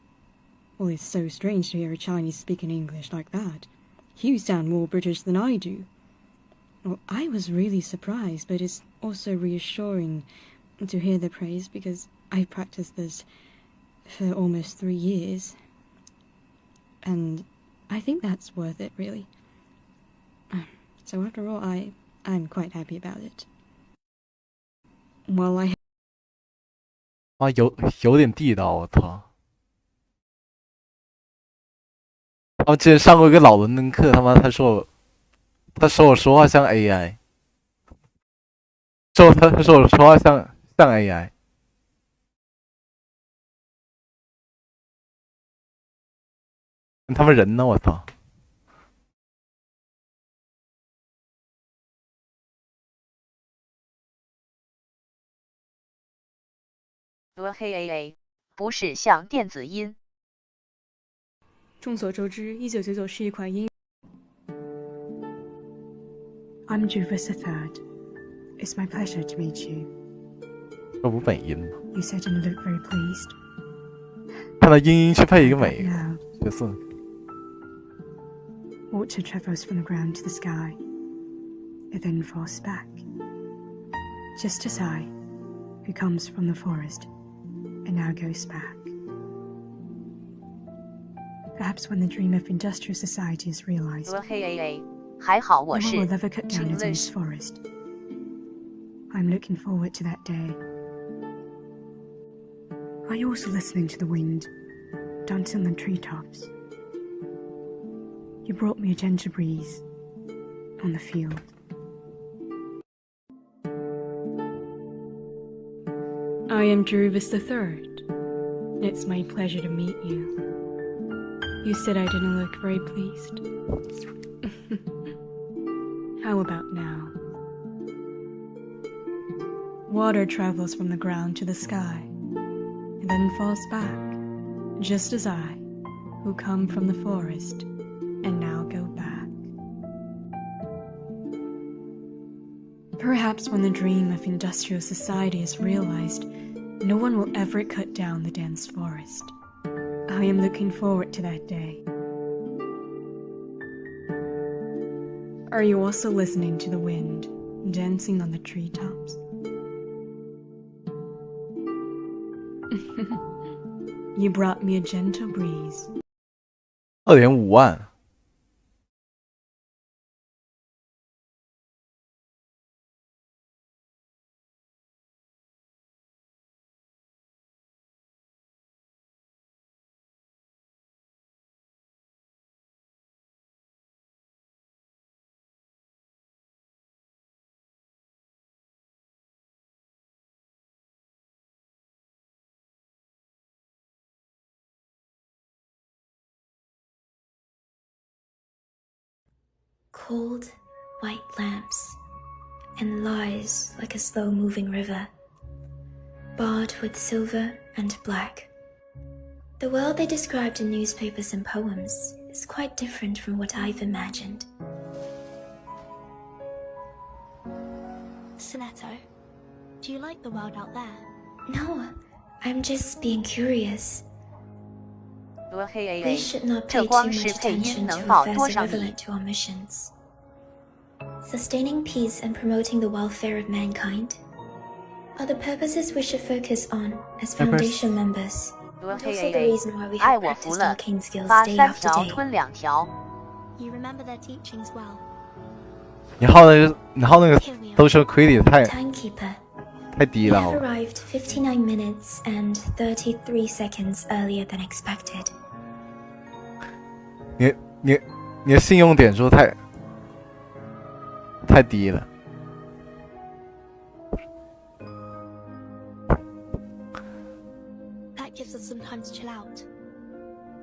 Speaker 14: well, it's so strange to hear a Chinese speaking English like that. You sound more British than I do. Well, I was really surprised, but it's also reassuring to hear the praise because I practiced this for almost 3 years. and I think that's worth it, really. So after all, I'm quite happy about it. Well, I
Speaker 3: 啊，有点地道，我操！我之前上过一个老伦敦课，他妈他说我说话像 AI， 他说我说话像 AI。他们人呢？我操！
Speaker 2: aa 不是像电子音。
Speaker 4: 众所周知，1999是一款音。
Speaker 14: I'm Juvis III. It's my pleasure to meet you.
Speaker 3: 这不本音吗？
Speaker 14: You certainly look very pleased.
Speaker 3: 看到英去配一个美角色。
Speaker 14: Water travels from the ground to the sky. It then falls back. Just as I, who comes from the forest, and now goes back. Perhaps when the dream of industrial society is realized, no one will ever cut down a dense forest. I'm looking forward to that day. Are you also listening to the wind, dancing on the treetops? You brought me a gentle breeze on the field.
Speaker 4: I am Juvis III. It's my pleasure to meet you. You said I didn't look very pleased. How about now? Water travels from the ground to the sky, and then falls back, just as I, who come from the forest, and now go back. Perhaps when the dream of industrial society is realized, no one will ever cut down the dense forest. I am looking forward to that day. Are you also listening to the wind dancing on the treetops? You brought me a gentle breeze.
Speaker 3: 2.5万。
Speaker 23: Cold, white lamps, and lies like a slow-moving river, barred with silver and black. The world they described in newspapers and poems is quite different from what I've imagined.
Speaker 20: Sonetto, do you like the world out there?
Speaker 23: No, I'm just being curious. We should not pay too much attention to affairs irrelevant to our missions. Sustaining peace and promoting the welfare of mankind are the purposes we should focus on as Foundation members. Also the reason why we have practiced arcane skills day after day.
Speaker 20: You remember their teachings well.
Speaker 3: 你耗那个都是亏的太
Speaker 23: Timekeeper.
Speaker 3: 太低
Speaker 23: We
Speaker 3: 了。
Speaker 23: have arrived 59 minutes and 33 seconds earlier than expected.
Speaker 3: 你的信用点数太低了。
Speaker 20: That gives us some time to chill out.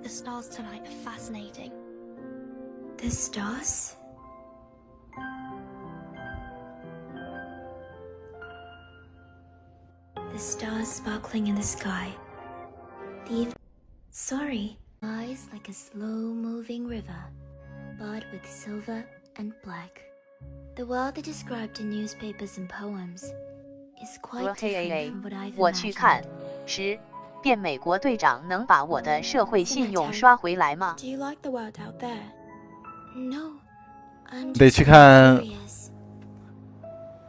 Speaker 20: The stars tonight are fascinating.
Speaker 23: The stars? The stars sparkling in the sky. Sorry.
Speaker 20: Lies like a slow-moving river, barred with silver and black.
Speaker 23: The world they described in newspapers and poems is quite different from what I've
Speaker 2: 我去看10变美国队长能把我的社会信用刷回来吗？
Speaker 23: Do you like the world out there? No, I'm
Speaker 3: 得
Speaker 23: just
Speaker 3: 去看
Speaker 23: curious.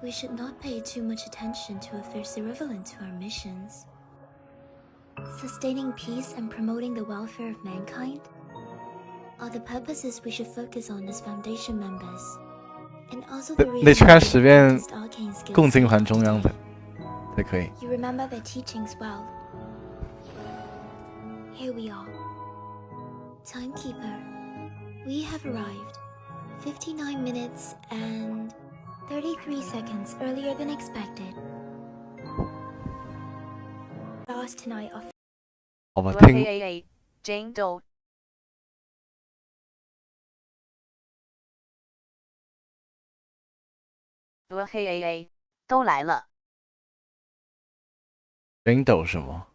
Speaker 23: We should not pay too much attention to affairs irrelevant to our missions. Sustaining peace and promoting the welfare of mankind are the purposes we should focus on as Foundation members, and also
Speaker 3: 得去看10遍共青团中央才可以。
Speaker 23: You remember their teachings well. Here we are. Timekeeper, we have arrived 59 minutes and 33 seconds earlier than expected. Last tonight of
Speaker 3: 好吧，听
Speaker 2: Jane Doe 都来了。
Speaker 3: Window 是吗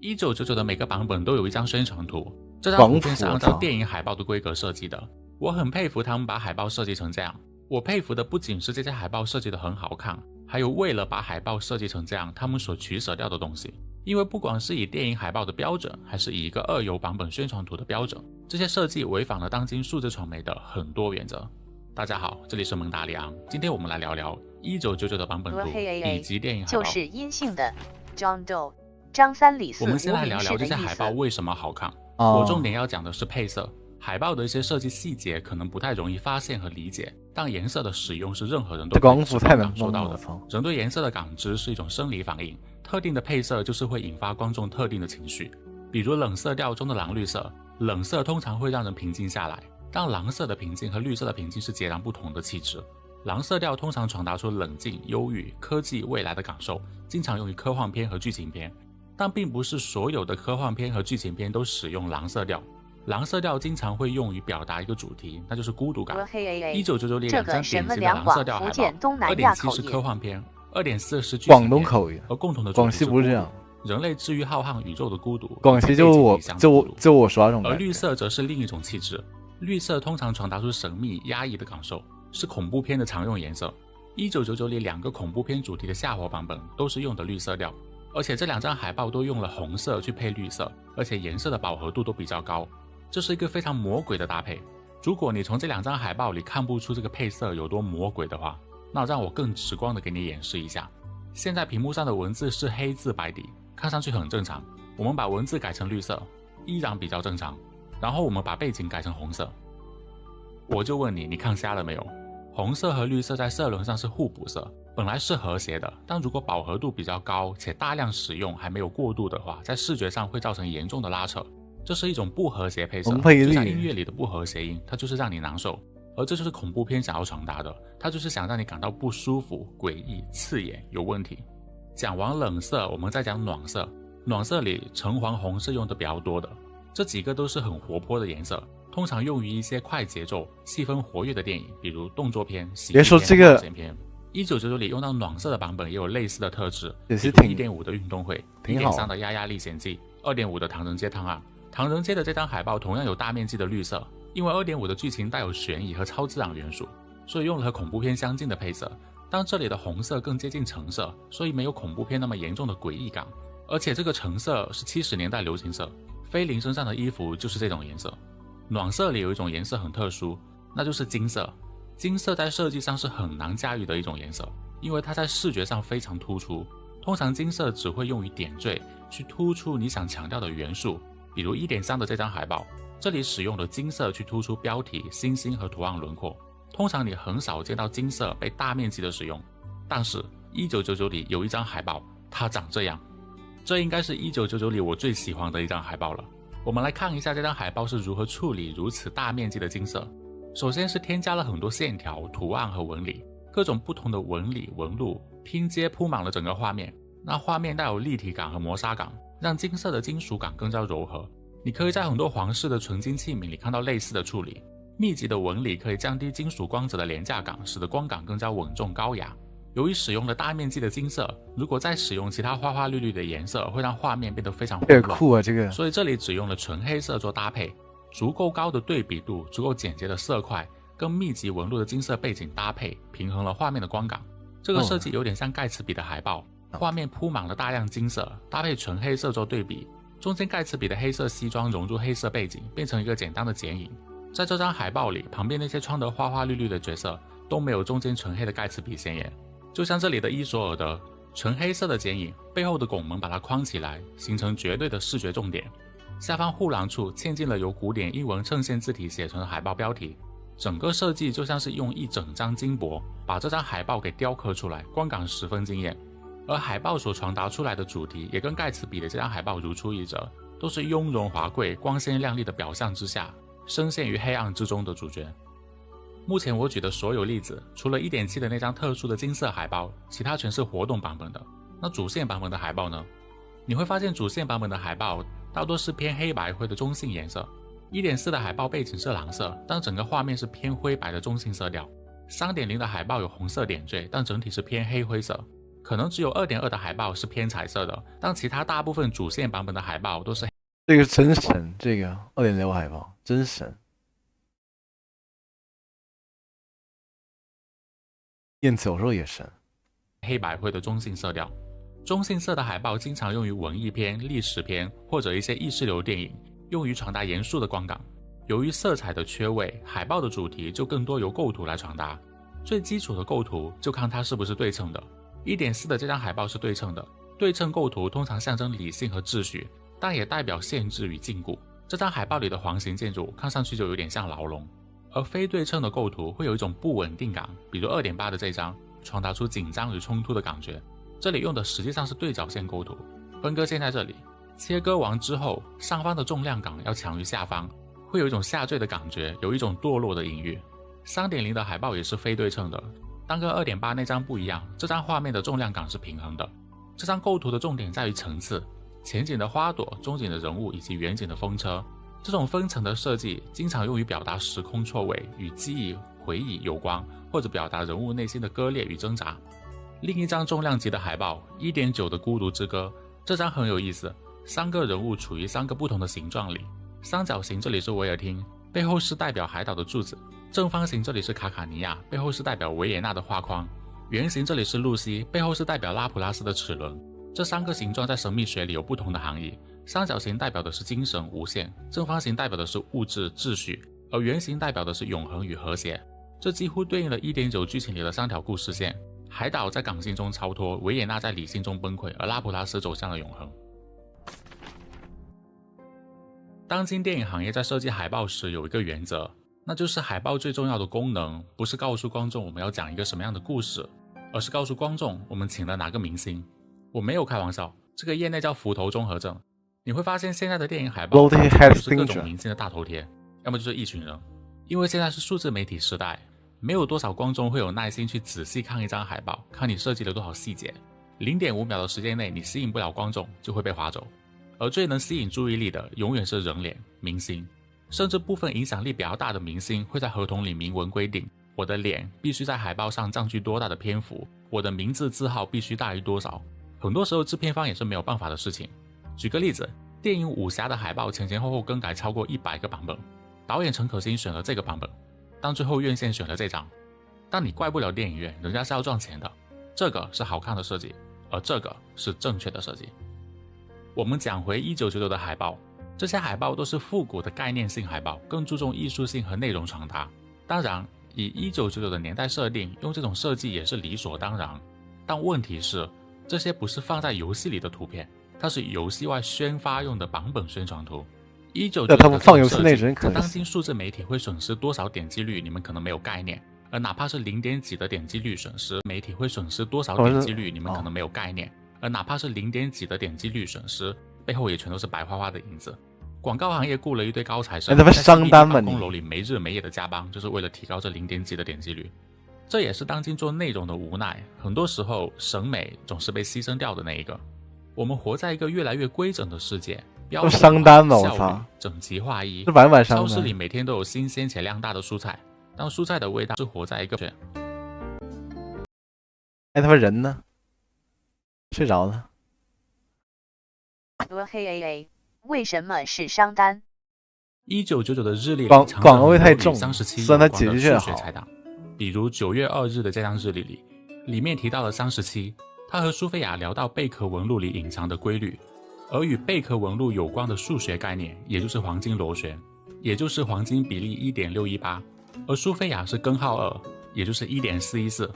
Speaker 3: ？1999
Speaker 1: 的每个版本都有一张宣传图，这张图片是按照电影海报的规格设计的。我很佩服他们把海报设计成这样。我佩服的不仅是这些海报设计的很好看，还有为了把海报设计成这样，他们所取舍掉的东西。因为不管是以电影海报的标准，还是以一个2游版本宣传图的标准，这些设计违反了当今数字传媒的很多原则。大家好，这里是蒙达里昂，今天我们来聊聊1999的版本图以及电影海报。
Speaker 2: 就是阴性的 John Doe。 张三李四，
Speaker 1: 我们先来聊聊这些海报为什么好看。我重点要讲的是配色。海报的一些设计细节可能不太容易发现和理解，但颜色的使用是任何人都可以感受到的。人对颜色的感知是一种生理反应，特定的配色就是会引发观众特定的情绪。比如冷色调中的蓝绿色，冷色通常会让人平静下来，但蓝色的平静和绿色的平静是截然不同的气质。蓝色调通常传达出冷静、忧郁、科技、未来的感受，经常用于科幻片和剧情片。 但并不是所有的科幻片和剧情片都使用蓝色调。蓝色调经常会用于表达一个主题，那就是孤独感。1999里2张典型的蓝色调海报 ，2.7 是科幻片，2.4是剧情片，而共同的主题是孤独。人类治愈浩瀚宇宙的孤独。
Speaker 3: 广西就我说那种。
Speaker 1: 而绿色则是另一种气质，绿色通常传达出神秘、压抑的感受，是恐怖片的常用颜色。1999里2个恐怖片主题的下火版本都是用的绿色调。 而且这2张海报都用了红色去配绿色，而且颜色的饱和度都比较高，这是一个非常魔鬼的搭配。如果你从这2张海报里看不出这个配色有多魔鬼的话，那让我更直观的给你演示一下。现在屏幕上的文字是黑字白底，看上去很正常。我们把文字改成绿色，依然比较正常。然后我们把背景改成红色，我就问你，你看瞎了没有？红色和绿色在色轮上是互补色。 本来是和谐的，但如果饱和度比较高且大量使用还没有过渡的话，在视觉上会造成严重的拉扯。这是一种不和谐配色，就像音乐里的不和谐音，它就是让你难受。而这就是恐怖片想要传达的，它就是想让你感到不舒服、诡异、刺眼、有问题。讲完冷色，我们再讲暖色。暖色里橙黄红是用的比较多的，这几个都是很活泼的颜色，通常用于一些快节奏、气氛活跃的电影，比如动作片、喜剧片、冒险片。 1999里用到暖色的版本也有类似的特质，比如 1.5 的运动会、1.3 的丫丫历险记、2.5 的唐人街探案。唐人街的这张海报同样有大面积的绿色，因为 2.5 的剧情带有悬疑和超自然元素，所以用了和恐怖片相近的配色。但这里的红色更接近橙色，所以没有恐怖片那么严重的诡异感。而且这个橙色是70年代流行色，菲林身上的衣服就是这种颜色。暖色里有一种颜色很特殊，那就是金色。 金色在设计上是很难驾驭的一种颜色，因为它在视觉上非常突出。通常金色只会用于点缀，去突出你想强调的元素。比如 1.3 的这张海报，这里使用了金色去突出标题、星星和图案轮廓。通常你很少见到金色被大面积的使用，但是1999里有一张海报，它长这样。这应该是1999里我最喜欢的一张海报了。我们来看一下这张海报是如何处理如此大面积的金色。 首先是添加了很多线条、图案和纹理，各种不同的纹理、纹路拼接铺满了整个画面，让画面带有立体感和磨砂感，让金色的金属感更加柔和。你可以在很多皇室的纯金器皿里看到类似的处理。密集的纹理可以降低金属光泽的廉价感，使得光感更加稳重高雅。由于使用了大面积的金色，如果再使用其他花花绿绿的颜色，会让画面变得非常混乱。
Speaker 3: 酷啊，这个！
Speaker 1: 所以这里只用了纯黑色做搭配。 足够高的对比度，足够简洁的色块，跟密集纹路的金色背景搭配，平衡了画面的光感。这个设计有点像盖茨比的海报，画面铺满了大量金色，搭配纯黑色做对比，中间盖茨比的黑色西装融入黑色背景，变成一个简单的剪影。在这张海报里，旁边那些穿得花花绿绿的角色都没有中间纯黑的盖茨比显眼，就像这里的伊索尔德，纯黑色的剪影，背后的拱门把它框起来，形成绝对的视觉重点。下方护栏处嵌进了由古典英文衬线字体写成的海报标题，整个设计就像是用一整张金箔把这张海报给雕刻出来，观感十分惊艳。而海报所传达出来的主题也跟盖茨比的这张海报如出一辙，都是雍容华贵、光鲜亮丽的表象之下，深陷于黑暗之中的主角。目前我举的所有例子，除了 1.7 的那张特殊的金色海报，其他全是活动版本的。那主线版本的海报呢？你会发现主线版本的海报大多是偏黑白灰的中性颜色。1.4 的海报背景是蓝色，但整个画面是偏灰白的中性色调。3.0 的海报有红色点缀，但整体是偏黑灰色。可能只有 2.2 的海报是偏彩色的，但其他大部分主线版本的海报都是黑。
Speaker 3: 这个真神，这个 2.6 海报真神。燕子有时候也神。
Speaker 1: 黑白灰的中性色调。中性色的海报经常用于文艺片、历史片或者一些意识流电影，用于传达严肃的观感。由于色彩的缺位，海报的主题就更多由构图来传达。最基础的构图就看它是不是对称的。1.4 的这张海报是对称的，对称构图通常象征理性和秩序，但也代表限制与禁锢。这张海报里的环形建筑看上去就有点像牢笼，而非对称的构图会有一种不稳定感，比如 2.8 的这张传达出紧张与冲突的感觉。这里用的实际上是对角线构图，分割线在这里，切割完之后，上方的重量感要强于下方，会有一种下坠的感觉，有一种堕落的隐喻。3.0 的海报也是非对称的，但跟 2.8 那张不一样，这张画面的重量感是平衡的。这张构图的重点在于层次，前景的花朵，中景的人物以及远景的风车。这种分层的设计经常用于表达时空错位与记忆、回忆有关，或者表达人物内心的割裂与挣扎。另一张重量级的海报 1.9 的孤独之歌，这张很有意思，3个人物处于3个不同的形状里，三角形这里是维尔汀，背后是代表海岛的柱子，正方形这里是卡卡尼亚，背后是代表维也纳的画框，圆形这里是露西，背后是代表拉普拉斯的齿轮。这3个形状在神秘学里有不同的含义，三角形代表的是精神无限，正方形代表的是物质秩序，而圆形代表的是永恒与和谐。这几乎对应了 1.9 剧情里的3条故事线，海岛在感性中超脱，维也纳在理性中崩溃，而拉普拉斯走向了永恒。当今电影行业在设计海报时有一个原则，那就是海报最重要的功能不是告诉观众我们要讲一个什么样的故事，而是告诉观众我们请了哪个明星。我没有开玩笑，这个业内叫浮头综合症。你会发现现在的电影海报就是各种明星的大头贴，要么就是一群人。因为现在是数字媒体时代，没有多少观众会有耐心去仔细看一张海报，看你设计了多少细节。0.5秒的时间内你吸引不了观众，就会被划走。而最能吸引注意力的永远是人脸、明星，甚至部分影响力比较大的明星会在合同里明文规定，我的脸必须在海报上占据多大的篇幅，我的名字字号必须大于多少。很多时候制片方也是没有办法的事情。举个例子，电影武侠的海报前前后后更改超过100个版本，导演陈可辛选了这个版本，但最后院线选了这张。但你怪不了电影院，人家是要赚钱的。这个是好看的设计，而这个是正确的设计。我们讲回1999的海报，这些海报都是复古的概念性海报，更注重艺术性和内容传达。当然，以1999的年代设定，用这种设计也是理所当然。但问题是，这些不是放在游戏里的图片，它是游戏外宣发用的版本宣传图。1999
Speaker 3: 他们放游戏内真可
Speaker 1: 在当今数字媒体会损失多少点击率，你们可能没有概念。而哪怕是0点几的点击率损失，媒体会损失多少点击率，你们可能没有概念。而哪怕是0点几的点击率损失，背后也全都是白花花的银子。广告行业雇了一堆高材生，
Speaker 3: 他们商单吗？
Speaker 1: 办公楼里没日没夜的加班，就是为了提高这0点几的点击率。这也是当今做内容的无奈，很多时候审美总是被牺牲掉的那一个。我们活在一个越来越规整的世界，标准化、
Speaker 3: 商单吗？我
Speaker 1: 效
Speaker 3: 操，
Speaker 1: 率、整齐划一。
Speaker 3: 是晚商单。
Speaker 1: 超市里每天都有新鲜且量大的蔬菜，但蔬菜的味道是活在一个
Speaker 3: 哎，他们人呢？睡着了。
Speaker 2: 为什么是商单
Speaker 1: ？1999的日历里
Speaker 3: 广告味太重，
Speaker 1: 虽
Speaker 3: 然它解决却好。
Speaker 1: 比如9月2日的这张日历里面提到了37，他和苏菲亚聊到贝壳纹路里隐藏的规律，而与贝壳纹路有关的数学概念，也就是黄金螺旋。也就是黄金比例 1.618， 而苏菲亚是根号2，也就是 1.414。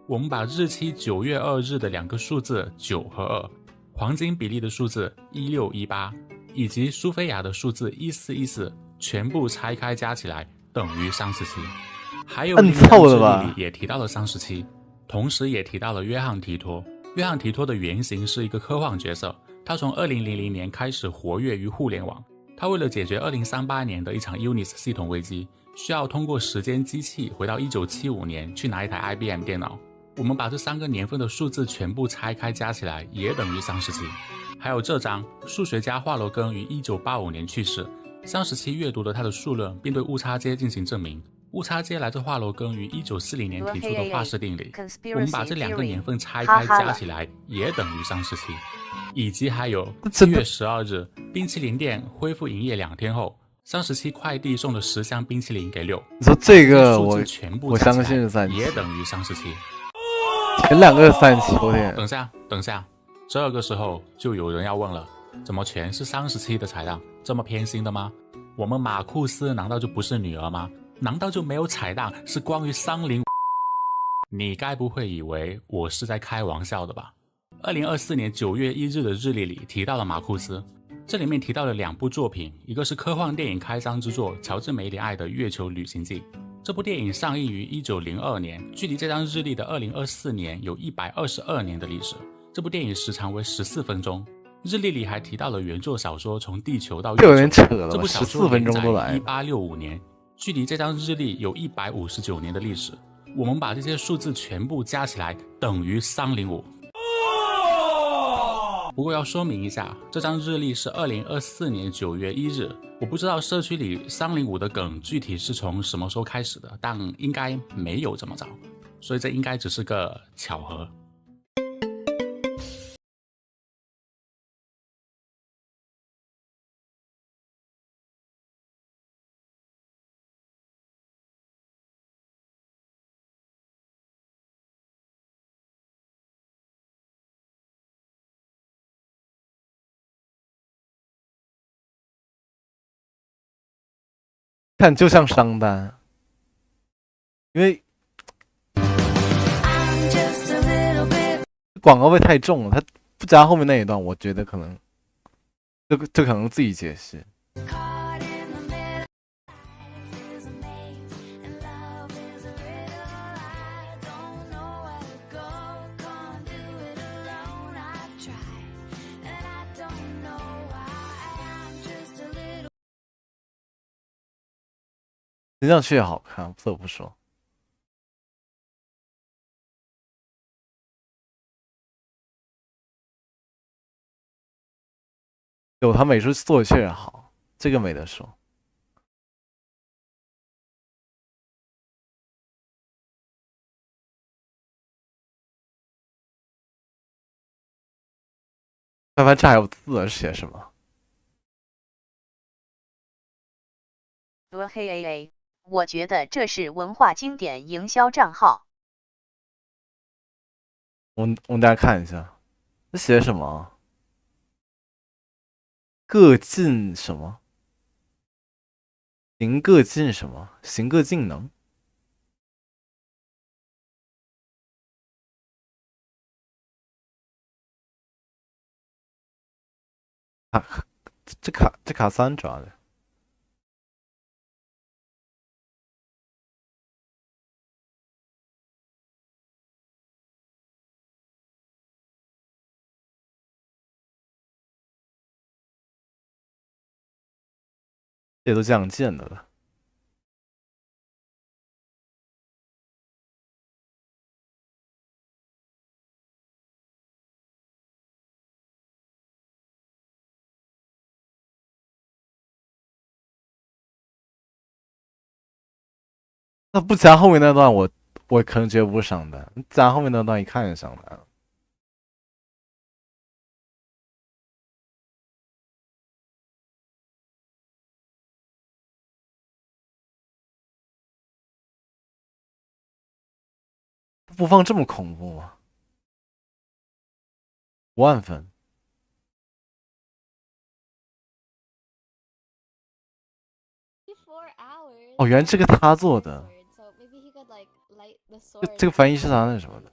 Speaker 1: 我们把日期9月2日的两个数字9和2，黄金比例的数字1618，以及苏菲亚的数字1414全部拆开加起来等于37。还有另一张日历里也提到了37，同时也提到了约翰提托。约翰提托的原型是一个科幻角色，他从2000年开始活跃于互联网。他为了解决2038年的一场 UNIS 系统危机，需要通过时间机器回到1975年去拿一台 IBM 电脑。我们把这3个年份的数字全部拆开加起来也等于37。还有这张，数学家华罗庚于1985年去世，37阅读了他的数论，并对误差阶进行证明。误差阶来自华罗庚于1940年提出的华氏定理。我们把这2个年份拆开加起来也等于37。以及还有7月12日，冰淇淋店恢复营业2天后，37快递送了10箱冰淇淋给6。
Speaker 3: 你说这个我相信是37，
Speaker 1: 也等于37。
Speaker 3: 前2个是37，我天！
Speaker 1: 等下，这个时候就有人要问了，怎么全是37的彩蛋？这么偏心的吗？我们马库斯难道就不是女儿吗？难道就没有彩蛋是关于305？你该不会以为我是在开玩笑的吧？2024年9月1日的日历里提到了马库斯，这里面提到了2部作品，一个是科幻电影开山之作乔治梅里爱的《月球旅行记》。这部电影上映于1902年，距离这张日历的2024年有122年的历史。这部电影时长为14分钟。日历里还提到了原作小说《从地球到月球》，这部小说连载于1865年，距离这张日历有159年的历史。我们把这些数字全部加起来等于305。不过要说明一下，这张日历是2024年9月1日，我不知道社区里305的梗具体是从什么时候开始的，但应该没有这么早，所以这应该只是个巧合。
Speaker 3: 看就像商单，因为广告位太重了，他不加后面那一段，我觉得可能这可能自己解释。听上去也好看，不得不说。有他美术做的确实好，这个没得说。翻翻这还有字写什么？
Speaker 2: 嘿 AA， 我觉得这是文化经典营销账号。
Speaker 3: 我们大家看一下，这写什么？各尽什么？行各尽什么？行各尽能？这卡3抓的。这都这样建的了。那不加后面那段我可能觉得不是商单，加后面那段一看就商单了。播放这么恐怖吗？5万分。哦，原来这个他做的。这个翻译是他那什么的。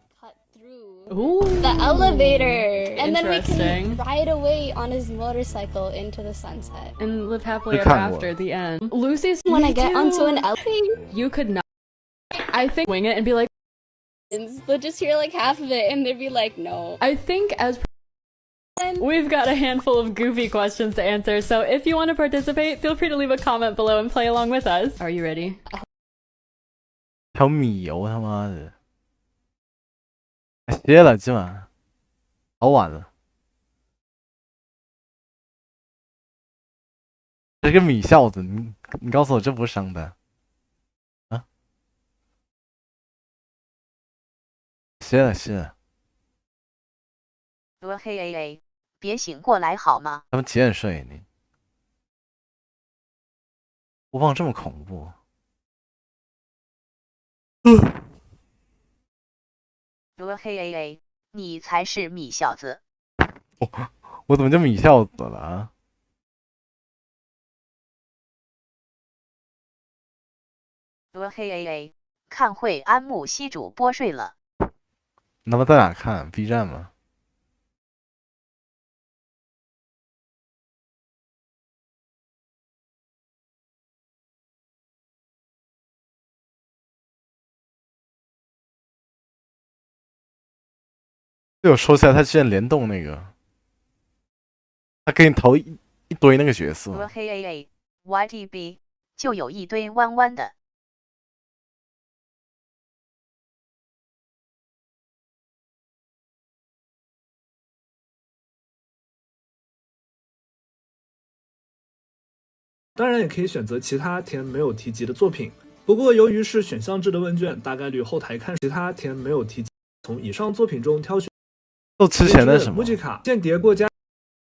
Speaker 8: Ooh, the elevator, and then we can ride away on his motorcycle into the sunset
Speaker 15: and live happily ever after. The end. Lucy's
Speaker 8: when I get onto an elevator,
Speaker 15: you could not. I think wing it and be like,
Speaker 8: they'll just hear like half of it, and they'd be like, no.
Speaker 15: I think as we've got a handful of goofy questions to answer, so if you want to participate, feel free to leave a comment below and play along with us. Are you ready?
Speaker 3: 条米油他妈的。歇了，今晚好晚了。这个米孝子，你告诉我这不是生的啊？歇了歇了。
Speaker 2: 嘿 A， 别醒过来好吗？
Speaker 3: 他们几点睡你？播放这么恐怖。
Speaker 2: 嘿 A， 你才是米小子！
Speaker 3: 我怎么就米孝子了啊？
Speaker 2: 嘿 A， 看会安慕希主播睡了。
Speaker 3: 那么在哪看 ？B 站吗？对我说起来，他之前联动那个，他给你投一堆那个角色。
Speaker 2: 嘿 A，YTB 就有一堆弯弯的。
Speaker 18: 当然也可以选择其他填没有提及的作品，不过由于是选项制的问卷，大概率后台看其他填没有提及，从以上作品中挑选。
Speaker 3: 之前的什么？
Speaker 18: 木吉卡间谍过家。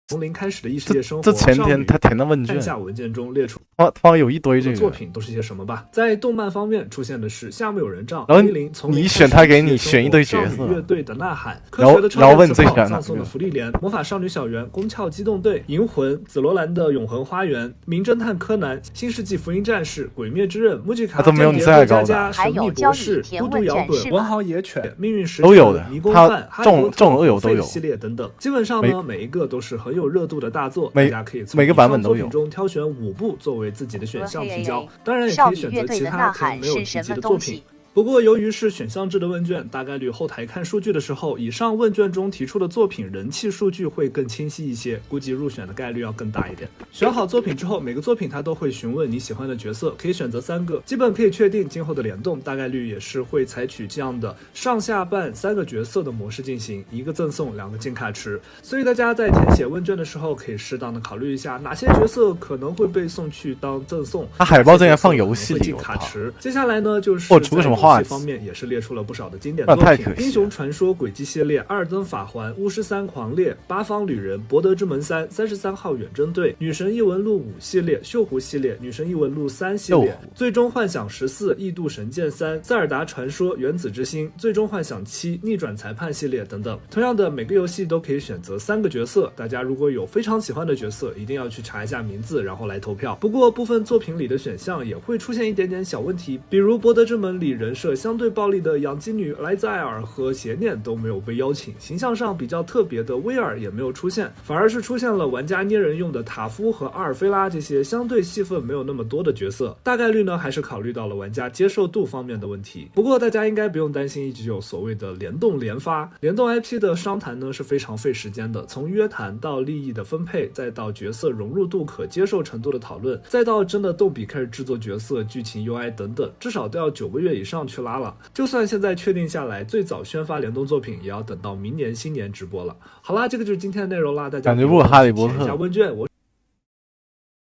Speaker 18: 从零开始的异世界生活。
Speaker 3: 这前天他填的问卷，
Speaker 18: 看下文件中列出，
Speaker 3: 他有一堆这个
Speaker 18: 作品都是些什么吧？在动漫方面出现的是《夏目友人帐》，
Speaker 3: 然后你选他给你选一堆角色，
Speaker 18: 乐队的呐喊，
Speaker 3: 然后问最喜欢
Speaker 18: 葬送的福利莲，魔法少女小圆，宫壳机动队，银魂，紫罗兰的永恒花园，名侦探柯南，新世纪福音战士，鬼灭之刃，木吉卡，
Speaker 3: 都没有你最高
Speaker 18: 的，神秘博士，孤独摇滚，文豪野犬，命运石
Speaker 3: 都有的，
Speaker 18: 迷宫饭，
Speaker 3: 他这种都有
Speaker 18: 系列等等，基本上呢每一个都是很有热度的大作。
Speaker 3: 大
Speaker 18: 家可以从
Speaker 3: 每个版本都有
Speaker 18: 中挑选5部作为自己的选项提交，当然也可以选择其他填没有提及的作品。不过，由于是选项制的问卷，大概率后台看数据的时候，以上问卷中提出的作品人气数据会更清晰一些，估计入选的概率要更大一点。选好作品之后，每个作品它都会询问你喜欢的角色，可以选择3个，基本可以确定今后的联动大概率也是会采取这样的上下半3个角色的模式进行，1个赠送2个进卡池。所以大家在填写问卷的时候，可以适当的考虑一下哪些角色可能会被送去当赠送。
Speaker 3: 它海报竟然放游戏里，
Speaker 18: 进卡池。接下来呢，就是
Speaker 3: 出个什么话
Speaker 18: 方面也是列出了不少的经典作品，英雄传说轨迹系列、阿尔登法环、巫师3狂猎、八方旅人、博德之门3、33号远征队、女神异闻录5系列、锈湖系列、女神异闻录3系列、最终幻想14、异度神剑3、塞尔达传说原子之心、最终幻想7、逆转裁判系列等等。同样的，每个游戏都可以选择3个角色，大家如果有非常喜欢的角色，一定要去查一下名字，然后来投票。不过部分作品里的选项也会出现一点点小问题，比如博德之门里人设相对暴力的养鸡女莱兹艾尔和邪念都没有被邀请，形象上比较特别的威尔也没有出现，反而是出现了玩家捏人用的塔夫和阿尔菲拉这些相对戏份没有那么多的角色，大概率呢还是考虑到了玩家接受度方面的问题。不过大家应该不用担心，一直有所谓的联动连发，联动 IP 的商谈呢是非常费时间的，从约谈到利益的分配，再到角色融入度可接受程度的讨论，再到真的动笔开始制作角色、剧情 UI 等等，至少都要9个月以上去拉了。就算现在确定下来，最早宣发联动作品也要等到明年新年直播了。好啦，这个就是今天的内容啦，大家
Speaker 3: 感觉不哈利波特
Speaker 18: 填一下问卷，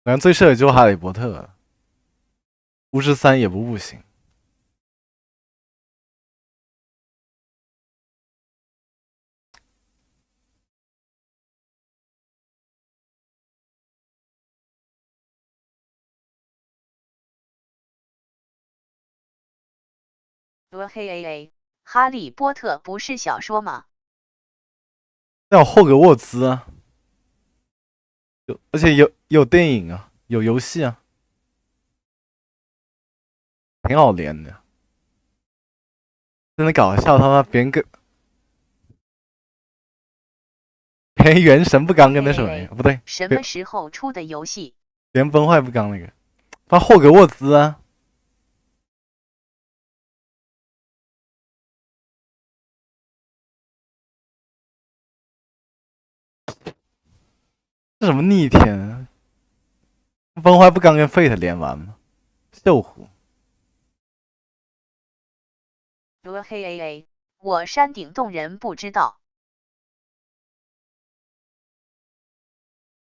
Speaker 3: 感觉最适合就是哈利波特了，巫师3也不行。
Speaker 2: 嘿 A， 哈利波特不是小说吗？
Speaker 3: 那有霍格沃兹啊，而且有电影啊，有游戏啊。挺好连的，真的搞笑，他妈别人原神不刚跟那什么呀？不对，
Speaker 2: 什么时候出的游戏？
Speaker 3: 连崩坏不刚那个，发霍格沃兹啊。这什么逆天啊？崩坏不刚跟 Fate 连完吗？秀虎。
Speaker 2: 嘿 AA， 我山顶洞人不知道。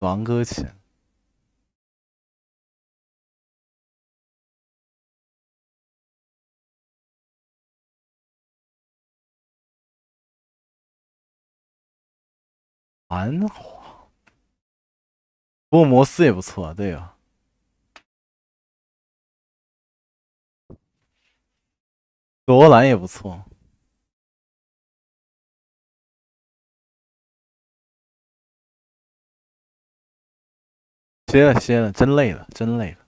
Speaker 3: 王搁浅。繁华。福尔摩斯也不错，对啊。罗兰也不错。歇了，真累了，真累了。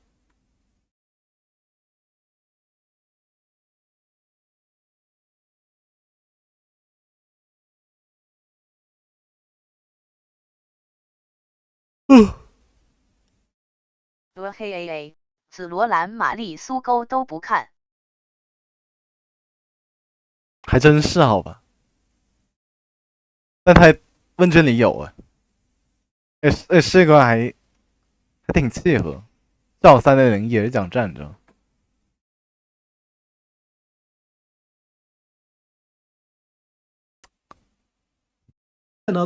Speaker 2: 嘿 AA， 紫罗兰、玛丽苏沟都不看。
Speaker 3: 还真是好吧？但他问卷里有啊。这个还挺契合。赵3.0也是讲战争。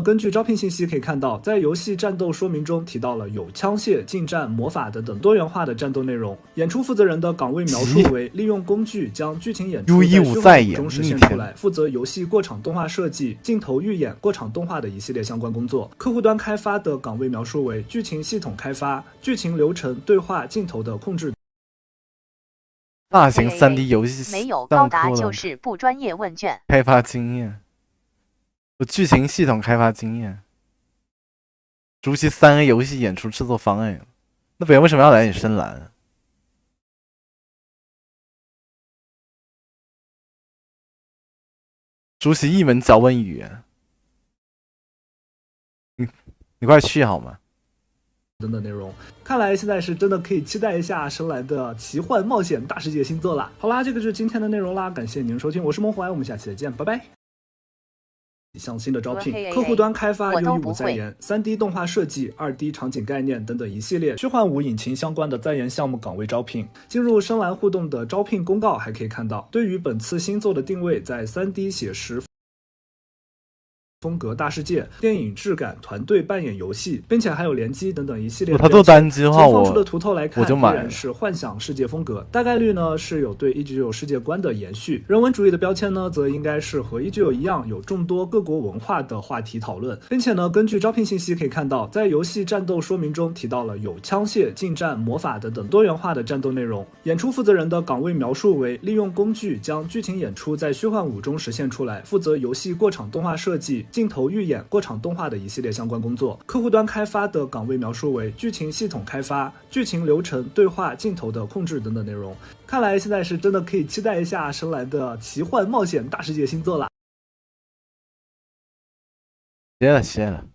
Speaker 18: 根据招聘信息可以看到，在游戏战斗说明中提到了有枪械、近战、魔法等等多元化的战斗内容。演出负责人的岗位描述为利用工具将剧情演出在虚幻中实现出来，负责游戏过场动画设计、镜头预演、过场动画的一系列相关工作。客户端开发的岗位描述为剧情系统开发、剧情流程、对话、镜头的控制。
Speaker 3: 大型3D 游戏
Speaker 2: 没有高达就是不专业问卷。
Speaker 3: 开发经验。有剧情系统开发经验，熟悉3A 游戏演出制作方案。那别人为什么要来你深蓝？熟悉一门脚本语言。你快去好吗？
Speaker 18: 等等内容，看来现在是真的可以期待一下深蓝的奇幻冒险大世界新作啦。好啦，这个就是今天的内容啦，感谢您的收听，我是梦怀，我们下期再见，拜拜。向新的招聘，客户端开发U15在研，3D 动画设计、2D 场景概念等等一系列虚幻5引擎相关的在研项目岗位招聘。进入深蓝互动的招聘公告还可以看到，对于本次新作的定位在3D 写实风格大世界、电影质感、团队扮演游戏，并且还有联机等等一系列的。
Speaker 3: 他做单机的话，
Speaker 18: 放出的图透来看，
Speaker 3: 依
Speaker 18: 然是幻想世界风格，大概率呢是有对1999世界观的延续。人文主义的标签呢，则应该是和1999一样，有众多各国文化的话题讨论，并且呢，根据招聘信息可以看到，在游戏战斗说明中提到了有枪械、近战、魔法等等多元化的战斗内容。演出负责人的岗位描述为利用工具将剧情演出在虚幻5中实现出来，负责游戏过场动画设计、镜头预演、过场动画的一系列相关工作。客户端开发的岗位描述为剧情系统开发、剧情流程、对话、镜头的控制等等内容。看来现在是真的可以期待一下深蓝的奇幻冒险大世界新作啦。
Speaker 3: 歇了。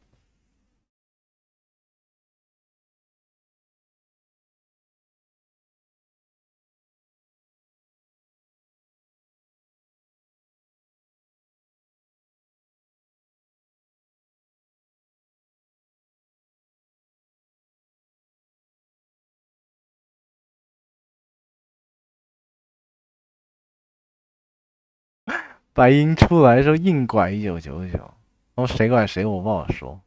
Speaker 3: 白银出来的时候硬拐1999，然后谁拐谁我不好说。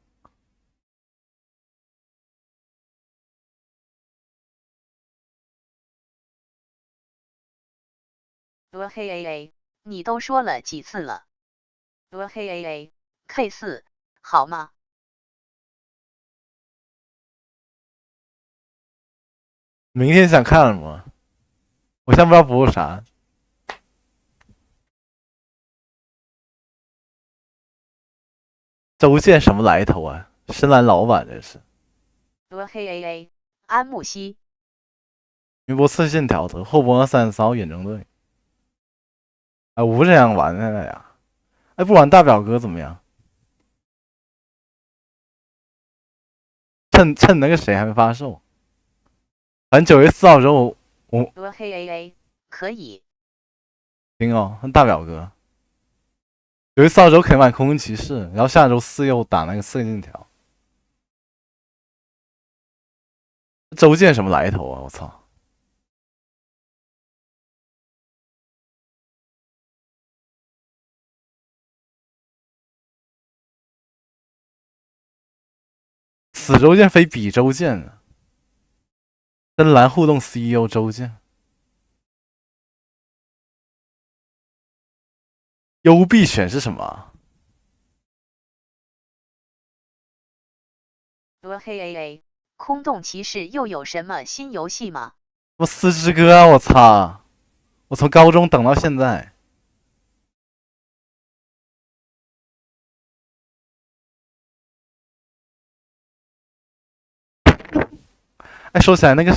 Speaker 2: 嘿 AA， 你都说了几次了？嘿 AA K4 好吗？
Speaker 3: 明天想看什么？我现在不知道播啥。周健什么来头啊？深蓝老板这是。
Speaker 2: 嘿 AA 安慕希。
Speaker 3: 一波次线条的，后波34号远征队。哎，我不是想玩了呀。哎，不玩大表哥怎么样？趁那个谁还没发售，反正9月4号的时候我
Speaker 2: 黑 AA 可以。
Speaker 3: 行哦，大表哥。9月4号的时候可以买空军骑士，然后下周4又打那个刺线条。周剑什么来头啊！我操！此周剑非彼周剑啊！深蓝互动 CEO 周剑，幽闭选是什么？
Speaker 2: 黑 AA 空洞骑士又有什么新游戏吗？
Speaker 3: 我四之歌啊！我操！我从高中等到现在。哎，说起来，那个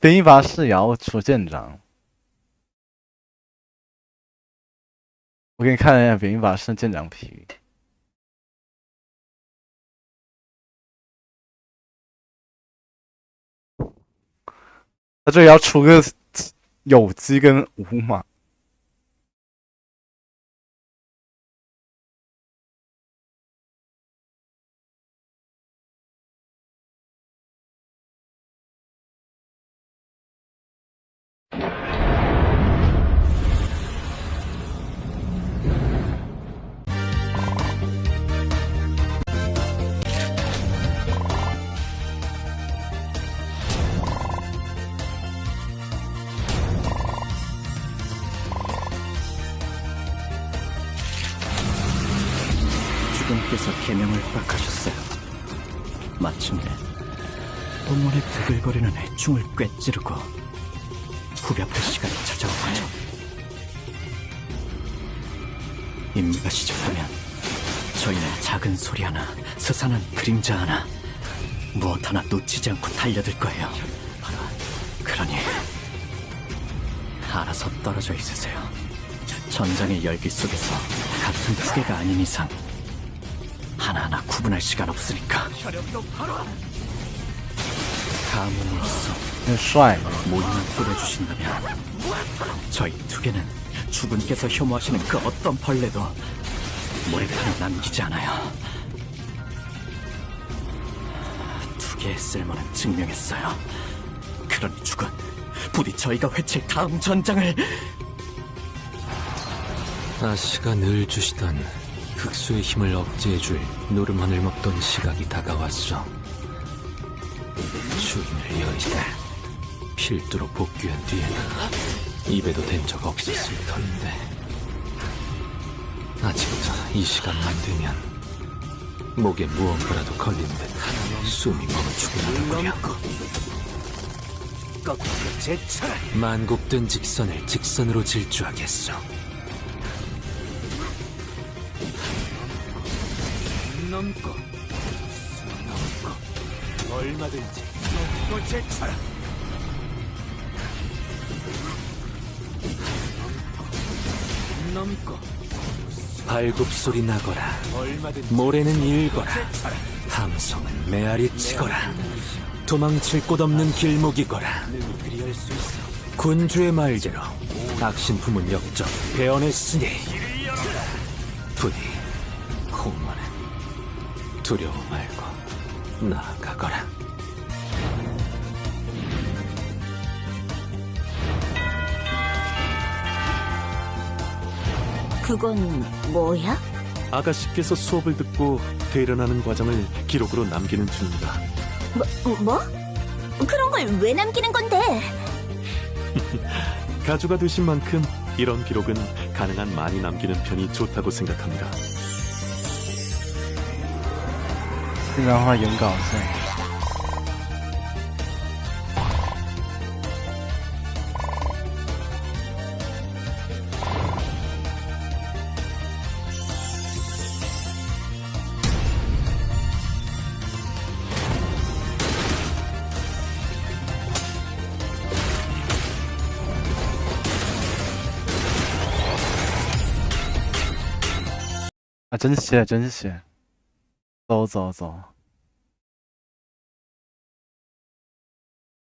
Speaker 3: 编译法师也要出舰长。我给你看一下编译法师舰长皮。他这里要出个有机跟无码。
Speaker 10: 주님께서 계명을 허락하셨어요. 마침내 본문의 부글거리는 해충을 꿰찌르고 후벼풀 시간이 찾아온 거죠. 임무가 시작하면 저희는 작은 소리 하나, 스산한 그림자 하나, 무엇 하나 놓치지 않고 달려들 거예요. 그러니 알아서 떨어져 있으세요. 전장의 열기 속에서 같은 투개가 아닌 이상 하나하나 구분할 시간 없으니까. 가문에 있어 모임만 뿌려주신다면 저희 투개는 주군께서 혐오하시는 그 어떤 벌레도 모래판에 남기지 않아요. 투개의 쓸모는 증명했어요. 그러니 주군, 부디 저희가 회칠 다음 전장을.
Speaker 19: 아씨가 늘 주시던 흑수의 힘을 억제해줄 노름한을 먹던 시각이 다가왔어. 주인을 여의다 필두로 복귀한 뒤에는 입에도 댄 적 없었을 터인데 아직도 이 시간만 되면 목에 무언가라도 걸린 듯 숨이 멈추고 나더려. 만곡된 직선을 직선으로 질주하겠어. 넘고 얼마든지 넘고 제쳐라. 넘고 발굽소리 나거라. 모래는 일거라. 함성은 메아리 치거라. 도망칠 곳 없는 길목이거라. 군주의 말대로 악신품은 역적 베어냈으니 부디 홍만은 두려워 말고 나아가거라.
Speaker 22: 그건 뭐야?
Speaker 19: 아가씨께서 수업을 듣고 대련하는 과정을 기록으로 남기는 중입니다.
Speaker 22: 뭐? 그런 걸 왜 남기는 건데?
Speaker 19: 가주가 되신 만큼 이런 기록은 가능한 많이 남기는 편이 좋다고 생각합니다.
Speaker 3: 这张画很搞笑。
Speaker 22: 아,
Speaker 3: 啊，真谢真谢，走走走。